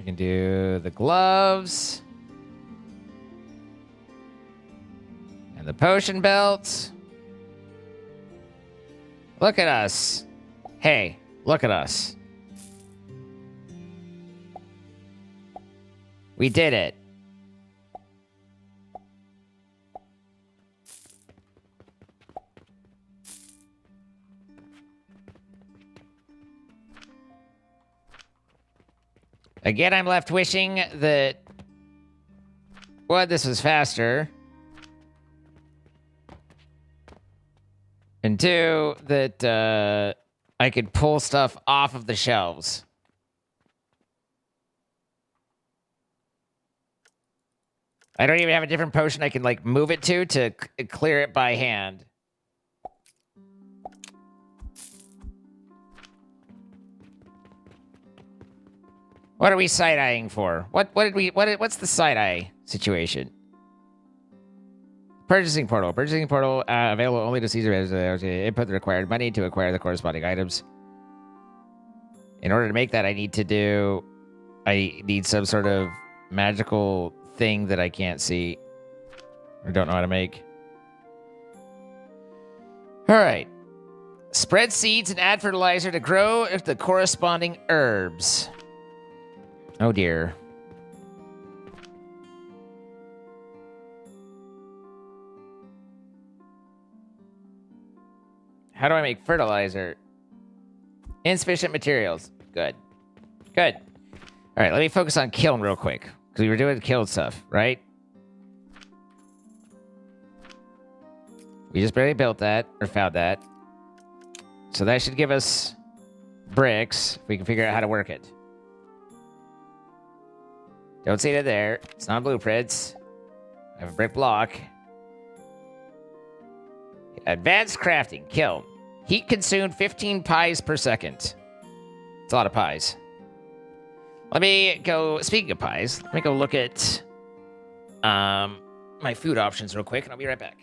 We can do the gloves. And the potion belt. Look at us. Hey, look at us. We did it. Again, I'm left wishing that... One, this was faster. And two, that I could pull stuff off of the shelves. I don't even have a different potion I can, like, move it to clear it by hand. What are we side-eyeing for? What's the side-eye situation? Purchasing portal. Purchasing portal available only to Caesar. Input the required money to acquire the corresponding items. In order to make that, I need some sort of magical thing that I can't see or don't know how to make. All right. Spread seeds and add fertilizer to grow the corresponding herbs. Oh dear. How do I make fertilizer? Insufficient materials. Good. Good. All right, let me focus on kiln real quick. Because we were doing kiln stuff, right? We just barely built that, or found that. So that should give us bricks, if we can figure out how to work it. Don't see it there. It's not blueprints. I have a brick block. Advanced crafting. Kiln. Heat consumed 15 pies per second. It's a lot of pies. Let me go... Speaking of pies, let me go look at my food options real quick, and I'll be right back.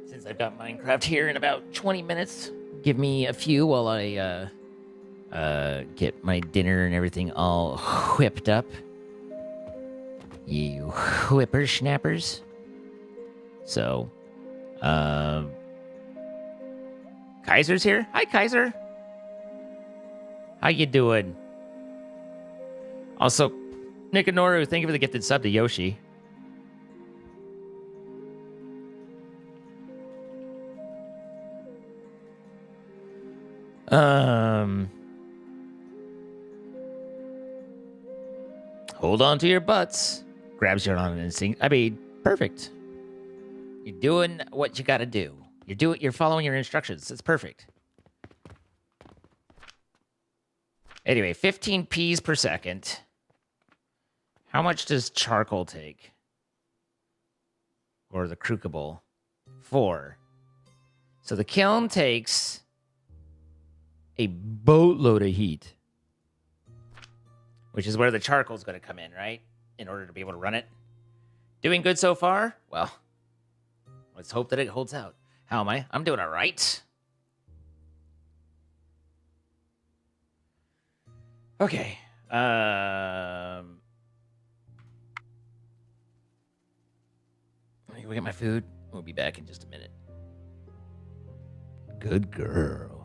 Since I've got Minecraft here in about 20 minutes, give me a few while I get my dinner and everything all whipped up. You whippersnappers. So, Kaiser's here. Hi, Kaiser. How you doing? Also, Nick and Noru, thank you for the gifted sub to Yoshi. Hold on to your butts. Grabs you on an instinct. I mean, Perfect. You're doing what you got to do. You're following your instructions. It's perfect. Anyway, 15 Ps per second. How much does charcoal take? Or the crucible? 4. So the kiln takes a boatload of heat, which is where the charcoal's going to come in, right? In order to be able to run it. Doing good so far? Well, let's hope that it holds out. How am I? I'm doing all right. Okay. Let me go get my food. We'll be back in just a minute. Good girl.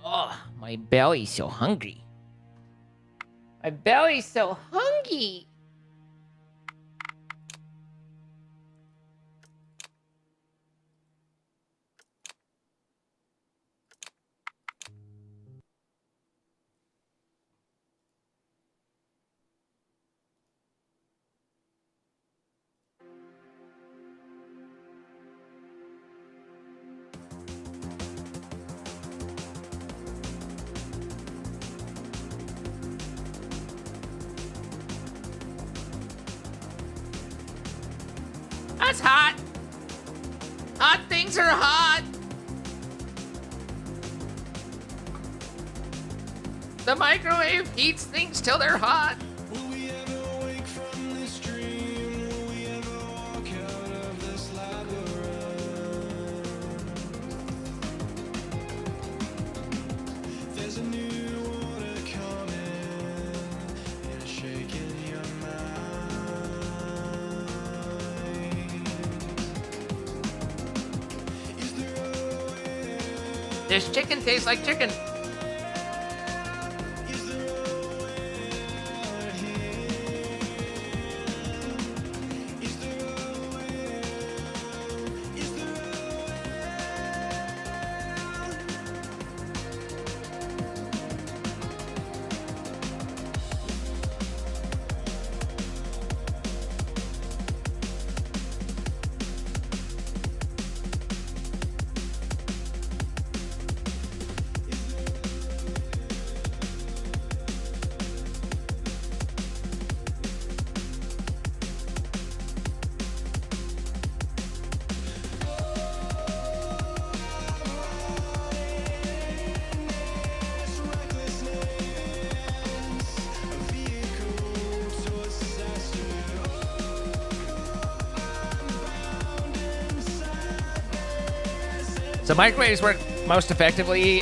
Oh, my belly's so hungry. My belly's so hungry. That's hot. Hot things are hot. The microwave heats things till they're hot. Will we ever wake from this dream? Will we ever walk out of this labyrinth? There's a new order coming, and it's shaking your mind. Is there a way? This chicken tastes like chicken. Is there a way out here? Is there a way? Is there a So microwaves work most effectively.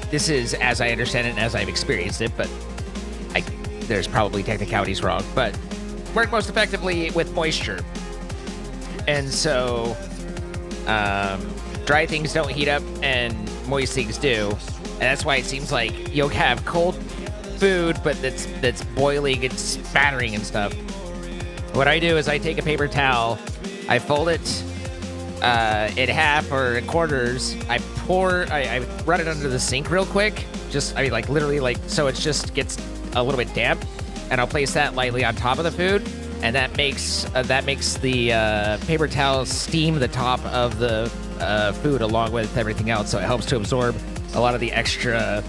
This is as I understand it and as I've experienced it, but there's probably technicalities wrong. But work most effectively with moisture, and so dry things don't heat up and moist things do, and that's why it seems like you'll have cold food, but that's boiling and spattering and stuff. What I do is I take a paper towel, I fold it in half or in quarters. I run it under the sink real quick. Like literally, like so it just gets a little bit damp, and I'll place that lightly on top of the food, and that makes the paper towel steam the top of the food along with everything else. So it helps to absorb a lot of the extra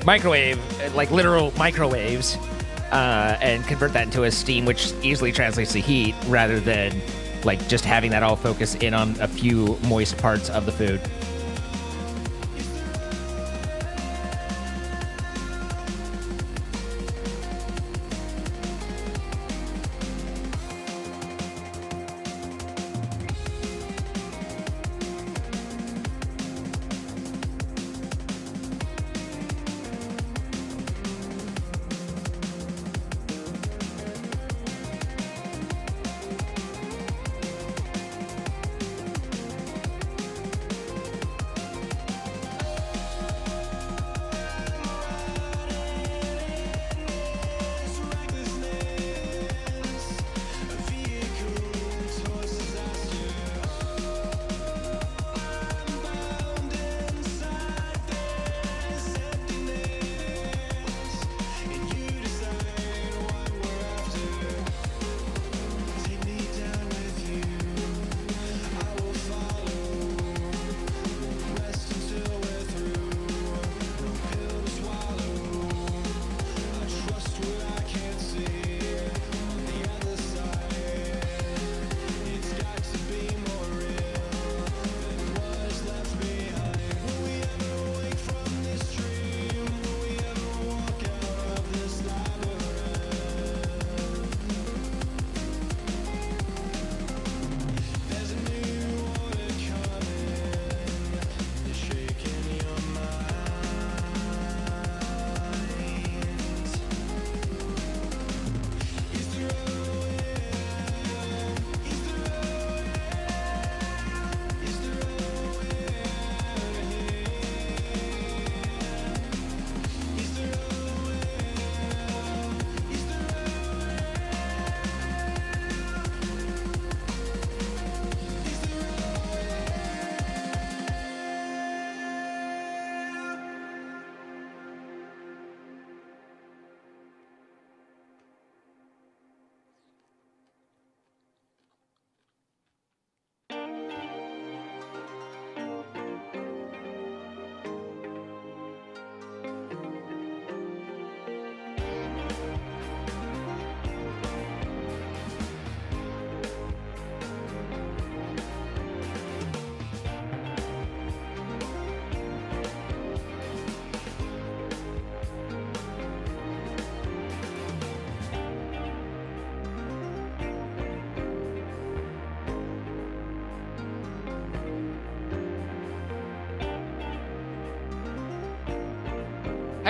microwave, like literal microwaves, and convert that into a steam, which easily translates to heat rather than like just having that all focus in on a few moist parts of the food.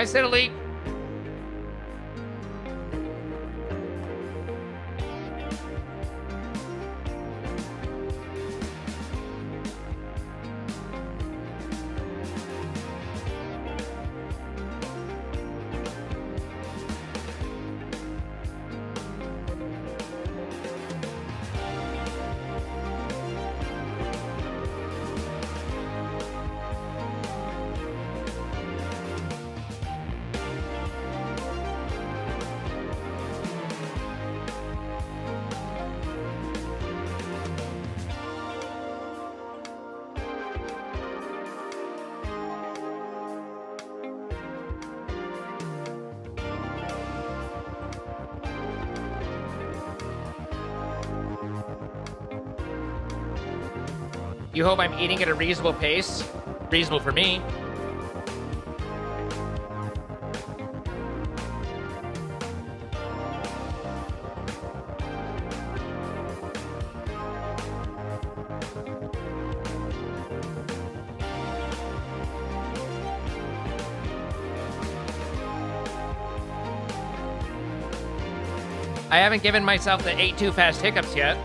Hi, Sidley. You hope I'm eating at a reasonable pace. Reasonable for me. I haven't given myself the 8 too fast hiccups yet.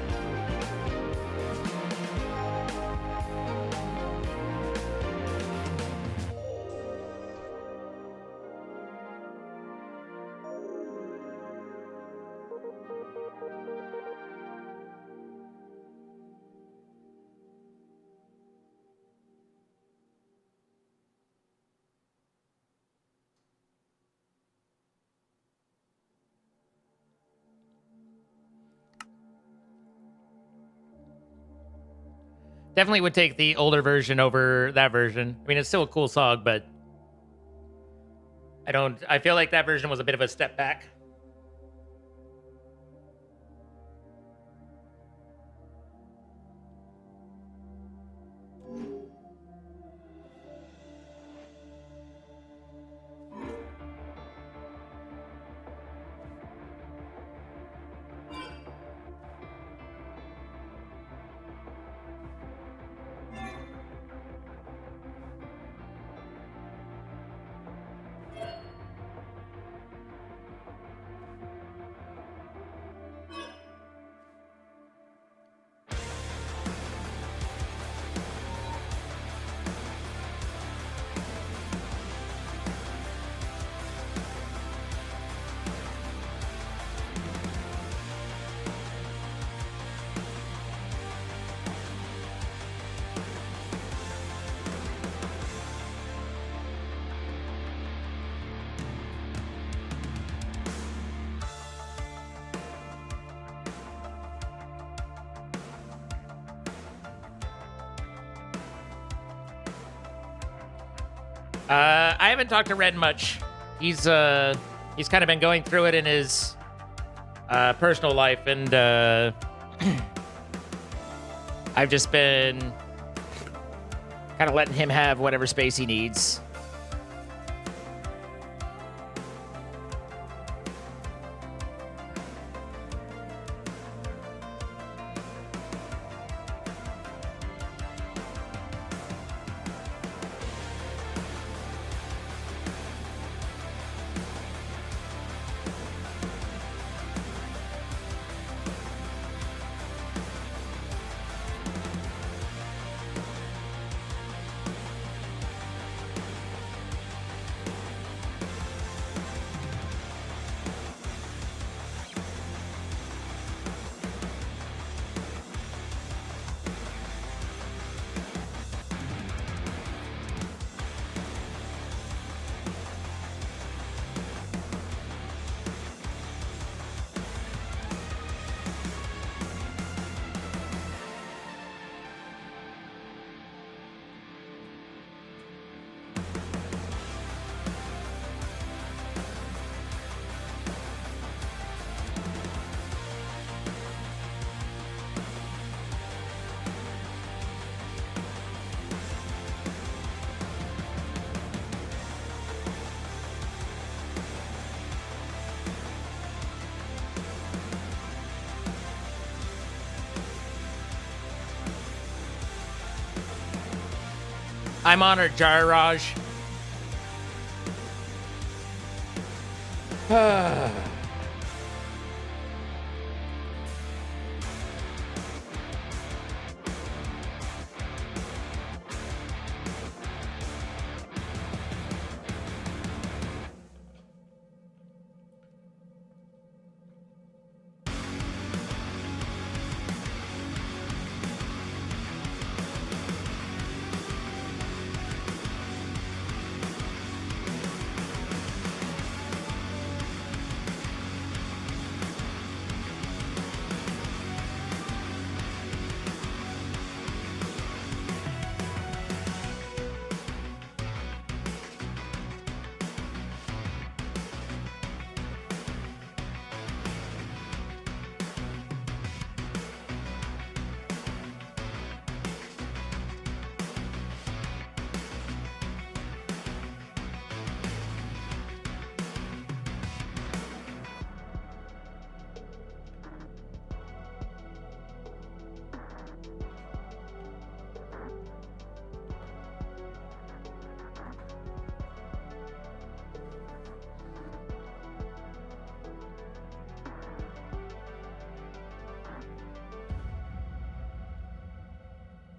Definitely would take the older version over that version. I mean, it's still a cool song, but I feel like that version was a bit of a step back. I haven't talked to Red much. He's kind of been going through it in his personal life, and I've just been kind of letting him have whatever space he needs. I'm honored, Jarraj.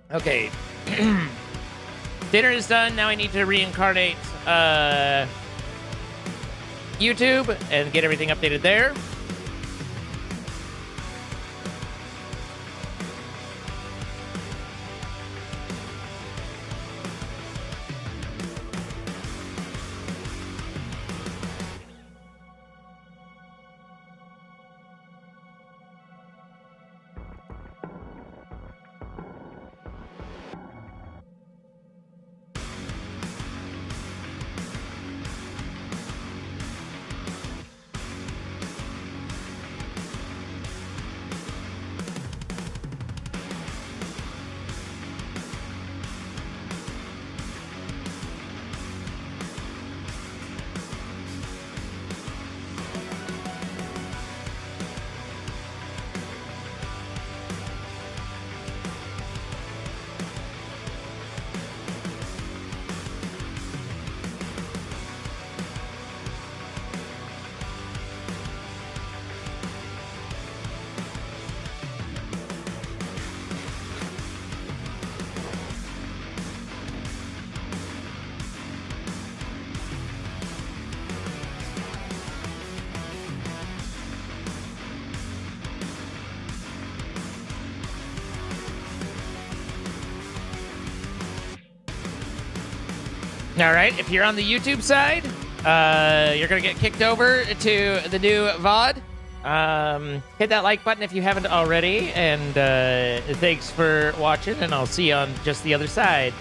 Okay. Dinner is done. Now I need to reincarnate YouTube and get everything updated there. All right, if you're on the YouTube side, you're going to get kicked over to the new VOD. Hit that like button if you haven't already, and thanks for watching, and I'll see you on just the other side.